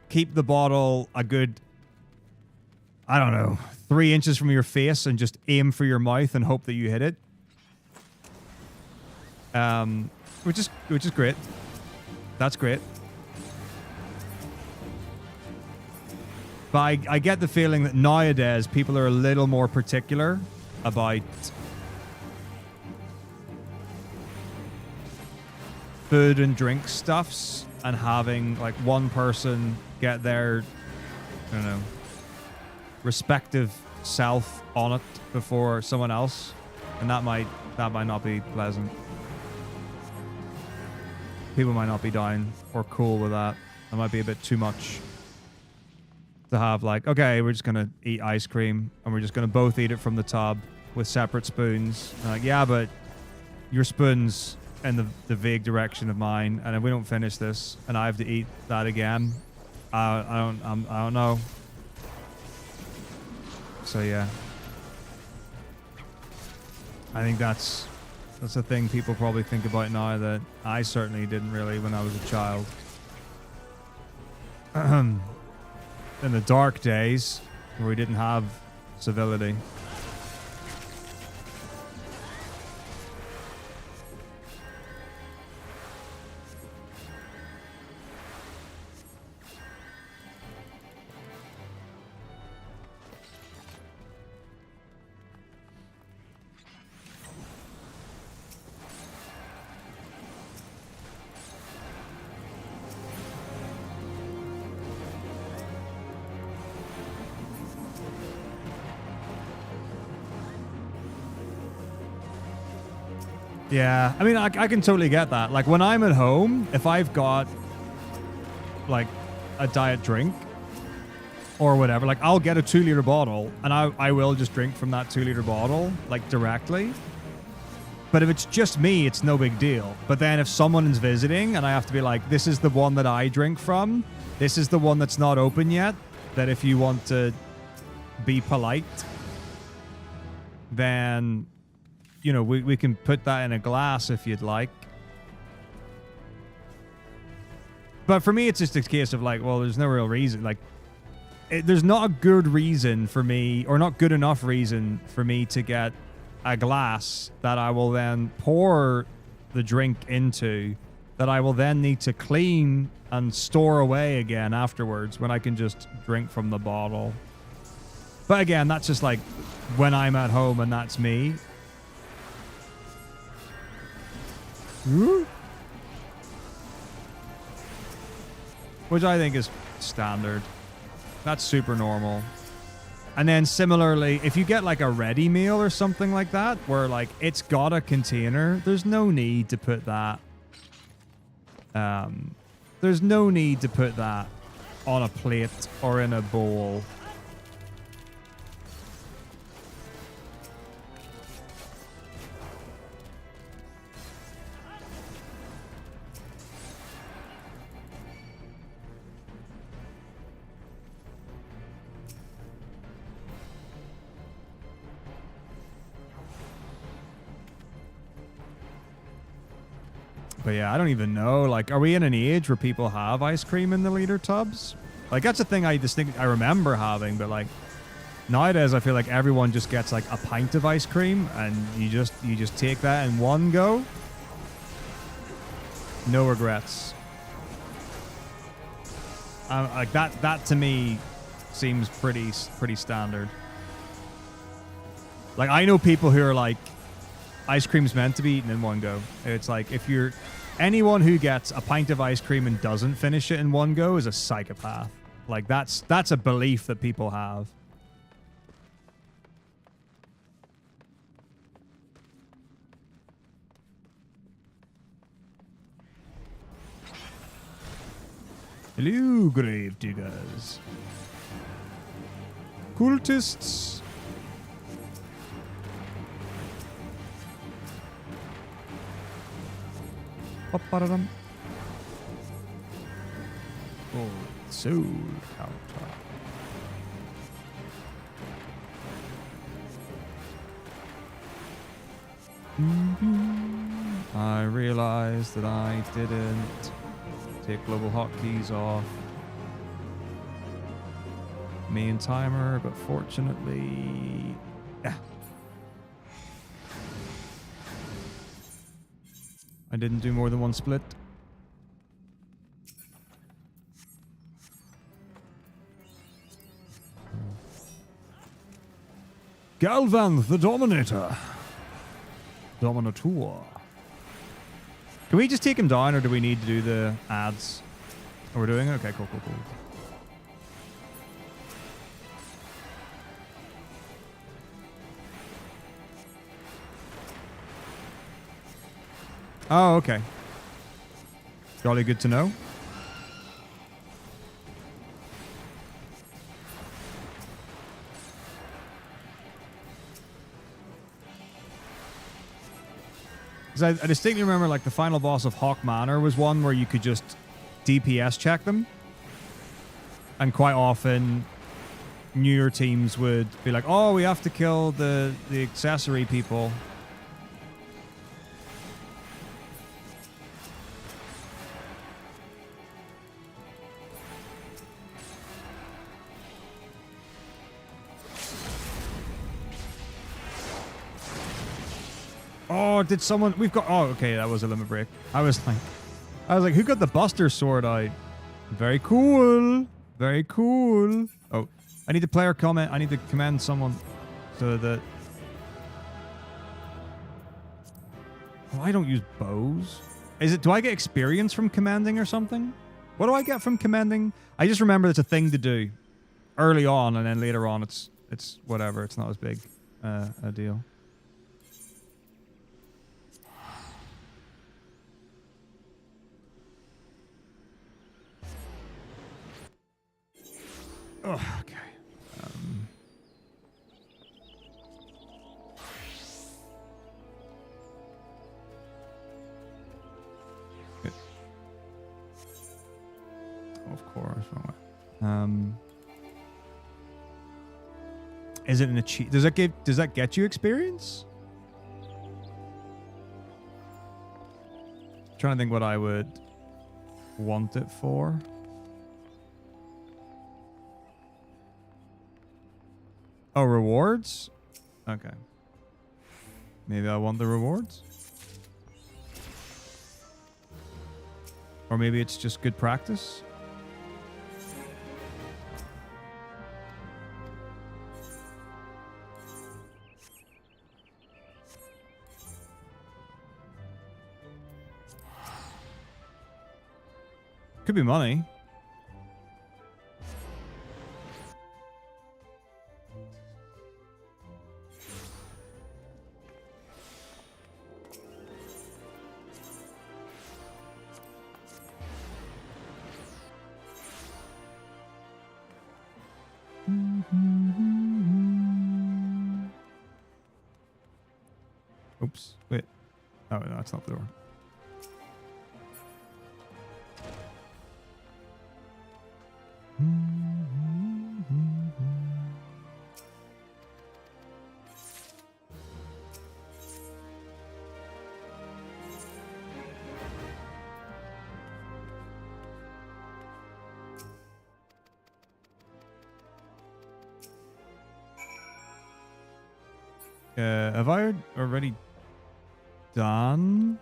keep the bottle a good, I don't know, 3 inches from your face and just aim for your mouth and hope that you hit it. Which is great. That's great. But I get the feeling that nowadays people are a little more particular about food and drink stuffs and having like one person get their, I don't know, respective self on it before someone else, and that might not be pleasant. People might not be down or cool with that. That might be a bit too much to have, like, okay, we're just gonna eat ice cream and we're just gonna both eat it from the tub with separate spoons. And like, yeah, but your spoon's in the vague direction of mine, and if we don't finish this and I have to eat that again, I don't know. So yeah, I think that's a thing people probably think about now that I certainly didn't really when I was a child. In the dark days where we didn't have civility. Yeah, I mean, I can totally get that. Like, when I'm at home, if I've got, like, a diet drink or whatever, like, I'll get a 2-liter bottle, and I will just drink from that 2-liter bottle, like, directly. But if it's just me, it's no big deal. But then if someone is visiting, and I have to be like, this is the one that I drink from, this is the one that's not open yet, that if you want to be polite, then, you know, we can put that in a glass if you'd like. But for me, it's just a case of like, well, there's no real reason. Like, there's not a good reason for me, or not good enough reason for me to get a glass that I will then pour the drink into, that I will then need to clean and store away again afterwards, when I can just drink from the bottle. But again, that's just like when I'm at home and that's me. which I think is standard. That's super normal. And then similarly, if you get like a ready meal or something like that, where like it's got a container, there's no need to put that. There's no need to put that on a plate or in a bowl. But yeah, I don't even know. Like, are we in an age where people have ice cream in the liter tubs? Like, that's a thing I remember having, but like nowadays I feel like everyone just gets like a pint of ice cream and you just take that in one go. No regrets. Like that to me seems pretty standard. Like, I know people who are like, ice cream's meant to be eaten in one go. It's like, if you're anyone who gets a pint of ice cream and doesn't finish it in one go is a psychopath. Like, that's a belief that people have. Hello, grave diggers. Cultists. Ba-ba-da-dum. Oh, soul counter. I realized that I didn't take global hotkeys off main timer, but fortunately, yeah. I didn't do more than one split. Galvan the Dominator. Dominator. Can we just take him down, or do we need to do the ads? Oh, we're doing it? Okay, cool. Oh, okay. Jolly good to know. Because I distinctly remember, like, the final boss of Hawk Manor was one where you could just DPS check them. And quite often, newer teams would be like, oh, we have to kill the accessory people. Oh, did someone... We've got... Oh, okay, that was a limit break. I was like, who got the Buster Sword out? Very cool. Very cool. Oh, I need a player comment. I need to command someone so that... Oh, I don't use bows. Do I get experience from commanding or something? What do I get from commanding? I just remember it's a thing to do early on, and then later on it's whatever. It's not as big a deal. Oh, okay. Good. Of course. Is it an achieve? Does that get you experience? I'm trying to think what I would want it for. Oh, rewards? Okay. Maybe I want the rewards? Or maybe it's just good practice? Could be money. Oops. Wait. Oh, no, that's not the door. Have I already done?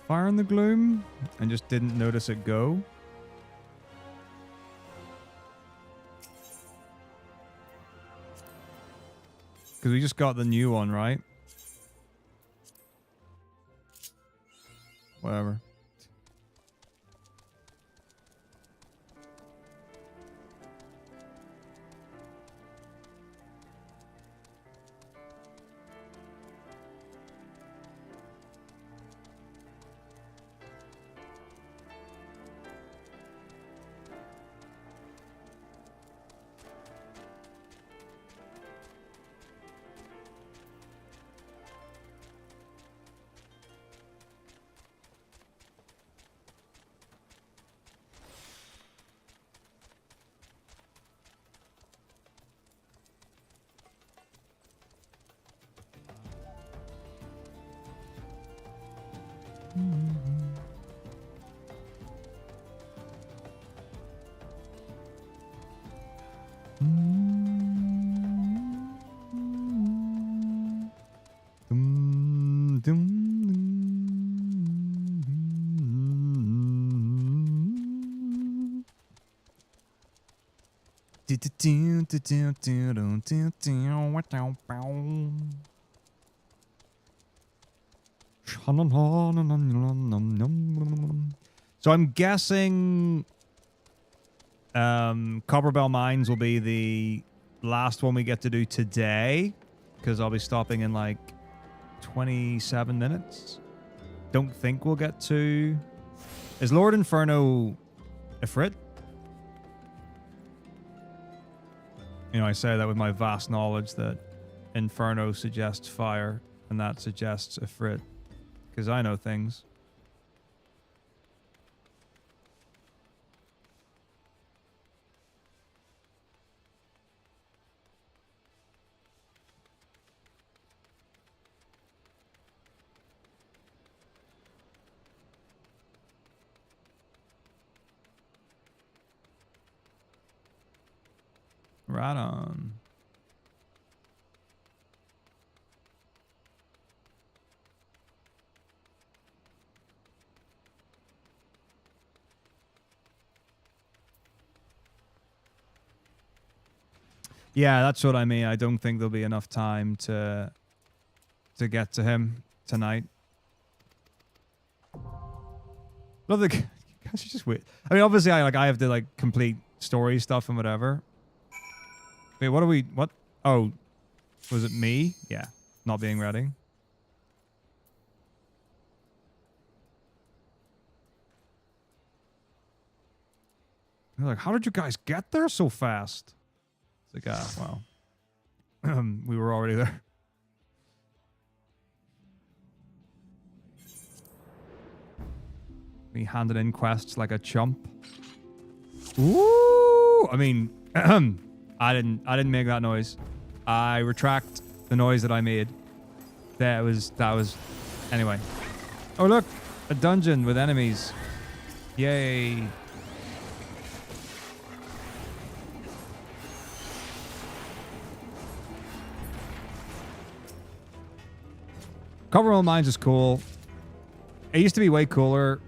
Fire in the Gloom and just didn't notice it go? Because we just got the new one, right? Whatever. So I'm guessing Copperbell Mines will be the last one we get to do today, because I'll be stopping in like 27 minutes. Don't think we'll get to... Is Lord Inferno Ifrit? You know, I say that with my vast knowledge that Inferno suggests fire, and that suggests Ifrit, because I know things. Right on. Yeah, that's what I mean. I don't think there'll be enough time to get to him tonight. Love the guys are just weird. I mean, obviously, I have to like complete story stuff and whatever. Wait, what are we? What? Oh, was it me? Yeah, not being ready. They're like, how did you guys get there so fast? It's like, well, we were already there. We handed in quests like a chump. Ooh! I mean, I didn't make that noise. I retract the noise that I made. That was anyway. Oh look, a dungeon with enemies. Yay. Coppermill Mines is cool. It used to be way cooler,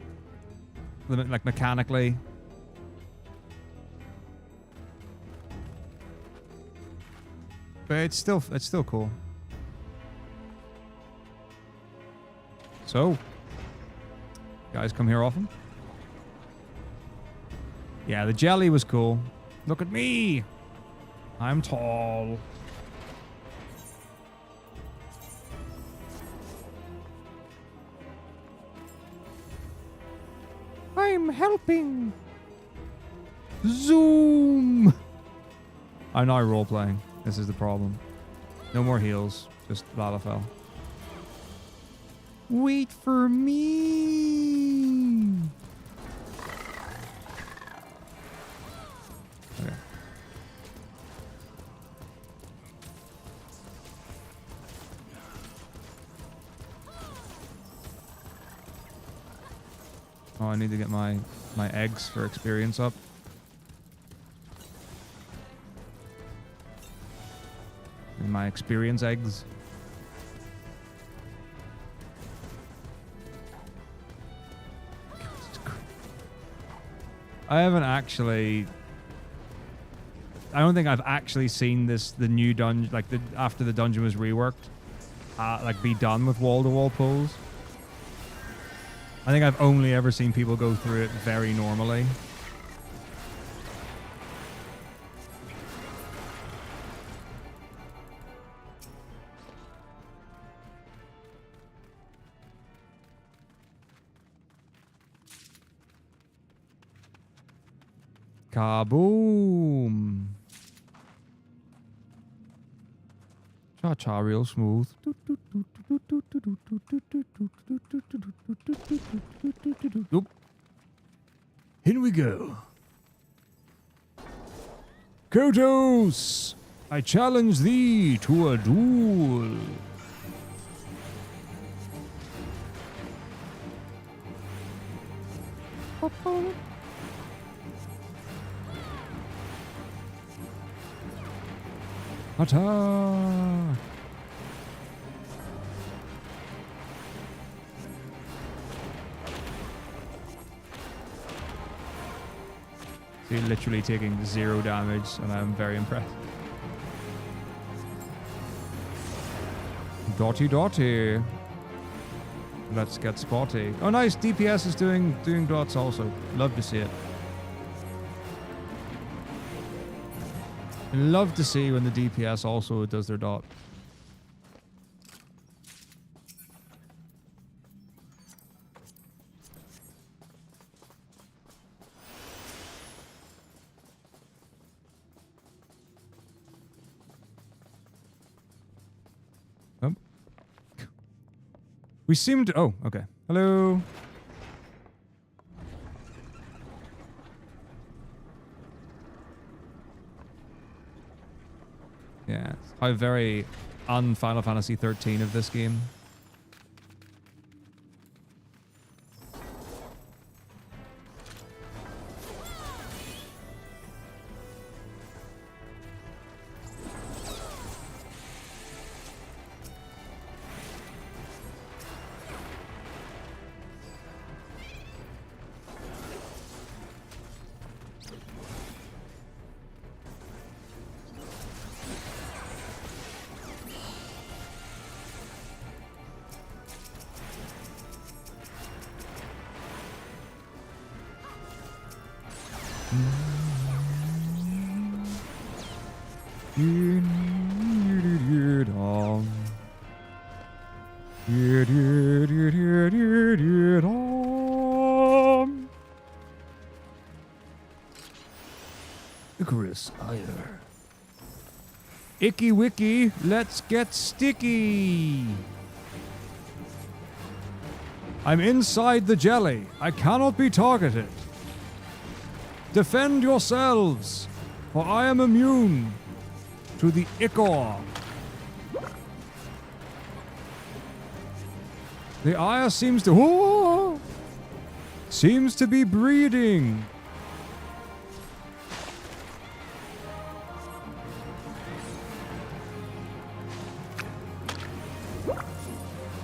like mechanically. But it's still cool. So, guys come here often? Yeah, the jelly was cool. Look at me. I'm tall. I'm helping. Zoom! I'm not role-playing. This is the problem. No more heals. Just Lalafell. Wait for me! Okay. Oh, I need to get my eggs for experience up. And my experience eggs. I haven't actually... I don't think I've actually seen the new dungeon, like after the dungeon was reworked, like be done with wall-to-wall pulls. I think I've only ever seen people go through it very normally. Kaboom! Cha-cha real smooth. Oop. Here we go. Kotos! I challenge thee to a duel. Attack! So you're literally taking 0 damage, and I'm very impressed. Dotty dotty. Let's get spotty. Oh nice, DPS is doing dots also. Love to see it. Love to see when the DPS also does their dot. Oh. We seem to... Oh, okay. Hello. Yeah, how very un-Final Fantasy 13 of this game. Icarus Ire. Icky wicky, let's get sticky. I'm inside the jelly. I cannot be targeted. Defend yourselves, for I am immune to the ichor. The ire seems to be breeding.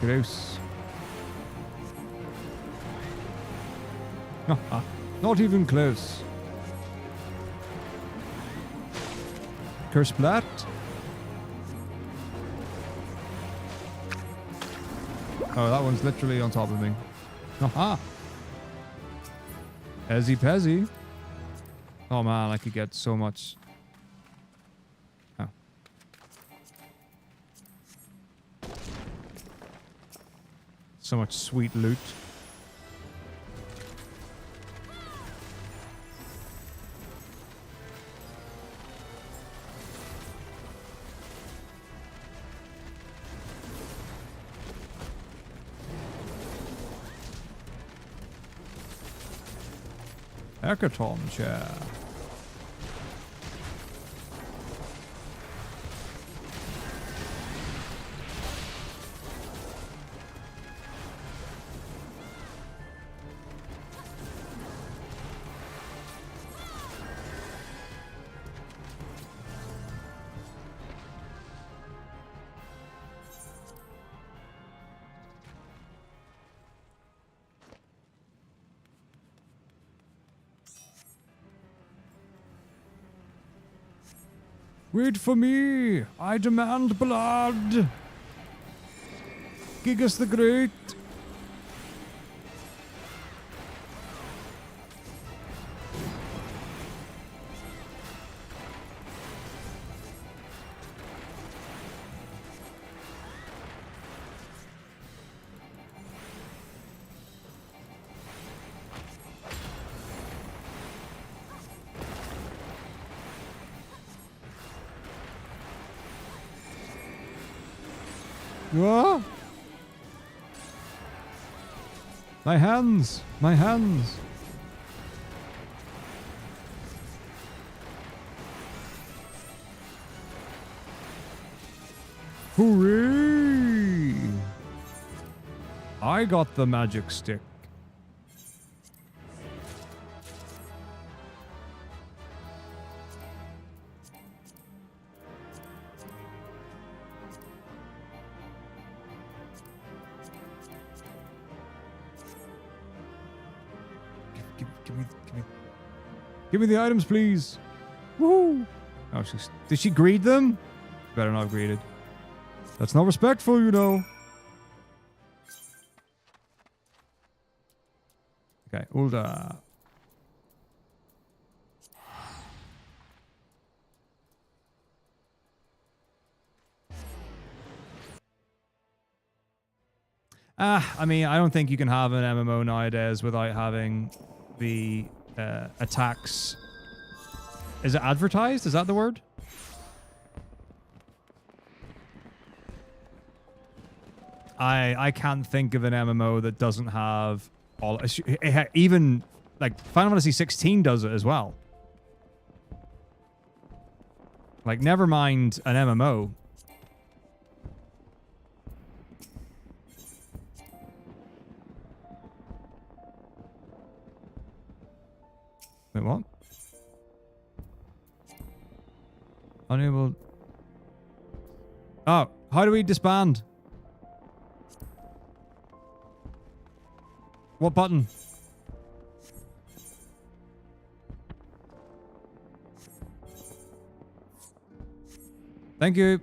Gross. Not even close. Curse Blat. Oh, that one's literally on top of me. Haha. Pezzy pezzy. Oh man, I could get so much. Oh. So much sweet loot. Hackathon chair. Wait for me! I demand blood! Gigas the Great! Whoa! My hands! My hands! Hooray! I got the magic stick. Give me the items, please. Woohoo! Oh, did she greed them? Better not have greeted. That's not respectful, you know. Okay, Ulda. I mean, I don't think you can have an MMO nowadays without having the attacks. Is it advertised? Is that the word? I can't think of an MMO that doesn't have all. Even like Final Fantasy I-XVI does it as well. Like, never mind an MMO. Wait, what? Unable. Oh, how do we disband? What button? Thank you.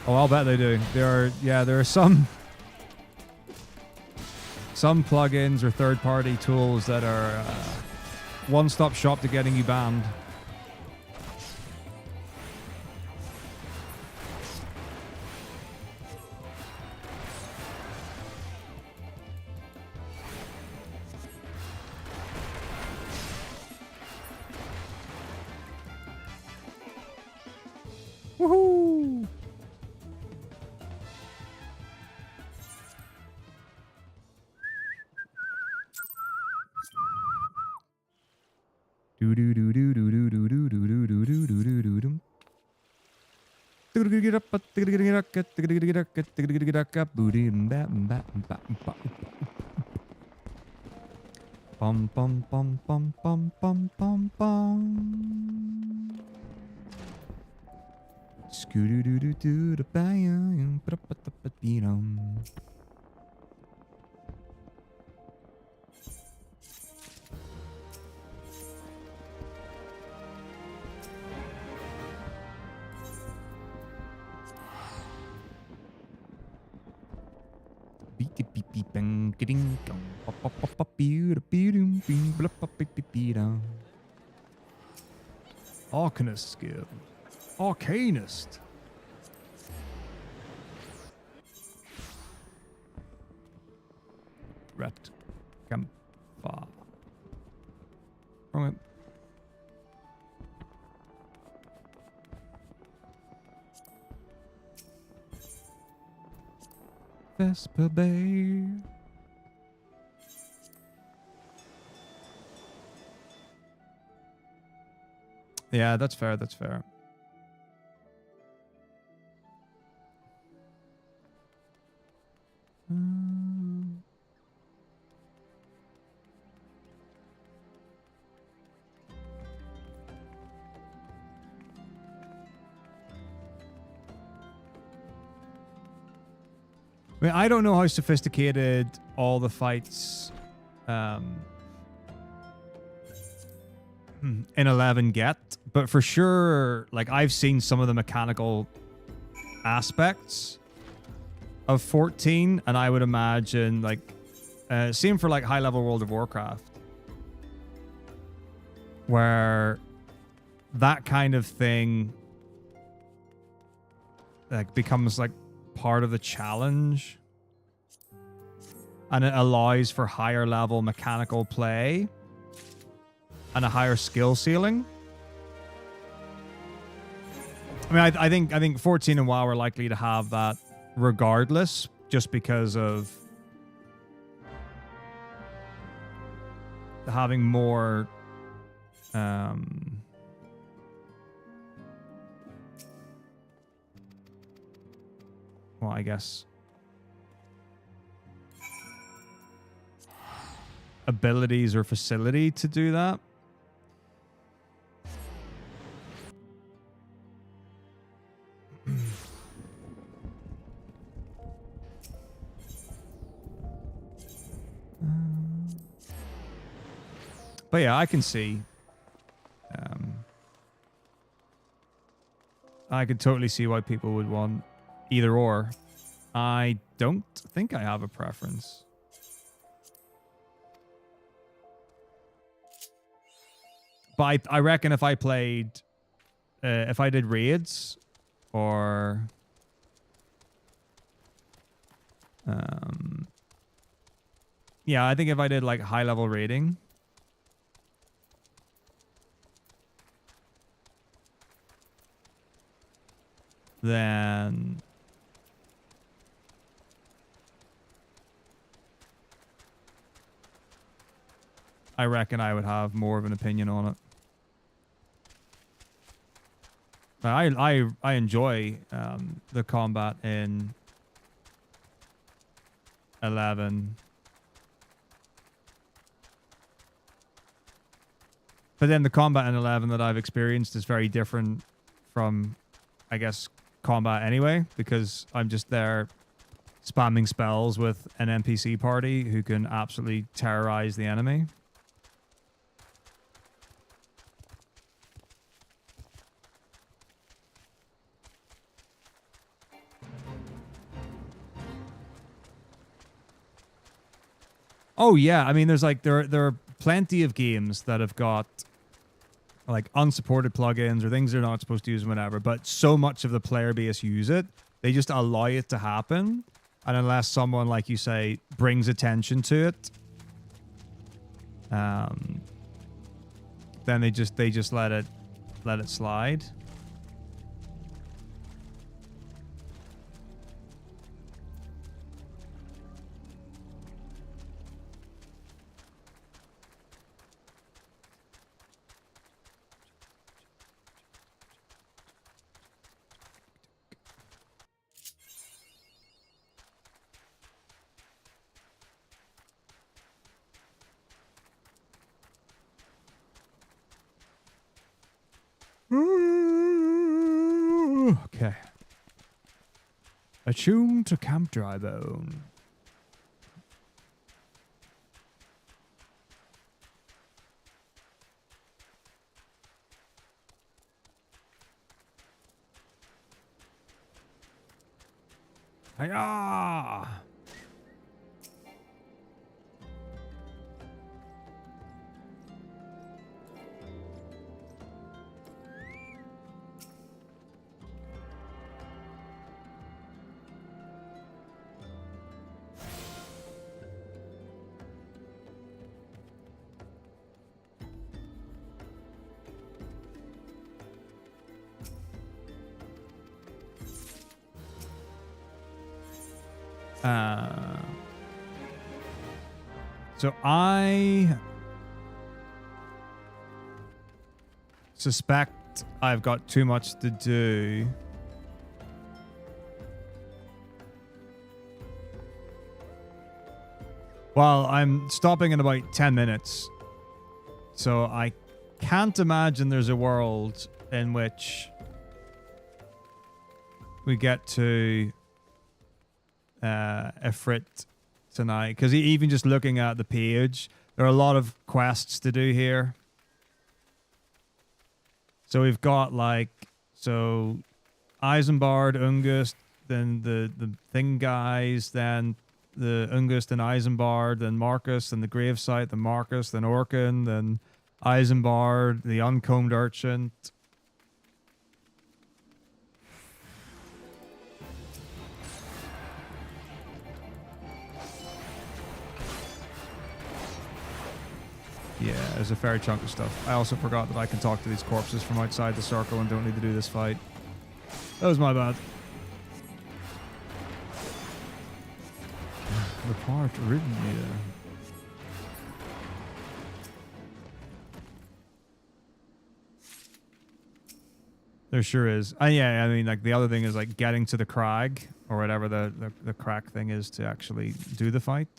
Oh, I'll bet they do. There are some plugins or third-party tools that are one-stop shop to getting you banned. Woohoo! Do do do do do do do do do do do do do do do. Bum bum bum bum bum bum bum bum. Scoo doo doo doo da bang. Arcanist skill. Arcanist. Rat. Campfire. Wrong. Vesper Bay. Yeah, that's fair. That's fair. I mean, I don't know how sophisticated all the fights in 11 get, but for sure, like, I've seen some of the mechanical aspects of 14, and I would imagine, like, same for, like, high-level World of Warcraft, where that kind of thing, like, becomes, like, part of the challenge, and it allows for higher level mechanical play and a higher skill ceiling. I mean, I think 14 and WoW are likely to have that regardless, just because of having more well, I guess abilities or facility to do that. But yeah, I can see. I could totally see why people would want either or. I don't think I have a preference. But I reckon if I played, if I did raids, or yeah, I think if I did like high level raiding, then I reckon I would have more of an opinion on it. But I enjoy the combat in 11. But then the combat in 11 that I've experienced is very different from, I guess, combat anyway, because I'm just there spamming spells with an NPC party who can absolutely terrorize the enemy. Oh yeah, I mean, there's like there are plenty of games that have got like unsupported plugins or things they're not supposed to use and whatever, but so much of the player base use it, they just allow it to happen, and unless someone, like you say, brings attention to it, then they just let it slide. Okay. Attuned to Camp Drybone. Hiya! So I suspect I've got too much to do. Well, I'm stopping in about 10 minutes. So I can't imagine there's a world in which we get to Ifrit tonight. Because even just looking at the page, there are a lot of quests to do here. So we've got like, so Isambard, Ungust, then the thing guys, then the Ungust and Isambard, then Marcus, then the gravesite, then Marcus, then Orkin, then Isambard, the uncombed urchin. Yeah, there's a fair chunk of stuff. I also forgot that I can talk to these corpses from outside the circle and don't need to do this fight. That was my bad. The part written, yeah. There sure is. Yeah, I mean, like, the other thing is, like, getting to the crag, or whatever the crack thing is to actually do the fight.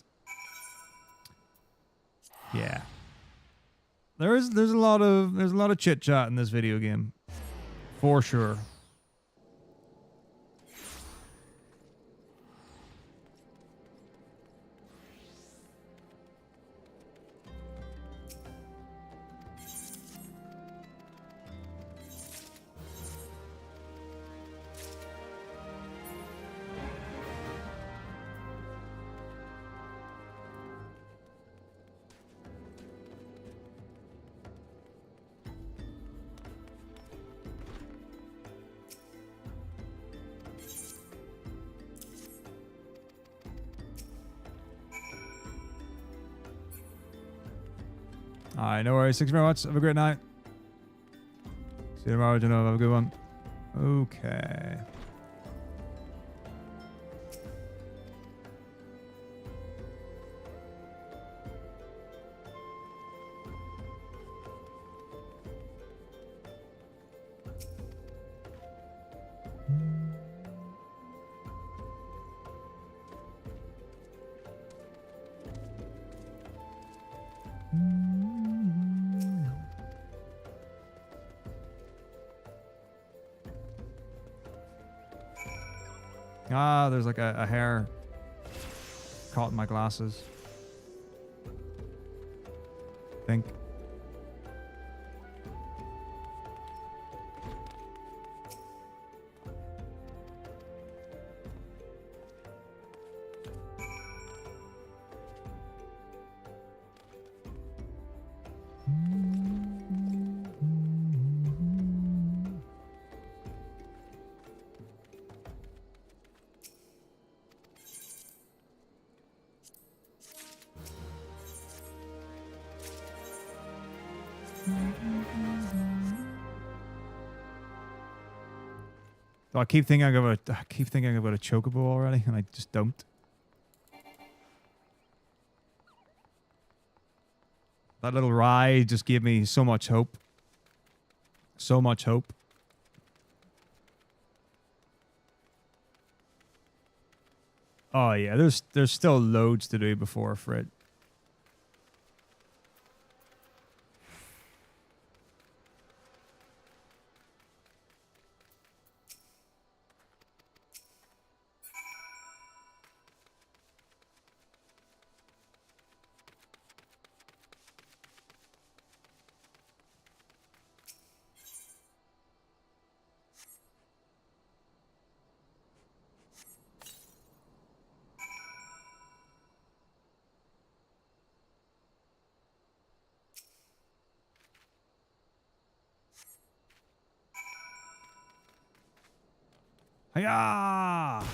Yeah. There's a lot of chit chat in this video game, for sure. Alright, no worries. Thanks very much. Have a great night. See you tomorrow, Genova. Have a good one. Okay. Ah, there's like a hair caught in my glasses. I think. I keep thinking I've got a chocobo already, and I just don't. That little ride just gave me so much hope. So much hope. Oh yeah, there's still loads to do before Frit. Hiya!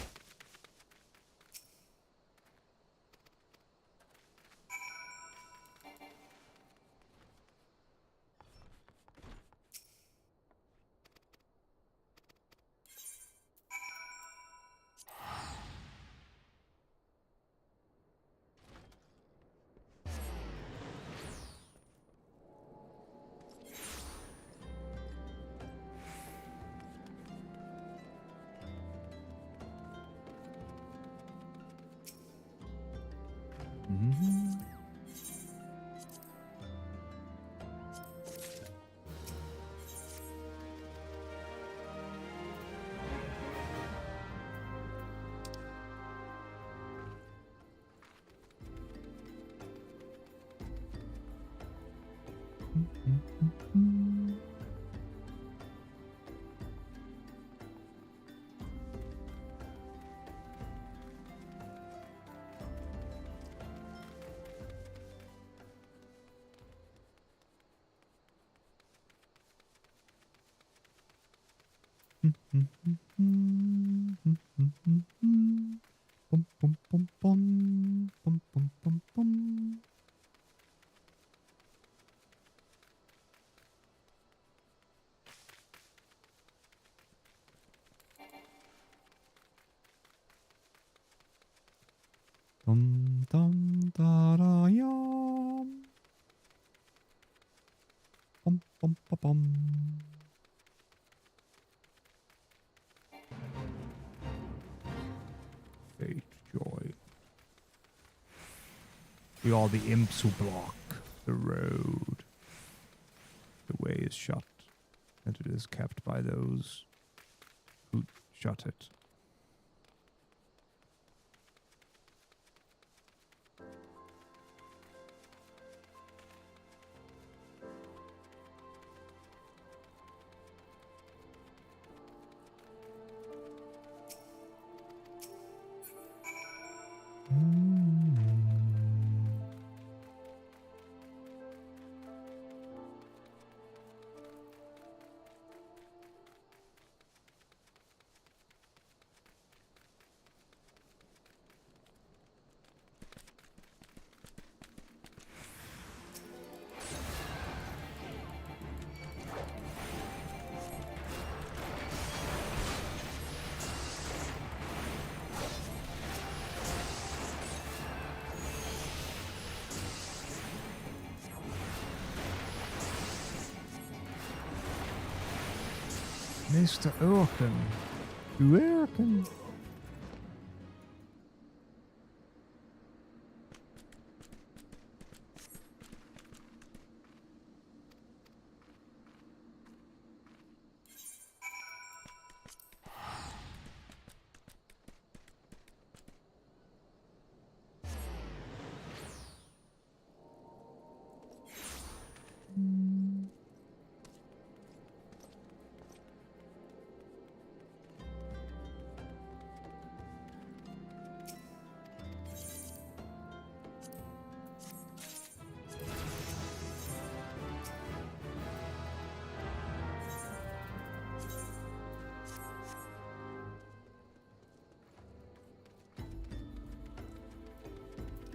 Bum, bum, bum, bum. Bum, bum, bum, bum. Dum, dum, da, da, yum. Bum, bum, ba, bum. Fate, joy. We are the imps who block the road. The way is shut, and it is kept by those who shut it. Mr. Orkin. Orkin.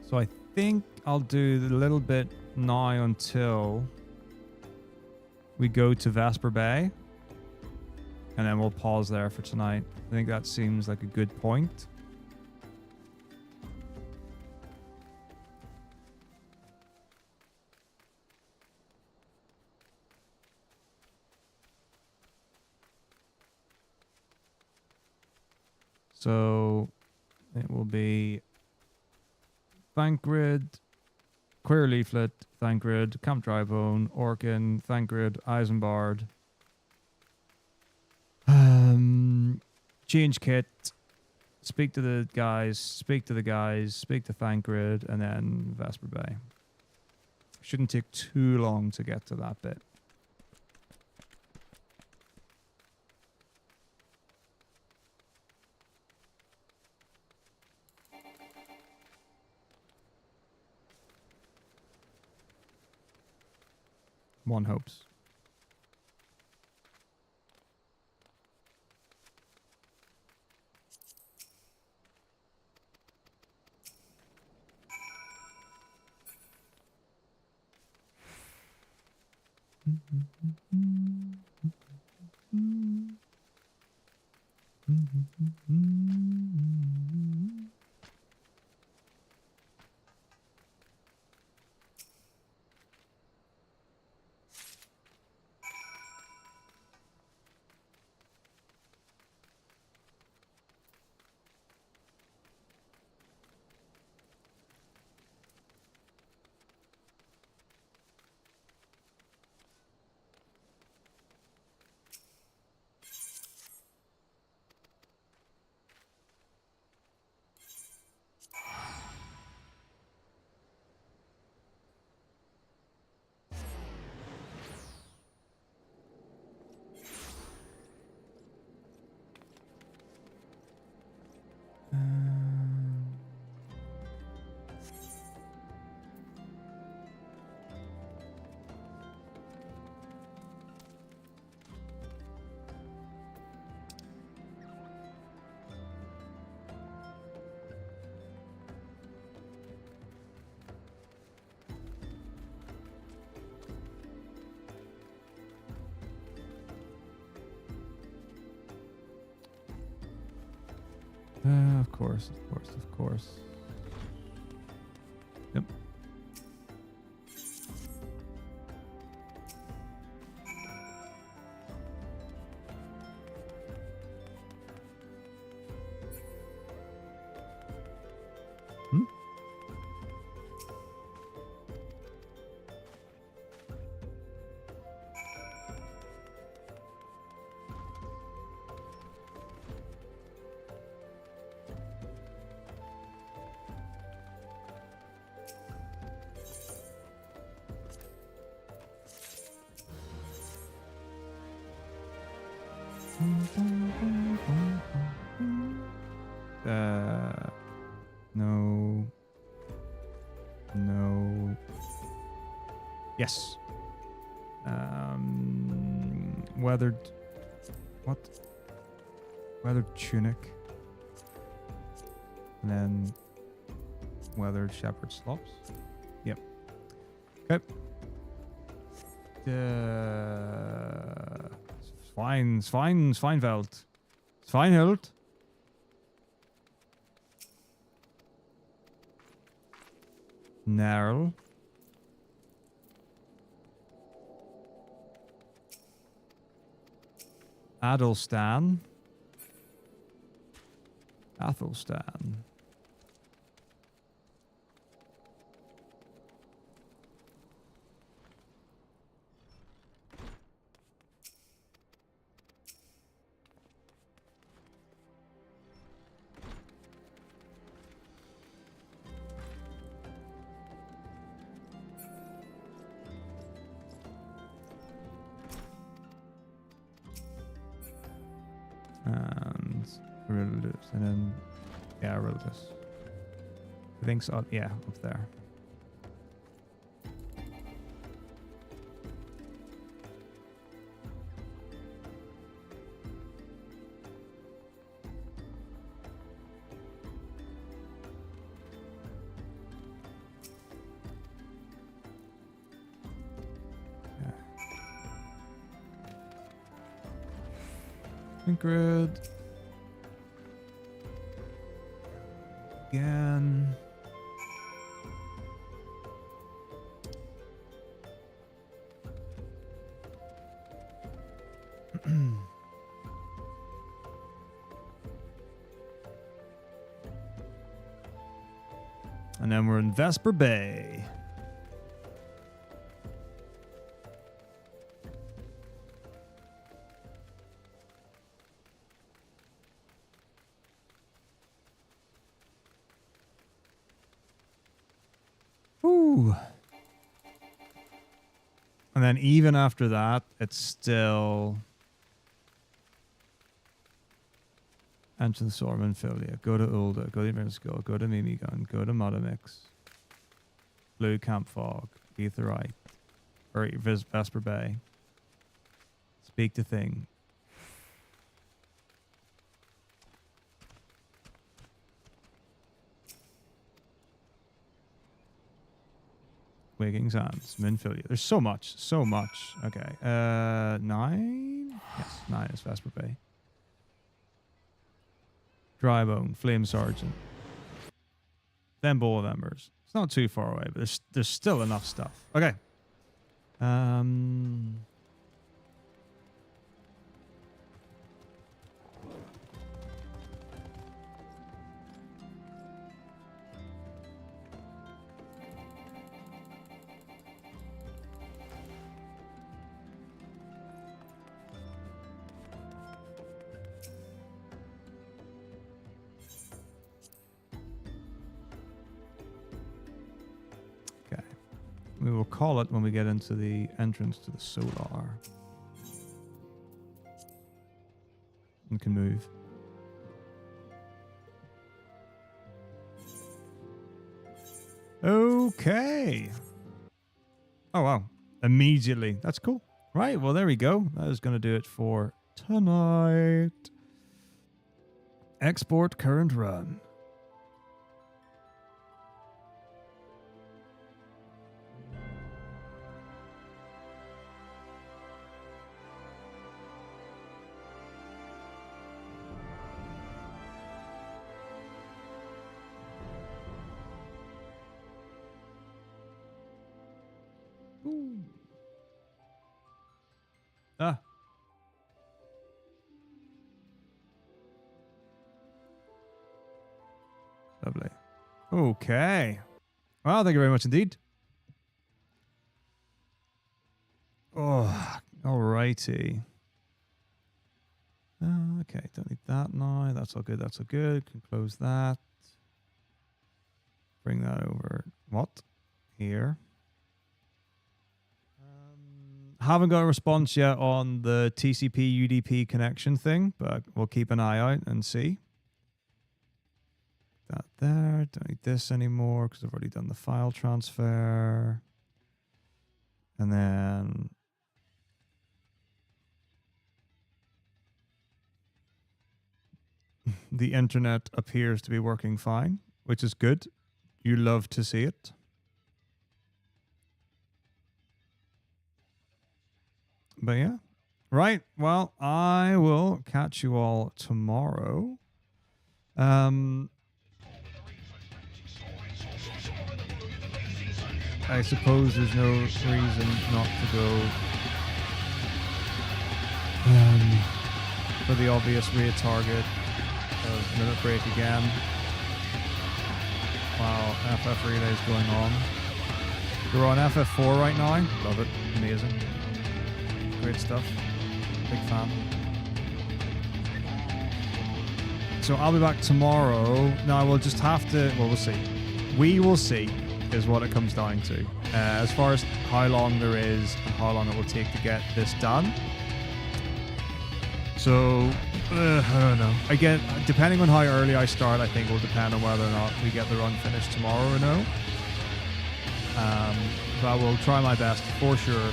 So I think I'll do the little bit now until we go to Vesper Bay. And then we'll pause there for tonight. I think that seems like a good point. So it will be Thancred, Queer Leaflet, Thancred, Camp Drybone, Orkin, Thancred, Isambard. Change kit, speak to the guys, speak to Thancred, and then Vesper Bay. Shouldn't take too long to get to that bit. One hopes. Of course, of course, of course. Yep. Hmm? No. No. Yes. Weathered. What? Weathered tunic. And then weathered shepherd slops. Yep. Okay. Sveinveld. Sveinhild. Narl. Adelstan. Athelstan. And Rilus, and then yeah, Rilus. I think so. Yeah, up there. Ingrid. Again. And then we're in Vesper Bay. Ooh. And then even after that, it's still enter the Sorman Filia, go to Ulda, go to Mirsko, go to Mimigun, go to Modamix, Blue Camp Fog, Aetheryte, or Vesper Bay. Speak to Thing. Waking Sands, Minfilia. There's so much, so much. Okay. 9? Yes, 9 is Vesper Bay. Drybone, Flame Sergeant. Then Bowl of Embers. It's not too far away, but there's still enough stuff. Okay. We will call it when we get into the entrance to the Solar. And can move. Okay. Oh, wow. Immediately. That's cool. Right, well, there we go. That is going to do it for tonight. Export current run. Ooh. Ah. Lovely. Okay. Well, thank you very much indeed. Oh, alrighty. Okay, don't need that now. That's all good. That's all good. Can close that. Bring that over. What? Here. Haven't got a response yet on the TCP UDP connection thing, but we'll keep an eye out and see. That there. Don't need this anymore because I've already done the file transfer. And then the internet appears to be working fine, which is good. You love to see it. But yeah. Right. Well, I will catch you all tomorrow. I suppose there's no reason not to go for the obvious raid target of Minute Break again while FF Relay is going on. We're on FF4 right now. Love it. Amazing. Great stuff. Big fan. So I'll be back tomorrow. Now we'll just have to, well, we'll see. We will see is what it comes down to. As far as how long there is and how long it will take to get this done. So, I don't know. Again, depending on how early I start, I think will depend on whether or not we get the run finished tomorrow or no. But I will try my best for sure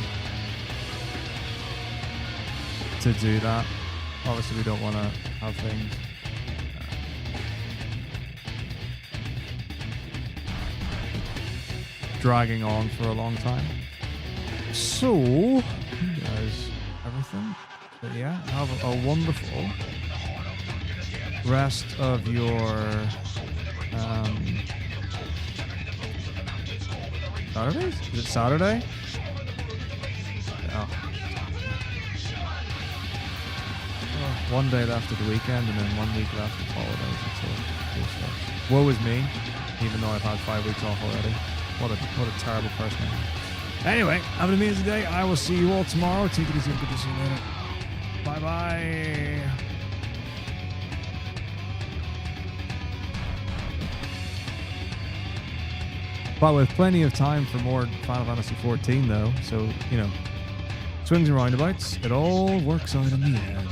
to do that. Obviously, we don't want to have things dragging on for a long time. So, guys, everything. But yeah, have a wonderful rest of your Saturdays? Is it Saturday? Oh. One day left of the weekend and then 1 week left of holidays until it starts. Woe is me, even though I've had 5 weeks off already. What a terrible person I am. Anyway, have an amazing day. I will see you all tomorrow. Take it easy and good to see you later. Bye-bye. But with plenty of time for more Final Fantasy 14 though, so, you know, swings and roundabouts, it all works out in the end.